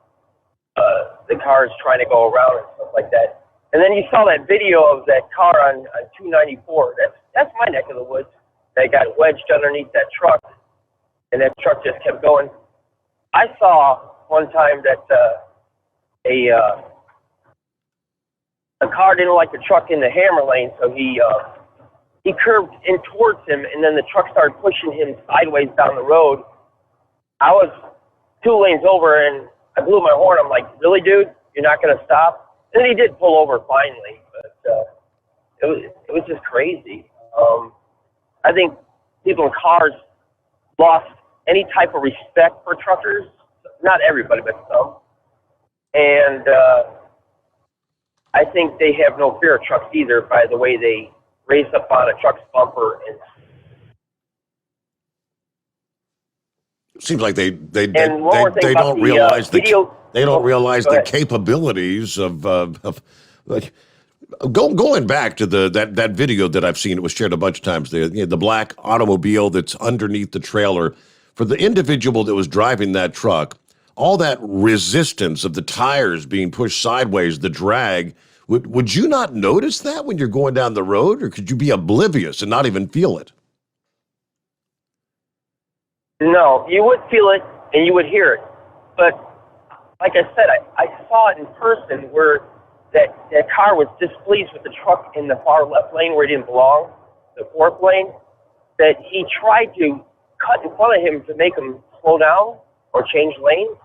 the cars trying to go around and stuff like that. And then you saw that video of that car on 294. That's my neck of the woods. That got wedged underneath that truck, and that truck just kept going. I saw one time that a car didn't like the truck in the hammer lane, so he curved in towards him, and then the truck started pushing him sideways down the road. I was 2 lanes over, and I blew my horn. I'm like, really, dude? You're not going to stop? And he did pull over finally, but it was just crazy. I think people in cars lost any type of respect for truckers. Not everybody, but some. And I think they have no fear of trucks either by the way they raise up on a truck's bumper. And seems like they don't realize the capabilities of like going back to that video that I've seen. It was shared a bunch of times. The black automobile that's underneath the trailer, for the individual that was driving that truck, all that resistance of the tires being pushed sideways, the drag. Would you not notice that when you're going down the road, or could you be oblivious and not even feel it? No, you would feel it and you would hear it. But like I said, I saw it in person where that car was displeased with the truck in the far left lane where it didn't belong, the fourth lane, that he tried to cut in front of him to make him slow down or change lanes,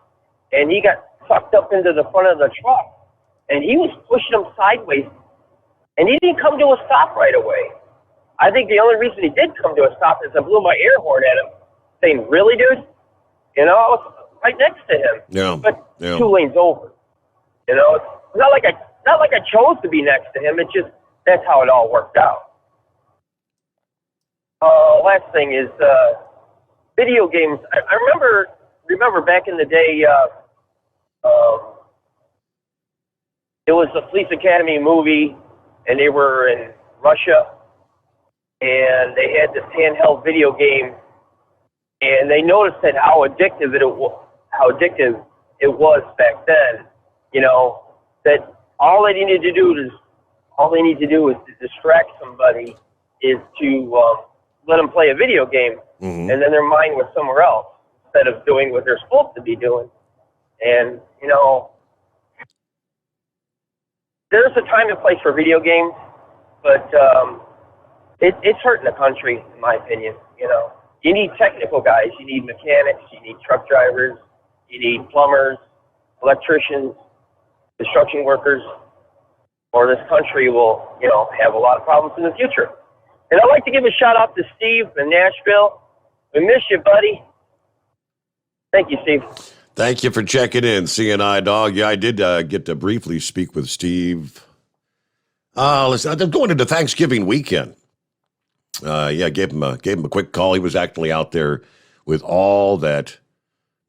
and he got sucked up into the front of the truck. And he was pushing him sideways, and he didn't come to a stop right away. I think the only reason he did come to a stop is I blew my air horn at him, saying, really, dude? You know, I was right next to him. Yeah. But 2 lanes over. You know, it's not like I chose to be next to him. It's just that's how it all worked out. Last thing is video games. I remember back in the day, it was a Police Academy movie, and they were in Russia, and they had this handheld video game, and they noticed that how addictive it was back then. You know, that all they need to do is to distract somebody is to let them play a video game, and then their mind was somewhere else instead of doing what they're supposed to be doing. And, you know, there's a time and place for video games, but it's hurting the country, in my opinion. You know, you need technical guys, you need mechanics, you need truck drivers, you need plumbers, electricians, construction workers, or this country will, you know, have a lot of problems in the future. And I'd like to give a shout out to Steve in Nashville. We miss you, buddy. Thank you, Steve. Thank you for checking in, CNI Dog. Yeah, I did get to briefly speak with Steve. Listen, I'm going into Thanksgiving weekend. Gave him a quick call. He was actually out there with all that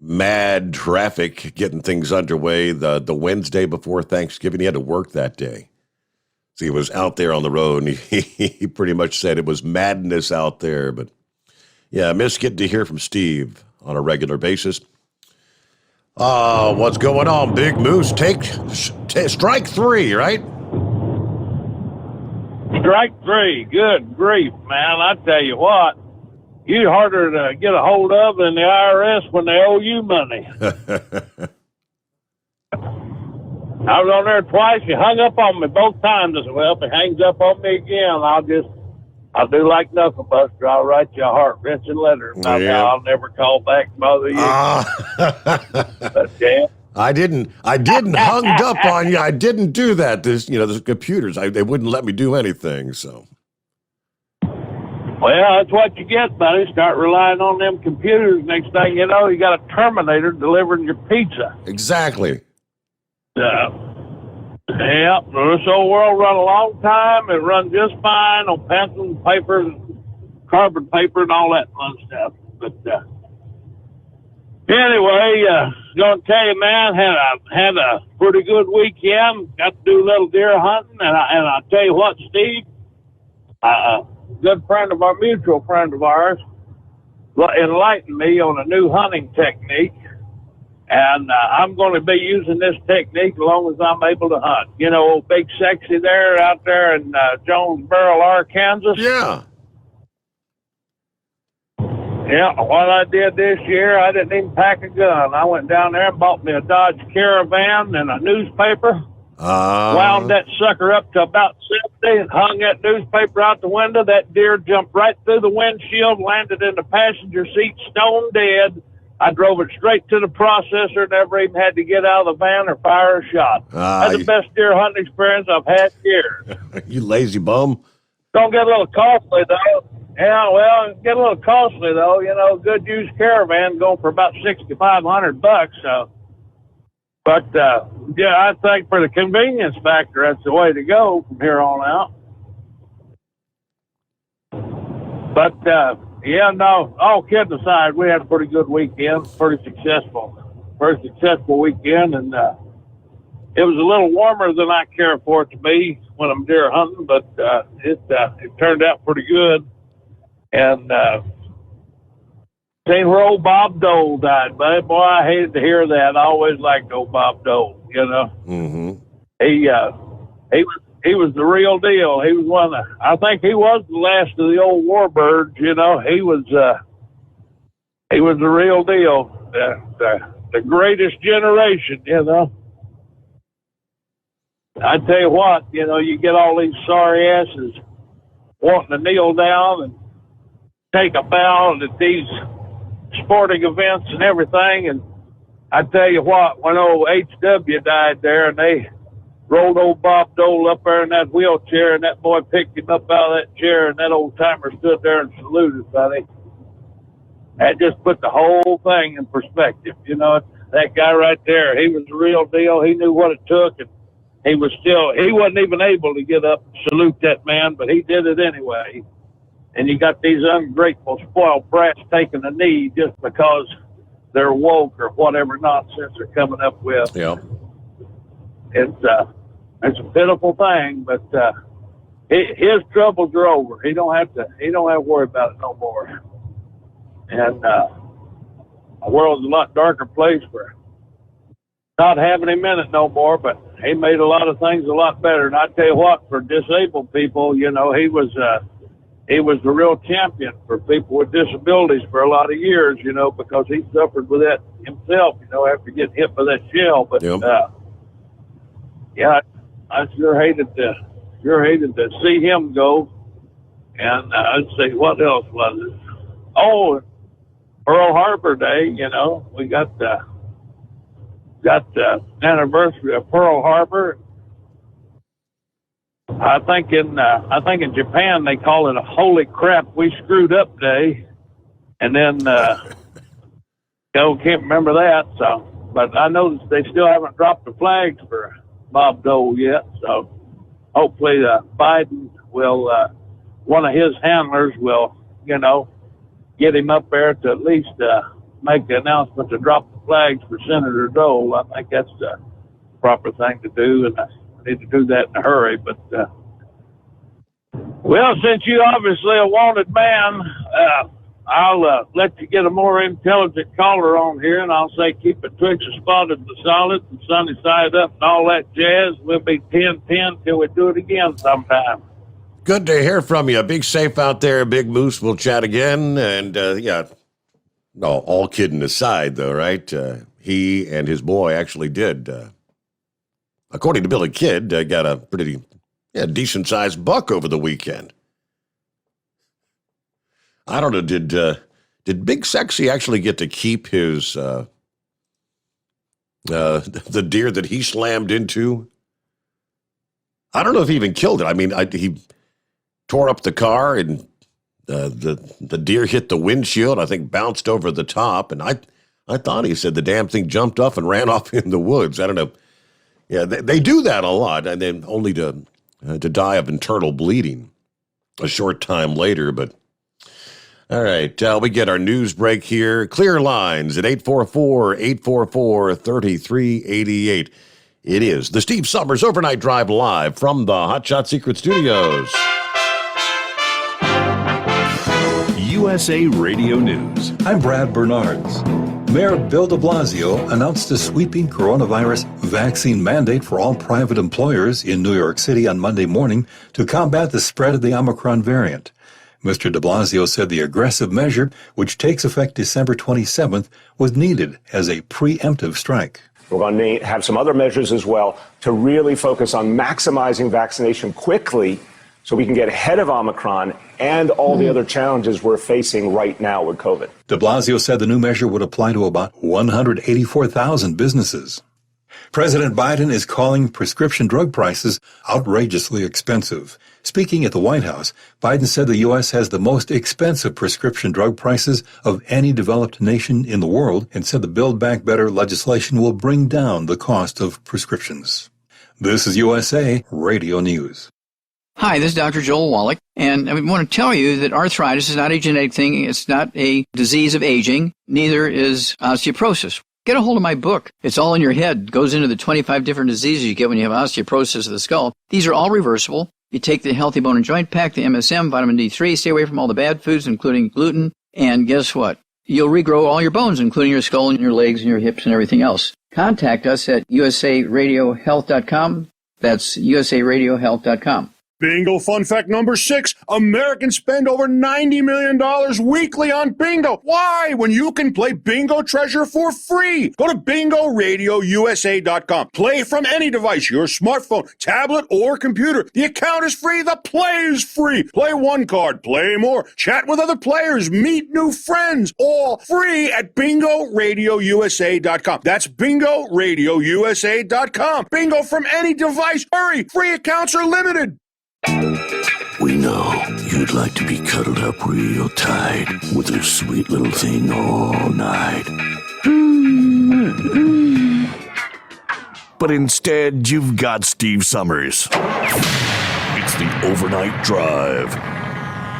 mad traffic getting things underway the Wednesday before Thanksgiving. He had to work that day. So he was out there on the road, and he pretty much said it was madness out there. But, yeah, I miss getting to hear from Steve on a regular basis. What's going on, Big Moose? Take strike three, right? Strike three. Good grief, man. I tell you what, you're harder to get a hold of than the IRS when they owe you money. I was on there twice. He hung up on me both times. I said, well, if he hangs up on me again, I'll do like Knucklebuster. I'll write you a heart-wrenching letter about how I'll never call back and bother you. But, yeah. I didn't hung up on you. I didn't do that. The computers, they wouldn't let me do anything, so. Well, that's what you get, buddy. Start relying on them computers. Next thing you know, you got a Terminator delivering your pizza. Exactly. Yeah, this old world run a long time. It run just fine on pencil and paper, and carbon paper, and all that fun stuff. But anyway, gonna tell you, man, had a pretty good weekend. Got to do a little deer hunting, and I tell you what, Steve, a good friend of our mutual friend of ours, enlightened me on a new hunting technique. And I'm going to be using this technique as long as I'm able to hunt. You know, old Big Sexy there out there in Jonesboro, Arkansas. Yeah. Yeah, what I did this year, I didn't even pack a gun. I went down there and bought me a Dodge Caravan and a newspaper. Wound that sucker up to about 70 and hung that newspaper out the window. That deer jumped right through the windshield, landed in the passenger seat, stone dead. I drove it straight to the processor, never even had to get out of the van or fire a shot. That's the best deer hunting experience I've had in years. You lazy bum. Don't get a little costly, though. Yeah, well, get a little costly, though. You know, good used Caravan going for about $6,500. So, but, yeah, I think for the convenience factor, that's the way to go from here on out. But, yeah, no, all kidding aside, we had a pretty good weekend, pretty successful weekend, and it was a little warmer than I care for it to be when I'm deer hunting, but it turned out pretty good. And seen where old Bob Dole died, buddy. Boy, I hated to hear that. I always liked old Bob Dole, you know. Mm-hmm. He was the real deal. He was one of I think he was the last of the old warbirds, you know. He was the real deal. The greatest generation, you know. I tell you what, you know, you get all these sorry asses wanting to kneel down and take a bow at these sporting events and everything. And I tell you what, when old H.W. died there and they rolled old Bob Dole up there in that wheelchair, and that boy picked him up out of that chair, and that old timer stood there and saluted, buddy. That just put the whole thing in perspective. You know, that guy right there, he was the real deal. He knew what it took, and he wasn't even able to get up and salute that man, but he did it anyway. And you got these ungrateful, spoiled brats taking a knee just because they're woke or whatever nonsense they're coming up with. Yeah. It's a pitiful thing, but his troubles are over. He don't have to worry about it no more. And the world's a lot darker place for not having him in it no more, but he made a lot of things a lot better. And I tell you what, for disabled people, you know, he was he was the real champion for people with disabilities for a lot of years, you know, because he suffered with that himself, you know, after getting hit by that shell. But, yeah, I sure hated to see him go. And let's see, what else was it? Oh, Pearl Harbor Day, you know, we got the anniversary of Pearl Harbor. I think in Japan they call it a holy crap we screwed up day, and then can't remember that. So, but I know that they still haven't dropped the flags for Bob Dole yet. So hopefully Biden will, one of his handlers will, you know, get him up there to at least make the announcement to drop the flags for Senator Dole. I think that's the proper thing to do, and I need to do that in a hurry. But well, since you obviously a wanted man, I'll let you get a more intelligent caller on here, and I'll say keep it twixt or spotted the solid and sunny side up and all that jazz. We'll be 10-10 till we do it again sometime. Good to hear from you. Be safe out there, Big Moose. We'll chat again. And, no, all kidding aside, though, right? He and his boy actually did, according to Billy Kidd, got a pretty decent-sized buck over the weekend. I don't know, did Big Sexy actually get to keep his, the deer that he slammed into? I don't know if he even killed it. I mean, he tore up the car, and the deer hit the windshield, I think bounced over the top, and I thought he said the damn thing jumped off and ran off in the woods. I don't know. Yeah, they do that a lot, and then only to die of internal bleeding a short time later. But all right, we get our news break here. Clear lines at 844-844-3388. It is the Steve Sommers Overnight Drive live from the Hot Shot Secret Studios. USA Radio News. I'm Brad Bernards. Mayor Bill de Blasio announced a sweeping coronavirus vaccine mandate for all private employers in New York City on Monday morning to combat the spread of the Omicron variant. Mr. de Blasio said the aggressive measure, which takes effect December 27th, was needed as a preemptive strike. We're going to have some other measures as well to really focus on maximizing vaccination quickly so we can get ahead of Omicron and all the other challenges we're facing right now with COVID. De Blasio said the new measure would apply to about 184,000 businesses. President Biden is calling prescription drug prices outrageously expensive. Speaking at the White House, Biden said the U.S. has the most expensive prescription drug prices of any developed nation in the world and said the Build Back Better legislation will bring down the cost of prescriptions. This is USA Radio News. Hi, this is Dr. Joel Wallach, and I want to tell you that arthritis is not a genetic thing. It's not a disease of aging. Neither is osteoporosis. Get a hold of my book. It's all in your head. It goes into the 25 different diseases you get when you have osteoporosis of the skull. These are all reversible. You take the Healthy Bone and Joint Pack, the MSM, vitamin D3, stay away from all the bad foods, including gluten, and guess what? You'll regrow all your bones, including your skull and your legs and your hips and everything else. Contact us at usaradiohealth.com. That's usaradiohealth.com. Bingo fun fact number 6. Americans spend over $90 million weekly on bingo. Why? When you can play Bingo Treasure for free. Go to bingoRadioUSA.com. Play from any device, your smartphone, tablet, or computer. The account is free. The play is free. Play one card. Play more. Chat with other players. Meet new friends. All free at bingoRadioUSA.com. That's bingoRadioUSA.com. Bingo from any device. Hurry. Free accounts are limited. We know you'd like to be cuddled up real tight with a sweet little thing all night. But instead, you've got Steve Sommers. It's the Overnight Drive.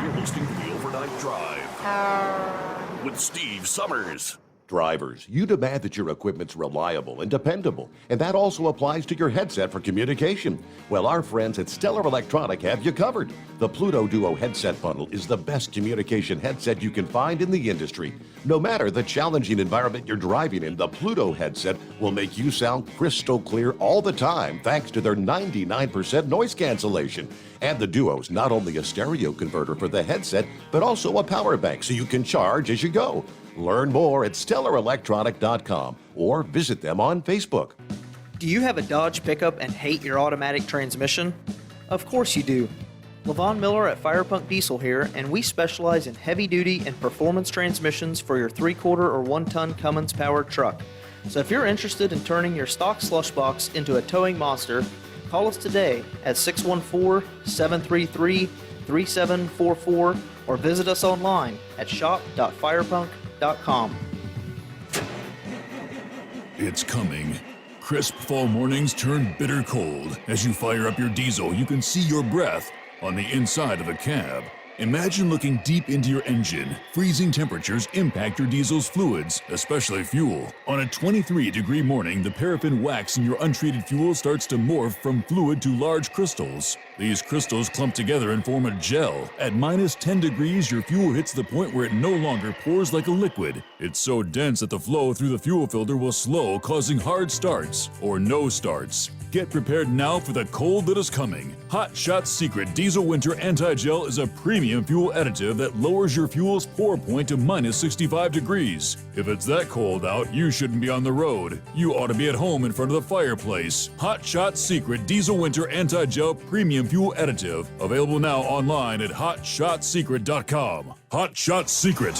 You're listening to the Overnight Drive with Steve Sommers. Drivers, you demand that your equipment's reliable and dependable, and that also applies to your headset for communication. Well, our friends at Stellar Electronic have you covered. The Pluto Duo headset bundle is the best communication headset you can find in the industry. No matter the challenging environment you're driving in, the Pluto headset will make you sound crystal clear all the time thanks to their 99% noise cancellation. And the Duo's not only a stereo converter for the headset, but also a power bank so you can charge as you go. Learn more at StellarElectronic.com or visit them on Facebook. Do you have a Dodge pickup and hate your automatic transmission? Of course you do. Levon Miller at Firepunk Diesel here, and we specialize in heavy-duty and performance transmissions for your 3/4 or 1-ton Cummins powered truck. So if you're interested in turning your stock slush box into a towing monster, call us today at 614-733-3744 or visit us online at shop.firepunk.com. It's coming. Crisp fall mornings turn bitter cold. As you fire up your diesel, you can see your breath on the inside of the cab. Imagine looking deep into your engine. Freezing temperatures impact your diesel's fluids, especially fuel. On a 23-degree morning, the paraffin wax in your untreated fuel starts to morph from fluid to large crystals. These crystals clump together and form a gel. At minus 10 degrees, your fuel hits the point where it no longer pours like a liquid. It's so dense that the flow through the fuel filter will slow, causing hard starts or no starts. Get prepared now for the cold that is coming. Hot Shot's Secret Diesel Winter Anti-Gel is a premium fuel additive that lowers your fuel's pour point to minus 65 degrees. If it's that cold out, you shouldn't be on the road. You ought to be at home in front of the fireplace. Hot Shot's Secret Diesel Winter Anti-Gel Premium Fuel Additive. Available now online at HotShotSecret.com. Hot Shot Secret.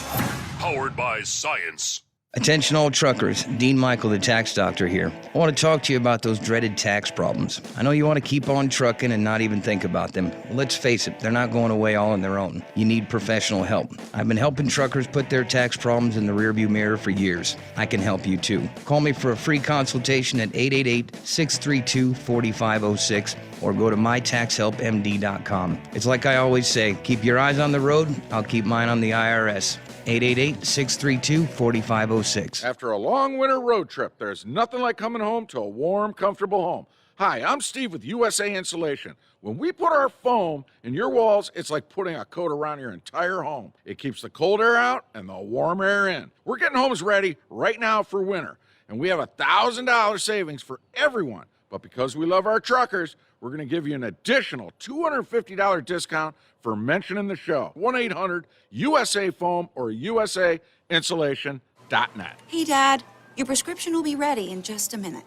Powered by science. Attention all truckers, Dean Michael, the tax doctor here. I want to talk to you about those dreaded tax problems. I know you want to keep on trucking and not even think about them. Well, let's face it, they're not going away all on their own. You need professional help. I've been helping truckers put their tax problems in the rearview mirror for years. I can help you too. Call me for a free consultation at 888-632-4506 or go to mytaxhelpmd.com. It's like I always say, keep your eyes on the road, I'll keep mine on the IRS. 888-632-4506. After a long winter road trip, there's nothing like coming home to a warm, comfortable home. Hi, I'm Steve with USA Insulation. When we put our foam in your walls, it's like putting a coat around your entire home. It keeps the cold air out and the warm air in. We're getting homes ready right now for winter, and we have $1,000 savings for everyone. But because we love our truckers, we're going to give you an additional $250 discount for mentioning the show. 1-800-USA-FOAM or USAinsulation.net. Hey, Dad, your prescription will be ready in just a minute.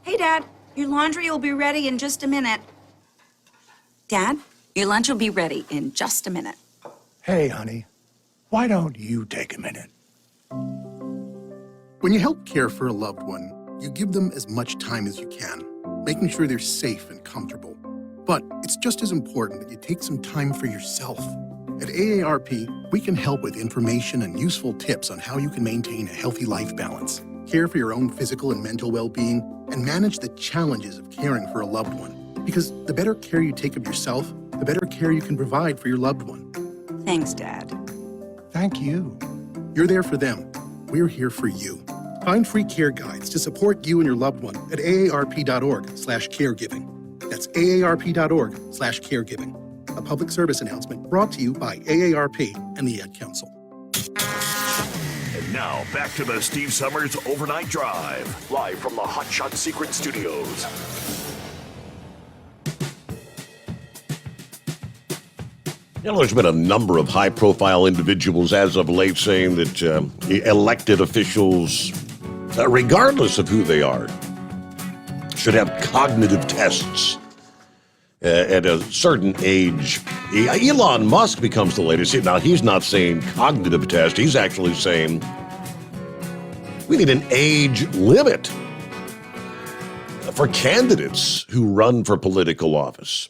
Hey, Dad, your laundry will be ready in just a minute. Dad, your lunch will be ready in just a minute. Hey, honey, why don't you take a minute? When you help care for a loved one, you give them as much time as you can, making sure they're safe and comfortable. But it's just as important that you take some time for yourself. At AARP, we can help with information and useful tips on how you can maintain a healthy life balance, care for your own physical and mental well-being, and manage the challenges of caring for a loved one. Because the better care you take of yourself, the better care you can provide for your loved one. Thanks, Dad. Thank you. You're there for them. We're here for you. Find free care guides to support you and your loved one at aarp.org/caregiving. That's aarp.org/caregiving. A public service announcement brought to you by AARP and the Ad Council. And now, back to the Steve Sommers Overnight Drive, live from the Hot Shot Secret Studios. You know, there's been a number of high-profile individuals as of late saying that elected officials, regardless of who they are, should have cognitive tests at a certain age. Elon Musk becomes the latest. Now, he's not saying cognitive test. He's actually saying we need an age limit for candidates who run for political office.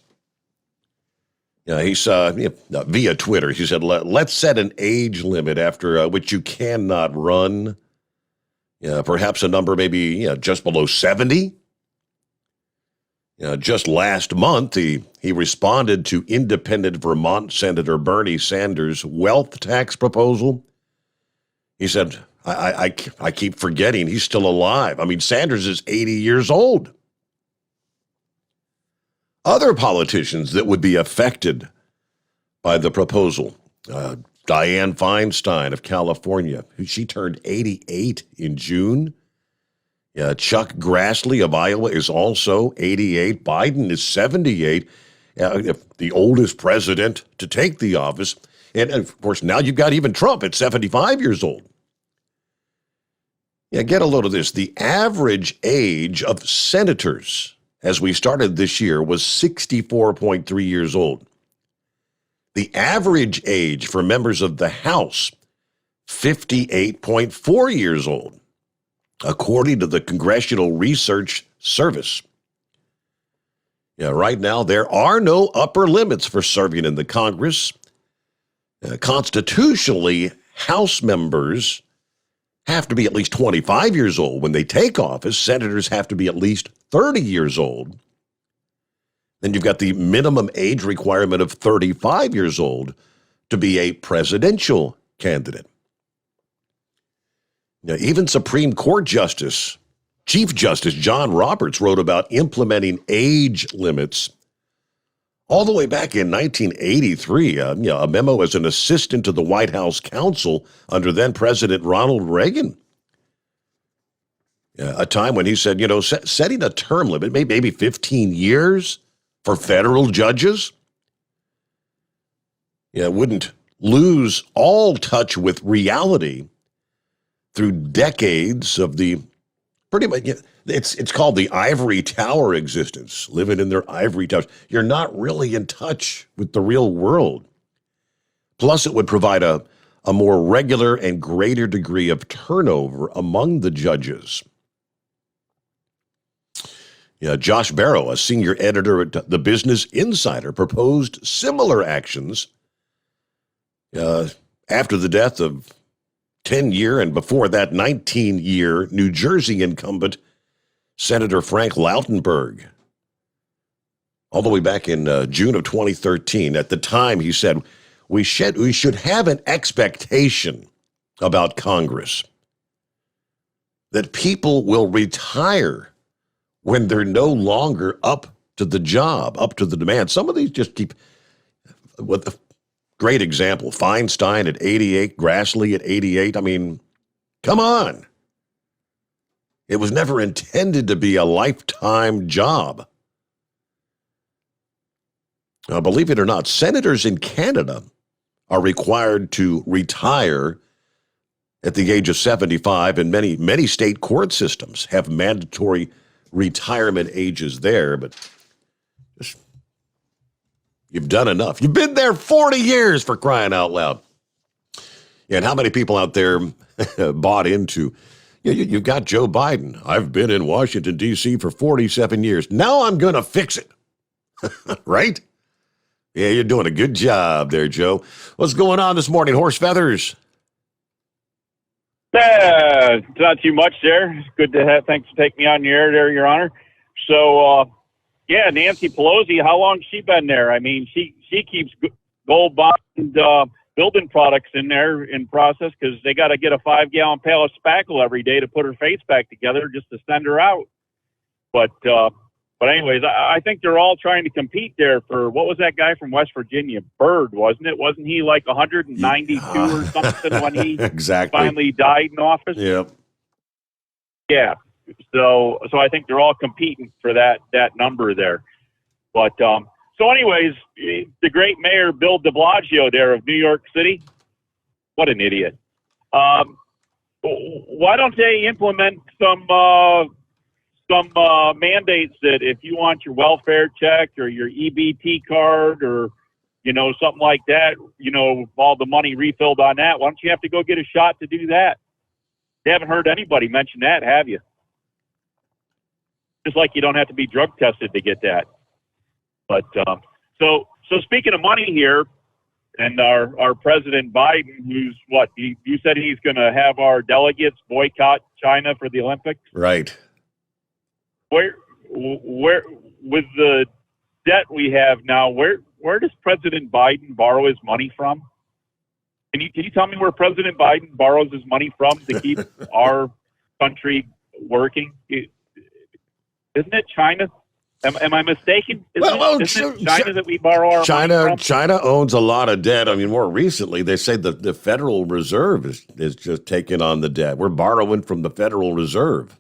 He's via Twitter. He said, "Let's set an age limit after which you cannot run. Perhaps a number maybe just below 70." Just last month, he responded to independent Vermont Senator Bernie Sanders' wealth tax proposal. He said, I keep forgetting he's still alive. I mean, Sanders is 80 years old. Other politicians that would be affected by the proposal, Dianne Feinstein of California, she turned 88 in June. Chuck Grassley of Iowa is also 88. Biden is 78, the oldest president to take the office. And, of course, now you've got even Trump at 75 years old. Get a load of this. The average age of senators as we started this year was 64.3 years old. The average age for members of the House, 58.4 years old, according to the Congressional Research Service. Right now, there are no upper limits for serving in the Congress. Constitutionally, House members have to be at least 25 years old when they take office. Senators have to be at least 30 years old. Then you've got the minimum age requirement of 35 years old to be a presidential candidate. Even Supreme Court Chief Justice John Roberts wrote about implementing age limits all the way back in 1983, a memo as an assistant to the White House counsel under then-President Ronald Reagan. A time when he said, setting a term limit, maybe 15 years for federal judges, wouldn't lose all touch with reality through decades of the pretty much, it's called the ivory tower existence, living in their ivory towers. You're not really in touch with the real world. Plus, it would provide a more regular and greater degree of turnover among the judges. Josh Barrow, a senior editor at the Business Insider, proposed similar actions after the death of 10-year and before that 19-year New Jersey incumbent Senator Frank Lautenberg. All the way back in June of 2013. At the time, he said, we should have an expectation about Congress that people will retire when they're no longer up to the job, up to the demand. Some of these just keep, with a great example, Feinstein at 88, Grassley at 88. I mean, come on. It was never intended to be a lifetime job. Believe it or not, senators in Canada are required to retire at the age of 75, and many state court systems have mandatory retirement ages there, but you've done enough. You've been there 40 years, for crying out loud. And how many people out there bought into, you've got Joe Biden. I've been in Washington, D.C. for 47 years. Now I'm going to fix it. Right? Yeah, you're doing a good job there, Joe. What's going on this morning, Horse Feathers? Not too much there. It's good to have. Thanks for taking me on the air there, Your Honor. So, Nancy Pelosi, how long has she been there? I mean, she keeps gold bond building products in there in process because they got to get a 5-gallon pail of spackle every day to put her face back together just to send her out. But anyways, I think they're all trying to compete there for, what was that guy from West Virginia? Byrd, wasn't it? Wasn't he like 192 or something when he exactly finally died in office? Yep. Yeah. So I think they're all competing for that number there. But so anyways, the great mayor Bill de Blasio there of New York City, what an idiot. Why don't they implement some mandates that if you want your welfare check or your EBT card or, something like that, all the money refilled on that, why don't you have to go get a shot to do that? You haven't heard anybody mention that, have you? Just like you don't have to be drug tested to get that. But so speaking of money here, and our President Biden, who's what? You said he's going to have our delegates boycott China for the Olympics? Right. Where with the debt we have now, where does President Biden borrow his money from? Can you tell me where President Biden borrows his money from to keep our country working? Isn't it China? Am I mistaken? Isn't it China that we borrow our money from? China owns a lot of debt. I mean, more recently, they say the Federal Reserve is just taking on the debt. We're borrowing from the Federal Reserve.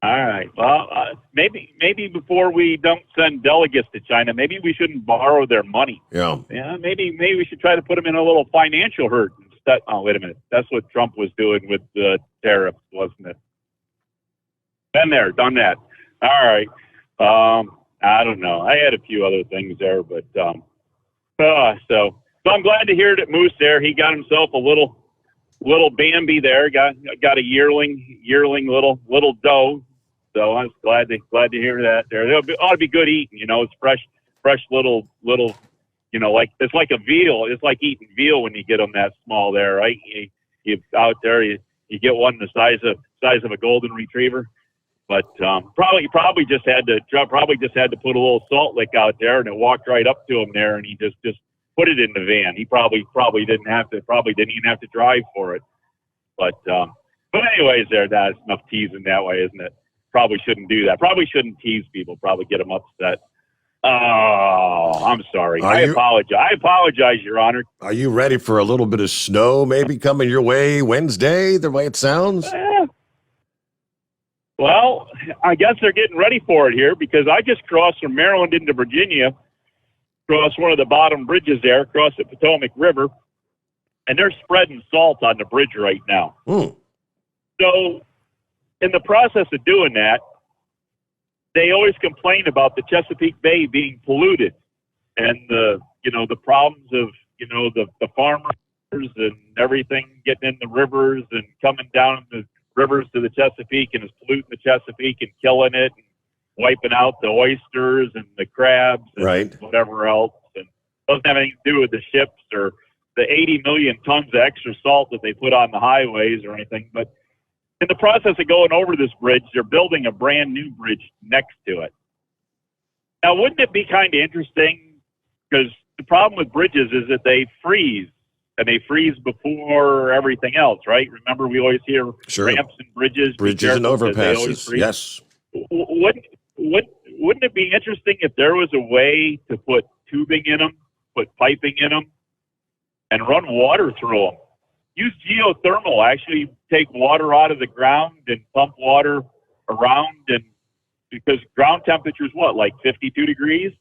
All right. Well, maybe before we don't send delegates to China, maybe we shouldn't borrow their money. Yeah. Yeah. Maybe we should try to put them in a little financial hurt instead. Oh, wait a minute. That's what Trump was doing with the tariffs, wasn't it? Been there, done that. All right. I don't know. I had a few other things there, but so I'm glad to hear that Moose there. He got himself a little Bambi there. Got a yearling little doe. So I was glad to hear that there. It ought to be good eating. You know, it's fresh little. You know, like it's like a veal. It's like eating veal when you get them that small there, right? You out there, you get one the size of a golden retriever. But probably just had to put a little salt lick out there, and it walked right up to him there, and he just put it in the van. He probably didn't even have to drive for it. But anyways, that's enough teasing that way, isn't it? Probably shouldn't do that. Probably shouldn't tease people. Probably get them upset. Oh, I'm sorry. I apologize, Your Honor. Are you ready for a little bit of snow maybe coming your way Wednesday, the way it sounds? Well, I guess they're getting ready for it here because I just crossed from Maryland into Virginia, across one of the bottom bridges there, across the Potomac River, and they're spreading salt on the bridge right now. So in the process of doing that, they always complain about the Chesapeake Bay being polluted and the problems of, the farmers and everything getting in the rivers and coming down the rivers to the Chesapeake and is polluting the Chesapeake and killing it and wiping out the oysters and the crabs and whatever else. And doesn't have anything to do with the ships or the 80 million tons of extra salt that they put on the highways or anything. But in the process of going over this bridge, they're building a brand new bridge next to it. Now, wouldn't it be kind of interesting? Because the problem with bridges is that they freeze. And they freeze before everything else, right? Remember, we always hear ramps and bridges. Bridges and overpasses, yes. Wouldn't it be interesting if there was a way to put tubing in them, put piping in them, and run water through them? Use geothermal, actually take water out of the ground and pump water around, and because ground temperature is what, like 52 degrees?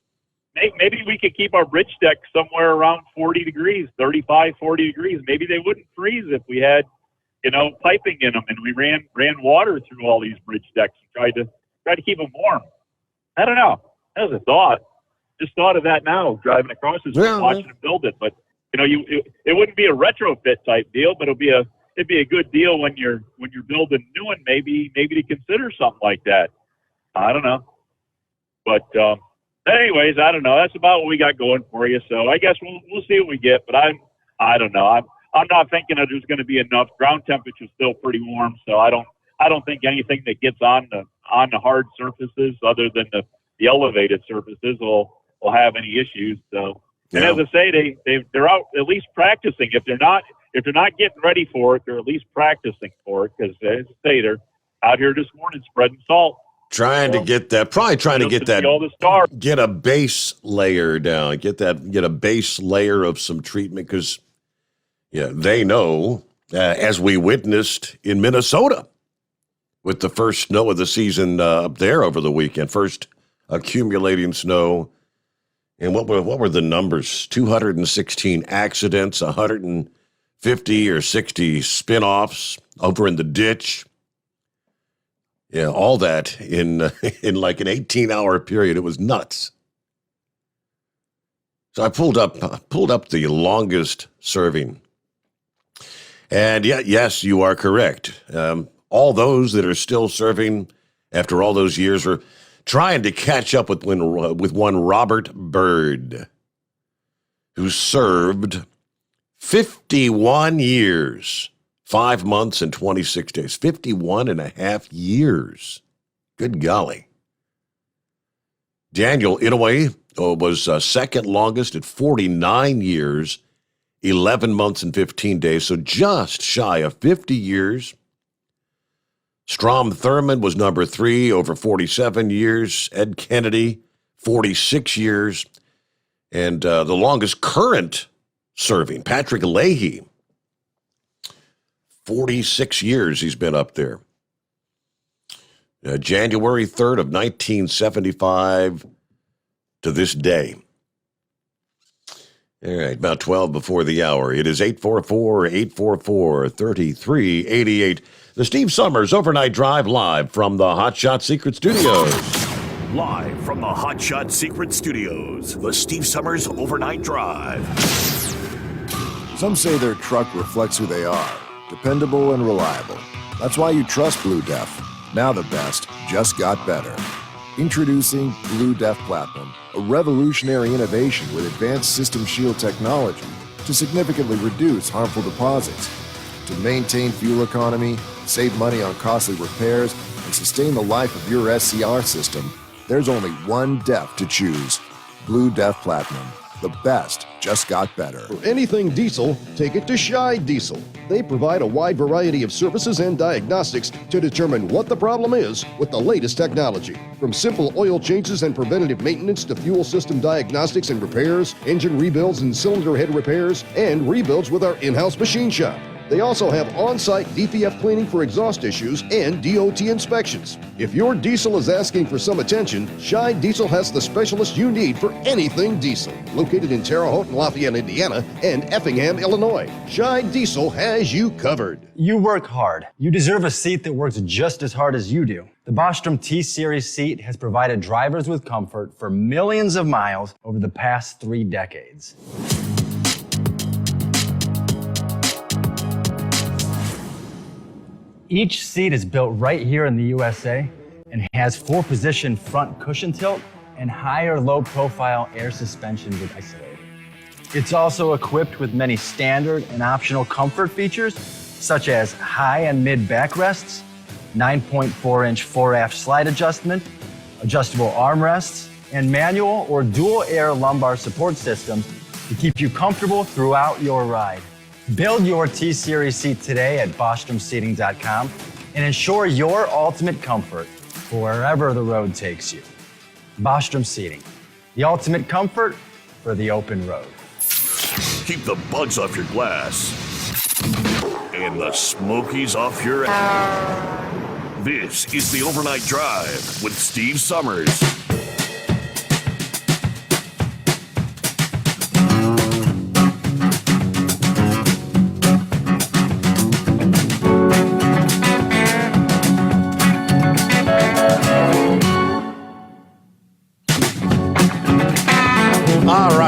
Maybe we could keep our bridge deck somewhere around 40 degrees, 35, 40 degrees. Maybe they wouldn't freeze if we had, piping in them and we ran water through all these bridge decks and tried to keep them warm. I don't know. That was a thought. Just thought of that now, driving across this, watching them build it. But it wouldn't be a retrofit type deal, but it'd be a good deal when you're building a new one. Maybe to consider something like that. I don't know, but. Anyways, I don't know. That's about what we got going for you. So I guess we'll see what we get. But I don't know. I'm not thinking that there's going to be enough. Ground temperature is still pretty warm, so I don't think anything that gets on the hard surfaces, other than the elevated surfaces, will have any issues. So, and as I say, they're out at least practicing. If they're not getting ready for it, they're at least practicing for it, because as I say, they're out here this morning spreading salt. Trying to get that, get a base layer down, get a base layer of some treatment, because they know, as we witnessed in Minnesota with the first snow of the season up there over the weekend, first accumulating snow. And what were the numbers? 216 accidents, 150 or 60 spin-offs over in the ditch. Yeah, all that in like an 18-hour period. It was nuts. So I pulled up the longest serving. And yes, you are correct. All those that are still serving after all those years are trying to catch up with one Robert Byrd, who served 51 years. 5 months and 26 days, 51 and a half years. Good golly. Daniel Inouye was second longest at 49 years 11 months and 15 days, so just shy of 50 years. Strom Thurmond was number 3, over 47 years. Ed Kennedy, 46 years. And the longest current serving, Patrick Leahy, 46 years he's been up there. January 3rd of 1975 to this day. All right, about 12 before the hour. It is 844-844-3388. The Steve Sommers Overnight Drive live from the Hot Shot Secret Studios. Live from the Hot Shot Secret Studios, the Steve Sommers Overnight Drive. Some say their truck reflects who they are, dependable and reliable. That's why you trust Blue Def. Now the best just got better. Introducing Blue Def Platinum, a revolutionary innovation with advanced System Shield technology to significantly reduce harmful deposits. To maintain fuel economy, save money on costly repairs, and sustain the life of your SCR system, there's only one DEF to choose. Blue Def Platinum. The best just got better. For anything diesel, take it to Scheid Diesel. They provide a wide variety of services and diagnostics to determine what the problem is with the latest technology. From simple oil changes and preventative maintenance to fuel system diagnostics and repairs, engine rebuilds and cylinder head repairs, and rebuilds with our in-house machine shop. They also have on-site DPF cleaning for exhaust issues and DOT inspections. If your diesel is asking for some attention, Scheid Diesel has the specialist you need for anything diesel. Located in Terre Haute and Lafayette, Indiana, and Effingham, Illinois, Scheid Diesel has you covered. You work hard. You deserve a seat that works just as hard as you do. The Bostrom T-Series seat has provided drivers with comfort for millions of miles over the past 3 decades. Each seat is built right here in the USA and has 4-position front cushion tilt and higher low-profile air suspension with isolator. It's also equipped with many standard and optional comfort features, such as high and mid backrests, 9.4-inch fore-aft slide adjustment, adjustable armrests, and manual or dual air lumbar support systems to keep you comfortable throughout your ride. Build your T-Series seat today at BostromSeating.com and ensure your ultimate comfort for wherever the road takes you. Bostrom Seating, the ultimate comfort for the open road. Keep the bugs off your glass and the smokies off your ass. This is the Overnight Drive with Steve Sommers.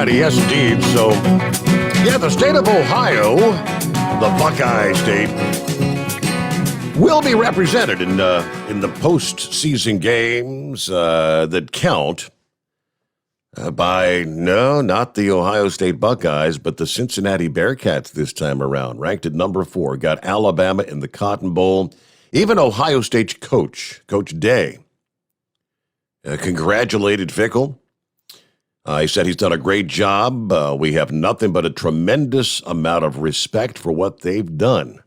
Yes, indeed. So, yeah, the state of Ohio, the Buckeye State, will be represented in the postseason games that count by, no, not the Ohio State Buckeyes, but the Cincinnati Bearcats this time around, ranked at number 4, got Alabama in the Cotton Bowl. Even Ohio State's Coach Day, congratulated Fickell. He said he's done a great job. We have nothing but a tremendous amount of respect for what they've done.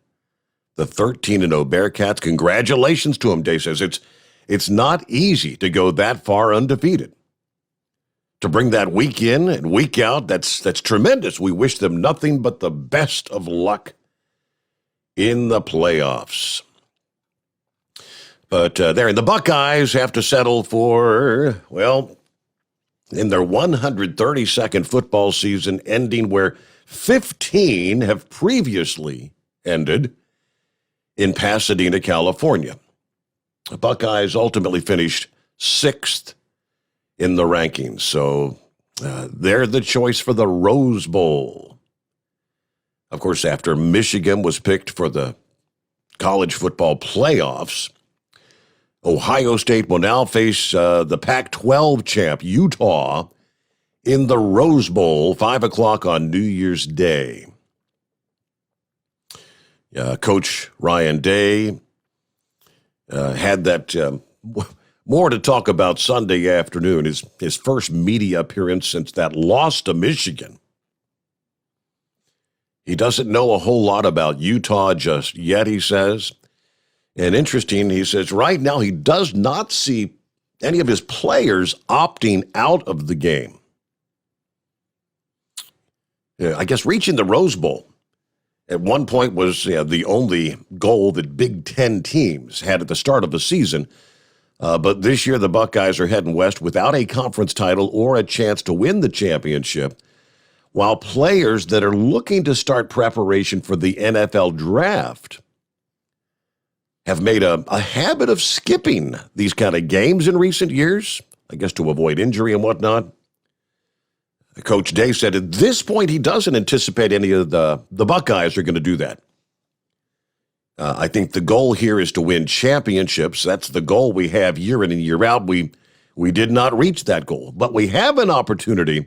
The 13-0 Bearcats, congratulations to him, Day says. It's not easy to go that far undefeated. To bring that week in and week out, that's tremendous. We wish them nothing but the best of luck in the playoffs. But the Buckeyes have to settle for, well, in their 132nd football season ending where 15 have previously ended in Pasadena, California. The Buckeyes ultimately finished 6th in the rankings, so they're the choice for the Rose Bowl. Of course, after Michigan was picked for the college football playoffs, Ohio State will now face the Pac-12 champ, Utah, in the Rose Bowl, 5 o'clock on New Year's Day. Coach Ryan Day had that more to talk about Sunday afternoon, his first media appearance since that loss to Michigan. He doesn't know a whole lot about Utah just yet, he says. And interesting, he says right now he does not see any of his players opting out of the game. I guess reaching the Rose Bowl at one point was the only goal that Big Ten teams had at the start of the season. But this year the Buckeyes are heading west without a conference title or a chance to win the championship, while players that are looking to start preparation for the NFL draft have made a habit of skipping these kind of games in recent years, I guess to avoid injury and whatnot. Coach Day said at this point he doesn't anticipate any of the Buckeyes are going to do that. I think the goal here is to win championships. That's the goal we have year in and year out. We did not reach that goal, but we have an opportunity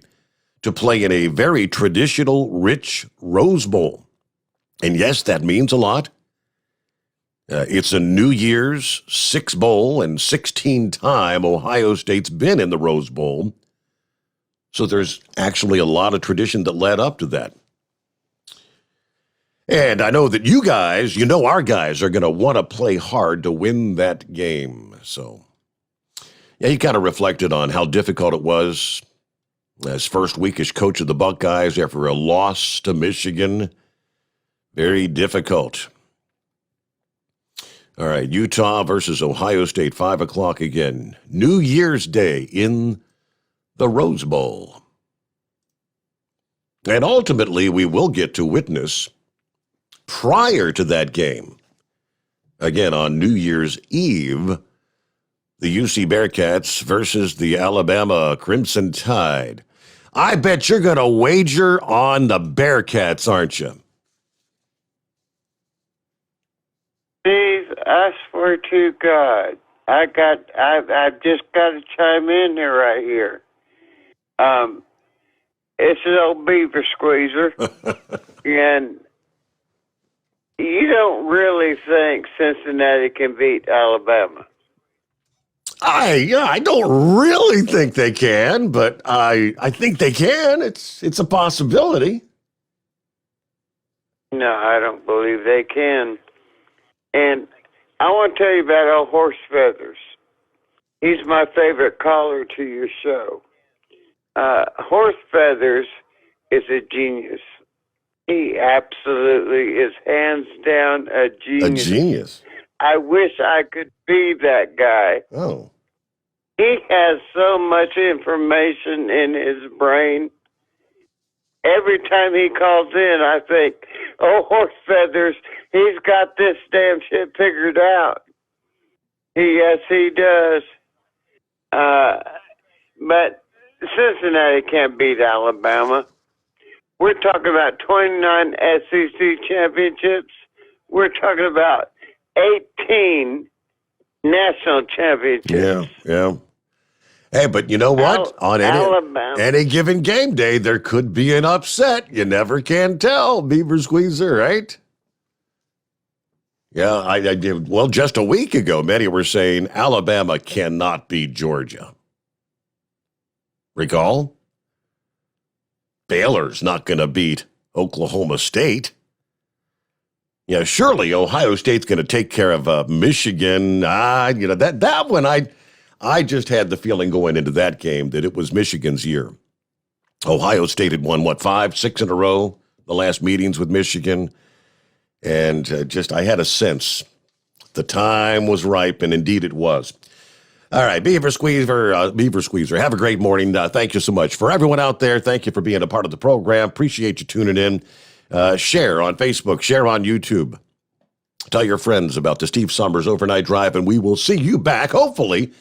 to play in a very traditional, rich Rose Bowl. And yes, that means a lot. It's a New Year's Six Bowl, and 16-time Ohio State's been in the Rose Bowl. So there's actually a lot of tradition that led up to that. And I know that you guys, our guys are going to want to play hard to win that game. So, yeah, he kind of reflected on how difficult it was as first week as coach of the Buckeyes after a loss to Michigan. Very difficult. All right, Utah versus Ohio State, 5 o'clock again. New Year's Day in the Rose Bowl. And ultimately, we will get to witness, prior to that game, again on New Year's Eve, the UC Bearcats versus the Alabama Crimson Tide. I bet you're going to wager on the Bearcats, aren't you? Steve, I swear to God, I've just got to chime in there right here. It's an old beaver squeezer, and you don't really think Cincinnati can beat Alabama? I don't really think they can, but I think they can. It's a possibility. No, I don't believe they can. And I want to tell you about old Horse Feathers. He's my favorite caller to your show. Horse Feathers is a genius. He absolutely is hands down a genius. A genius. I wish I could be that guy. Oh. He has so much information in his brain. Every time he calls in, I think, oh, Horse Feathers, he's got this damn shit figured out. Yes, he does. But Cincinnati can't beat Alabama. We're talking about 29 SEC championships. We're talking about 18 national championships. Yeah. Hey, but you know what? On any given game day, there could be an upset. You never can tell, Beaver Squeezer, right? Yeah, I did. Well, just a week ago, many were saying Alabama cannot beat Georgia. Recall? Baylor's not going to beat Oklahoma State. Yeah, surely Ohio State's going to take care of Michigan. That one, I just had the feeling going into that game that it was Michigan's year. Ohio State had won, 5, 6 in a row, the last meetings with Michigan. And I had a sense the time was ripe, and indeed it was. All right, Beaver Squeezer, have a great morning. Thank you so much. For everyone out there, thank you for being a part of the program. Appreciate you tuning in. Share on Facebook, share on YouTube. Tell your friends about the Steve Sommers Overnight Drive, and we will see you back, hopefully,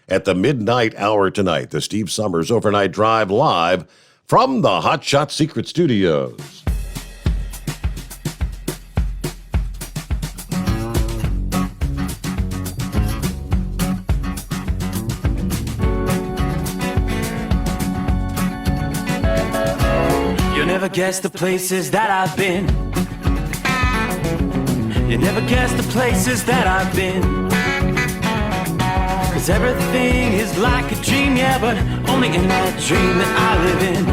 at the midnight hour tonight. The Steve Sommers Overnight Drive live from the Hot Shot Secret Studios. You'll never guess the places that I've been. You never guess the places that I've been. 'Cause everything is like a dream, yeah, but only in that dream that I live in.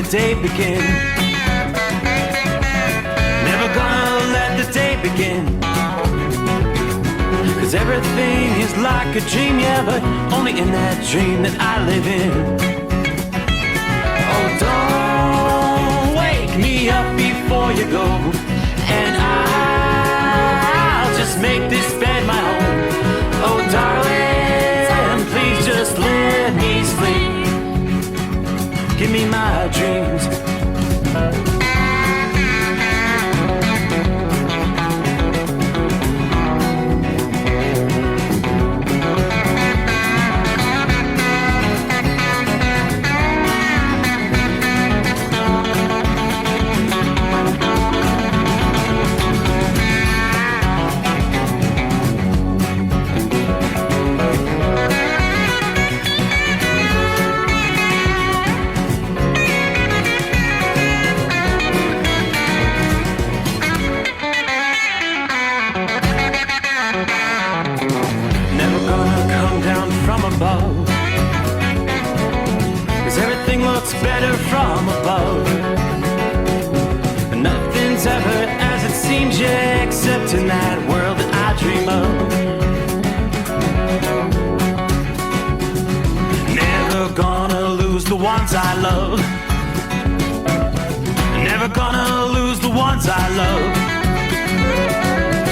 day begin. Never gonna let the day begin. 'Cause everything is like a dream, yeah, but only in that dream that I live in. Oh, don't wake me up before you go, and I'll just make this bed my home. Oh, darling, please just let me sleep. Give me my dreams. Above, 'cause everything looks better from above. Nothing's ever as it seems, yeah, except in that world that I dream of. Never gonna lose the ones I love. Never gonna lose the ones I love.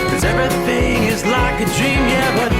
'Cause everything is like a dream, yeah, but